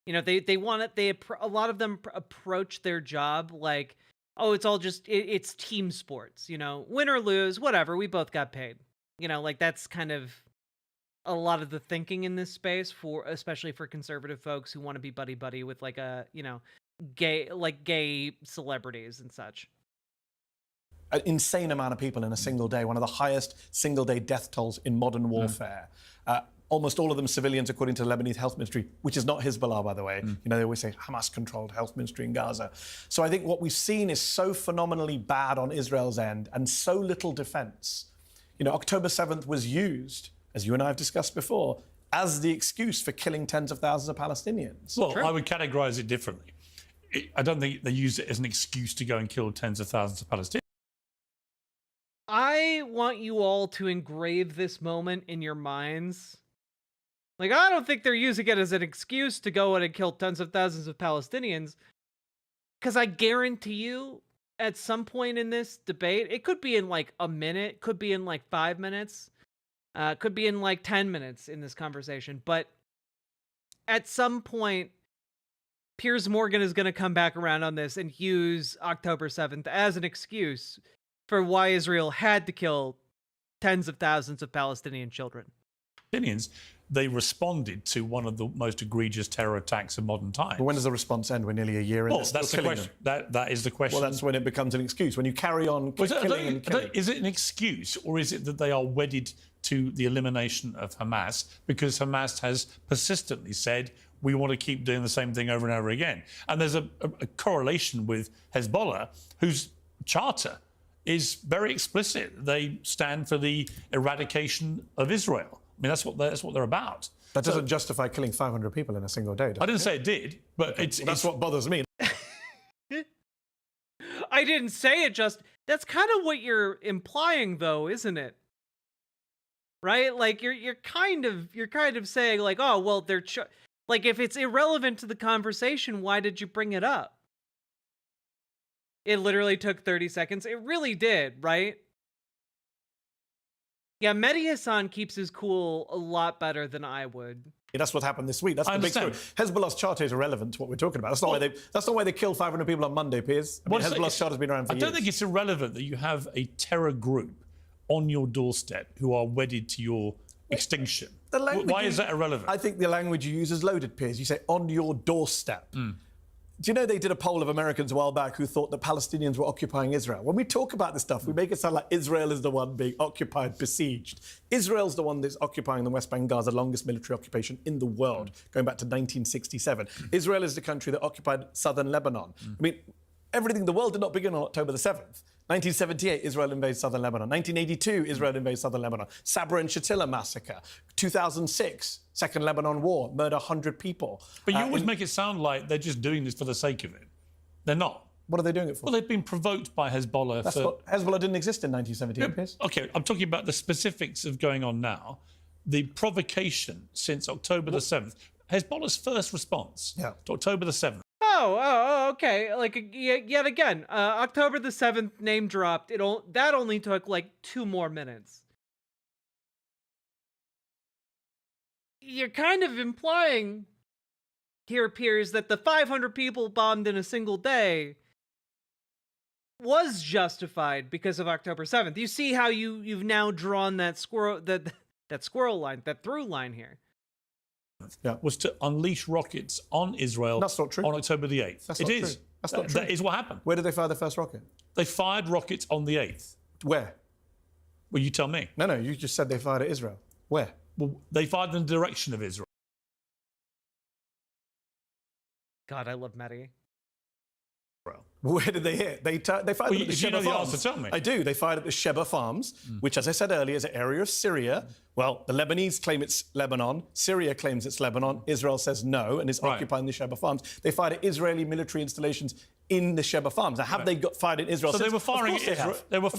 you know, a lot of them approach their job like, oh, it's all just it's team sports, you know, win or lose, whatever, we both got paid, you know, like that's kind of a lot of the thinking in this space, especially for conservative folks who want to be buddy with like a, you know, gay celebrities and such. An insane amount of people in a single day, one of the highest single-day death tolls in modern warfare. Almost all of them civilians, according to the Lebanese Health Ministry, which is not Hezbollah, by the way. You know, they always say Hamas-controlled health ministry in Gaza. So I think what we've seen is so phenomenally bad on Israel's end and so little defense. You know, October 7th was used, as you and I have discussed before, as the excuse for killing tens of thousands of Palestinians. Well, I would categorize it differently. I don't think they use it as an excuse to go and kill tens of thousands of Palestinians. I want you all to engrave this moment in your minds. Like, I don't think they're using it as an excuse to go in and kill tens of thousands of Palestinians. Because I guarantee you, at some point in this debate, it could be in like a minute, could be in like 5 minutes, could be in like 10 minutes in this conversation. But at some point, Piers Morgan is going to come back around on this and use October 7th as an excuse for why Israel had to kill tens of thousands of Palestinian children. Palestinians, they responded to one of the most egregious terror attacks of modern times. But when does the response end? We're nearly a year in. Well, that's the question. That is the question. Well, that's when it becomes an excuse. When you carry on killing and killing. Is it an excuse, or is it that they are wedded to the elimination of Hamas because Hamas has persistently said, we want to keep doing the same thing over and over again? And there's a correlation with Hezbollah, whose charter is very explicit. They stand for the eradication of Israel. I mean, that's what they're about. That doesn't justify killing 500 people in a single day, does I didn't say it did, but that's what bothers me. I didn't say it just... That's kind of what you're implying, though, isn't it? Right? Like, you're kind of saying, like, oh, well, they're... like, if it's irrelevant to the conversation, why did you bring it up? It literally took 30 seconds. It really did, right? Yeah, Mehdi Hassan keeps his cool a lot better than I would. Yeah, that's what happened this week. That's the big story. Hezbollah's charter is irrelevant to what we're talking about. That's not why they killed 500 people on Monday, Piers. I mean, Hezbollah's charter's been around for years. I don't think it's irrelevant that you have a terror group on your doorstep who are wedded to your extinction. Why is that irrelevant? I think the language you use is loaded, Piers. You say on your doorstep. Do you know they did a poll of Americans a while back who thought that Palestinians were occupying Israel? When we talk about this stuff, we make it sound like Israel is the one being occupied, besieged. Israel's the one that's occupying the West Bank and Gaza, longest military occupation in the world, going back to 1967. Israel is the country that occupied southern Lebanon. I mean, the world did not begin on October the 7th. 1978, Israel invades southern Lebanon. 1982, Israel invades southern Lebanon. Sabra and Shatila massacre. 2006, Second Lebanon War, murder 100 people. But you always make it sound like they're just doing this for the sake of it. They're not. What are they doing it for? Well, they've been provoked by Hezbollah. Hezbollah didn't exist in 1978, Piers. OK, I'm talking about the specifics of going on now. The provocation since October the 7th, Hezbollah's first response to October the 7th. Oh, okay. Like, yet again, October the 7th name dropped. That only took like 2 more minutes. You're kind of implying here, Piers, that the 500 people bombed in a single day was justified because of October 7th. You see how you've now drawn that squirrel line, that through line here. Was to unleash rockets on Israel. That's not true. On October the 8th. That's not true. That's not true. That is what happened. Where did they fire the first rocket? They fired rockets on the 8th. Where? Well, you tell me. No, you just said they fired at Israel. Where? Well, they fired in the direction of Israel. God, I love Mehdi. Where did they hit? They fired at the Sheba Farms. Answer, tell me. I do. They fired at the Sheba Farms, which, as I said earlier, is an area of Syria. Well, the Lebanese claim it's Lebanon. Syria claims it's Lebanon. Israel says no and is occupying the Sheba Farms. They fired at Israeli military installations in the Sheba Farms. Now, have they got fired in Israel? So since? they were firing at Israel. They were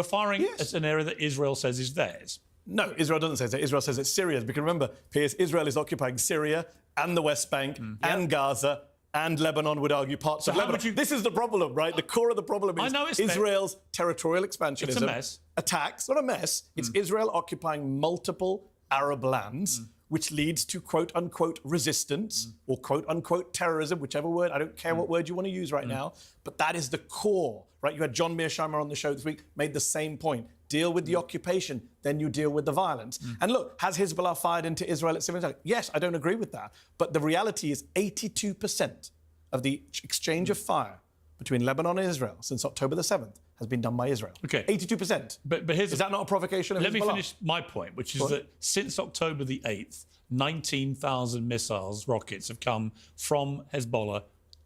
firing at an area that Israel says is theirs. No, Israel doesn't say that. Israel says it's Syria's. Because remember, Piers, Israel is occupying Syria and the West Bank and Gaza. And Lebanon would argue parts of Lebanon. This is the problem, right? The core of the problem is Israel's territorial expansionism. It's a mess. Attacks, not a mess. It's Israel occupying multiple Arab lands, which leads to quote-unquote resistance or quote-unquote terrorism, whichever word. I don't care what word you want to use right now. But that is the core, right? You had John Mearsheimer on the show this week, made the same point. Deal with the occupation, then you deal with the violence. And look, has Hezbollah fired into Israel at civilian targets? Yes, I don't agree with that. But the reality is 82% of the exchange of fire between Lebanon and Israel since October the 7th has been done by Israel. Okay. 82%. But here's is that not a provocation of Let Hezbollah? me finish my point, which is that since October the 8th, 19,000 missiles, rockets have come from Hezbollah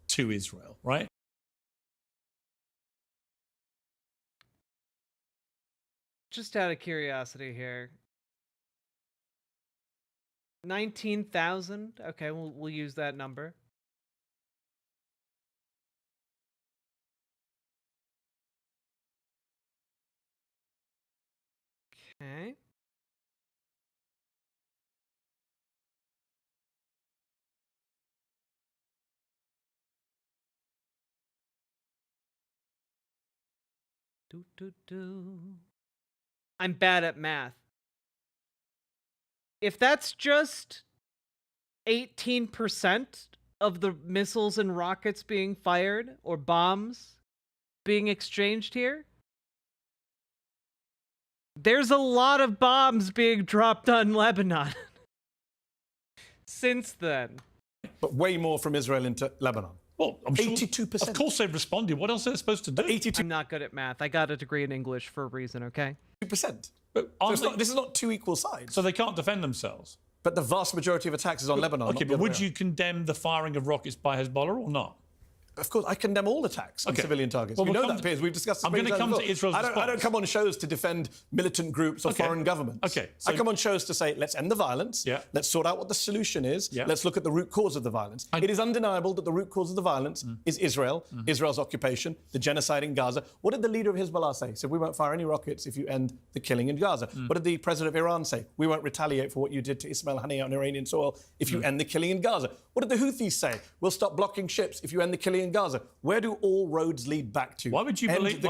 to Israel, right? Just out of curiosity here. 19,000? Okay, we'll use that number. Okay. I'm bad at math. If that's just 18% of the missiles and rockets being fired or bombs being exchanged here, there's a lot of bombs being dropped on Lebanon since then. But way more from Israel into Lebanon. Well, I'm sure, 82%. Of course they've responded. What else are they supposed to do? 82%. I'm not good at math. I got a degree in English for a reason, okay? 2%. But this is not two equal sides. So they can't defend themselves. But the vast majority of attacks is on Lebanon. Okay, but would you condemn the firing of rockets by Hezbollah or not? Of course, I condemn all attacks on civilian targets. Well, we know that, Piers. We've discussed this. I'm going to come to Israel's I don't come on shows to defend militant groups or foreign governments. Okay. I come on shows to say, let's end the violence. Let's sort out what the solution is. Let's look at the root cause of the violence. It is undeniable that the root cause of the violence is Israel, Israel's occupation, the genocide in Gaza. What did the leader of Hezbollah say? He said, we won't fire any rockets if you end the killing in Gaza. What did the president of Iran say? We won't retaliate for what you did to Ismail Haniyeh on Iranian soil if you end the killing in Gaza. What did the Houthis say? We'll stop blocking ships if you end the killing in Gaza. Where do all roads lead back to? Why would you believe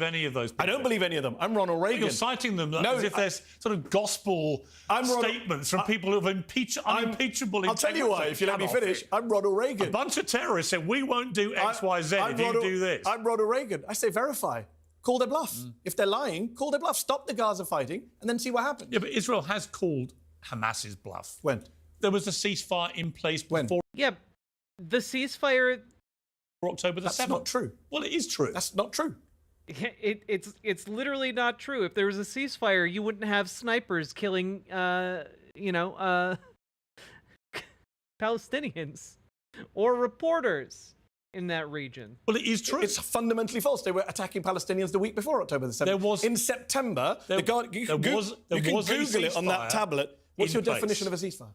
any of those people? I don't believe any of them. I'm Ronald Reagan. You're citing them as if they're sort of gospel statements from people who have unimpeachable integrity. I'll tell you why, if you let me finish. I'm Ronald Reagan. A bunch of terrorists said, we won't do X, Y, Z if you do this. I'm Ronald Reagan. I say verify. Call their bluff. If they're lying, call their bluff. Stop the Gaza fighting and then see what happens. Yeah, but Israel has called Hamas's bluff. When? There was a ceasefire in place before. Yeah, The ceasefire. October the 7th. That's not true. Well, it is true. That's not true. It's literally not true. If there was a ceasefire, you wouldn't have snipers killing, Palestinians or reporters in that region. Well, it is true. It's fundamentally false. They were attacking Palestinians the week before October the 7th. There was in September. You can Google it on that tablet. What's your definition of a ceasefire?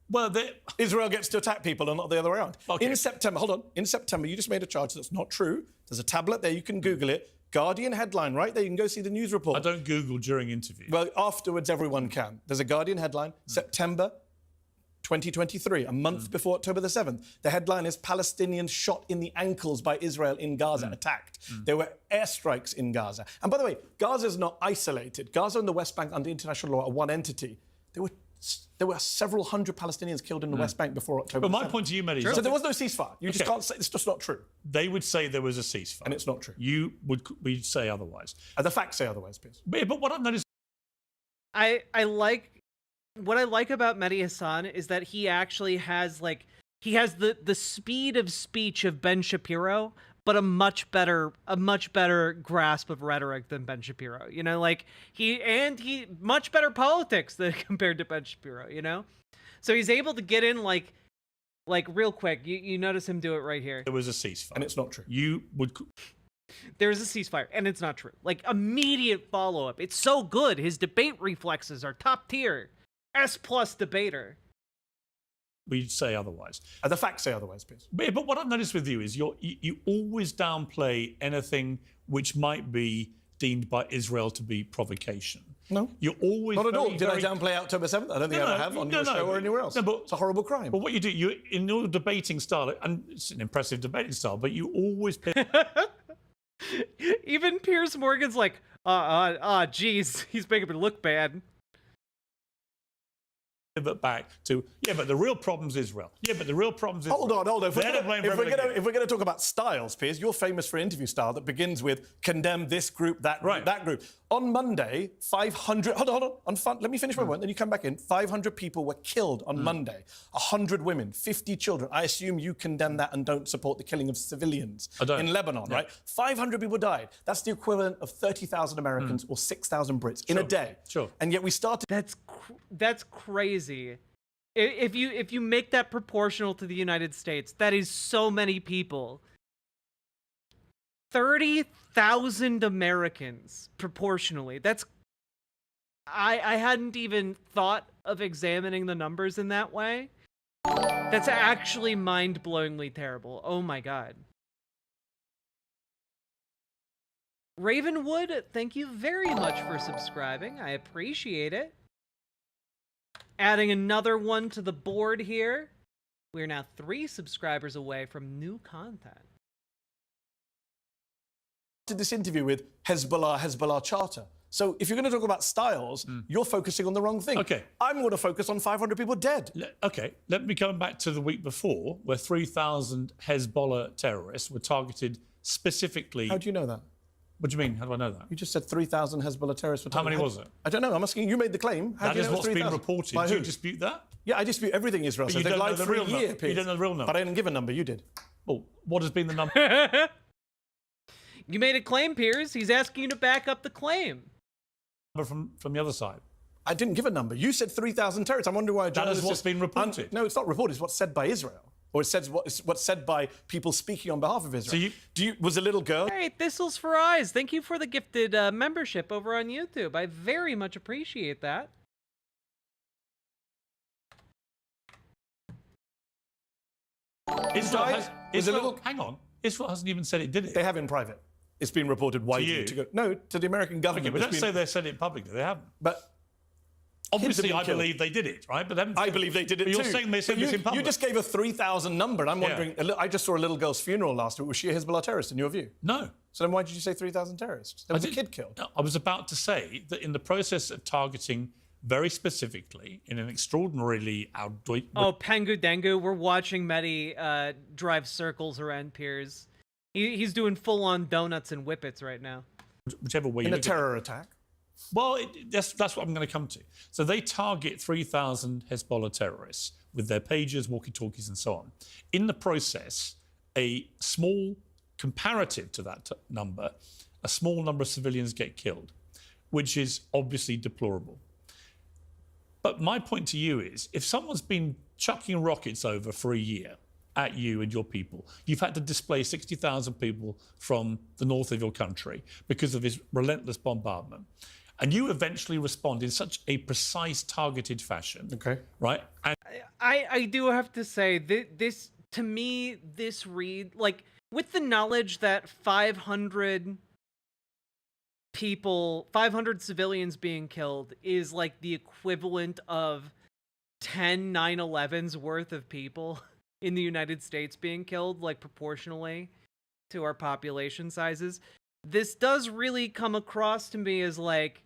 Well, Israel gets to attack people and not the other way around. Okay. In September, hold on. In September, you just made a charge that's not true. There's a tablet there. You can Google it. Guardian headline right there. You can go see the news report. I don't Google during interviews. Well, afterwards, everyone can. There's a Guardian headline, September 2023, a month before October the 7th. The headline is Palestinians shot in the ankles by Israel in Gaza, attacked. There were airstrikes in Gaza. And by the way, Gaza's not isolated. Gaza and the West Bank under international law are one entity. There were several hundred Palestinians killed in the West Bank before October. But my point to you, Mehdi, so there was no ceasefire. You just can't say it's just not true. They would say there was a ceasefire, and it's not true. We'd say otherwise. The facts say otherwise, please. But what I've noticed, What I like about Mehdi Hassan is that he actually has the speed of speech of Ben Shapiro, but a much better grasp of rhetoric than Ben Shapiro. You know, like he much better politics than compared to Ben Shapiro, you know? So he's able to get in like real quick. You notice him do it right here. there was a ceasefire. And it's not true. There's a ceasefire, and it's not true. Like, immediate follow-up. It's so good. His debate reflexes are top tier. S+ debater. We'd say otherwise. The facts say otherwise, please. But what I've noticed with you is you always downplay anything which might be deemed by Israel to be provocation. No. You're always Not at all. very, Did I very... downplay October 7th? I don't think I ever have on your show or anywhere else. No, but it's a horrible crime. But what you do, in your debating style, and it's an impressive debating style, but you always... Even Piers Morgan's like, geez, he's making me look bad. Pivot back to, but the real problem's Israel. Yeah, but the real problem's Israel. Hold on. If They're to blame for everything. we're going to talk about styles, Piers, you're famous for interview style that begins with condemn this group, that group, that group. On Monday, 500... Hold on. Let me finish my point, then you come back in. 500 people were killed on Monday. 100 women, 50 children. I assume you condemn that and don't support the killing of civilians in Lebanon, right? 500 people died. That's the equivalent of 30,000 Americans or 6,000 Brits in a day. Sure. And yet we started... That's crazy. If you make that proportional to the United States, that is so many people. 30,000 Americans proportionally. That's I hadn't even thought of examining the numbers in that way. That's actually mind-blowingly terrible. Oh my god. Ravenwood, thank you very much for subscribing. I appreciate it. Adding another one to the board here. We're now 3 subscribers away from new content. Did this interview with Hezbollah Charter. So if you're going to talk about styles, you're focusing on the wrong thing. Okay. I'm going to focus on 500 people dead. Okay, let me go back to the week before, where 3,000 Hezbollah terrorists were targeted specifically... How do you know that? What do you mean? How do I know that? You just said 3,000 Hezbollah terrorists were targeted. How many was it? I don't know. I'm asking you. Made the claim. How That do you is know what's been reported. By Do who? you dispute that? Yeah, I dispute everything Israel But says. you They've don't know lied the for real a number. year, Piers. You don't know the real number. But I didn't give a number. You did. Well, what has been the number? You made a claim, Piers. He's asking you to back up the claim. From the other side. I didn't give a number. You said 3,000 terrorists. I'm wondering why a journalist... That is what's been reported. No, it's not reported. It's what's said by Israel. Or it says what's said by people speaking on behalf of Israel. So was a little girl... Hey, Thistles for Eyes, thank you for the gifted membership over on YouTube. I very much appreciate that. Israel hasn't even said it did it. They have in private. It's been reported widely. To you? No, to the American government. Okay, but don't say they said it publicly. They haven't. But obviously, I believe they did it, right? But I believe they did it but too. You're saying they said this in public. You just gave a 3,000 number, and I'm wondering. I just saw a little girl's funeral last week. Was she a Hezbollah terrorist in your view? No. So then why did you say 3,000 terrorists? There was a kid killed. I was about to say that in the process of targeting very specifically in an extraordinarily outdoor... Oh, Pengu Dengu, we're watching Mehdi drive circles around Piers. He's doing full-on donuts and whippets right now. Whichever way in you a terror attack. Well, that's what I'm going to come to. So they target 3,000 Hezbollah terrorists with their pagers, walkie-talkies, and so on. In the process, a small, comparative to that number, a small number of civilians get killed, which is obviously deplorable. But my point to you is, if someone's been chucking rockets over for a year at you and your people, you've had to displace 60,000 people from the north of your country because of his relentless bombardment, and you eventually respond in such a precise, targeted fashion. Okay. Right? And I do have to say, this, to me, this read, like, with the knowledge that 500 civilians being killed is like the equivalent of 10 9/11s worth of people in the United States being killed, like, proportionally to our population sizes, this does really come across to me as like,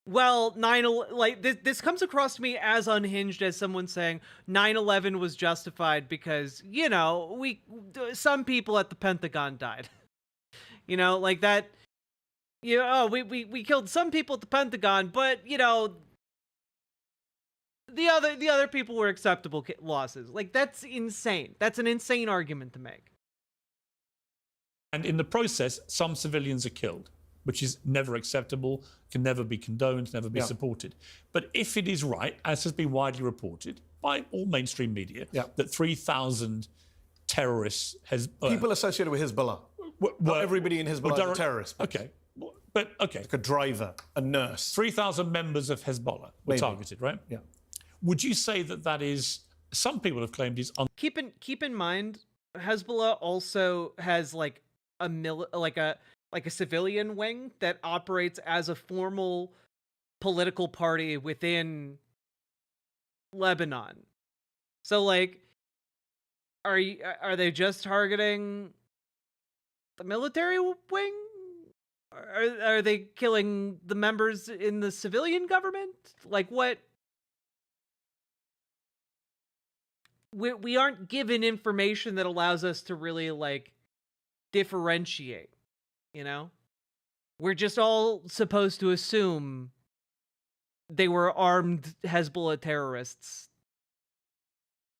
well, this comes across to me as unhinged as someone saying 9/11 was justified because, you know, some people at the Pentagon died. You know, like that, you know, we killed some people at the Pentagon, but, you know, the other people were acceptable losses. Like, that's insane. That's an insane argument to make. And in the process, some civilians are killed, which is never acceptable, can never be condoned, never be supported. But if it is right, as has been widely reported by all mainstream media, that 3,000 terrorists people associated with Hezbollah. Not everybody in Hezbollah is a terrorist. Okay. But okay. Like a driver, a nurse. 3,000 members of Hezbollah were targeted, right? Yeah. Would you say that is, some people have claimed is... Keep in mind, Hezbollah also has like a civilian wing that operates as a formal political party within Lebanon. So, like, are they just targeting the military wing? Are they killing the members in the civilian government? Like, what? We aren't given information that allows us to really, like, differentiate, you know? We're just all supposed to assume they were armed Hezbollah terrorists.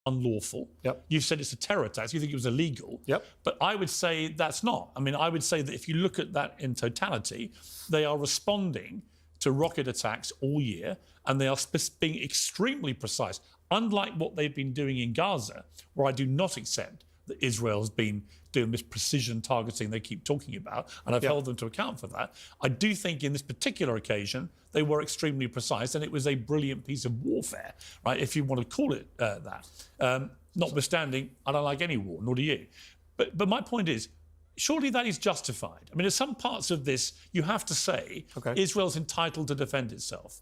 Unlawful. Yep. You've said it's a terror attack. You think it was illegal. Yep. But I would say that's not. I mean, I would say that if you look at that in totality, they are responding to rocket attacks all year, and they are being extremely precise. Unlike what they've been doing in Gaza, where I do not accept that Israel has been doing this precision targeting they keep talking about, and I've held them to account for that. I do think in this particular occasion, they were extremely precise, and it was a brilliant piece of warfare, right, if you want to call it that. Notwithstanding, I don't like any war, nor do you. But my point is, surely that is justified. I mean, in some parts of this, you have to say Israel's entitled to defend itself.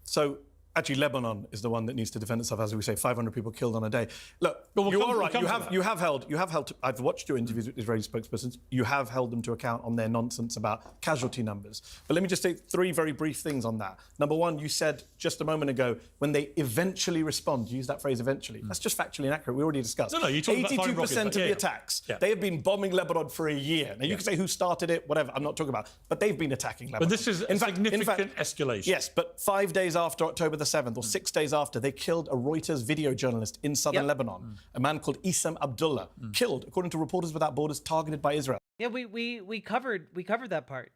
So, actually, Lebanon is the one that needs to defend itself, as we say, 500 people killed on a day. Look, you are right. You have held. I've watched your interviews with Israeli spokespersons. You have held them to account on their nonsense about casualty numbers. But let me just say 3 very brief things on that. Number one, you said just a moment ago, when they eventually respond, you used that phrase eventually. That's just factually inaccurate. We already discussed. No, you talked about 82% of the attacks. They have been bombing Lebanon for a year. Now, you can say who started it, whatever. I'm not talking about. But they've been attacking Lebanon. But this is a significant escalation. Yes, but 5 days after October the 7th, or 6 days after, they killed a Reuters video journalist in southern Lebanon, a man called Issam Abdullah, killed, according to Reporters Without Borders, targeted by Israel. Yeah, we covered that part.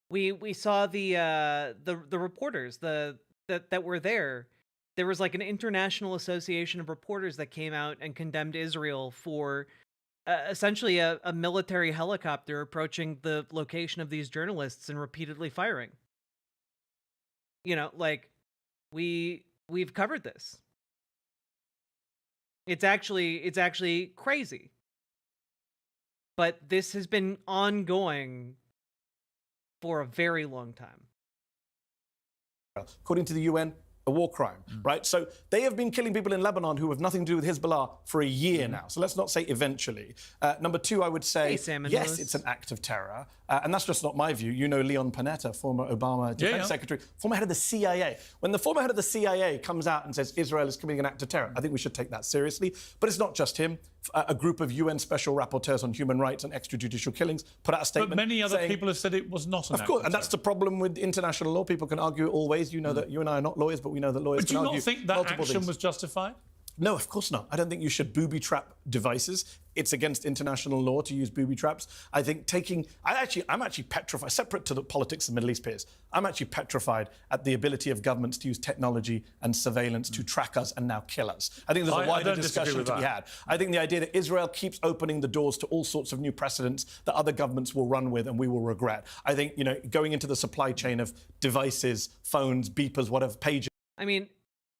We saw the reporters that were there. There was like an international association of reporters that came out and condemned Israel for essentially a military helicopter approaching the location of these journalists and repeatedly firing. You know, like, we've covered this. It's actually crazy. But this has been ongoing for a very long time. According to the UN, a war crime, right? So they have been killing people in Lebanon who have nothing to do with Hezbollah for a year now. So let's not say eventually. Number two, I would say, yes, it's an act of terror. And that's just not my view. You know Leon Panetta, former Obama defense secretary, former head of the CIA. When the former head of the CIA comes out and says Israel is committing an act of terror, I think we should take that seriously. But it's not just him. a group of UN special rapporteurs on human rights and extrajudicial killings put out a statement. But many other saying, people have said it was not an Of act course, of and that's the problem with international law. People can argue it all ways. You know that you and I are not lawyers, but we know that lawyers But do can you argue not think that multiple action things. was justified? No, of course not. I don't think you should booby-trap devices. It's against international law to use booby traps. I think I'm actually petrified, separate to the politics of the Middle East, Piers. I'm actually petrified at the ability of governments to use technology and surveillance to track us and now kill us. I think there's a wider discussion to be had. I think the idea that Israel keeps opening the doors to all sorts of new precedents that other governments will run with and we will regret. I think, going into the supply chain of devices, phones, beepers, whatever, pages. I mean,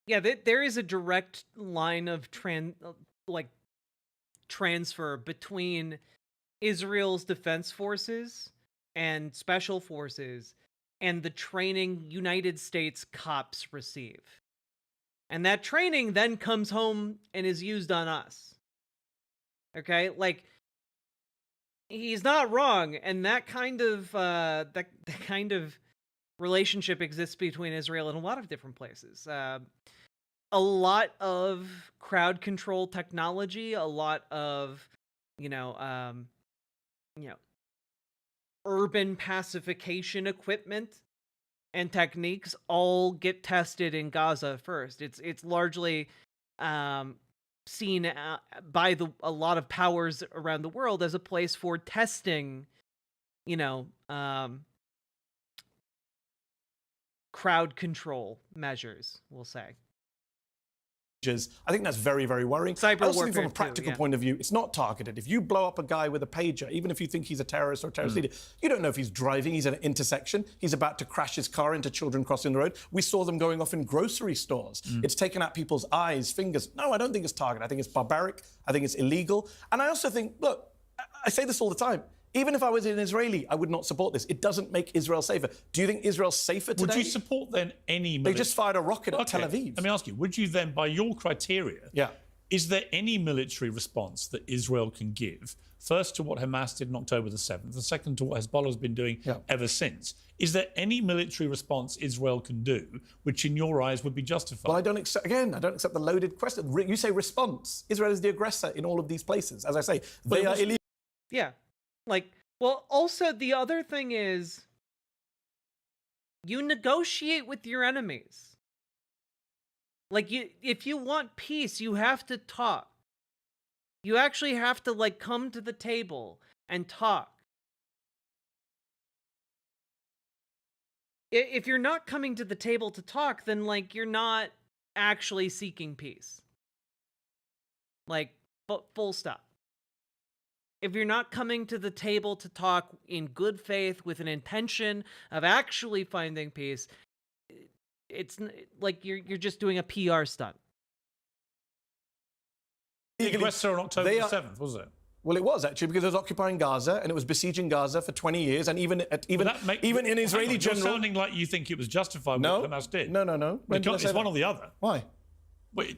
yeah, there is a direct line of transfer between Israel's defense forces and special forces and the training United States cops receive. And that training then comes home and is used on us. Okay? Like, he's not wrong, and that kind of that kind of relationship exists between Israel and a lot of different places. A lot of crowd control technology, a lot of, urban pacification equipment and techniques all get tested in Gaza first. It's largely seen by a lot of powers around the world as a place for testing, crowd control measures, we'll say. I think that's very, very worrying. Cyber I also think warfare from a practical too, point of view, it's not targeted. If you blow up a guy with a pager, even if you think he's a terrorist or a terrorist leader, you don't know if he's driving, he's at an intersection, he's about to crash his car into children crossing the road. We saw them going off in grocery stores. It's taken out people's eyes, fingers. No, I don't think it's targeted. I think it's barbaric. I think it's illegal. And I also think, look, I say this all the time. Even if I was an Israeli, I would not support this. It doesn't make Israel safer. Do you think Israel's safer today? Would you support then any They just fired a rocket at Tel Aviv. Let me ask you, would you then, by your criteria, is there any military response that Israel can give, first to what Hamas did on October the 7th, and second to what Hezbollah has been doing ever since? Is there any military response Israel can do which, in your eyes, would be justified? Well, I don't accept the loaded question. You say response. Israel is the aggressor in all of these places. As I say, they are illegal. Yeah. Also the other thing is you negotiate with your enemies. If you want peace, you have to talk. You actually have to come to the table and talk. If you're not coming to the table to talk, then you're not actually seeking peace. Full stop. If you're not coming to the table to talk in good faith with an intention of actually finding peace, it's you're just doing a PR stunt. The aggressor on October the 7th, was it? Well, it was actually, because it was occupying Gaza and it was besieging Gaza for 20 years, and even in Israeli general. You're sounding like you think it was justified what Hamas did. No. It's one or the other. Why?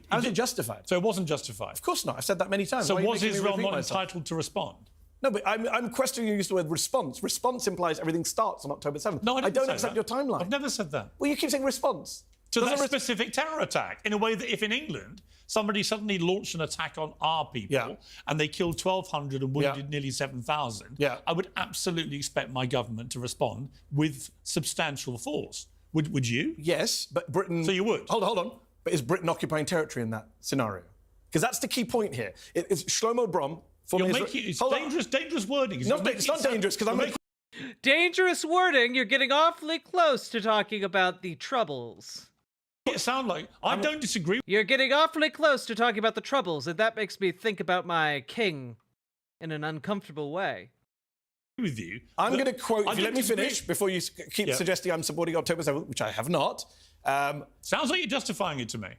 How is it justified? So it wasn't justified? Of course not. I've said that many times. So was Israel not entitled to respond? No, but I'm questioning you use the word response. Response implies everything starts on October 7th. No, I don't accept your timeline. I've never said that. Well, you keep saying response. To that specific terror attack, in a way that if in England somebody suddenly launched an attack on our people and they killed 1,200 and wounded nearly 7,000, I would absolutely expect my government to respond with substantial force. Would you? Yes, but Britain... So you would? Hold on. But is Britain occupying territory in that scenario? Because that's the key point here. It's Shlomo Brom... It's dangerous wording. It's not dangerous, because I'm making... Dangerous wording? You're getting awfully close to talking about the Troubles. It sounds like... I don't disagree. You're getting awfully close to talking about the Troubles, and that makes me think about my king in an uncomfortable way. With you. I'm going to quote... If you let me finish, before you keep suggesting I'm supporting October 7th, which I have not... Sounds like you're justifying it to me.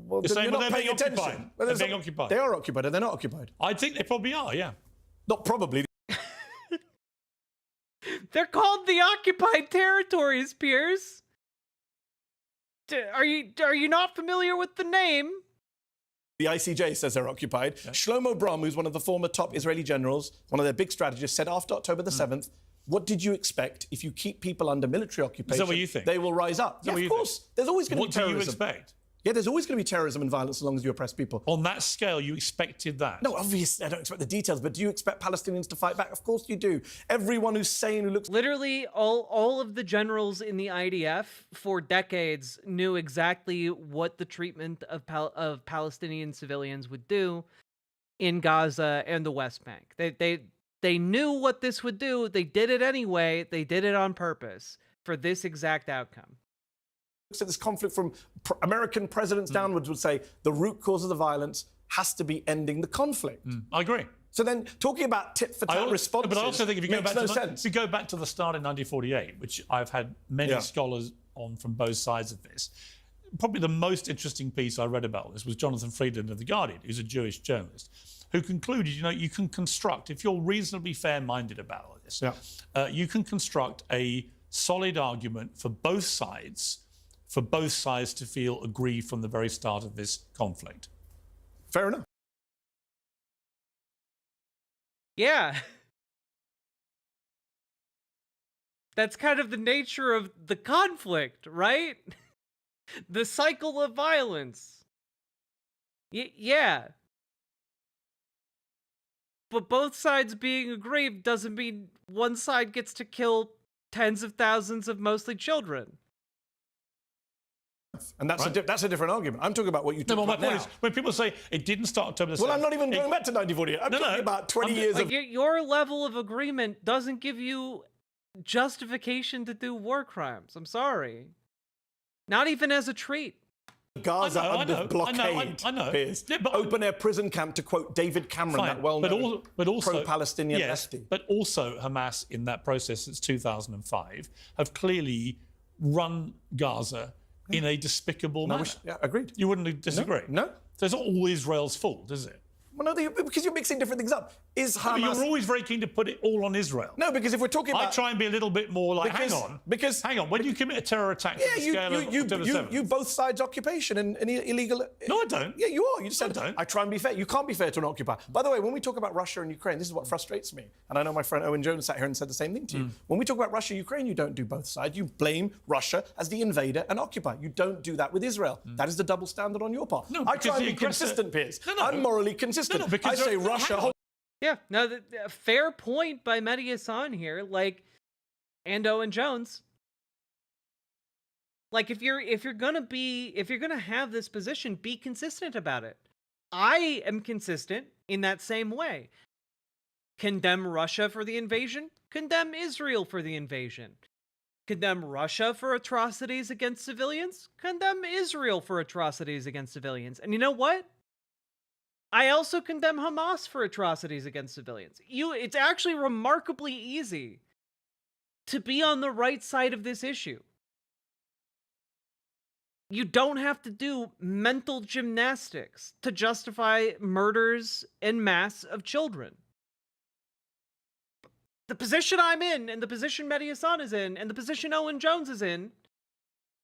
Well, you're saying, not they're paying being attention. occupied. Well, they're being occupied. They are occupied, and they're not occupied. I think they probably are, yeah. Not probably. They're called the occupied territories, Piers. Are you not familiar with the name? The ICJ says they're occupied. Yeah. Shlomo Brom, who's one of the former top Israeli generals, one of their big strategists, said after October the 7th, what did you expect? If you keep people under military occupation, is that what you think? They will rise up. Yeah, of course. There's always going to be terrorism. What do you expect? Yeah, there's always going to be terrorism and violence as long as you oppress people. On that scale, you expected that? No, obviously, I don't expect the details, but do you expect Palestinians to fight back? Of course you do. Everyone who's sane, who looks... Literally, all of the generals in the IDF for decades knew exactly what the treatment of Palestinian civilians would do in Gaza and the West Bank. They knew what this would do. They did it anyway. They did it on purpose for this exact outcome. So this conflict from American presidents downwards would say the root cause of the violence has to be ending the conflict. I agree. So then talking about tit-for-tat responses But I also think if you go back to the start in 1948, which I've had many scholars on from both sides of this, probably the most interesting piece I read about this was Jonathan Friedland of The Guardian, who's a Jewish journalist, who concluded, you can construct, if you're reasonably fair-minded about all this, you can construct a solid argument for both sides to feel aggrieved from the very start of this conflict. Fair enough. Yeah. That's kind of the nature of the conflict, right? The cycle of violence. Yeah. But both sides being aggrieved doesn't mean one side gets to kill tens of thousands of mostly children. And that's a different argument. I'm talking about what you talk about now. My point is, when people say it didn't start October the 7th... Well, I'm not even going back to 1948. I'm talking about 20 years of... Your level of agreement doesn't give you justification to do war crimes. I'm sorry. Not even as a treat. Gaza under blockade. I know. Piers. Yeah, open-air prison camp, to quote David Cameron, that well-known pro-Palestinian lefty. But also Hamas, in that process since 2005, have clearly run Gaza in a despicable manner. Agreed. You wouldn't disagree? No. So it's not all Israel's fault, is it? Well, no, because you're mixing different things up. Is Hamas... You're always very keen to put it all on Israel. No, because if we're talking about... I try and be a little bit more like, hang on, when you commit a terror attack on the scale of October 7th... you both sides occupation and illegal... No, I don't. Yeah, you are. You just said, I don't. I try and be fair. You can't be fair to an occupier. By the way, when we talk about Russia and Ukraine, this is what frustrates me. And I know my friend Owen Jones sat here and said the same thing to you. When we talk about Russia and Ukraine, you don't do both sides. You blame Russia as the invader and occupier. You don't do that with Israel. That is the double standard on your part. No, I try and be consistent, Piers. I'm morally consistent. I say Russia... Yeah, no, fair point by Mehdi Hassan here. Like, and Owen Jones. Like, if you're gonna have this position, be consistent about it. I am consistent in that same way. Condemn Russia for the invasion. Condemn Israel for the invasion. Condemn Russia for atrocities against civilians. Condemn Israel for atrocities against civilians. And you know what? I also condemn Hamas for atrocities against civilians. It's actually remarkably easy to be on the right side of this issue. You don't have to do mental gymnastics to justify murders en masse of children. The position I'm in, and the position Mehdi Hassan is in, and the position Owen Jones is in,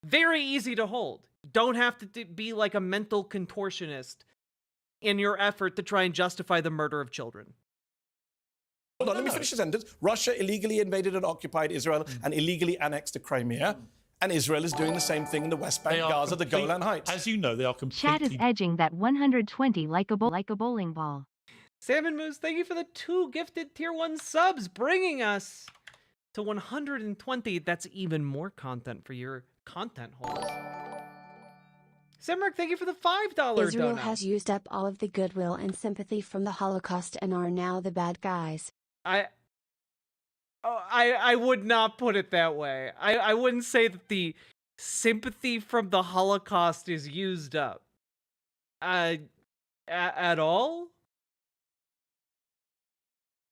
very easy to hold. Don't have to be like a mental contortionist in your effort to try and justify the murder of children. Hold on, let me finish the sentence. Russia illegally invaded and occupied Israel and illegally annexed Crimea. And Israel is doing the same thing in the West Bank, Gaza, the Golan Heights. As you know, they are completely... Chat is edging that 120 like a bowling ball. Salmon Moose, thank you for the 2 gifted tier 1 subs, bringing us to 120. That's even more content for your content holes. Simric, thank you for the $5 Israel donut. has used up all of the goodwill and sympathy from the Holocaust and are now the bad guys. I would not put it that way. I wouldn't say that the sympathy from the Holocaust is used up. At all?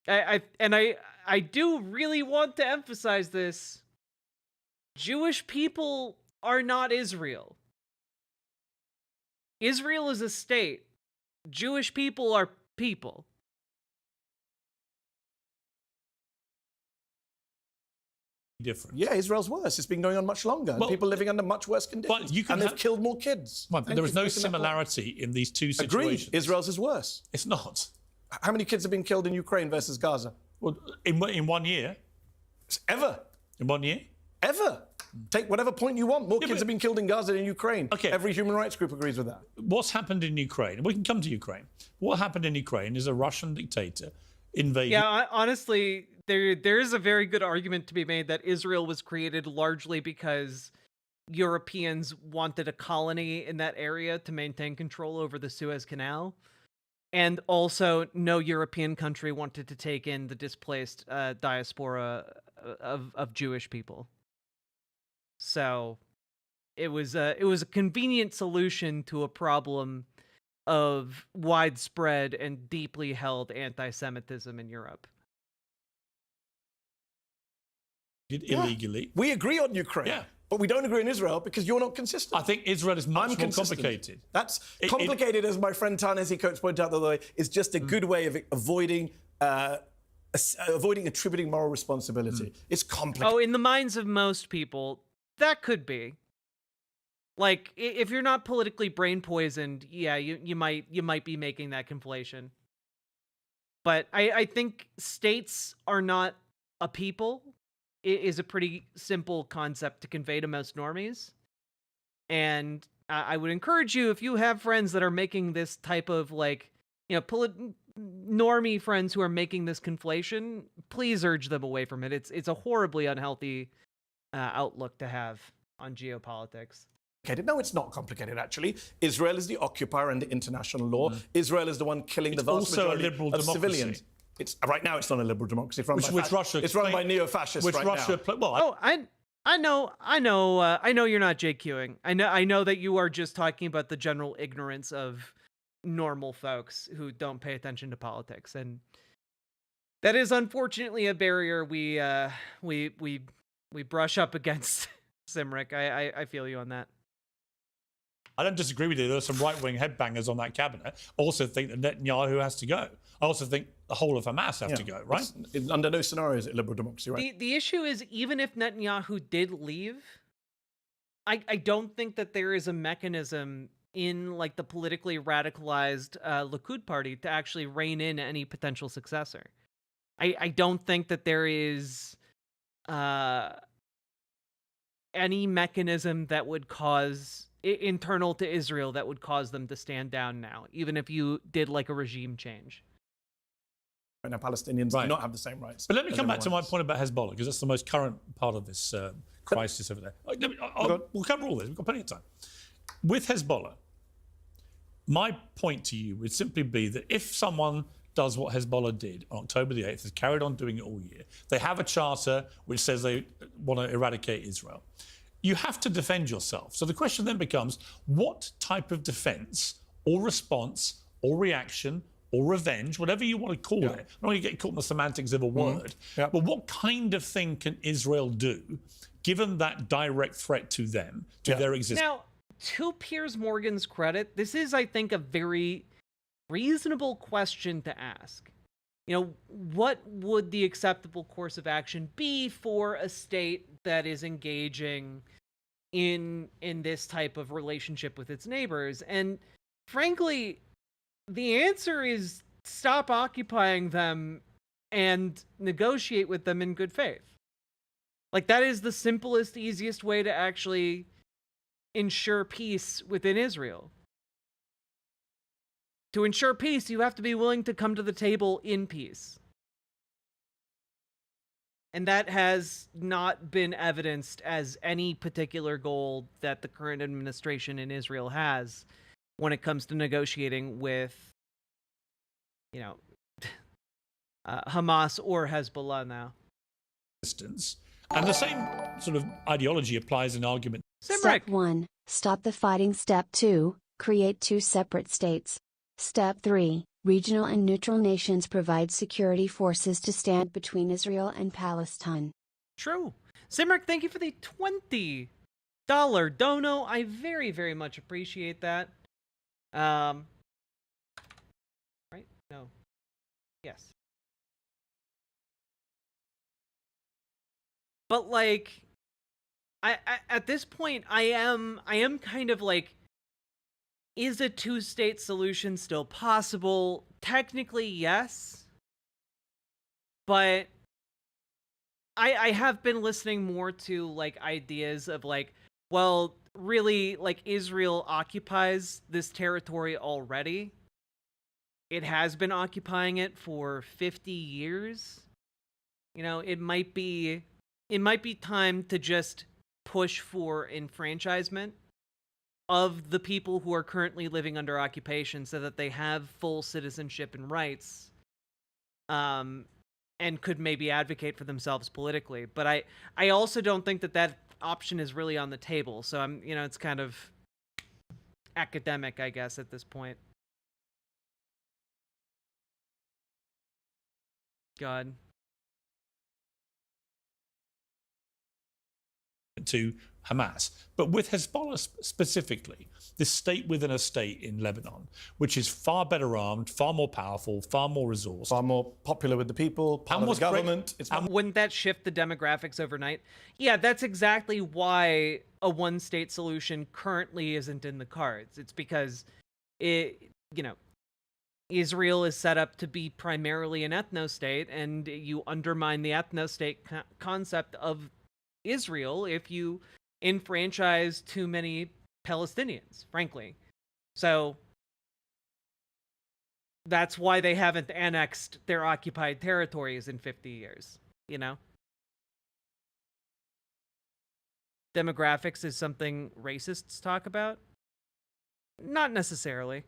I do really want to emphasize this. Jewish people are not Israel. Israel is a state. Jewish people are people. Different. Yeah, Israel's worse. It's been going on much longer. Well, people living under much worse conditions. But you can and they've killed more kids. Well, there is no similarity in these two situations. Agreed. Israel's is worse. It's not. How many kids have been killed in Ukraine versus Gaza? Well, in 1 year. Ever. In 1 year? Ever. Take whatever point you want. More kids have been killed in Gaza than in Ukraine. Okay. Every human rights group agrees with that. What's happened in Ukraine? We can come to Ukraine. What happened in Ukraine is a Russian dictator invaded. Yeah, honestly, there is a very good argument to be made that Israel was created largely because Europeans wanted a colony in that area to maintain control over the Suez Canal. And also, no European country wanted to take in the displaced diaspora of Jewish people. So it was a convenient solution to a problem of widespread and deeply held anti-Semitism in Europe. Illegally. We agree on Ukraine, but we don't agree on Israel because you're not consistent. I think Israel is much more complicated. That's complicated, as my friend Ta-Nehisi Coates pointed out the other way, is just a good way of avoiding attributing moral responsibility. It's complicated. Oh, in the minds of most people, that could be. Like, if you're not politically brain poisoned, yeah, you might be making that conflation. But I think states are not a people. It is a pretty simple concept to convey to most normies. And I would encourage you, if you have friends that are making this type of, like, you know, normie friends who are making this conflation, please urge them away from it. It's a horribly unhealthy outlook to have on geopolitics. No, it's not complicated, actually. Israel is the occupier under international law. Israel is the one killing the vast majority of civilians. Right now, it's not a liberal democracy. It's run by neo-fascists now. I know you're not JQing. I know that you are just talking about the general ignorance of normal folks who don't pay attention to politics, and that is unfortunately a barrier we brush up against. Simric, I feel you on that. I don't disagree with you. There are some right-wing headbangers on that cabinet. Also think that Netanyahu has to go. I also think the whole of Hamas have to go, right? Under no scenario is it liberal democracy, right? The issue is, even if Netanyahu did leave, I don't think that there is a mechanism in, like, the politically radicalized Likud party to actually rein in any potential successor. I don't think that there is any mechanism that would cause internal to Israel that would cause them to stand down now, even if you did like a regime change. Right now, Palestinians do not have the same rights. But let me come back to my point about Hezbollah, because that's the most current part of this crisis over there. We'll cover all this. We've got plenty of time. With Hezbollah, my point to you would simply be that if someone does what Hezbollah did on October the 8th, has carried on doing it all year, they have a charter which says they want to eradicate Israel. You have to defend yourself. So the question then becomes, what type of defense or response or reaction or revenge, whatever you want to call it, I don't want to get caught in the semantics of a word, but what kind of thing can Israel do, given that direct threat to them, to their existence? Now, to Piers Morgan's credit, this is, I think, a very reasonable question to ask. You know, what would the acceptable course of action be for a state that is engaging in this type of relationship with its neighbors? And frankly, the answer is stop occupying them and negotiate with them in good faith. Like, that is the simplest, easiest way to actually ensure peace within Israel. To ensure peace, you have to be willing to come to the table in peace. And that has not been evidenced as any particular goal that the current administration in Israel has when it comes to negotiating with, you know, Hamas or Hezbollah now. And the same sort of ideology applies in argument. Step 1. Stop the fighting. Step 2. Create 2 separate states. Step 3. Regional and neutral nations provide security forces to stand between Israel and Palestine. True. Simric, thank you for the $20 dono. I very, very much appreciate that. Right? No. Yes. But, like, I at this point, I am kind of like, is a 2-state solution still possible? Technically, yes. But I have been listening more to like ideas of like, well, really, like Israel occupies this territory already. It has been occupying it for 50 years. You know, it might be time to just push for enfranchisement of the people who are currently living under occupation so that they have full citizenship and rights. And could maybe advocate for themselves politically. But I also don't think that option is really on the table. So it's kind of academic, I guess, at this point. God. To Hamas. But with Hezbollah specifically, this state within a state in Lebanon, which is far better armed, far more powerful, far more resourced, far more popular with the people, part of the government. Wouldn't that shift the demographics overnight? Yeah, that's exactly why a one-state solution currently isn't in the cards. It's because Israel is set up to be primarily an ethno-state, and you undermine the ethno-state concept of Israel if you enfranchise too many Palestinians, frankly. So that's why they haven't annexed their occupied territories in 50 years, you know? Demographics is something racists talk about? Not necessarily.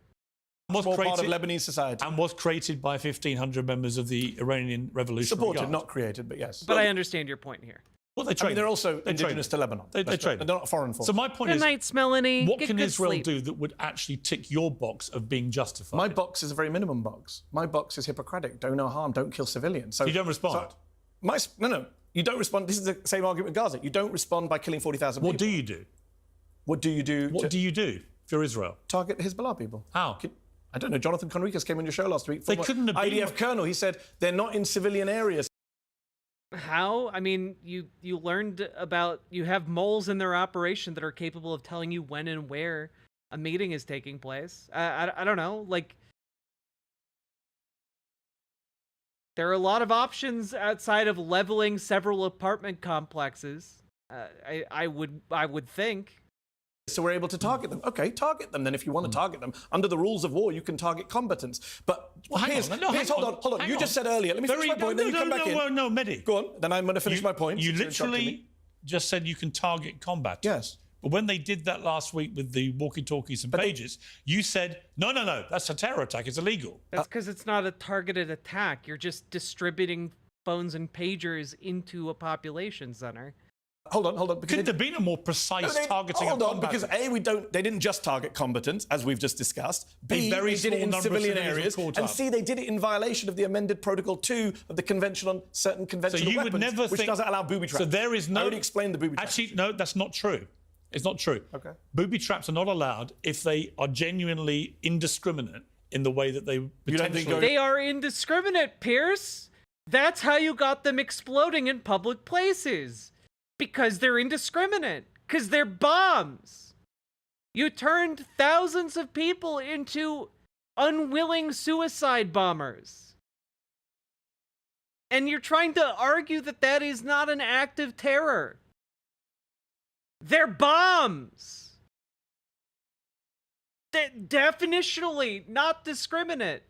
Was more part of Lebanese society. And was created by 1,500 members of the Iranian Revolutionary Guard. Supported, not created, but yes. But I understand your point here. Well, they trade. they're also indigenous to Lebanon. They trade. They're not a foreign force. So my point Good is, night, Melanie. what Get can good Israel sleep. do that would actually tick your box of being justified? My box is a very minimum box. My box is Hippocratic. Do no harm. Don't kill civilians. So you don't respond. No. You don't respond. This is the same argument with Gaza. You don't respond by killing 40,000 people. What do you do? What do you do? What do you do if you're Israel? Target the Hezbollah people. How? I don't know. Jonathan Conricus came on your show last week. They couldn't have been. IDF colonel. He said they're not in civilian areas. How? I mean, you learned about, you have moles in their operation that are capable of telling you when and where a meeting is taking place. I don't know, like, there are a lot of options outside of leveling several apartment complexes. I would think. So we're able to target them. Okay, target them then if you want to target them. Under the rules of war, you can target combatants. But here's, hold on. You just said earlier, let me finish my point, then you come back in. No, Mehdi. Go on, then I'm going to finish my point. You literally just said you can target combatants. Yes. But when they did that last week with the walkie-talkies and pages, you said, no, that's a terror attack, it's illegal. That's because it's not a targeted attack. You're just distributing phones and pagers into a population center. Hold on. Could there been a more precise targeting of combatants? Because they didn't just target combatants, as we've just discussed. B, very they did it in small civilian number of areas. civilians And caught up. C, they did it in violation of the amended Protocol 2 of the Convention on Certain Conventional So you Weapons, would never which think, doesn't allow booby traps. So there is no... I already explained the booby traps. Actually, no, that's not true. It's not true. Okay. Booby traps are not allowed if they are genuinely indiscriminate in the way that they potentially... They are indiscriminate, Pierce. That's how you got them exploding in public places. Because they're indiscriminate. Because they're bombs. You turned thousands of people into unwilling suicide bombers. And you're trying to argue that that is not an act of terror. They're bombs. Definitionally not discriminate.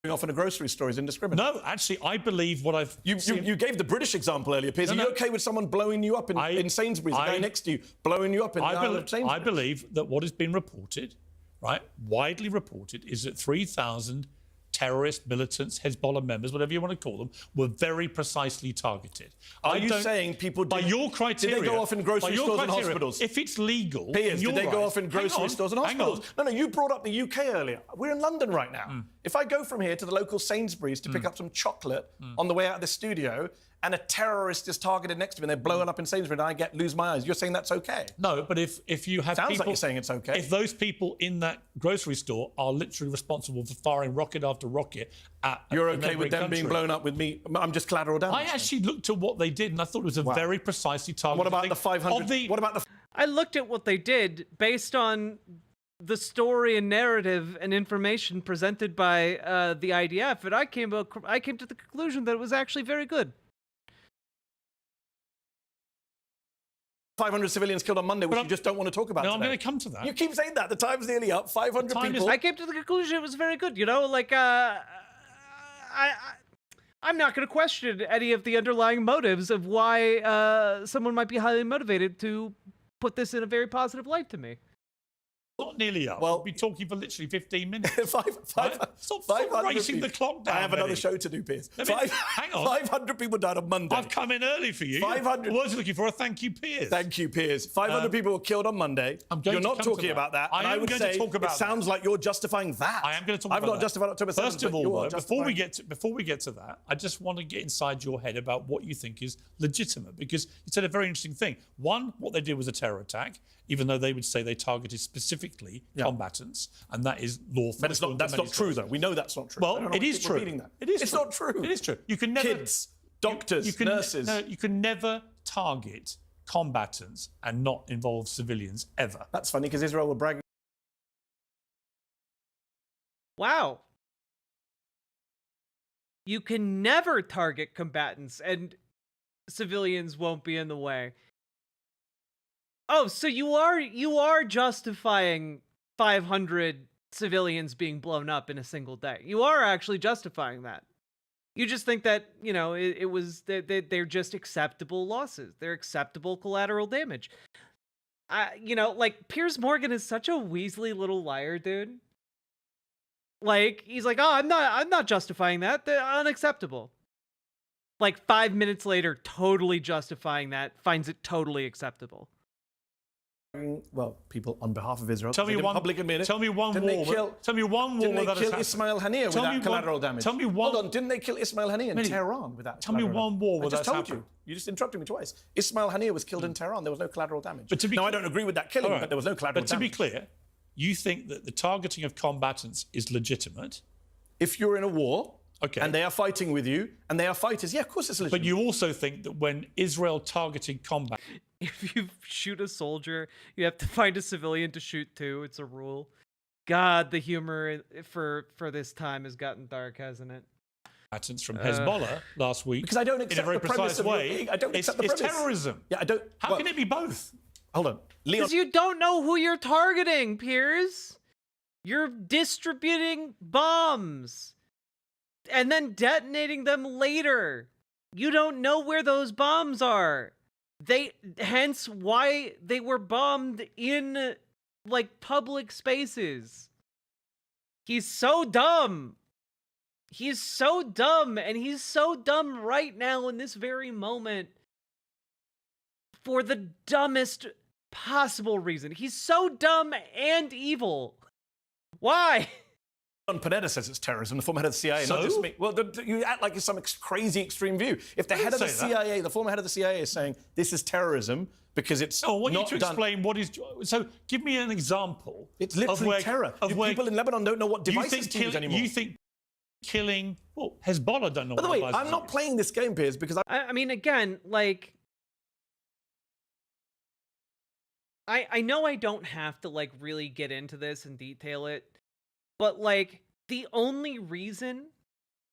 Off in a grocery store is indiscriminate. No, actually, I believe what I've You gave the British example earlier, Piers. Are you okay with someone blowing you up in Sainsbury's, the guy next to you, blowing you up in the aisle of Sainsbury's? I believe that what has been reported, right, widely reported, is that 3,000 terrorist militants, Hezbollah members, whatever you want to call them, were very precisely targeted. Are you saying people by your criteria? Did they go off in grocery stores and hospitals? If it's legal, Piers, did they go off in grocery stores and hospitals? No, you brought up the UK earlier. We're in London right now. If I go from here to the local Sainsbury's to pick up some chocolate on the way out of the studio, and a terrorist is targeted next to me and they're blowing up in Sainsbury's and I lose my eyes, you're saying that's okay? No, but if you have Sounds people... like you're saying it's okay. If those people in that grocery store are literally responsible for firing rocket after rocket at You're a okay with them being blown up with me? I'm just collateral damage. I actually looked at what they did and I thought it was a very precisely targeted What about thing. the 500... What about the... I looked at what they did based on the story and narrative and information presented by the IDF, and I came to the conclusion that it was actually very good. 500 civilians killed on Monday, which you just don't want to talk about. No, I'm today. going to come to that. You keep saying that. The time's nearly up. 500 people. I came to the conclusion it was very good. You know, like I'm not going to question any of the underlying motives of why someone might be highly motivated to put this in a very positive light to me. Not nearly up. Well, we'll be talking for literally 15 minutes. Stop 500 racing the clock down. I have another Benny. show to do, Piers. Hang on. 500 people died on Monday. I've come in early for you. 500. The words you're looking for a thank you, Piers. Thank you, Piers. 500 people were killed on Monday. You're not talking about that. I and am would going say to talk about it sounds like you're justifying that. I am going to talk I've about not justified October 7th. First of all, though, before we justifying- get to that, I just want to get inside your head about what you think is legitimate, because you said a very interesting thing. One, what they did was a terror attack, even though they would say they targeted specifically combatants, and that is lawful. But that's not true, though. We know that's not true. I don't Well, know it why is people are true. repeating that. It is. It's true. not true. It is true. You can never Kids, doctors, nurses. No, you can never target combatants and not involve civilians ever. That's funny because Israel were bragging. Wow. You can never target combatants and civilians won't be in the way. Oh, so you are justifying 500 civilians being blown up in a single day. You are actually justifying that. You just think that, you know, it was they're just acceptable losses. They're acceptable collateral damage. You know, like Piers Morgan is such a Weasley little liar, dude. Like he's like, "Oh, I'm not justifying that. They're unacceptable." Like 5 minutes later, totally justifying that, finds it totally acceptable. Well, people on behalf of Israel. Tell me one war Didn't where they that kill has Ismail Haniyeh without collateral damage? Tell me one. Hold on, didn't they kill Ismail Haniyeh in Tehran without Tell me collateral one damage? war where I just that's told happened. you. You just interrupted me twice. Ismail Haniyeh was killed in Tehran. There was no collateral damage. But to be now, I don't agree with that killing, All right. but there was no collateral But to damage. be clear, you think that the targeting of combatants is legitimate? If you're in a war, okay, and they are fighting with you, and they are fighters, yeah, of course it's legitimate. But you also think that when Israel targeted combat... If you shoot a soldier, you have to find a civilian to shoot too. It's a rule. God, the humor for this time has gotten dark, hasn't it? Combatants from Hezbollah last week, because I don't in a accept very the premise precise of your way, thing. I don't accept the it's premise. terrorism. Yeah, I don't. How can it be both? Hold on, Leon. Because you don't know who you're targeting, Piers. You're distributing bombs and then detonating them later. You don't know where those bombs are. Hence why they were bombed in like public spaces. He's so dumb. He's so dumb, and he's so dumb right now in this very moment for the dumbest possible reason. He's so dumb and evil. Why? John Panetta says it's terrorism, the former head of the CIA, So? not just me. Well, you act like it's some crazy extreme view. If the head of the say that. CIA, the former head of the CIA, is saying this is terrorism because it's I want you not to done. explain what is... So give me an example. It's literally terror. People in Lebanon don't know what devices to use anymore. You think killing... Well, Hezbollah don't know By the what way, devices I'm not playing this game, Piers, because I mean, again, like, I know I don't have to, like, really get into this and detail it, but, like, the only reason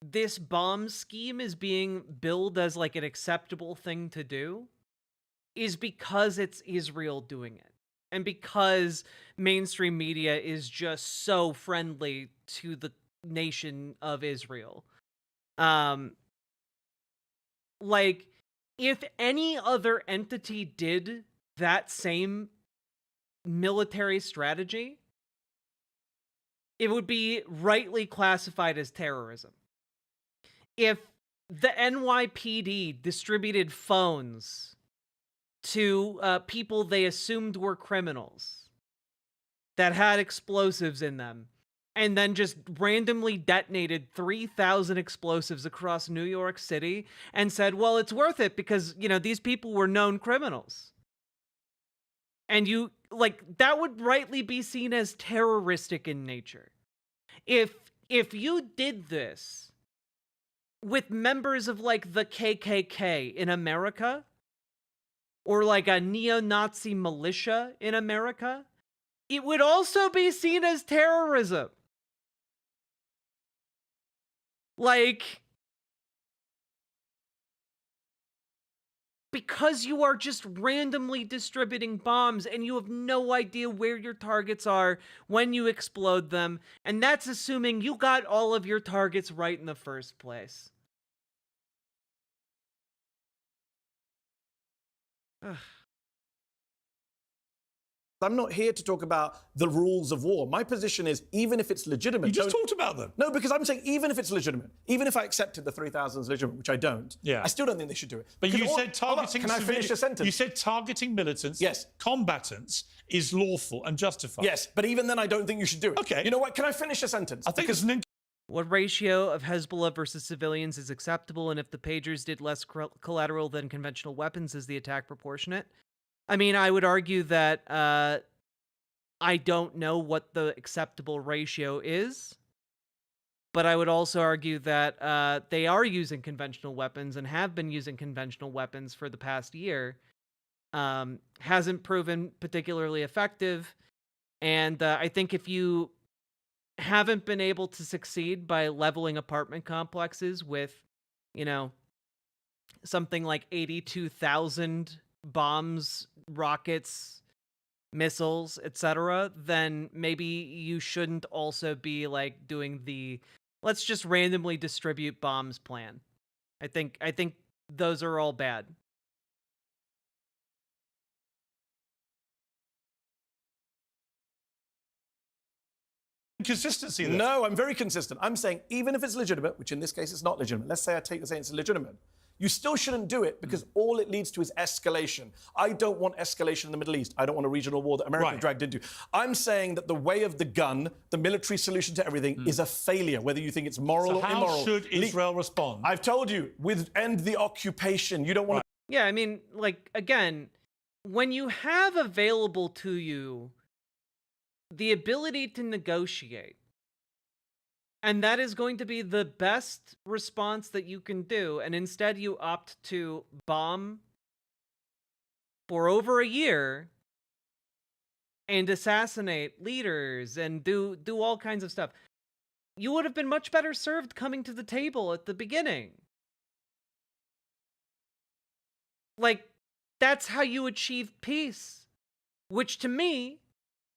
this bomb scheme is being billed as, like, an acceptable thing to do is because it's Israel doing it. And because mainstream media is just so friendly to the nation of Israel. Like, if any other entity did that same military strategy, it would be rightly classified as terrorism. If the NYPD distributed phones to people they assumed were criminals that had explosives in them, and then just randomly detonated 3,000 explosives across New York City and said, well, it's worth it because, you know, these people were known criminals. And you, like, that would rightly be seen as terroristic in nature. If you did this with members of, like, the KKK in America, or like a neo-Nazi militia in America, it would also be seen as terrorism. Like, because you are just randomly distributing bombs and you have no idea where your targets are when you explode them. And that's assuming you got all of your targets right in the first place. Ugh. I'm not here to talk about the rules of war. My position is, even if it's legitimate... You just talked about them. No, because I'm saying even if it's legitimate, even if I accepted the 3,000 is legitimate, which I don't, I still don't think they should do it. But Because you said targeting... Can I finish a sentence? You said targeting militants, combatants, is lawful and justified. Yes, but even then I don't think you should do it. Okay. You know what? Can I finish a sentence? I think it's an... What ratio of Hezbollah versus civilians is acceptable, and if the pagers did less collateral than conventional weapons, is the attack proportionate? I mean, I would argue that I don't know what the acceptable ratio is, but I would also argue that they are using conventional weapons and have been using conventional weapons for the past year. Hasn't proven particularly effective, and I think if you haven't been able to succeed by leveling apartment complexes with, you know, something like 82,000 bombs, rockets, missiles, etc., then maybe you shouldn't also be like doing the let's just randomly distribute bombs plan. I think those are all bad. Consistency there. No, I'm very consistent. I'm saying even if it's legitimate, which in this case it's not legitimate, let's say I take the saying it's legitimate, you still shouldn't do it because all it leads to is escalation. I don't want escalation in the Middle East. I don't want a regional war that America dragged into. I'm saying that the way of the gun, the military solution to everything, is a failure, whether you think it's moral or immoral. How should Israel respond? I've told you, end the occupation. You don't want to... Yeah, I mean, like, again, when you have available to you the ability to negotiate, and that is going to be the best response that you can do, and instead you opt to bomb for over a year and assassinate leaders and do all kinds of stuff, you would have been much better served coming to the table at the beginning. Like, that's how you achieve peace, which to me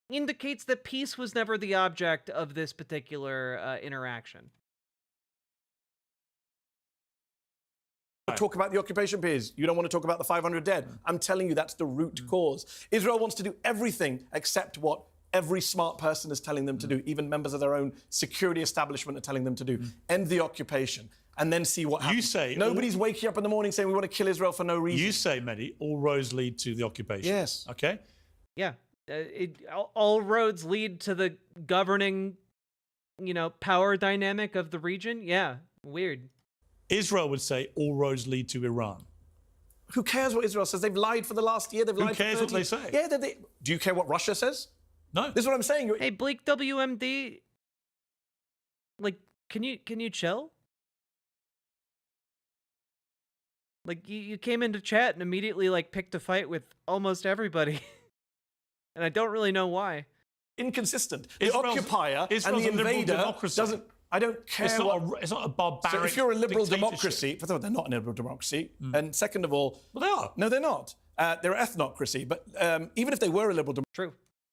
indicates that peace was never the object of this particular interaction. Talk about the occupation peers. You don't want to talk about the 500 dead. I'm telling you that's the root cause. Israel wants to do everything except what every smart person is telling them to do. Even members of their own security establishment are telling them to do. End the occupation and then see what happens. You say... Nobody's waking up in the morning saying we want to kill Israel for no reason. You say, Mehdi, all roads lead to the occupation. Yes. Okay? Yeah. All roads lead to the governing, you know, power dynamic of the region. Yeah, weird. Israel would say all roads lead to Iran. Who cares what Israel says? They've lied for the last year. They've lied Who cares for what they say? Yeah, do you care what Russia says? No. This is what I'm saying. Hey, Bleak WMD, like, can you chill? Like, you came into chat and immediately, like, picked a fight with almost everybody. And I don't really know why. Inconsistent. The occupier and the invader doesn't... I don't care it's not a barbaric So if you're a liberal democracy... First of all, they're not a liberal democracy. And second of all... Well, they are. No, they're not. They're an ethnocracy. But even if they were a liberal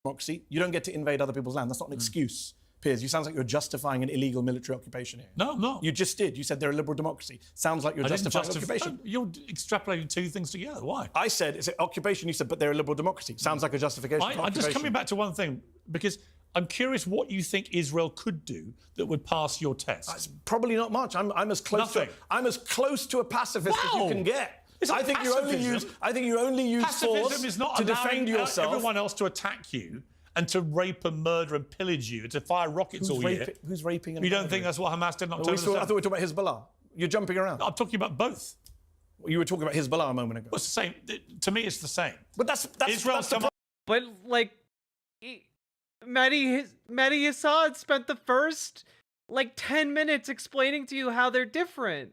democracy, you don't get to invade other people's land. That's not an excuse. Piers, you sound like you're justifying an illegal military occupation here. No, I'm not. You just did. You said they're a liberal democracy. Sounds like you're justifying occupation. You're extrapolating two things together. Why? I said it's an occupation. You said, but they're a liberal democracy. Sounds like a justification for occupation. I'm just coming back to one thing, because I'm curious what you think Israel could do that would pass your test. Probably not much. I'm as close to a pacifist as you can get. I think you only use force to defend yourself. Everyone else to attack you and to rape and murder and pillage you, to fire rockets all year. Who's raping and You don't think that's what Hamas did in October? I thought we were talking about Hezbollah. You're jumping around. I'm talking about both. You were talking about Hezbollah a moment ago. Well, it's the same. To me, it's the same. But that's Israel's But, like, Mehdi Assad spent the first, like, 10 minutes explaining to you how they're different.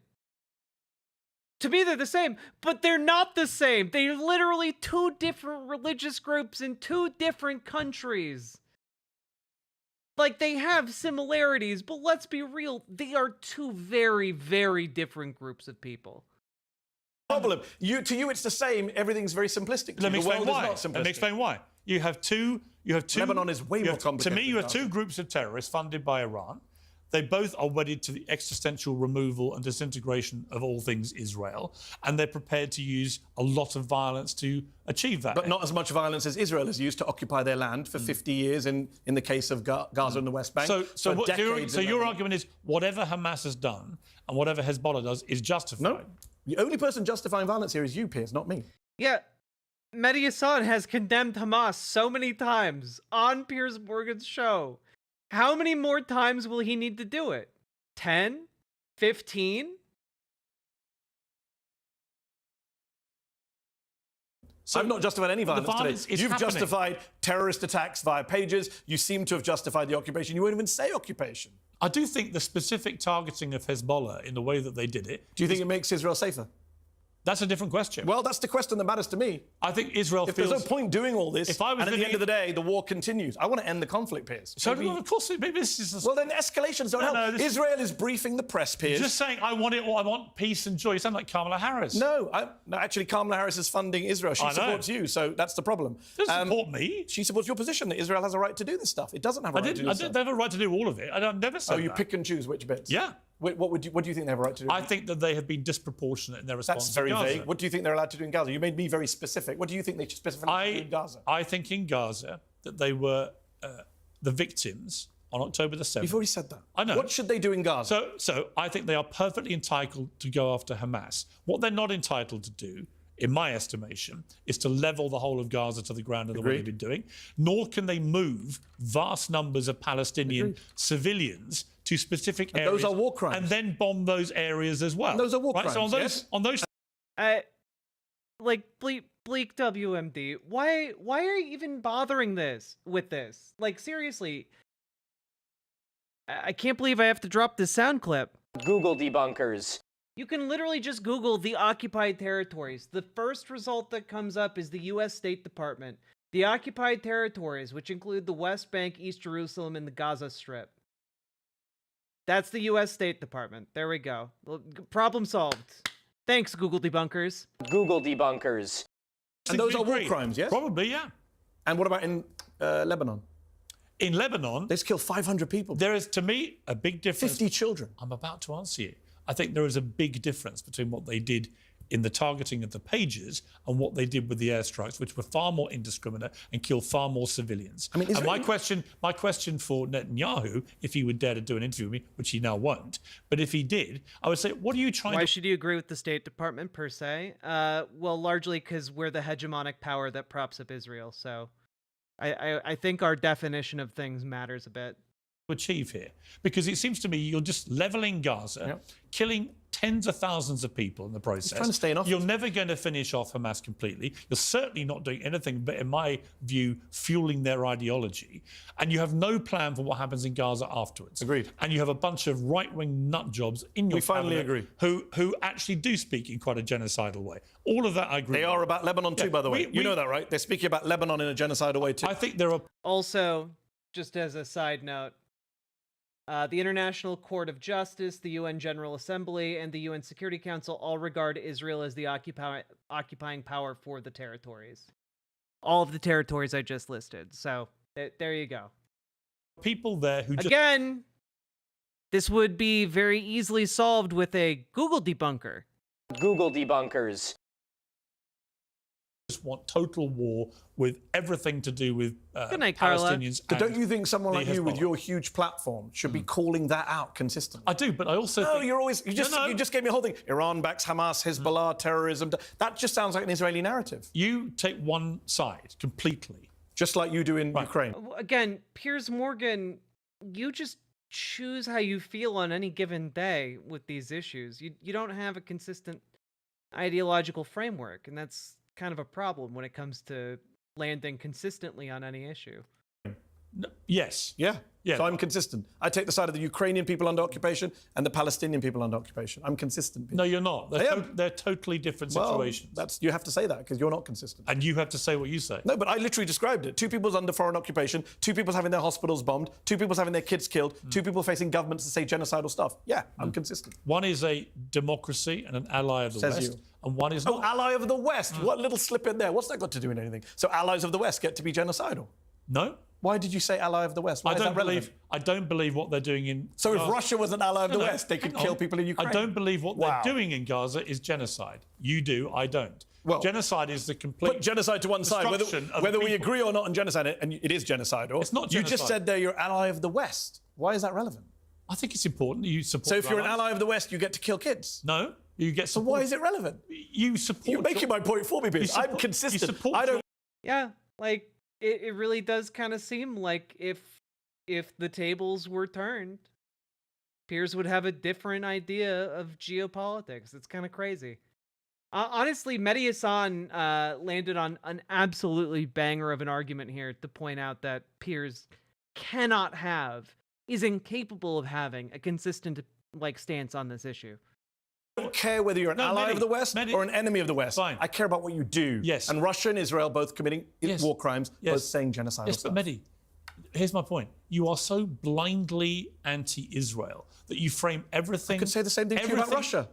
To me, they're the same, but they're not the same. They're literally two different religious groups in two different countries. Like, they have similarities, but let's be real. They are two very, very different groups of people. problem. To you, it's the same. Everything's very simplistic. Let me the explain world why. is not simplistic. Let me explain why. You have two. Lebanon is way more complicated. To me, you have than two Gaza. groups of terrorists funded by Iran. They both are wedded to the existential removal and disintegration of all things Israel, and they're prepared to use a lot of violence to achieve that. But not as much violence as Israel has used to occupy their land for 50 years in the case of Gaza and the West Bank. So your argument is whatever Hamas has done and whatever Hezbollah does is justified. No. The only person justifying violence here is you, Piers, not me. Yeah. Mehdi Hasan has condemned Hamas so many times on Piers Morgan's show. How many more times will he need to do it? 10? 15? So I've not justified any violence violence today. is You've happening. justified terrorist attacks via pages. You seem to have justified the occupation. You won't even say occupation. I do think the specific targeting of Hezbollah in the way that they did it... Do you think it makes Israel safer? That's a different question. Well, that's the question that matters to me. I think Israel If feels... there's no point doing all this, If I was and at the living end of the day, the war continues. I want to end the conflict, Piers. So, of course, maybe this is... Well, then escalations don't help. Israel is briefing the press, Piers. Just saying, I want peace and joy. You sound like Kamala Harris. No, actually, Kamala Harris is funding Israel. She supports you, so that's the problem. Doesn't support me. She supports your position that Israel has a right to do this stuff. It doesn't have a right to do this stuff. They have a right to do all of it. I've never said that. Oh, you pick and choose which bits? Yeah. What do you think they have a right to do? I think that they have been disproportionate in their response That's very to Gaza. vague. What do you think they're allowed to do in Gaza? You made me very specific. What do you think they should specifically do in Gaza? I think in Gaza that they were the victims on October the 7th. You've already said that. I know. What should they do in Gaza? So I think they are perfectly entitled to go after Hamas. What they're not entitled to do, in my estimation, is to level the whole of Gaza to the ground in the way they've been doing. Nor can they move vast numbers of Palestinian civilians to specific areas. Those are war crimes. And then bomb those areas as well. And those are war crimes, So on those... Like, Bleak WMD, why are you even bothering with this? Like, seriously, I can't believe I have to drop this sound clip. Google debunkers. You can literally just Google the occupied territories. The first result that comes up is the U.S. State Department. The occupied territories, which include the West Bank, East Jerusalem, and the Gaza Strip. That's the U.S. State Department. There we go. Problem solved. Thanks, Google debunkers. Google debunkers. And those are war crimes, yes? Probably, yeah. And what about in Lebanon? In Lebanon... They just killed 500 people. There is, to me, a big difference. 50 children. I'm about to answer you. I think there is a big difference between what they did in the targeting of the pages and what they did with the airstrikes, which were far more indiscriminate and killed far more civilians. I mean, and my question for Netanyahu, if he would dare to do an interview with me, which he now won't, but if he did, I would say, what are you trying Why should you agree with the State Department, per se? Well, largely because we're the hegemonic power that props up Israel, so I think our definition of things matters a bit. achieve here? Because it seems to me you're just levelling Gaza, killing tens of thousands of people in the process. Trying to stay in office. You're never going to finish off Hamas completely. You're certainly not doing anything but, in my view, fueling their ideology. And you have no plan for what happens in Gaza afterwards. Agreed. And you have a bunch of right-wing nut jobs in your We finally cabinet agree. who actually do speak in quite a genocidal way. All of that I agree They with. are about Lebanon too, by the way. You know that, right? They're speaking about Lebanon in a genocidal way too. I think there are... Also, just as a side note, the International Court of Justice, the UN General Assembly, and the UN Security Council all regard Israel as the occupying power for the territories. All of the territories I just listed. So, there you go. People there who just... Again, this would be very easily solved with a Google debunker. Google debunkers. Just want total war with everything to do with Good night, Carla. Palestinians. But don't and you think someone the like you with Hezbollah. your huge platform should be calling that out consistently? I do, but I also No, think... you're always... You just gave me a whole thing. Iran backs Hamas, Hezbollah, terrorism. That just sounds like an Israeli narrative. You take one side completely. Just like you do in Ukraine. Again, Piers Morgan, you just choose how you feel on any given day with these issues. You don't have a consistent ideological framework, and that's kind of a problem when it comes to landing consistently on any issue. Yes. Yeah. Yeah. So I'm consistent. I take the side of the Ukrainian people under occupation and the Palestinian people under occupation. I'm consistent. No, you're not. I am. They're totally different Well, situations. you have to say that because you're not consistent. And you have to say what you say. No, but I literally described it. 2 people's under foreign occupation, 2 people's having their hospitals bombed, 2 people's having their kids killed, 2 people facing governments that say genocidal stuff. Yeah, I'm consistent. One is a democracy and an ally of the Says West, you. and one is Oh, not. ally of the West. What little slip in there? What's that got to do with anything? So allies of the West get to be genocidal? No. Why did you say ally of the West? Why is that relevant? I don't believe what they're doing in. So if Gaza. Russia was an ally of the No, West, they could hang kill on. people in Ukraine. I don't believe what Wow. they're doing in Gaza is genocide. You do, I don't. Well, genocide is the complete. Put genocide to one side. destruction of Whether we people. agree or not on genocide, and it is genocidal. It's not You just genocide. said they're your ally of the West. Why is that relevant? I think it's important that you support. So if you're an allies. ally of the West, you get to kill kids. No, you get. So why is it relevant? You support. You're making my point for me, Piers. I'm consistent. I don't. Yeah, like it really does kind of seem like if the tables were turned, Piers would have a different idea of geopolitics. It's kind of crazy. Honestly, Mehdi Hassan landed on an absolutely banger of an argument here to point out that Piers is incapable of having a consistent stance on this issue. I don't care whether you're an ally of the West or an enemy of the West. Fine. I care about what you do. Yes. And Russia and Israel both committing war crimes, Yes. both saying genocidal Yes, stuff. but Mehdi, here's my point. You are so blindly anti-Israel that you frame everything. I could say the same thing to you about Russia.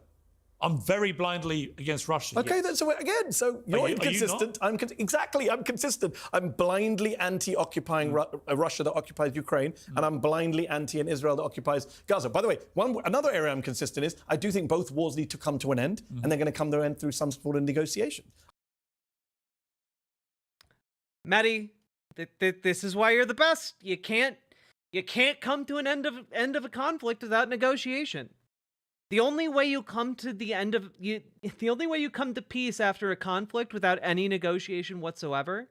I'm very blindly against Russia. Okay, yes. then so again, so you're Are you inconsistent. I'm exactly. I'm consistent. I'm blindly anti-occupying Russia that occupies Ukraine, and I'm blindly anti an Israel that occupies Gaza. By the way, another area I'm consistent is I do think both wars need to come to an end, and they're going to come to an end through some sort of negotiation. Mehdi, this is why you're the best. You can't come to an end of a conflict without negotiation. The only way you come to the only way you come to peace after a conflict without any negotiation whatsoever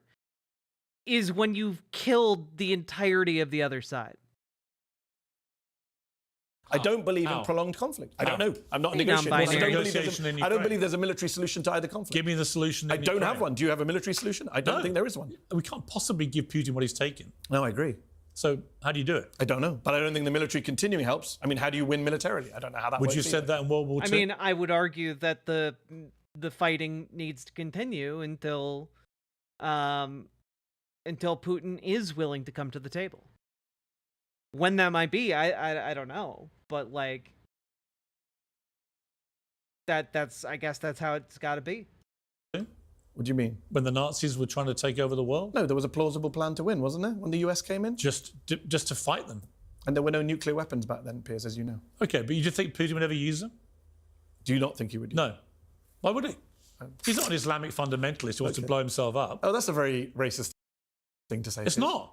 is when you've killed the entirety of the other side. I don't believe in prolonged conflict. I don't know. I'm not a negotiator. I don't believe there's a military solution to either conflict. Give me the solution. I don't have one. Do you have a military solution? I don't think there is one. We can't possibly give Putin what he's taken. No, I agree. So how do you do it? I don't know. But I don't think the military continuing helps. I mean, how do you win militarily? I don't know how that works. Would you said that in World War II? I mean, I would argue that the fighting needs to continue until Putin is willing to come to the table. When that might be, I don't know. But that's I guess that's how it's got to be. What do you mean? When the Nazis were trying to take over the world? No, there was a plausible plan to win, wasn't there? When the US came in? Just to fight them. And there were no nuclear weapons back then, Piers, as you know. Okay, but you just think Putin would ever use them? Do you not think he would? No. Why would he? He's not an Islamic fundamentalist who wants to blow himself up. Oh, that's a very racist thing to say. It's not.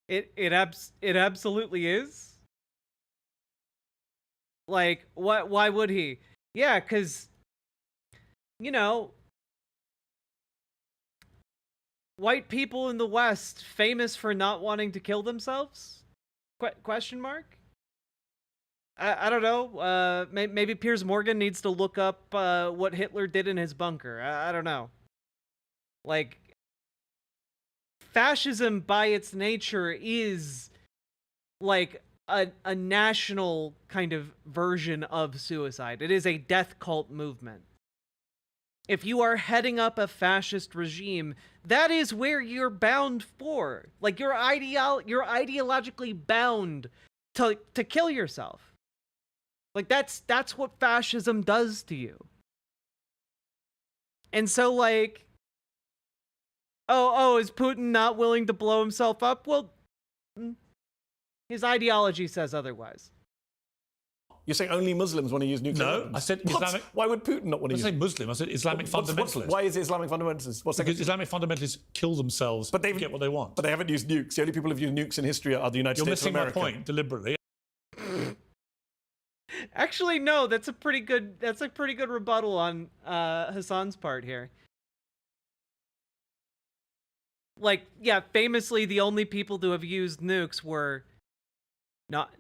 It absolutely is. Why would he? Yeah, because white people in the West famous for not wanting to kill themselves? Question mark? I don't know. Maybe Piers Morgan needs to look up what Hitler did in his bunker. I don't know. Fascism by its nature is a national kind of version of suicide. It is a death cult movement. If you are heading up a fascist regime, that is where you're bound for. You're ideologically bound to kill yourself. That's what fascism does to you. And so is Putin not willing to blow himself up? Well, his ideology says otherwise. You're saying only Muslims want to use nuclear weapons? I said What? Islamic. Why would Putin not want to use I didn't say Muslim. I said Islamic fundamentalists. Why is it Islamic fundamentalists? Because Islamic fundamentalists kill themselves to get what they want. But they haven't used nukes. The only people who've used nukes in history are the United You're States of missing America. my point deliberately. Actually, no. That's a pretty good rebuttal on Hassan's part here. Famously, the only people to have used nukes were not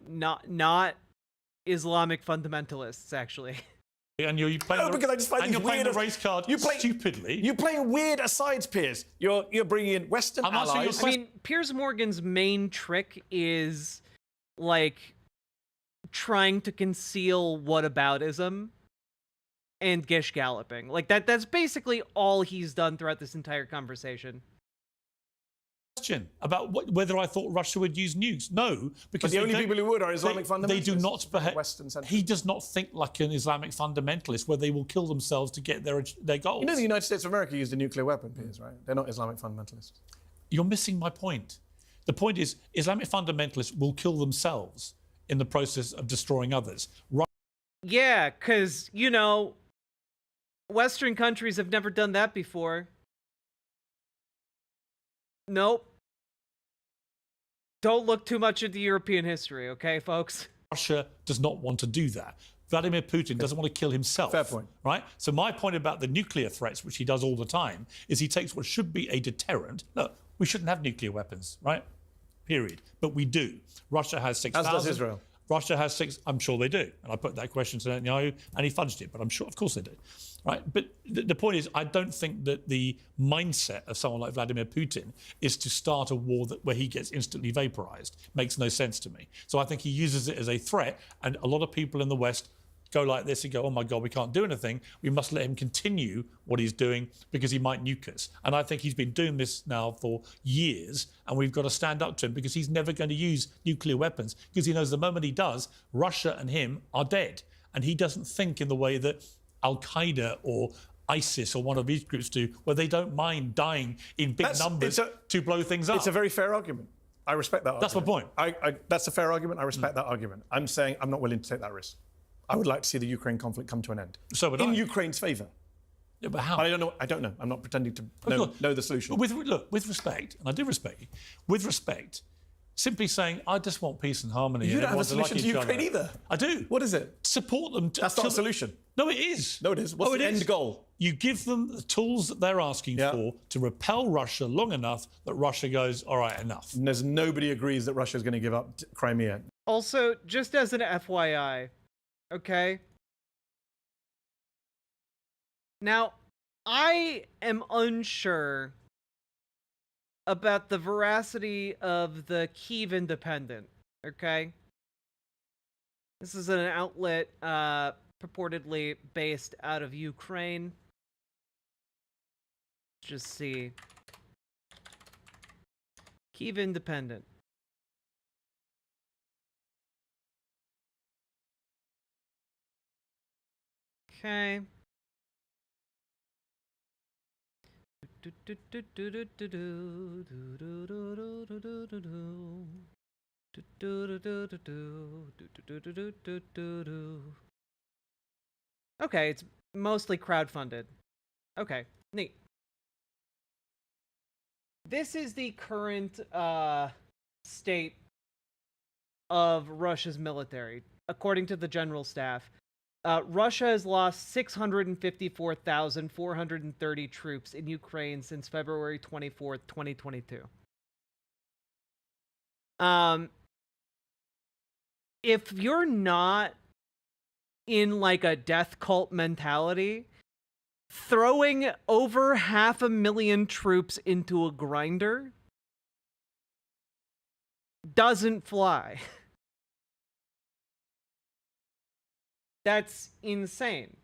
Islamic fundamentalists, actually. And you're playing No, because I just find these playing weird the race card stupidly. You're playing weird asides, Piers. You're bringing in Western allies. I mean, Piers Morgan's main trick is, like, trying to conceal whataboutism and gish galloping. Like, that's basically all he's done throughout this entire conversation. About whether I thought Russia would use nukes. No, because the only people who would are Islamic fundamentalists. They do not behave. Western central. He does not think like an Islamic fundamentalist, where they will kill themselves to get their goals. You know, the United States of America used a nuclear weapon, Piers, right? They're not Islamic fundamentalists. You're missing my point. The point is, Islamic fundamentalists will kill themselves in the process of destroying others. Yeah, because, you know, Western countries have never done that before. Nope. Don't look too much into European history, okay, folks? Russia does not want to do that. Vladimir Putin doesn't want to kill himself. Fair point. Right? So my point about the nuclear threats, which he does all the time, is he takes what should be a deterrent. Look, we shouldn't have nuclear weapons, right? Period. But we do. Russia has 6,000. As does Israel. Russia has 6. I'm sure they do. And I put that question to Netanyahu, and he fudged it. But I'm sure, of course, they do. Right? But the point is, I don't think that the mindset of someone like Vladimir Putin is to start a war where he gets instantly vaporized. Makes no sense to me. So I think he uses it as a threat, and a lot of people in the West go like this and go, oh my God, we can't do anything. We must let him continue what he's doing because he might nuke us. And I think he's been doing this now for years, and we've got to stand up to him because he's never going to use nuclear weapons, because he knows the moment he does, Russia and him are dead. And he doesn't think in the way that Al-Qaeda or ISIS or one of these groups do, where they don't mind dying in big numbers to blow things up. It's a very fair argument. I respect that argument. That's my point. That's a fair argument. I respect that argument. I'm saying I'm not willing to take that risk. I would like to see the Ukraine conflict come to an end. So would in I. Ukraine's favour. Yeah, but how? I don't know. I'm not pretending to know the solution. With respect, and I do respect you, with respect, simply saying, I just want peace and harmony. You and don't have a everyone solution like to each Ukraine other. either. I do. What is it? Support them. That's not a solution. No, it is. No, it is. What's the end goal? You give them the tools that they're asking for to repel Russia long enough that Russia goes, all right, enough. And there's nobody agrees that Russia's going to give up Crimea. Also, just as an FYI, okay? Now, I am unsure about the veracity of the Kyiv Independent, okay? This is an outlet purportedly based out of Ukraine. Let's just see. Kyiv Independent. Okay. Okay, it's mostly crowdfunded. Okay, neat. This is the current state of Russia's military, according to the general staff. Russia has lost 654,430 troops in Ukraine since February 24th, 2022. If you're not in like a death cult mentality, throwing over 500,000 troops into a grinder doesn't fly. That's insane.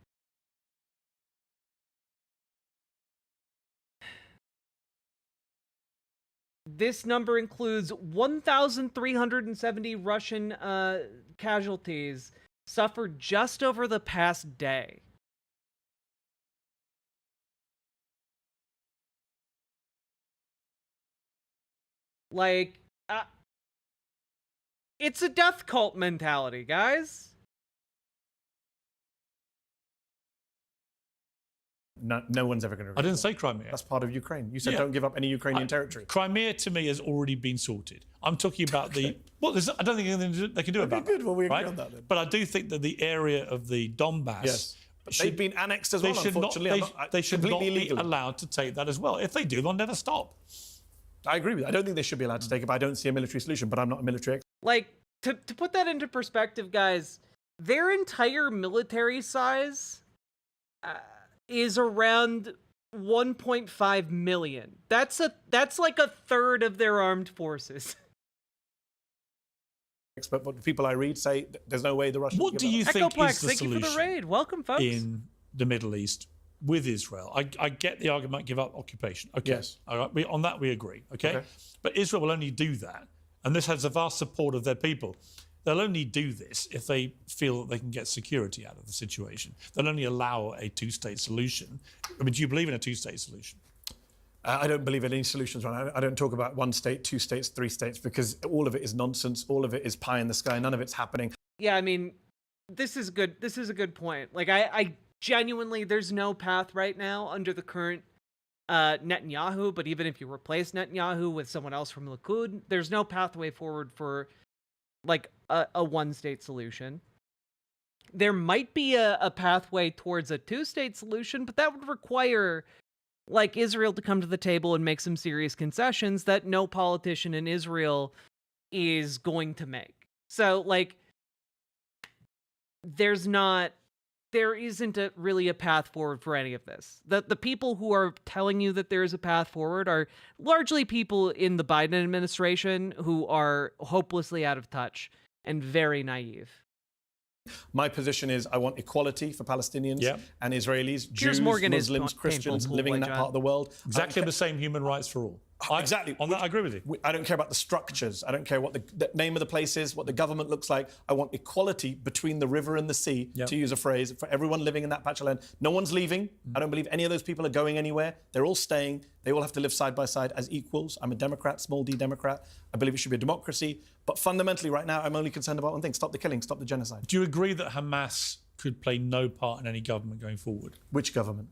This number includes 1,370 Russian casualties suffered just over the past day. Like, it's a death cult mentality, guys. No one's ever going to. I didn't say Crimea. That's part of Ukraine. You said don't give up any Ukrainian territory. Crimea, to me, has already been sorted. I'm talking about the... Well, I don't think anything they can do about good. that. Well, we agree right? on that then. But I do think that the area of the Donbass... Yes. But they've been annexed as well, unfortunately. They should not be allowed to take that as well. If they do, they'll never stop. I agree with you. I don't think they should be allowed to take it, but I don't see a military solution. But I'm not a military expert. Like, to put that into perspective, guys, their entire military size is around 1.5 million. That's like a third of their armed forces. But what the people I read say there's no way the Russians. What do you think Echoplex, is the thank you for the solution raid. Welcome, folks. in the Middle East with Israel? I get the argument, give up occupation. Okay. Yes. All right. On that we agree. Okay? But Israel will only do that, and this has the vast support of their people. They'll only do this if they feel that they can get security out of the situation. They'll only allow a two-state solution. I mean, do you believe in a two-state solution? I don't believe in any solutions, Ron. I don't talk about one state, two states, three states, because all of it is nonsense. All of it is pie in the sky. None of it's happening. Yeah, I mean, this is good. This is a good point. Like, I genuinely, there's no path right now under the current Netanyahu. But even if you replace Netanyahu with someone else from Likud, there's no pathway forward for like a one-state solution. There might be a pathway towards a two-state solution, but that would require like Israel to come to the table and make some serious concessions that no politician in Israel is going to make. So like there isn't really a path forward for any of this. The people who are telling you that there is a path forward are largely people in the Biden administration who are hopelessly out of touch and very naive. My position is I want equality for Palestinians and Israelis, Piers Jews, Morgan is Muslims, Christians living in that part of the world. Exactly the same human rights for all. Exactly. On that, I agree with you. I don't care about the structures. I don't care what the name of the place is, what the government looks like. I want equality between the river and the sea, to use a phrase, for everyone living in that patch of land. No one's leaving. I don't believe any of those people are going anywhere. They're all staying. They all have to live side by side as equals. I'm a Democrat, small d Democrat. I believe it should be a democracy. But fundamentally, right now, I'm only concerned about one thing: stop the killing, stop the genocide. Do you agree that Hamas could play no part in any government going forward? Which government?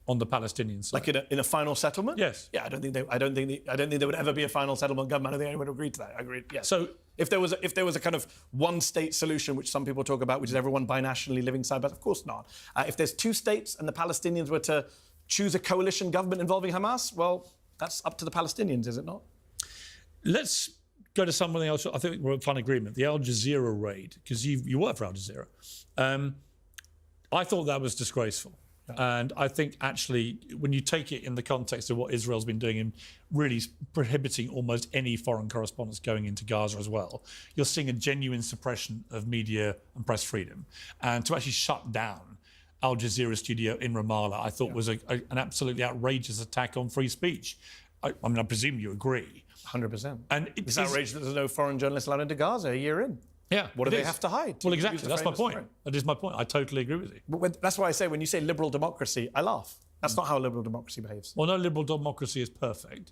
On the Palestinian side, like in a final settlement? Yes. Yeah, I don't think there would ever be a final settlement government. I don't think anyone would agree to that. I agree. Yes. So if there was a kind of one-state solution, which some people talk about, which is everyone binationally living side by side, of course not. If there's two states and the Palestinians were to choose a coalition government involving Hamas, well, that's up to the Palestinians, is it not? Let's go to something else. I think we're in fun agreement. The Al Jazeera raid, because you work for Al Jazeera. I thought that was disgraceful. And I think actually, when you take it in the context of what Israel's been doing in really prohibiting almost any foreign correspondence going into Gaza as well, you're seeing a genuine suppression of media and press freedom. And to actually shut down Al Jazeera studio in Ramallah, I thought was an absolutely outrageous attack on free speech. I mean, I presume you agree. 100%. And it's outrageous that there's no foreign journalists allowed into Gaza a year in. Yeah. What do they have to hide? Well, exactly. That's my point. That is my point. I totally agree with you. But that's why I say when you say liberal democracy, I laugh. That's not how liberal democracy behaves. Well, no liberal democracy is perfect.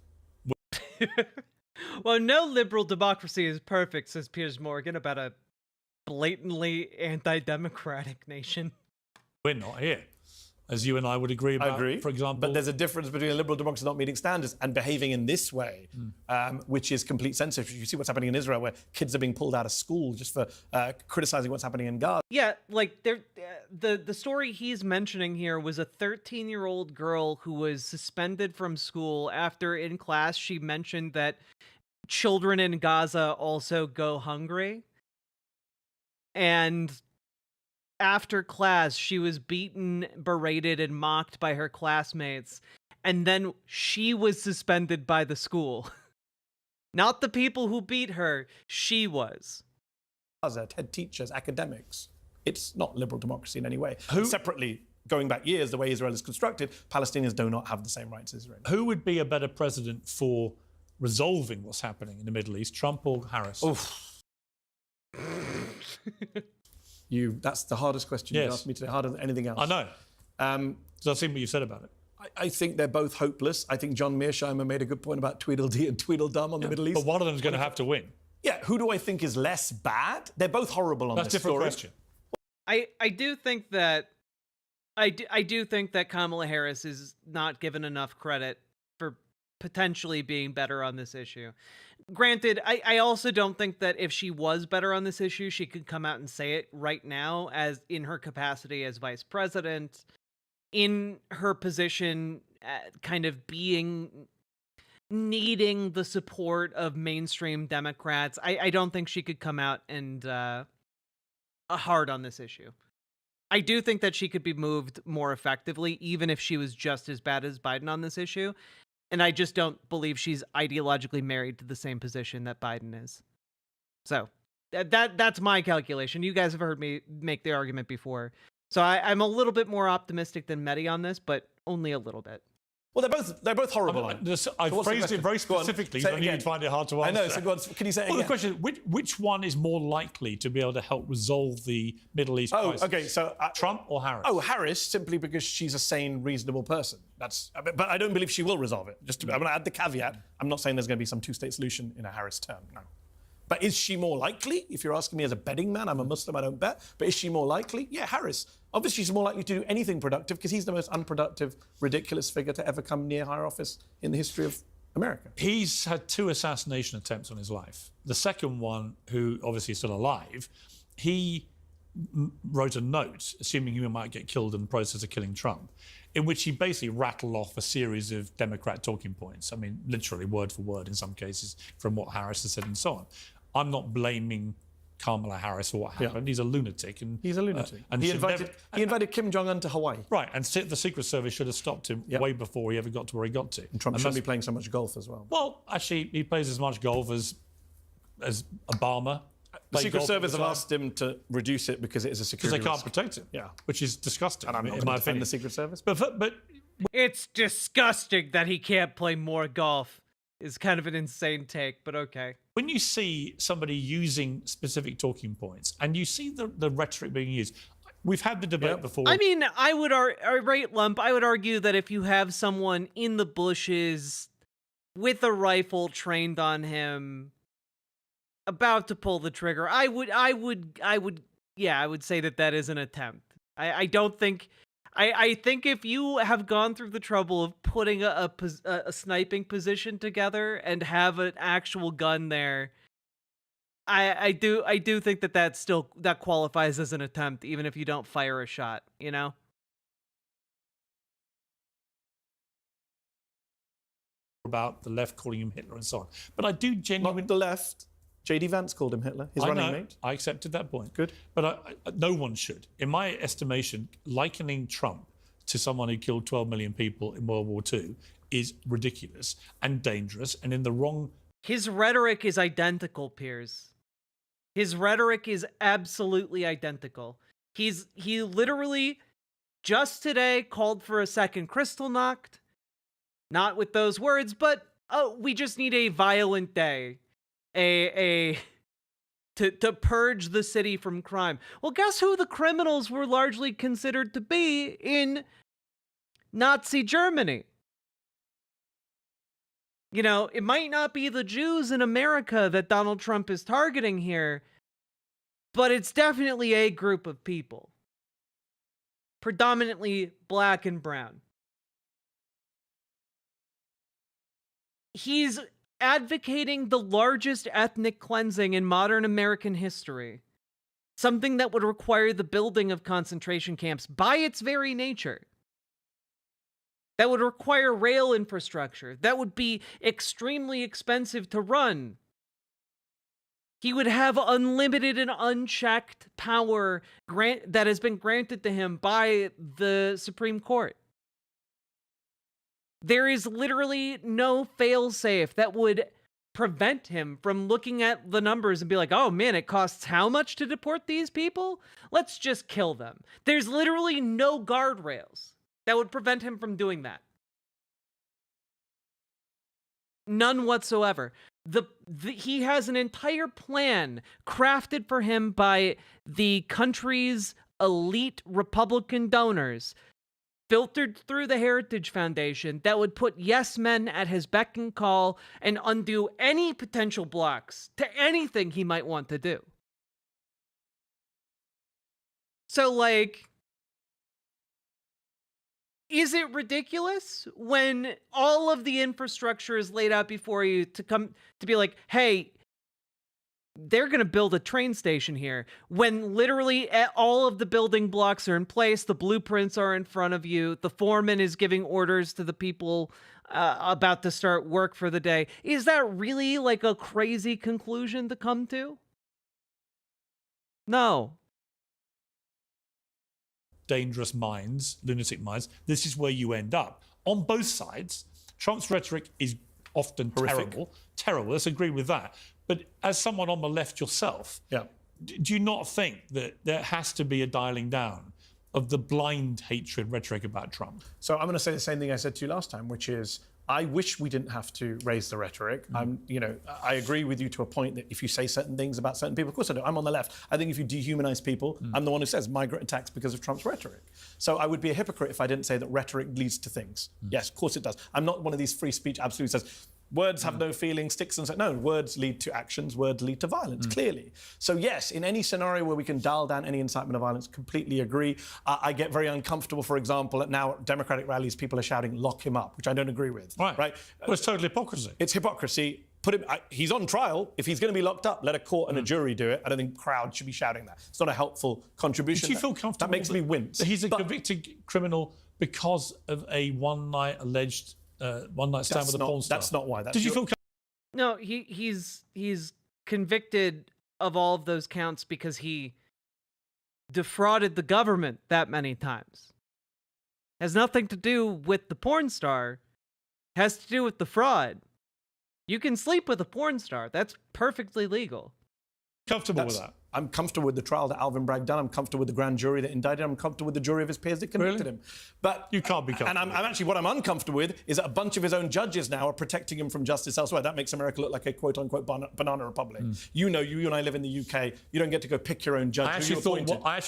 Well, no liberal democracy is perfect, says Piers Morgan about a blatantly anti-democratic nation. We're not here, as you and I would agree about, I agree. For example. But there's a difference between a liberal democracy not meeting standards and behaving in this way, which is complete censorship. You see what's happening in Israel, where kids are being pulled out of school just for criticizing what's happening in Gaza. Yeah, like the story he's mentioning here was a 13-year-old girl who was suspended from school after in class she mentioned that children in Gaza also go hungry. And after class, she was beaten, berated, and mocked by her classmates. And then she was suspended by the school. Not the people who beat her, she was. Head teachers, academics. It's not liberal democracy in any way. Separately, going back years, the way Israel is constructed, Palestinians do not have the same rights as Israel. Who would be a better president for resolving what's happening in the Middle East, Trump or Harris? Oof. That's the hardest question you asked me today, harder than anything else. I know. Because I've seen what you said about it. I think they're both hopeless. I think John Mearsheimer made a good point about Tweedledee and Tweedledum on the Middle East. But one of them's going to have to win. Yeah, who do I think is less bad? They're both horrible on this story. That's a different question. I do think that I do think that Kamala Harris is not given enough credit for potentially being better on this issue. Granted, I also don't think that if she was better on this issue, she could come out and say it right now as in her capacity as vice president, in her position kind of needing the support of mainstream Democrats. I don't think she could come out and hard on this issue. I do think that she could be moved more effectively, even if she was just as bad as Biden on this issue. And I just don't believe she's ideologically married to the same position that Biden is. So that's my calculation. You guys have heard me make the argument before. So I'm a little bit more optimistic than Mehdi on this, but only a little bit. Well, they're both horrible. I phrased it very specifically, so you'd find it hard to answer. I know, so go on, can you say it again? The question is, which one is more likely to be able to help resolve the Middle East crisis? Okay, so... Trump or Harris? Oh, Harris, simply because she's a sane, reasonable person. But I don't believe she will resolve it. I'm going to add the caveat. I'm not saying there's going to be some two-state solution in a Harris term, no. But is she more likely? If you're asking me as a betting man, I'm a Muslim, I don't bet. But is she more likely? Yeah, Harris. Obviously, she's more likely to do anything productive because he's the most unproductive, ridiculous figure to ever come near higher office in the history of America. He's had 2 assassination attempts on his life. The second one, who obviously is still alive, he wrote a note, assuming he might get killed in the process of killing Trump, in which he basically rattled off a series of Democrat talking points. I mean, literally word for word in some cases from what Harris has said and so on. I'm not blaming Kamala Harris for what happened. Yeah. He's a lunatic. He's a lunatic. And he invited Kim Jong-un to Hawaii. Right, and the Secret Service should have stopped him way before he ever got to where he got to. And Trump shouldn't be playing so much golf as well. Well, actually, he plays as much golf as Obama. The Secret Service have asked him to reduce it because it is a security risk. Because they can't protect him. Yeah. Which is disgusting. And I'm not going to defend the Secret Service. But it's disgusting that he can't play more golf. Is kind of an insane take, but okay. When you see somebody using specific talking points and you see the rhetoric being used, we've had the debate before. I mean, I would argue that if you have someone in the bushes with a rifle trained on him, about to pull the trigger, I would say that is an attempt. I don't think. I think if you have gone through the trouble of putting a sniping position together and have an actual gun there, I do think that qualifies as an attempt, even if you don't fire a shot, you know? About the left calling him Hitler and so on. But I do genuinely... Not the left. J.D. Vance called him Hitler, his running mate. I accepted that point. Good. But no one should. In my estimation, likening Trump to someone who killed 12 million people in World War II is ridiculous and dangerous and in the wrong... His rhetoric is identical, Piers. His rhetoric is absolutely identical. He literally just today called for a second Kristallnacht. Not with those words, but we just need a violent day. To purge the city from crime. Well, guess who the criminals were largely considered to be in Nazi Germany? You know, it might not be the Jews in America that Donald Trump is targeting here, but it's definitely a group of people. Predominantly black and brown. He's advocating the largest ethnic cleansing in modern American history. Something that would require the building of concentration camps by its very nature. That would require rail infrastructure. That would be extremely expensive to run. He would have unlimited and unchecked power that has been granted to him by the Supreme Court. There is literally no fail-safe that would prevent him from looking at the numbers and be like, oh man, it costs how much to deport these people? Let's just kill them. There's literally no guardrails that would prevent him from doing that. None whatsoever. He has an entire plan crafted for him by the country's elite Republican donors, filtered through the Heritage Foundation, that would put yes men at his beck and call and undo any potential blocks to anything he might want to do. So, like, is it ridiculous when all of the infrastructure is laid out before you to be like, hey, they're going to build a train station here, when literally all of the building blocks are in place, the blueprints are in front of you, the foreman is giving orders to the people about to start work for the day? Is that really like a crazy conclusion to come to? No. dangerous minds, lunatic minds, this is where you end up. On both sides, Trump's rhetoric is often terrible. Let's agree with that. But as someone on the left yourself, do you not think that there has to be a dialing down of the blind hatred rhetoric about Trump? So I'm going to say the same thing I said to you last time, which is I wish we didn't have to raise the rhetoric. I agree with you to a point that if you say certain things about certain people, of course I do. I'm on the left. I think if you dehumanize people, I'm the one who says migrant attacks because of Trump's rhetoric. So I would be a hypocrite if I didn't say that rhetoric leads to things. Yes, of course it does. I'm not one of these free speech absolutes says words have no feeling, sticks and so. No, words lead to actions, words lead to violence, clearly. So yes, in any scenario where we can dial down any incitement of violence, completely agree. I get very uncomfortable, for example, at now Democratic rallies, people are shouting, lock him up, which I don't agree with. Right? Well, it's total hypocrisy. It's hypocrisy. Put him. He's on trial. If he's going to be locked up, let a court and a jury do it. I don't think crowd should be shouting that. It's not a helpful contribution. Do you feel comfortable? That makes me wince. He's a convicted criminal because of a one-night stand with a porn star. That's not why. Did you feel? No, he's convicted of all of those counts because he defrauded the government that many times. Has nothing to do with the porn star. Has to do with the fraud. You can sleep with a porn star. That's perfectly legal. Comfortable with that? I'm comfortable with the trial that Alvin Bragg done. I'm comfortable with the grand jury that indicted him. I'm comfortable with the jury of his peers that convicted him. But you can't be comfortable. And I'm actually, what I'm uncomfortable with is that a bunch of his own judges now are protecting him from justice elsewhere. That makes America look like a quote-unquote banana republic. You know, you and I live in the UK. You don't get to go pick your own judge. I actually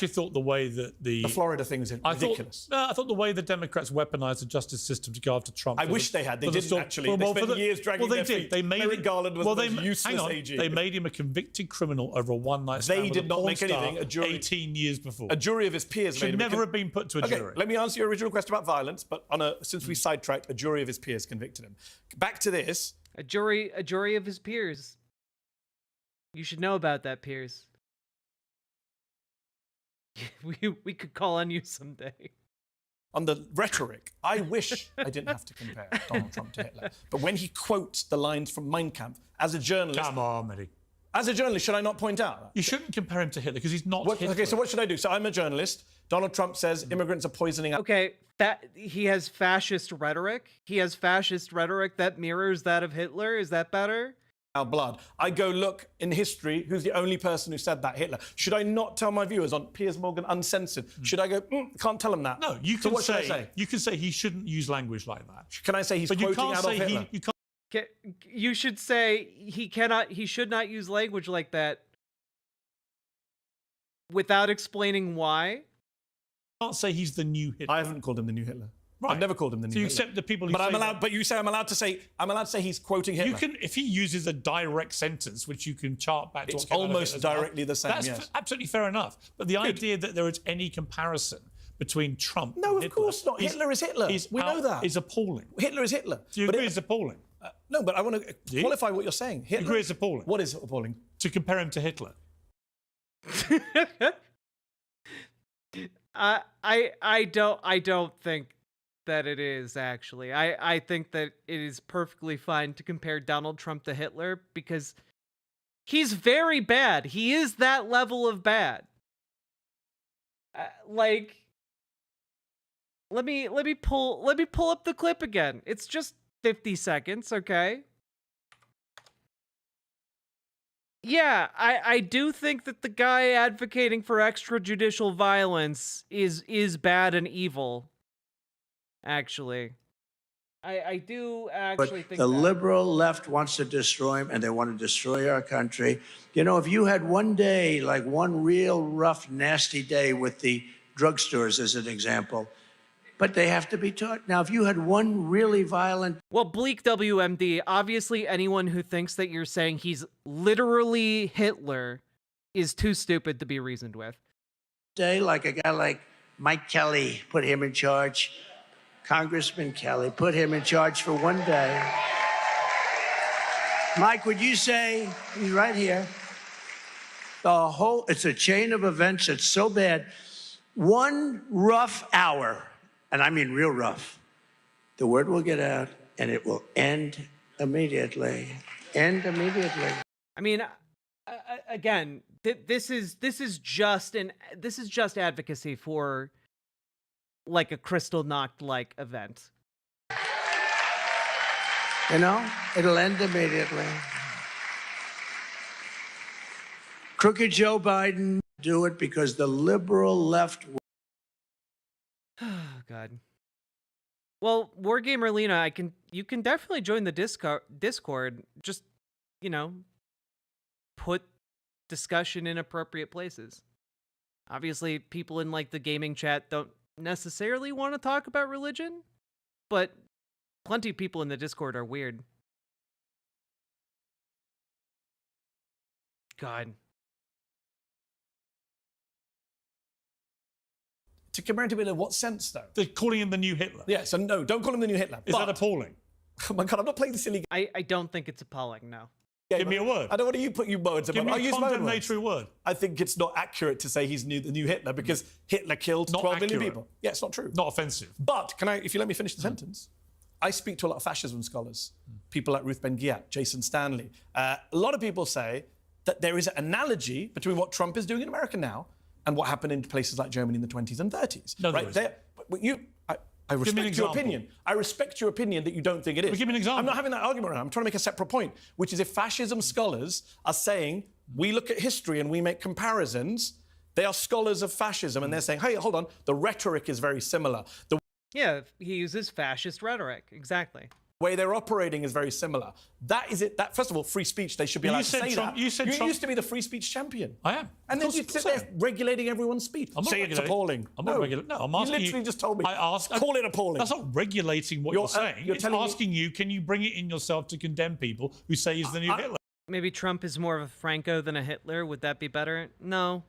thought the way that the Florida thing is ridiculous. I thought the way the Democrats weaponized the justice system to go after Trump. I wish they had. They didn't actually. They spent years dragging their feet. Merrick Garland was the most useless AG. They made him a convicted criminal over a one-night stand. They did not make anything. A jury, 18 years before. A jury of his peers should never have been put to a jury. Let me answer your original question about violence, but since we sidetracked, a jury of his peers convicted him. Back to this. A jury of his peers. You should know about that, Piers. We could call on you someday. On the rhetoric, I wish I didn't have to compare Donald Trump to Hitler. But when he quotes the lines from Mein Kampf, as a journalist... Come on, Mehdi. As a journalist, should I not point out that? You shouldn't compare him to Hitler because he's not Hitler. Okay, so what should I do? So I'm a journalist. Donald Trump says immigrants are poisoning... Okay, he has fascist rhetoric. He has fascist rhetoric that mirrors that of Hitler. Is that better? Our blood. I go look in history who's the only person who said that, Hitler. Should I not tell my viewers on Piers Morgan Uncensored? Should I go, can't tell them that? No, you can say you can say he shouldn't use language like that. Can I say he's quoting Adolf Hitler? You should say he should not use language like that without explaining why. You can't say he's the new Hitler. I haven't called him the new Hitler. Right. I've never called him the new Hitler. So you accept the people who but say I'm allowed. that. But you say I'm allowed to say he's quoting Hitler. You can, if he uses a direct sentence, which you can chart back to. It's almost directly the same. That's absolutely fair enough. But the idea that there is any comparison between Trump no, and of Hitler course not. Hitler is Hitler. We know that. Is appalling. Hitler is Hitler. Do you agree it's appalling? No, but I want to qualify what you're saying. Hitler, you agree it's appalling? What is appalling? To compare him to Hitler. I don't think that it is, actually. I think that it is perfectly fine to compare Donald Trump to Hitler because he's very bad. He is that level of bad. Let me pull up the clip again. It's just 50 seconds, okay? Yeah, I do think that the guy advocating for extrajudicial violence is bad and evil. Actually, I do actually think the liberal left wants to destroy him, and they want to destroy our country. You know, if you had one day, like one real rough, nasty day with the drugstores, as an example, but they have to be taught. Now, if you had one really violent... Well, Bleak WMD, obviously anyone who thinks that you're saying he's literally Hitler is too stupid to be reasoned with. Day, like a guy like Mike Kelly, put him in charge. Congressman Kelly, put him in charge for one day. Mike, would you say, he's right here, it's a chain of events that's so bad. One rough hour, and I mean real rough, the word will get out and it will end immediately. End immediately. I mean, again, this is just advocacy for like a Kristallnacht-like event. You know, it'll end immediately. Crooked Joe Biden do it because the liberal left. Oh God. Well, Wargamer Lena, you can definitely join the Discord. Just, you know, put discussion in appropriate places. Obviously, people in like the gaming chat don't necessarily want to talk about religion, but plenty of people in the Discord are weird. God. To compare him in what sense, though? They're calling him the new Hitler. Yeah, so no, don't call him the new Hitler. Is that appalling? Oh my God, I'm not playing the silly game. I don't think it's appalling, no. Yeah, Give me a word. I don't want you put your words Give about. me a condemnatory word. I think it's not accurate to say he's the new Hitler because Hitler killed 12 million people. Yeah, it's not true. Not offensive. But if you let me finish the sentence, I speak to a lot of fascism scholars, people like Ruth Ben-Ghiat, Jason Stanley. A lot of people say that there is an analogy between what Trump is doing in America now and what happened in places like Germany in the 20s and 30s. No, right there. But I respect your opinion. I respect your opinion that you don't think it is. But give me an example. I'm not having that argument right now. I'm trying to make a separate point, which is if fascism scholars are saying we look at history and we make comparisons, they are scholars of fascism and they're saying, hey, hold on, the rhetoric is very similar. Yeah, he uses fascist rhetoric. Exactly. The way they're operating is very similar. That is it. That first of all, free speech. They should be allowed to say that. You used to be the free speech champion. I am. And then you sit there regulating everyone's speech. I'm not Say it's regulating. appalling. I'm not regulating. No, I'm asking you. You literally just told me. Call it appalling. That's not regulating what you're saying. You're it's telling asking you, can you bring it in yourself to condemn people who say he's the new Hitler? Maybe Trump is more of a Franco than a Hitler. Would that be better? No.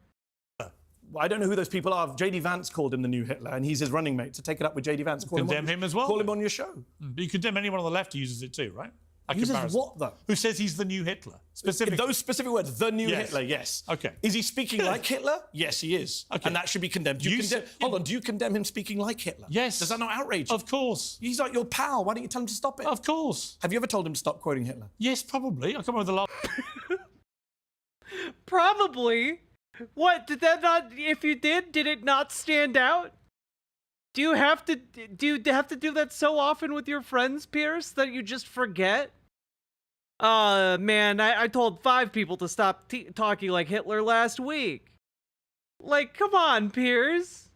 Well, I don't know who those people are. J.D. Vance called him the new Hitler, and he's his running mate. So take it up with J.D. Vance. Condemn him as well. Call him on your show. But you condemn anyone on the left who uses it too, right? Uses what, though? Who says he's the new Hitler? Specifically. Those specific words, the new Hitler, yes. Okay. Is he speaking like Hitler? Yes, he is. Okay. And that should be condemned. Do you condemn him speaking like Hitler? Yes. Does that not outrage you? Of course. He's like your pal. Why don't you tell him to stop it? Of course. Have you ever told him to stop quoting Hitler? Yes, probably. I can't remember the last. Probably. What, did that not, if you did it not stand out? Do you have to do that so often with your friends, Pierce, that you just forget? Man, I told 5 people to stop talking like Hitler last week. Like, come on, Pierce.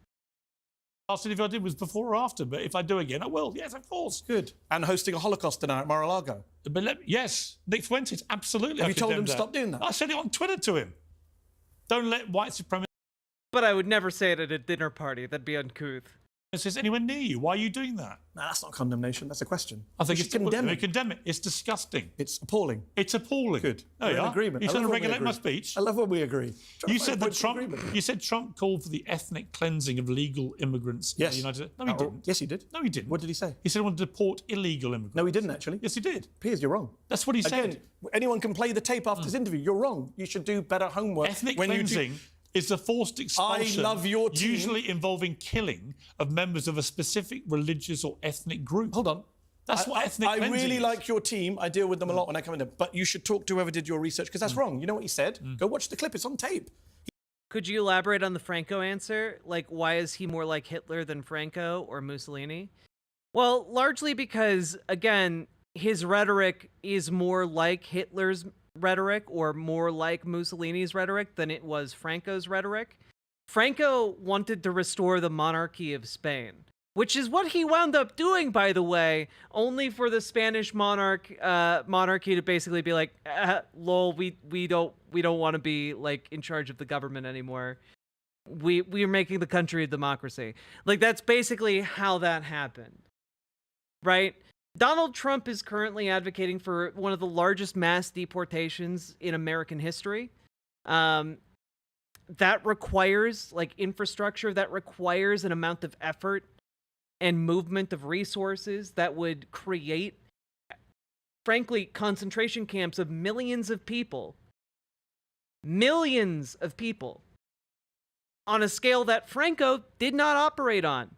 Last interview I did was before or after, but if I do again, I will. Yes, of course. Good. And hosting a Holocaust dinner at Mar-a-Lago. But yes, Nick Fuentes, absolutely. Have you told him to stop doing that? I said it on Twitter to him. Don't let white supremacy. But I would never say it at a dinner party. That'd be uncouth. It says anywhere near you. Why are you doing that? No, that's not condemnation. That's a question. I think you it's should condemn it. Condemn it. It's disgusting. It's appalling. It's appalling. Good. There you We're in are. agreement. You said to regulate my speech. I love when we agree. You said that Trump called for the ethnic cleansing of legal immigrants in the United States. No, he didn't. Yes, he did. No, he didn't. What did he say? He said he wanted to deport illegal immigrants. No, he didn't actually. Yes, he did. Piers, you're wrong. That's what he said. Again, anyone can play the tape after this interview. You're wrong. You should do better homework. Ethnic cleansing is the forced expulsion, I love your team. usually involving killing of members of a specific religious or ethnic group. Hold on. That's what ethnic cleansing I really is. like your team. I deal with them a lot when I come in there. But you should talk to whoever did your research, because that's wrong. You know what he said? Go watch the clip. It's on tape. Could you elaborate on the Franco answer? Like, why is he more like Hitler than Franco or Mussolini? Well, largely because, again, his rhetoric is more like Hitler's rhetoric or more like Mussolini's rhetoric than it was Franco's rhetoric. Franco wanted to restore the monarchy of Spain, which is what he wound up doing, by the way, only for the Spanish monarchy to basically be like, lol, we don't want to be like in charge of the government anymore. We're making the country a democracy. Like, that's basically how that happened, right? Donald Trump is currently advocating for one of the largest mass deportations in American history. That requires, like, infrastructure, that requires an amount of effort and movement of resources that would create, frankly, concentration camps of millions of people. Millions of people. On a scale that Franco did not operate on.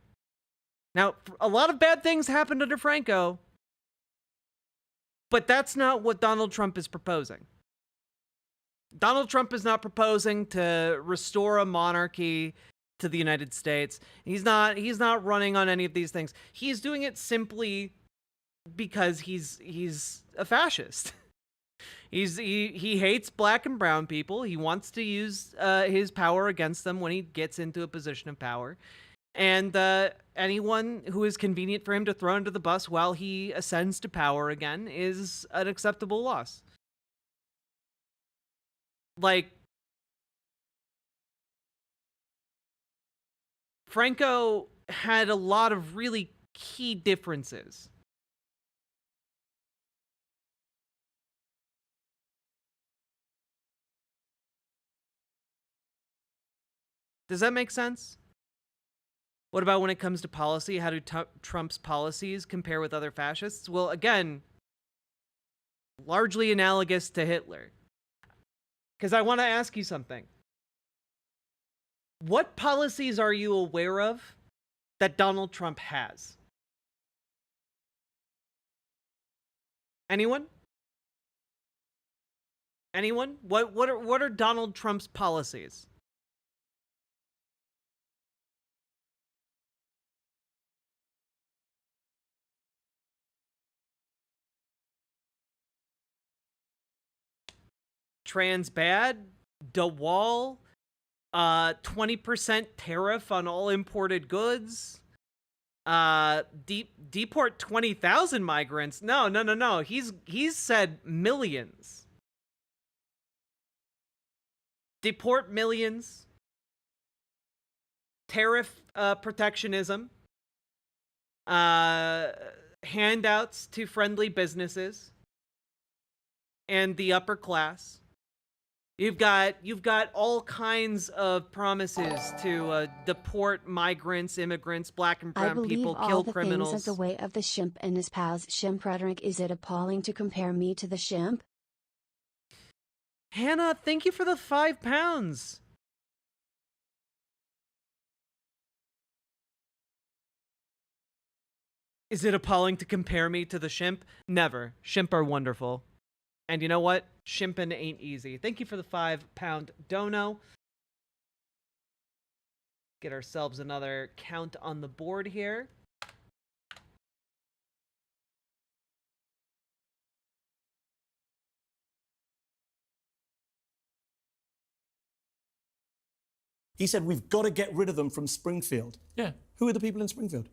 Now, a lot of bad things happened under Franco, but that's not what Donald Trump is proposing. Donald Trump is not proposing to restore a monarchy, to the United States. He's not running on any of these things. He's doing it simply because he's a fascist. He hates black and brown people. He wants to use his power against them when he gets into a position of power. And anyone who is convenient for him to throw under the bus while he ascends to power again is an acceptable loss. Like, Franco had a lot of really key differences. Does that make sense? What about when it comes to policy? How do Trump's policies compare with other fascists? Well, again, largely analogous to Hitler. Because I want to ask you something. What policies are you aware of that Donald Trump has? Anyone? Anyone? What are Donald Trump's policies? Trans bad, the wall, 20% tariff on all imported goods, deport 20,000 migrants. No. He's said millions. Deport millions. Tariff protectionism. Handouts to friendly businesses and the upper class. You've got all kinds of promises to deport migrants, immigrants, black and brown people, kill criminals. Things of the way of the Shimp and his pals. Shimp rhetoric. Is it appalling to compare me to the Shimp? Hannah, thank you for the £5. Is it appalling to compare me to the Shimp? Never. Shimp are wonderful. And you know what? Shimpin' ain't easy. Thank you for the £5 dono. Get ourselves another count on the board here. He said, we've got to get rid of them from Springfield. Yeah. Who are the people in Springfield?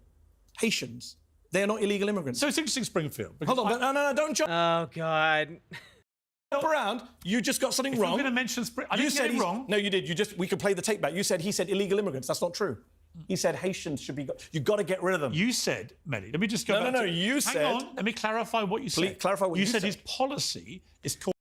Haitians. They're not illegal immigrants. So it's interesting, Springfield. Hold on, no, don't jump. Oh, God. Jump around. You just got something wrong. You're going to mention I didn't get it wrong. No, you did. We could play the tape back. You said he said illegal immigrants. That's not true. He said Haitians should be. You got to get rid of them. You said, Mehdi. Let me just go back. No. You said. Hang on. Let me clarify what you said. Please clarify what you said. You said his policy is called.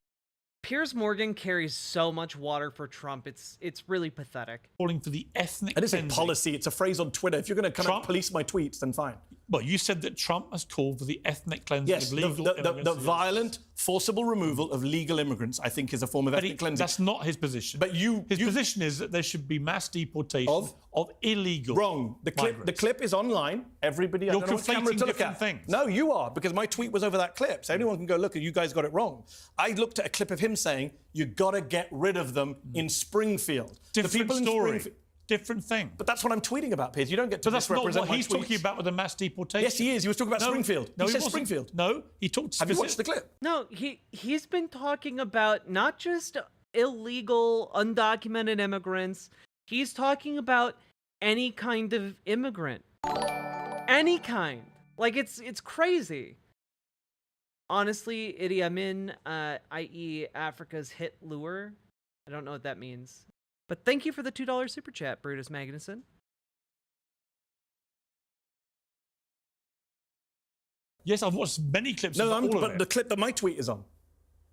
Piers Morgan carries so much water for Trump. It's really pathetic. Calling for the ethnic. It isn't policy. It's a phrase on Twitter. If you're going to come and police my tweets, then fine. Well, you said that Trump has called for the ethnic cleansing of legal immigrants. The violent, forcible removal of legal immigrants, I think, is a form of ethnic cleansing. That's not his position. But his position is that there should be mass deportation of illegal. Wrong. The clip is online. Everybody. You're conflating different things. No, you are, because my tweet was over that clip. So anyone can go look, and you guys got it wrong. I looked at a clip of him saying, "You got to get rid of them in Springfield." Different the people story. In Springfield. Different thing. But that's what I'm tweeting about, Piers. You don't get to misrepresent my tweets. But that's not what he's talking about with the mass deportation. Yes, he is. He was talking about Springfield. No, he said wasn't. Springfield. No, he talked. Have you watched the clip? No, he's been talking about not just illegal, undocumented immigrants. He's talking about any kind of immigrant. Any kind. Like, it's crazy. Honestly, Idi Amin, i.e. Africa's hit lure. I don't know what that means. But thank you for the $2 super chat, Brutus Magnuson. Yes, I've watched many clips. But the clip that my tweet is on.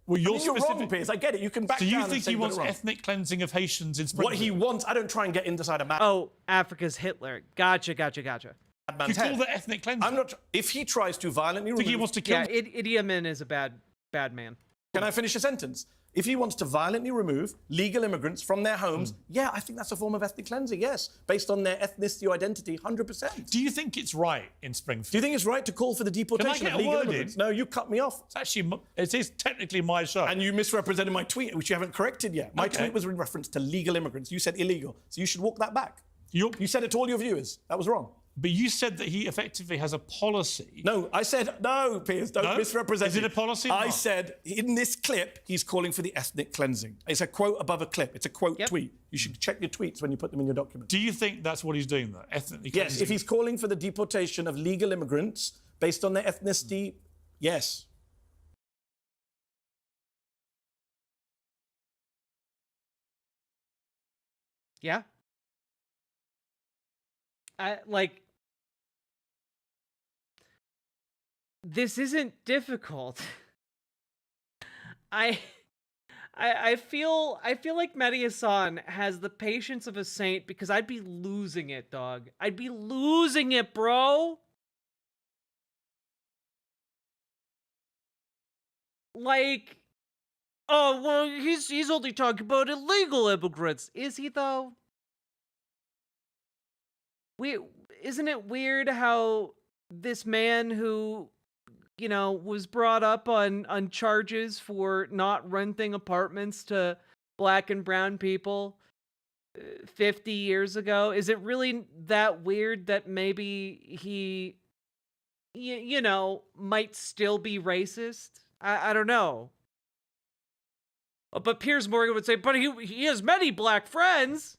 Well, you're wrong, Piers. I get it. You can back down. So you think he wants ethnic cleansing of Haitians in Springfield? What he wants, I don't try and get inside a man. Oh, Africa's Hitler. Gotcha. You call that ethnic cleansing? I'm not. If he tries to violently remove, think he wants to kill. Yeah, Idi Amin is a bad man. Can I finish a sentence? If he wants to violently remove legal immigrants from their homes, yeah, I think that's a form of ethnic cleansing, yes. Based on their ethnicity or identity, 100%. Do you think it's right in Springfield? Do you think it's right to call for the deportation of legal immigrants? No, you cut me off. It's actually, it is technically my show. And you misrepresented my tweet, which you haven't corrected yet. My tweet was in reference to legal immigrants. You said illegal. So you should walk that back. You said it to all your viewers. That was wrong. But you said that he effectively has a policy. No, I said, no, Piers, don't misrepresent Is it a policy or I not? said, in this clip, he's calling for the ethnic cleansing. It's a quote above a clip. It's a quote tweet. You should check your tweets when you put them in your document. Do you think that's what he's doing, though? Ethnically cleansing? Yes, if he's calling for the deportation of legal immigrants based on their ethnicity, yes. Yeah. This isn't difficult. I feel like Mehdi Hassan has the patience of a saint, because I'd be losing it, dog. I'd be losing it, bro. Like, oh, well, he's only talking about illegal immigrants. Is he, though? Isn't it weird how this man who, you know, was brought up on charges for not renting apartments to black and brown people 50 years ago, is it really that weird that maybe he, you know, might still be racist? I don't know. But Piers Morgan would say, but he has many black friends.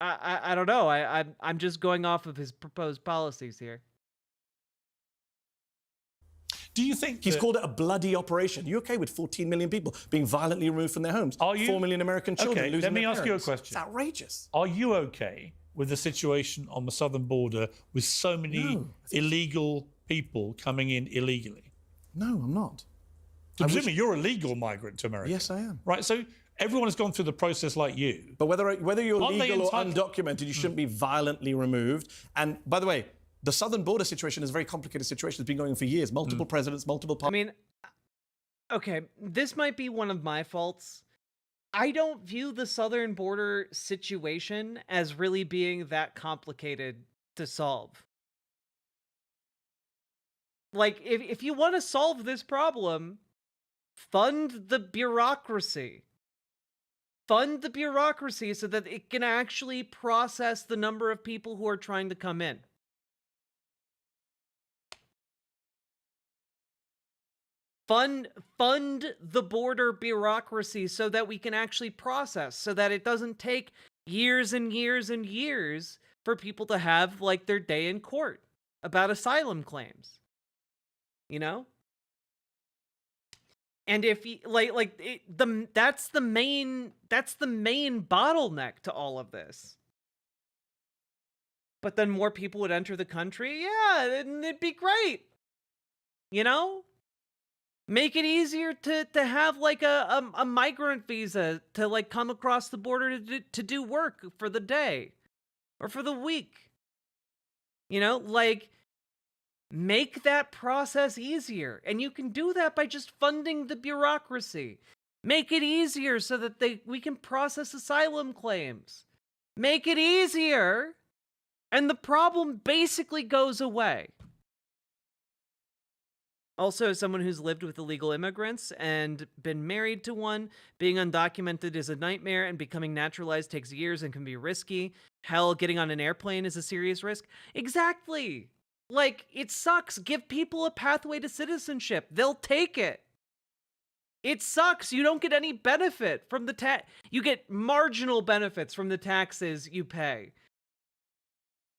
I don't know. I'm just going off of his proposed policies here. Do you think he's called it a bloody operation? Are you okay with 14 million people being violently removed from their homes? Are you? 4 million American children Okay, losing let me their ask you a parents? question. It's outrageous. Are you okay with the situation on the southern border with so many illegal people coming in illegally? No, I'm not. Presumably you're a legal migrant to America. Yes, I am. Right, so everyone has gone through the process like you. But whether you're Aren't they legal or entitled- undocumented, you shouldn't be violently removed. And by the way, the southern border situation is a very complicated situation. It's been going on for years. Multiple presidents, multiple I mean, okay, this might be one of my faults. I don't view the southern border situation as really being that complicated to solve. Like, if you want to solve this problem, fund the bureaucracy. Fund the bureaucracy so that it can actually process the number of people who are trying to come in. Fund the border bureaucracy so that we can actually process, so that it doesn't take years and years and years for people to have, like, their day in court about asylum claims. You know? And if you, that's the main bottleneck to all of this. But then more people would enter the country. Yeah, it'd be great. You know? Make it easier to have like a migrant visa to like come across the border to do work for the day or for the week. You know, like, make that process easier. And you can do that by just funding the bureaucracy. Make it easier so that we can process asylum claims. Make it easier, and the problem basically goes away. Also, as someone who's lived with illegal immigrants and been married to one, being undocumented is a nightmare, and becoming naturalized takes years and can be risky. Hell, getting on an airplane is a serious risk. Exactly. Like, it sucks. Give people a pathway to citizenship. They'll take it. It sucks. You don't get any benefit from the tax. You get marginal benefits from the taxes you pay.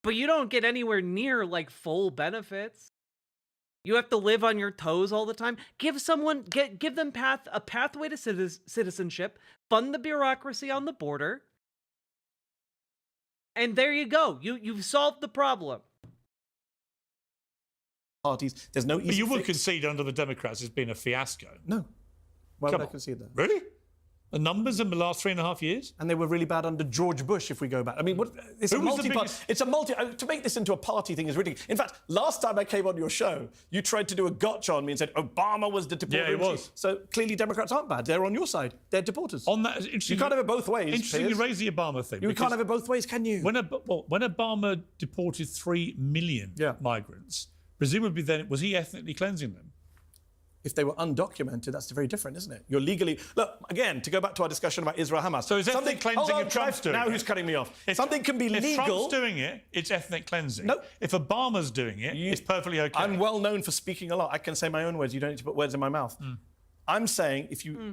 But you don't get anywhere near, like, full benefits. You have to live on your toes all the time. Give them a pathway to citizenship. Fund the bureaucracy on the border. And there you go. You've solved the problem. Parties, there's no easy But you would fix. concede under the Democrats it's been a fiasco. No. Why Come would I on. concede that? Really? The numbers in the last 3.5 years? And they were really bad under George Bush, if we go back. I mean, it's Who a was the multi-party. biggest- It's a multi. To make this into a party thing is ridiculous. In fact, last time I came on your show, you tried to do a gotcha on me and said Obama was the deporter. Yeah, he was. So clearly, Democrats aren't bad. They're on your side. They're deporters. On that, interesting. You can't have it both ways. Interesting Piers. you raise the Obama thing. You because can't have it both ways, can you? When Obama deported 3 million migrants, presumably then was he ethnically cleansing them? If they were undocumented, that's very different, isn't it? You're legally... Look, again, to go back to our discussion about Israel-Hamas. So is ethnic cleansing if Trump's doing it? Now who's cutting me off? Something can be legal... If Trump's doing it, it's ethnic cleansing. No. If Obama's doing it, it's perfectly OK. I'm well known for speaking a lot. I can say my own words. You don't need to put words in my mouth. I'm saying,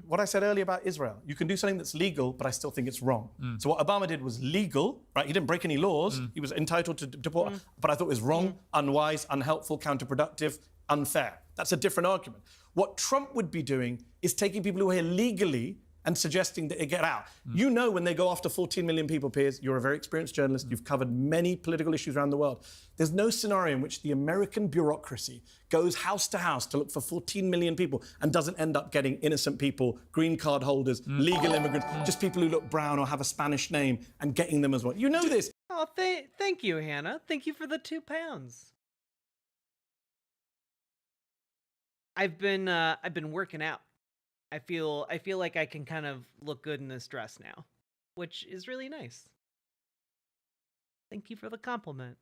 what I said earlier about Israel, you can do something that's legal, but I still think it's wrong. So what Obama did was legal, right? He didn't break any laws. He was entitled to deport, but I thought it was wrong, unwise, unhelpful, counterproductive, unfair. That's a different argument. What Trump would be doing is taking people who are here legally and suggesting that they get out. You know, when they go after 14 million people, Piers, you're a very experienced journalist, you've covered many political issues around the world. There's no scenario in which the American bureaucracy goes house to house to look for 14 million people and doesn't end up getting innocent people, green card holders, legal immigrants, just people who look brown or have a Spanish name and getting them as well. You know this. Oh, thank you, Hannah. Thank you for the £2. I've been working out. I feel like I can kind of look good in this dress now, which is really nice. Thank you for the compliment.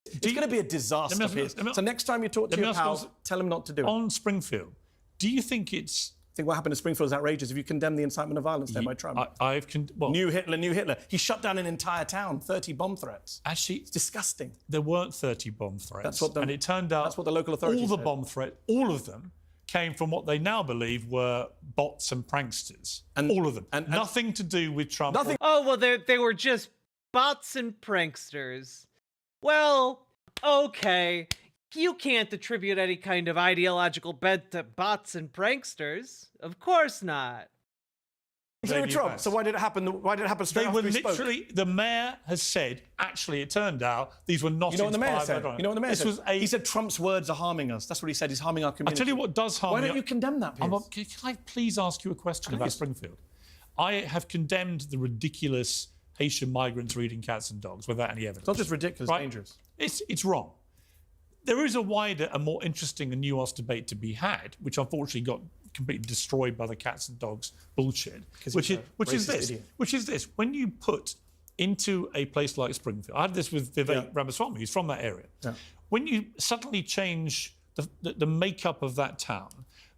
It's going to be a disaster, Piers. So next time you talk to your pals, tell them not to do it. On Springfield, do you think it's... I think what happened to Springfield is outrageous. If you condemn the incitement of violence there by Trump. New Hitler. He shut down an entire town, 30 bomb threats. Actually, it's disgusting. There weren't 30 bomb threats. And it turned out that's what the local authorities all the said. bomb threats, all of them, came from what they now believe were bots and pranksters. And all of them. And nothing to do with Trump. Nothing. Oh, well, they were just bots and pranksters. Well, okay. You can't attribute any kind of ideological bent to bots and pranksters. Of course not. They were Trump. So why did it happen? Why did it happen straight after he spoke? The mayor has said, actually, it turned out these were not inspired by Donald. You know what the mayor said? He said Trump's words are harming us. That's what he said. He's harming our community. I tell you what does harm me. Why don't you condemn that, Piers? Can I please ask you a question about Springfield? I have condemned the ridiculous Haitian migrants reading cats and dogs without any evidence. It's not just ridiculous, it's dangerous. It's wrong. There is a wider and more interesting and nuanced debate to be had, which unfortunately got completely destroyed by the cats and dogs bullshit, which is this. When you put into a place like Springfield, I had this with Vivek Ramaswamy, who's from that area. Yeah. When you suddenly change the makeup of that town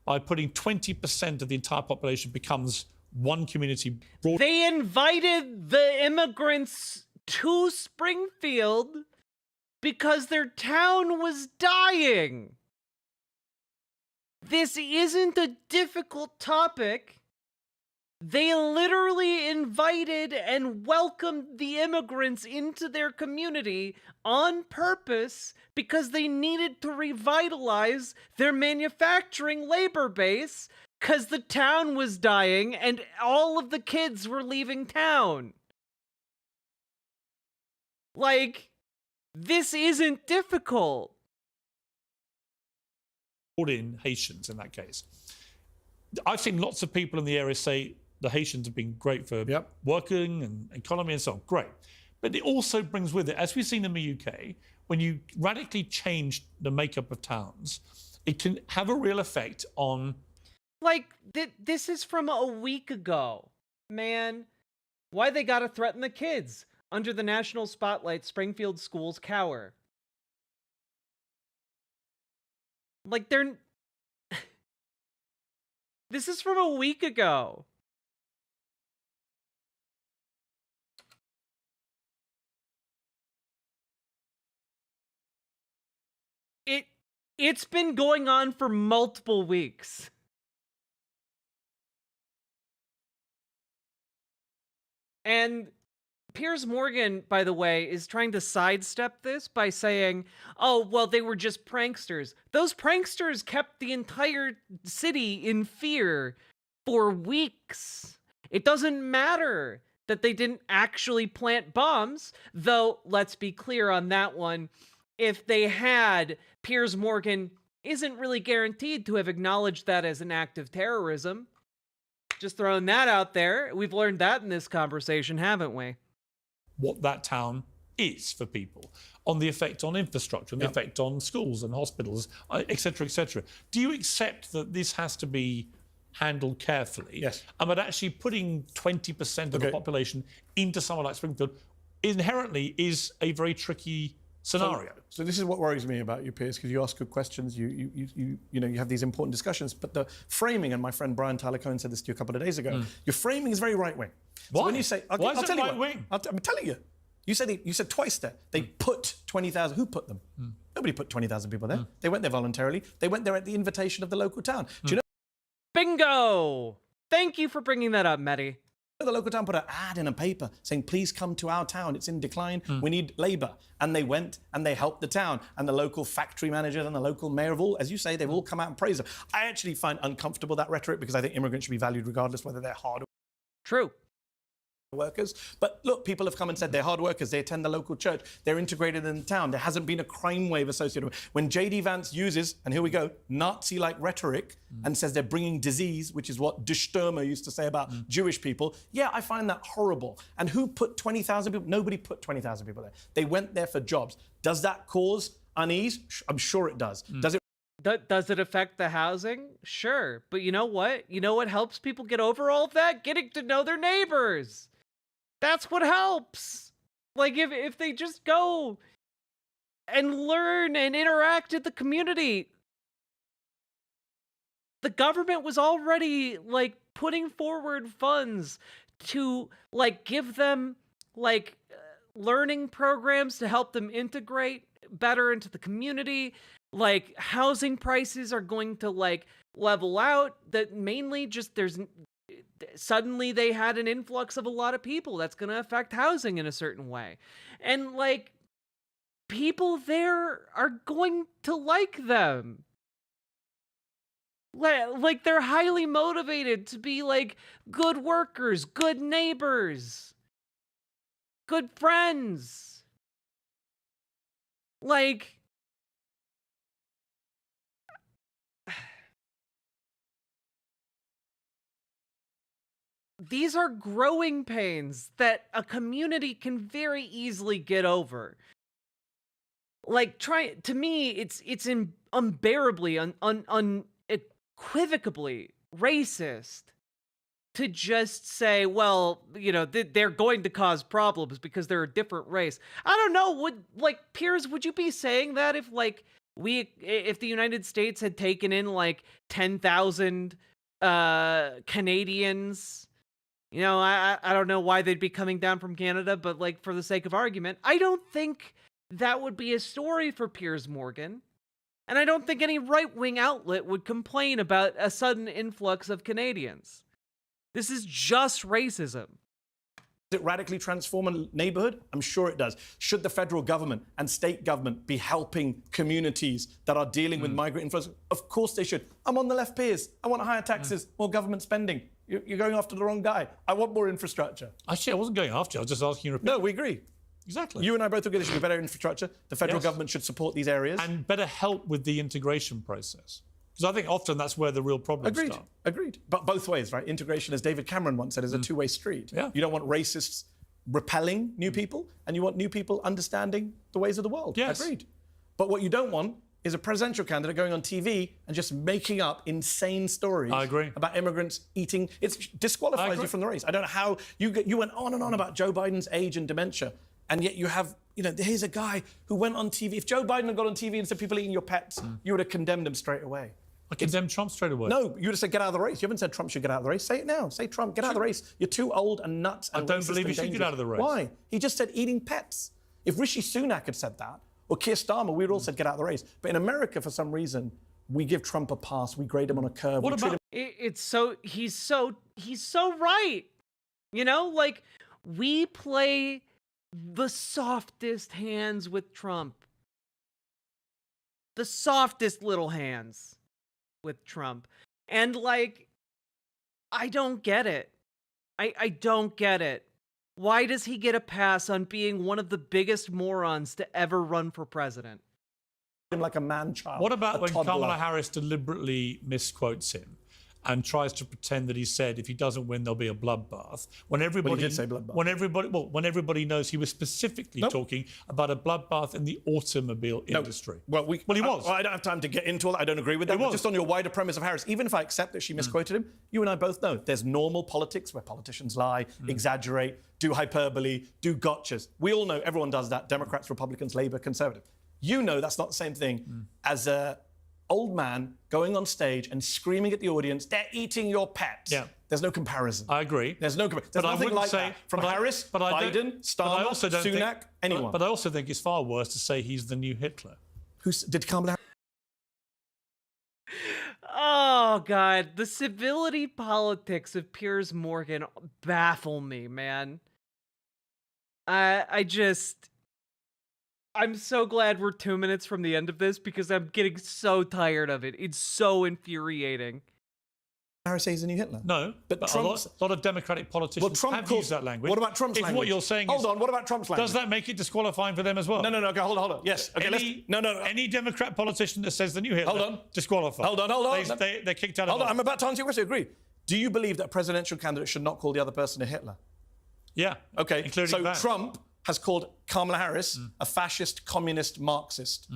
by putting 20% of the entire population becomes one community. They invited the immigrants to Springfield because their town was dying. This isn't a difficult topic. They literally invited and welcomed the immigrants into their community on purpose because they needed to revitalize their manufacturing labor base because the town was dying and all of the kids were leaving town. Like, this isn't difficult. In Haitians in that case. I've seen lots of people in the area say the Haitians have been great for working and economy and so on. Great. But it also brings with it, as we've seen in the UK, when you radically change the makeup of towns, it can have a real effect on... Like, this is from a week ago. Man, why they gotta threaten the kids? Under the national spotlight, Springfield schools cower. Like, they're... This is from a week ago. It's been going on for multiple weeks. And Piers Morgan, by the way, is trying to sidestep this by saying, oh, well, they were just pranksters. Those pranksters kept the entire city in fear for weeks. It doesn't matter that they didn't actually plant bombs, though, let's be clear on that one. If they had, Piers Morgan isn't really guaranteed to have acknowledged that as an act of terrorism. Just throwing that out there. We've learned that in this conversation, haven't we? What that town is for people, on the effect on infrastructure, on the effect on schools and hospitals, etc., etc. Do you accept that this has to be handled carefully? Yes. And that actually putting 20% of the population into somewhere like Springfield inherently is a very tricky scenario. So this is what worries me about you, Piers, because you ask good questions, you have these important discussions, but the framing, and my friend Brian Tyler Cohen said this to you a couple of days ago, your framing is very right-wing. Why? So when you say, Why is I'll it tell you right-wing? I'm telling you. You said twice there. They put 20,000. Who put them? Nobody put 20,000 people there. They went there voluntarily. They went there at the invitation of the local town. Do you know? Bingo! Thank you for bringing that up, Mehdi. The local town put an ad in a paper saying, please come to our town. It's in decline. We need labour. And they went and they helped the town. And the local factory managers and the local mayor of all, as you say, they've all come out and praised them. I actually find uncomfortable that rhetoric because I think immigrants should be valued regardless whether they're hard True. workers. But look, people have come and said they're hard workers. They attend the local church. They're integrated in the town. There hasn't been a crime wave associated with it. When J.D. Vance uses, and here we go, Nazi-like rhetoric and says they're bringing disease, which is what Die Stürmer used to say about Jewish people, yeah, I find that horrible. And who put 20,000 people? Nobody put 20,000 people there. They went there for jobs. Does that cause unease? I'm sure it does. Does it affect the housing? Sure. But you know what? You know what helps people get over all of that? Getting to know their neighbors. That's what helps. Like, if they just go and learn and interact in the community. The government was already, like, putting forward funds to, like, give them, like, learning programs to help them integrate better into the community. Like, housing prices are going to, like, level out. That mainly just suddenly they had an influx of a lot of people. That's going to affect housing in a certain way. And, like, people there are going to like them. Like, they're highly motivated to be, like, good workers, good neighbors, good friends. Like, these are growing pains that a community can very easily get over. Like, to me, it's unbearably, unequivocally racist to just say, well, you know, they're going to cause problems because they're a different race. I don't know, Piers, would you be saying that if, like, if the United States had taken in, like, 10,000 Canadians? You know, I don't know why they'd be coming down from Canada, but, like, for the sake of argument, I don't think that would be a story for Piers Morgan. And I don't think any right-wing outlet would complain about a sudden influx of Canadians. This is just racism. Does it radically transform a neighborhood? I'm sure it does. Should the federal government and state government be helping communities that are dealing with migrant influx? Of course they should. I'm on the left, Piers. I want higher taxes, more government spending. You're going after the wrong guy. I want more infrastructure. Actually, I wasn't going after you. I was just asking you. No, we agree. Exactly. You and I both agree there should be better infrastructure. The federal government should support these areas. And better help with the integration process. Because I think often that's where the real problems start. Agreed. But both ways, right? Integration, as David Cameron once said, is a two-way street. Yeah. You don't want racists repelling new people, and you want new people understanding the ways of the world. Yes. Agreed. But what you don't want is a presidential candidate going on TV and just making up insane stories about immigrants eating. It disqualifies you from the race. I don't know how you went on and on about Joe Biden's age and dementia, and yet you have, you know, here's a guy who went on TV. If Joe Biden had got on TV and said people eating your pets, you would have condemned him straight away. I condemned Trump straight away. No, you would have said get out of the race. You haven't said Trump should get out of the race. Say it now. Say Trump, get out of the race. You're too old and nuts and I don't racist believe and he should dangerous. get out of the race. Why? He just said eating pets. If Rishi Sunak had said that, or Keir Starmer, we would all said get out of the race. But in America, for some reason, we give Trump a pass. We grade him on a curve. What about he's so right. You know, like, we play the softest hands with Trump. The softest little hands with Trump. And, like, I don't get it. I don't get it. Why does he get a pass on being one of the biggest morons to ever run for president? Like a man-child. What about when toddler. Kamala Harris deliberately misquotes him? and tries to pretend that he said if he doesn't win there'll be a bloodbath. When everybody he did say bloodbath. When everybody knows he was specifically talking about a bloodbath in the automobile industry. Well, he was. I don't have time to get into all that. I don't agree with that. But just on your wider premise of Harris, even if I accept that she misquoted him, you and I both know there's normal politics where politicians lie, exaggerate, do hyperbole, do gotchas. We all know everyone does that. Democrats, Republicans, Labour, Conservative. You know that's not the same thing as a old man going on stage and screaming at the audience, they're eating your pet. Yeah. There's no comparison. I agree. There's no comparison. There's nothing like that from Harris, Biden, Starmer, Sunak, anyone. But I also think it's far worse to say he's the new Hitler. Did Kamala Harris? Oh, God. The civility politics of Piers Morgan baffle me, man. I'm so glad we're 2 minutes from the end of this because I'm getting so tired of it. It's so infuriating. Harris says he's a new Hitler. No, but a lot of Democratic politicians have used that language. What about Trump's language? What you're saying hold on, what about Trump's language? Does that make it disqualifying for them as well? No, okay, hold on. Yes. Okay, any Democrat politician that says the new Hitler, hold on. Disqualified. Hold on. They're kicked out of Hold on, office. I'm about to answer your question. I agree. Do you believe that a presidential candidate should not call the other person a Hitler? Yeah. Okay, including so that. Trump has called Kamala Harris a fascist, communist, Marxist.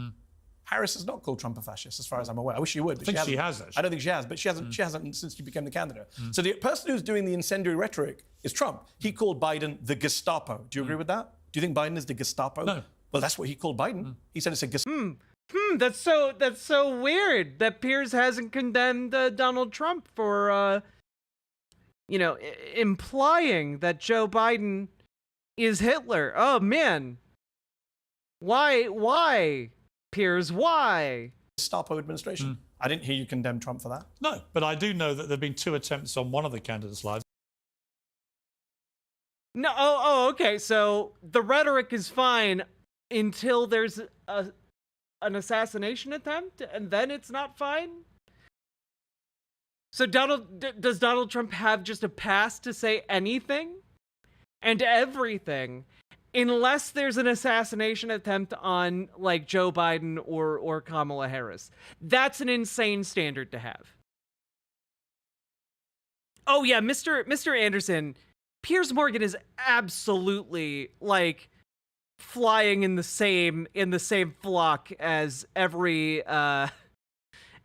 Harris has not called Trump a fascist, as far as I'm aware. I wish she would. But I think she has, hasn't. actually. I don't think she has, but she hasn't since she became the candidate. So the person who's doing the incendiary rhetoric is Trump. He called Biden the Gestapo. Do you agree with that? Do you think Biden is the Gestapo? No. Well, that's what he called Biden. He said it's a Gestapo. That's so weird that Piers hasn't condemned Donald Trump for, implying that Joe Biden is Hitler. Oh, man. Why? Piers, why? Gestapo administration. I didn't hear you condemn Trump for that. No, but I do know that there have been 2 attempts on one of the candidates' lives. No, okay. So the rhetoric is fine until there's an assassination attempt, and then it's not fine? So does Donald Trump have just a pass to say anything and everything unless there's an assassination attempt on, like, Joe Biden or Kamala Harris? That's an insane standard to have. Oh yeah, Mr. Anderson, Piers Morgan is absolutely, like, flying in the same flock as every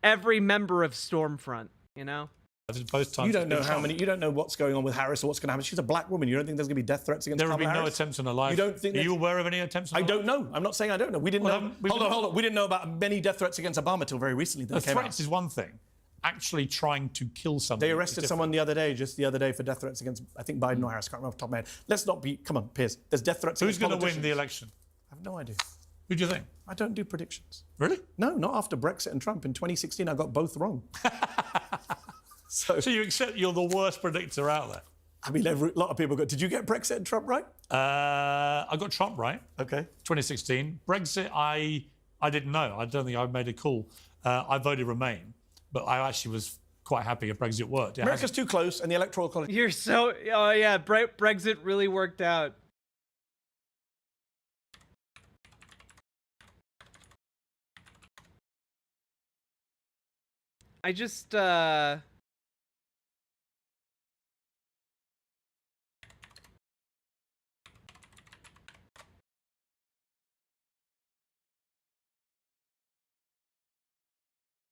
member of Stormfront, you know? Both times You don't know what's going on with Harris or what's going to happen. She's a black woman. You don't think there's going to be death threats against There have Kamala been no Harris? attempts in her life. You don't think Are you aware of any attempts? I don't know. I'm not saying I don't know. We didn't know. Hold on. We didn't know about many death threats against Obama till very recently. The threats is one thing. Actually trying to kill somebody. They arrested someone just the other day for death threats against, I think, Biden or Harris. I can't remember off the top of my head. Let's not be. Come on, Piers. There's death threats. Who's going to win the election? I have no idea. Who do you think? I don't do predictions. Really? No, not after Brexit and Trump. In 2016, I got both wrong. So you accept you're the worst predictor out there? I mean, a lot of people got. Did you get Brexit and Trump right? I got Trump right. Okay. 2016. Brexit, I didn't know. I don't think I made a call. I voted Remain, but I actually was quite happy if Brexit worked. America's too close, and the Electoral College. You're so. Oh yeah, Brexit really worked out. I just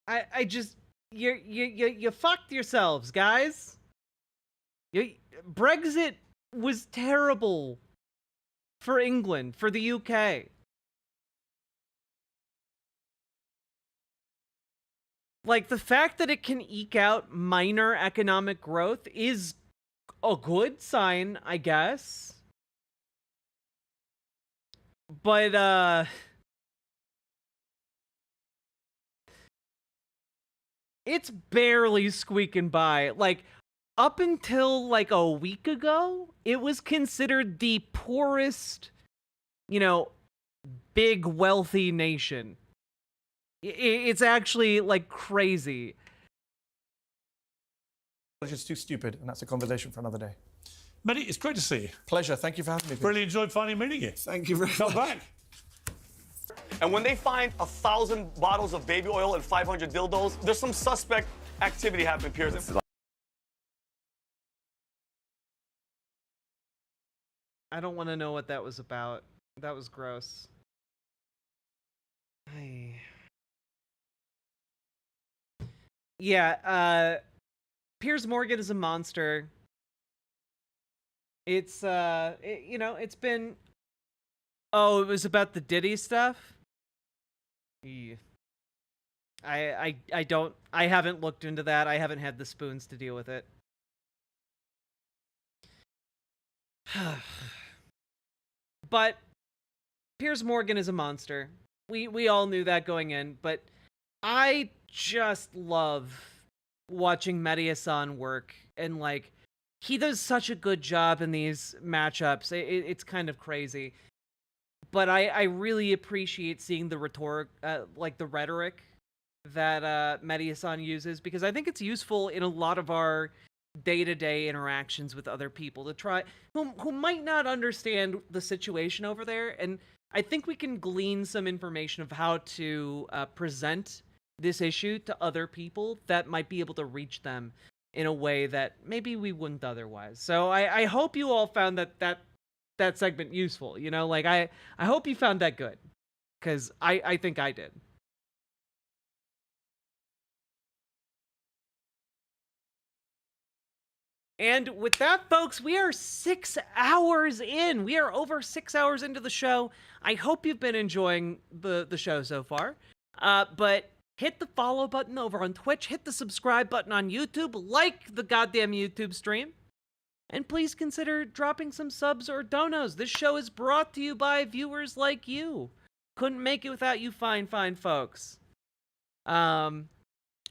I just you fucked yourselves, guys. Brexit was terrible for England, for the UK. Like, the fact that it can eke out minor economic growth is a good sign, I guess. But, it's barely squeaking by. Like, up until, like, a week ago, it was considered the poorest, big wealthy nation. It's actually, like, crazy. It's just too stupid, and that's a conversation for another day. Mehdi, it's great to see you. Pleasure. Thank you for having me. Really enjoyed finally meeting you. Thank you very much. Come back. And when they find 1,000 bottles of baby oil and 500 dildos, there's some suspect activity happening, Piers. I don't want to know what that was about. That was gross. Yeah, Piers Morgan is a monster. It's it's been. Oh, it was about the Diddy stuff. Yeah. I haven't looked into that. I haven't had the spoons to deal with it. But Piers Morgan is a monster. We all knew that going in, but I just love watching Mehdi Hasan work, and like he does such a good job in these matchups. It's kind of crazy. But I really appreciate seeing the rhetoric, like the rhetoric that Mehdi Hasan uses, because I think it's useful in a lot of our day-to-day interactions with other people to try who might not understand the situation over there. And I think we can glean some information of how to present this issue to other people that might be able to reach them in a way that maybe we wouldn't otherwise. So I hope you all found that segment useful. You know, like I hope you found that good, because I think I did. And with that, folks, we are 6 hours in. We are over 6 hours into the show. I hope you've been enjoying the show so far. But hit the follow button over on Twitch. Hit the subscribe button on YouTube. Like the goddamn YouTube stream. And please consider dropping some subs or donos. This show is brought to you by viewers like you. Couldn't make it without you fine folks.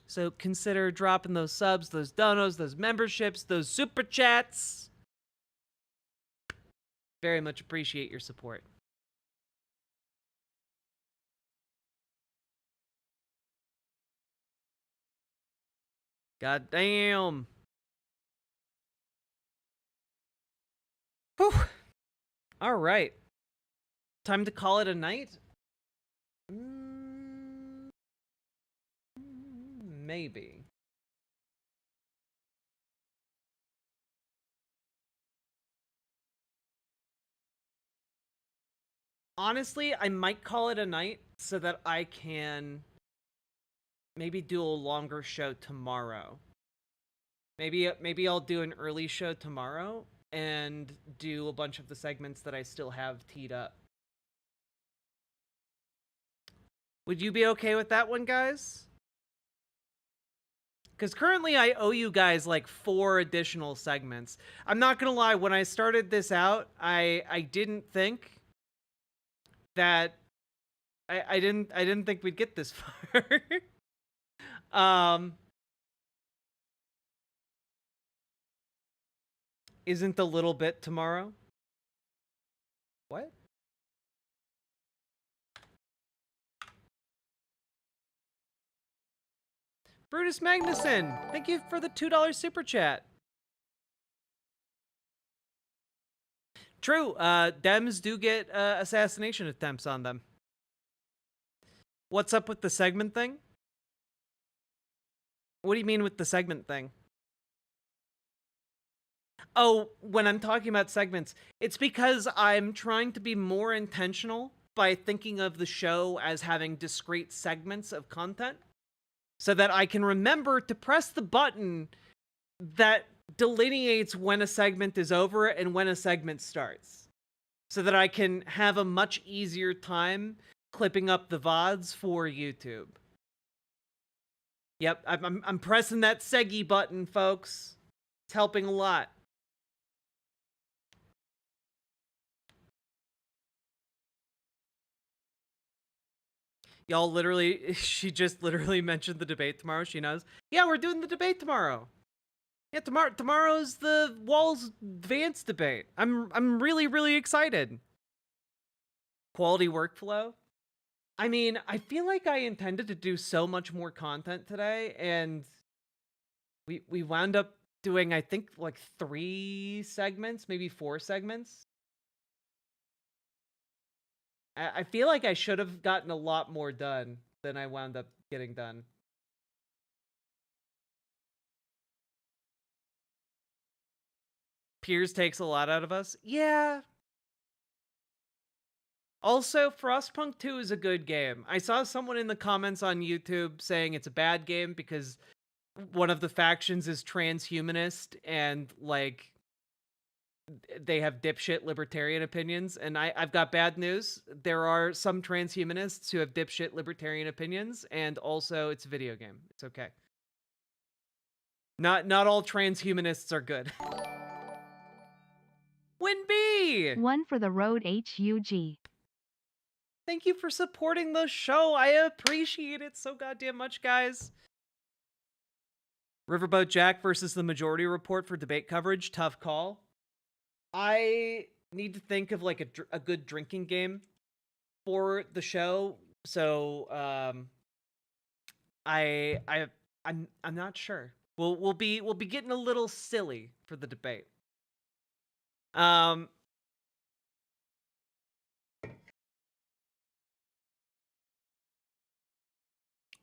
So consider dropping those subs, those donos, those memberships, those super chats. Very much appreciate your support. God damn. Whew. All right. Time to call it a night? Maybe. Honestly, I might call it a night so that I can maybe do a longer show tomorrow. Maybe I'll do an early show tomorrow and do a bunch of the segments that I still have teed up. Would you be okay with that one, guys? Because currently I owe you guys like 4 additional segments. I'm not gonna lie, when I started this out, I didn't think that I didn't think we'd get this far. Isn't the little bit tomorrow? What? Brutus Magnuson, thank you for the $2 super chat. True, Dems do get assassination attempts on them. What's up with the segment thing? What do you mean with the segment thing? Oh, when I'm talking about segments, it's because I'm trying to be more intentional by thinking of the show as having discrete segments of content, so that I can remember to press the button that delineates when a segment is over and when a segment starts, so that I can have a much easier time clipping up the VODs for YouTube. Yep, I'm pressing that Seggy button, folks. It's helping a lot. Y'all literally, she just literally mentioned the debate tomorrow. She knows. Yeah, we're doing the debate tomorrow. Yeah, tomorrow's the Walls Vance debate. I'm really excited. Quality workflow. I mean, I feel like I intended to do so much more content today, and we wound up doing, I think, like 3 segments, maybe 4 segments. I feel like I should have gotten a lot more done than I wound up getting done. Piers takes a lot out of us. Yeah. Also, Frostpunk 2 is a good game. I saw someone in the comments on YouTube saying it's a bad game because one of the factions is transhumanist and, like, they have dipshit libertarian opinions. And I've got bad news. There are some transhumanists who have dipshit libertarian opinions, and also it's a video game. It's okay. Not all transhumanists are good. Win B! One for the road, HUG. Thank you for supporting the show. I appreciate it so goddamn much, guys. Riverboat Jack versus the Majority Report for debate coverage. Tough call. I need to think of like a good drinking game for the show. So I'm not sure. We'll be getting a little silly for the debate.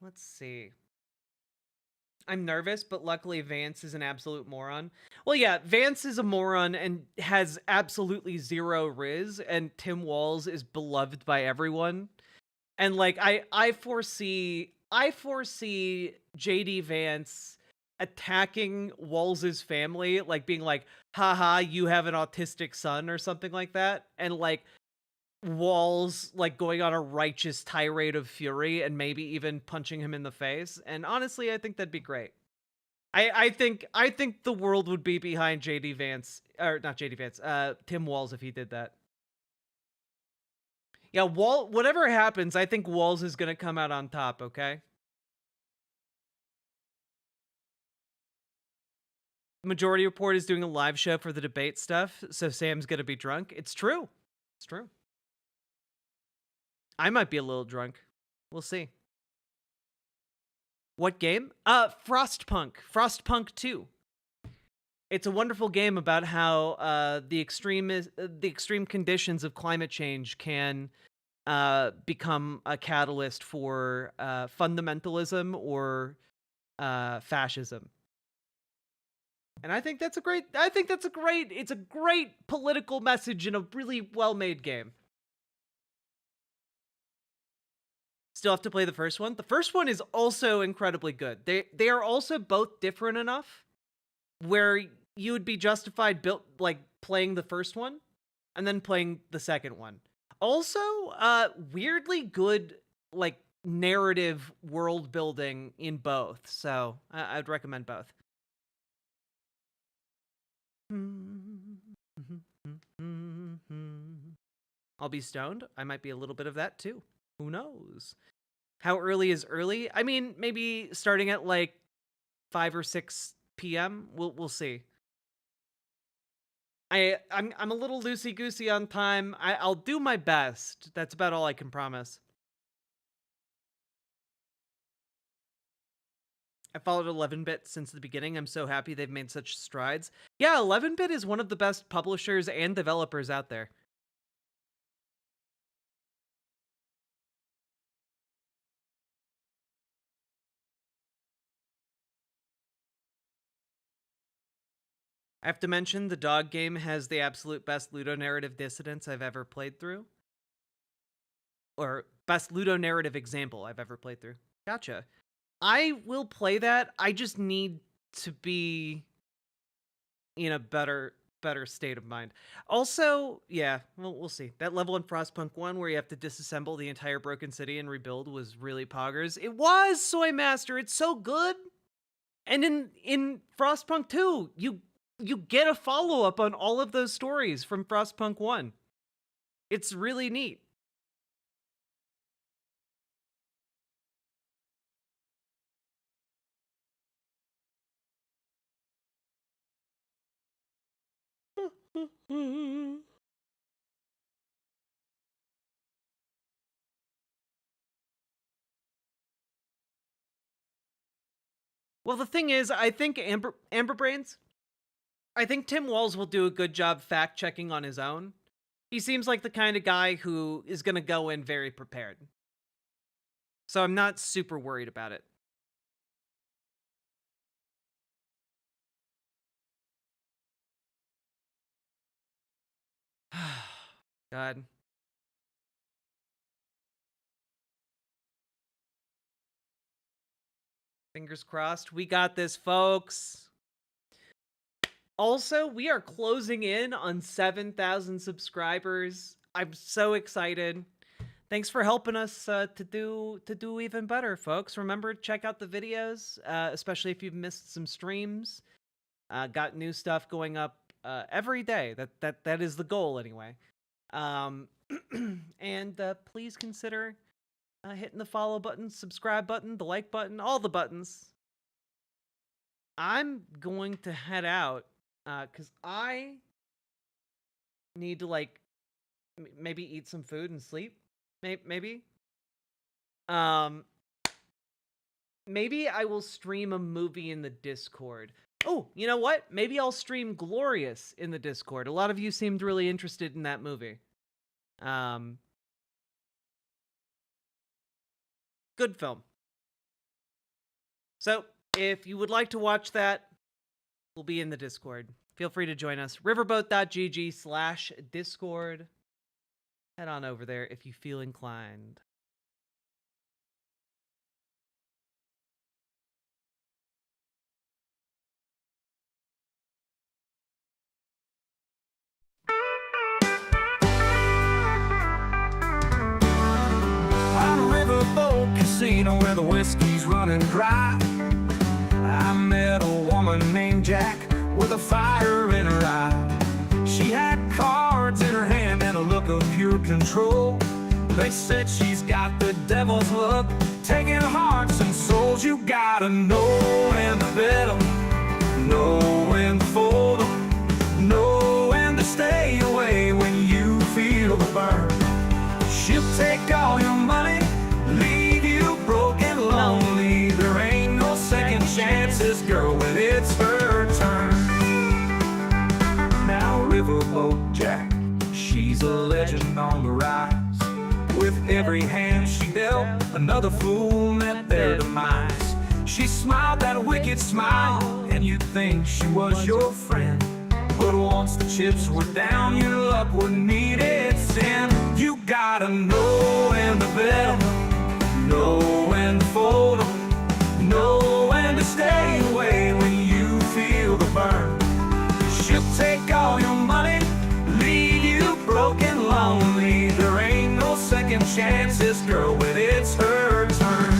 Let's see. I'm nervous, but luckily Vance is an absolute moron. Well, yeah, Vance is a moron and has absolutely zero riz, and Tim Walz is beloved by everyone. And like I foresee JD Vance attacking Walz's family, like being like, haha, you have an autistic son or something like that. And like Walz like going on a righteous tirade of fury and maybe even punching him in the face. And honestly, I think that'd be great. I think the world would be behind JD Vance, or not JD Vance, Tim Walz if he did that. Yeah, whatever happens, I think Walz is gonna come out on top, okay? Majority Report is doing a live show for the debate stuff, so Sam's gonna be drunk. It's true. It's true. I might be a little drunk. We'll see. What game? Frostpunk. Frostpunk 2. It's a wonderful game about how the extreme conditions of climate change can become a catalyst for fundamentalism or fascism. And I think that's a great political message in a really well-made game. Still have to play the first one. The first one is also incredibly good. They are also both different enough where you would be justified playing the first one and then playing the second one. Also, weirdly good like narrative world building in both. So I'd recommend both. I'll be stoned. I might be a little bit of that too. Who knows? How early is early? I mean, maybe starting at like 5 or 6 p.m. We'll see. I'm a little loosey-goosey on time. I'll do my best. That's about all I can promise. I followed 11-Bit since the beginning. I'm so happy they've made such strides. Yeah, 11-Bit is one of the best publishers and developers out there. I have to mention the dog game has the absolute best ludonarrative dissidence I've ever played through. Or best ludonarrative example I've ever played through. Gotcha. I will play that. I just need to be in a better state of mind. Also, yeah, we'll see. That level in Frostpunk 1 where you have to disassemble the entire broken city and rebuild was really poggers. It was, Soy Master. It's so good. And in Frostpunk 2, you get a follow-up on all of those stories from Frostpunk 1. It's really neat. Well, the thing is, I think Amberbrains, I think Tim Walz will do a good job fact-checking on his own. He seems like the kind of guy who is going to go in very prepared. So I'm not super worried about it. God. Fingers crossed. We got this, folks. Also, we are closing in on 7,000 subscribers. I'm so excited. Thanks for helping us to do even better, folks. Remember, check out the videos, especially if you've missed some streams. Got new stuff going up every day. That is the goal, anyway. And please consider hitting the follow button, subscribe button, the like button, all the buttons. I'm going to head out because I need to, like, maybe eat some food and sleep. Maybe. Maybe I will stream a movie in the Discord. Oh, you know what? Maybe I'll stream Glorious in the Discord. A lot of you seemed really interested in that movie. Good film. So, if you would like to watch that, we'll be in the Discord. Feel free to join us. riverboat.gg/Discord. Head on over there if you feel inclined. On a riverboat casino where the whiskey's running dry, I met a woman named Jack with a fire in her eye. She had cards in her hand and a look of pure control. They said she's got the devil's look, taking hearts and souls. You gotta know when to bet 'em, know when to fold 'em, know when to stay away when you feel the burn. She'll take all your money, leave you broken, lonely. There ain't no second chances, girl, when it's her turn. Now Riverboat Jack, she's a legend on the rise. With every hand she dealt, another fool met their demise. She smiled that wicked smile, and you'd think she was your friend. But once the chips were down, your luck would need its end. You gotta know when to bet 'em, know when to fold 'em, know when to stay away when you feel the burn. She'll take all your money, leave you broken, lonely. There ain't no second chances, girl, when it's her turn.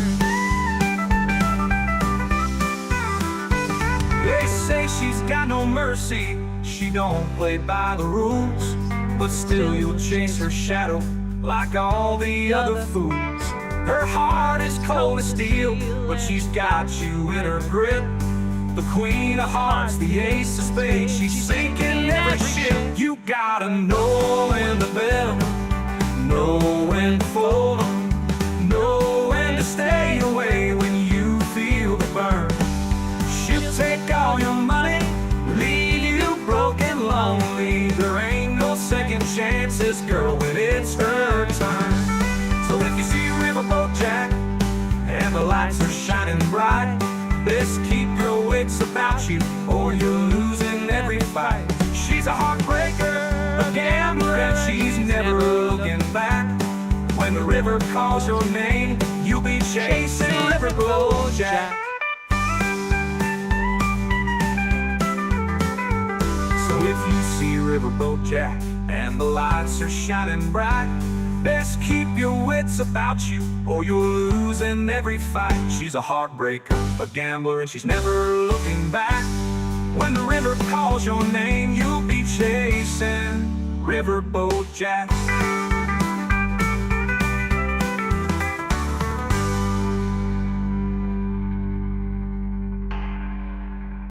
They say she's got no mercy, she don't play by the rules, but still you'll chase her shadow like all the other fools. Her heart is cold as steel, but she's got you in her grip. The queen of hearts, the ace of spades, she's sinking every ship. You gotta know when to bet 'em, know when to fold 'em, know when to stay away when you feel the burn. She'll take all your money, leave you broken, lonely. There ain't no second chances, girl, when it's her turn. So if you see Riverboat Jack and the lights are shining bright, best keep your wits about you or you're losing every fight. She's a heartbreaker, a gambler, and she's never looking back. When the river calls your name, you'll be chasing Riverboat Jack. So if you see Riverboat Jack and the lights are shining bright, best keep your wits about you or you're losing every fight. She's a heartbreaker, a gambler, and she's never looking back. When the river calls your name, you'll be chasing Riverboat Jack.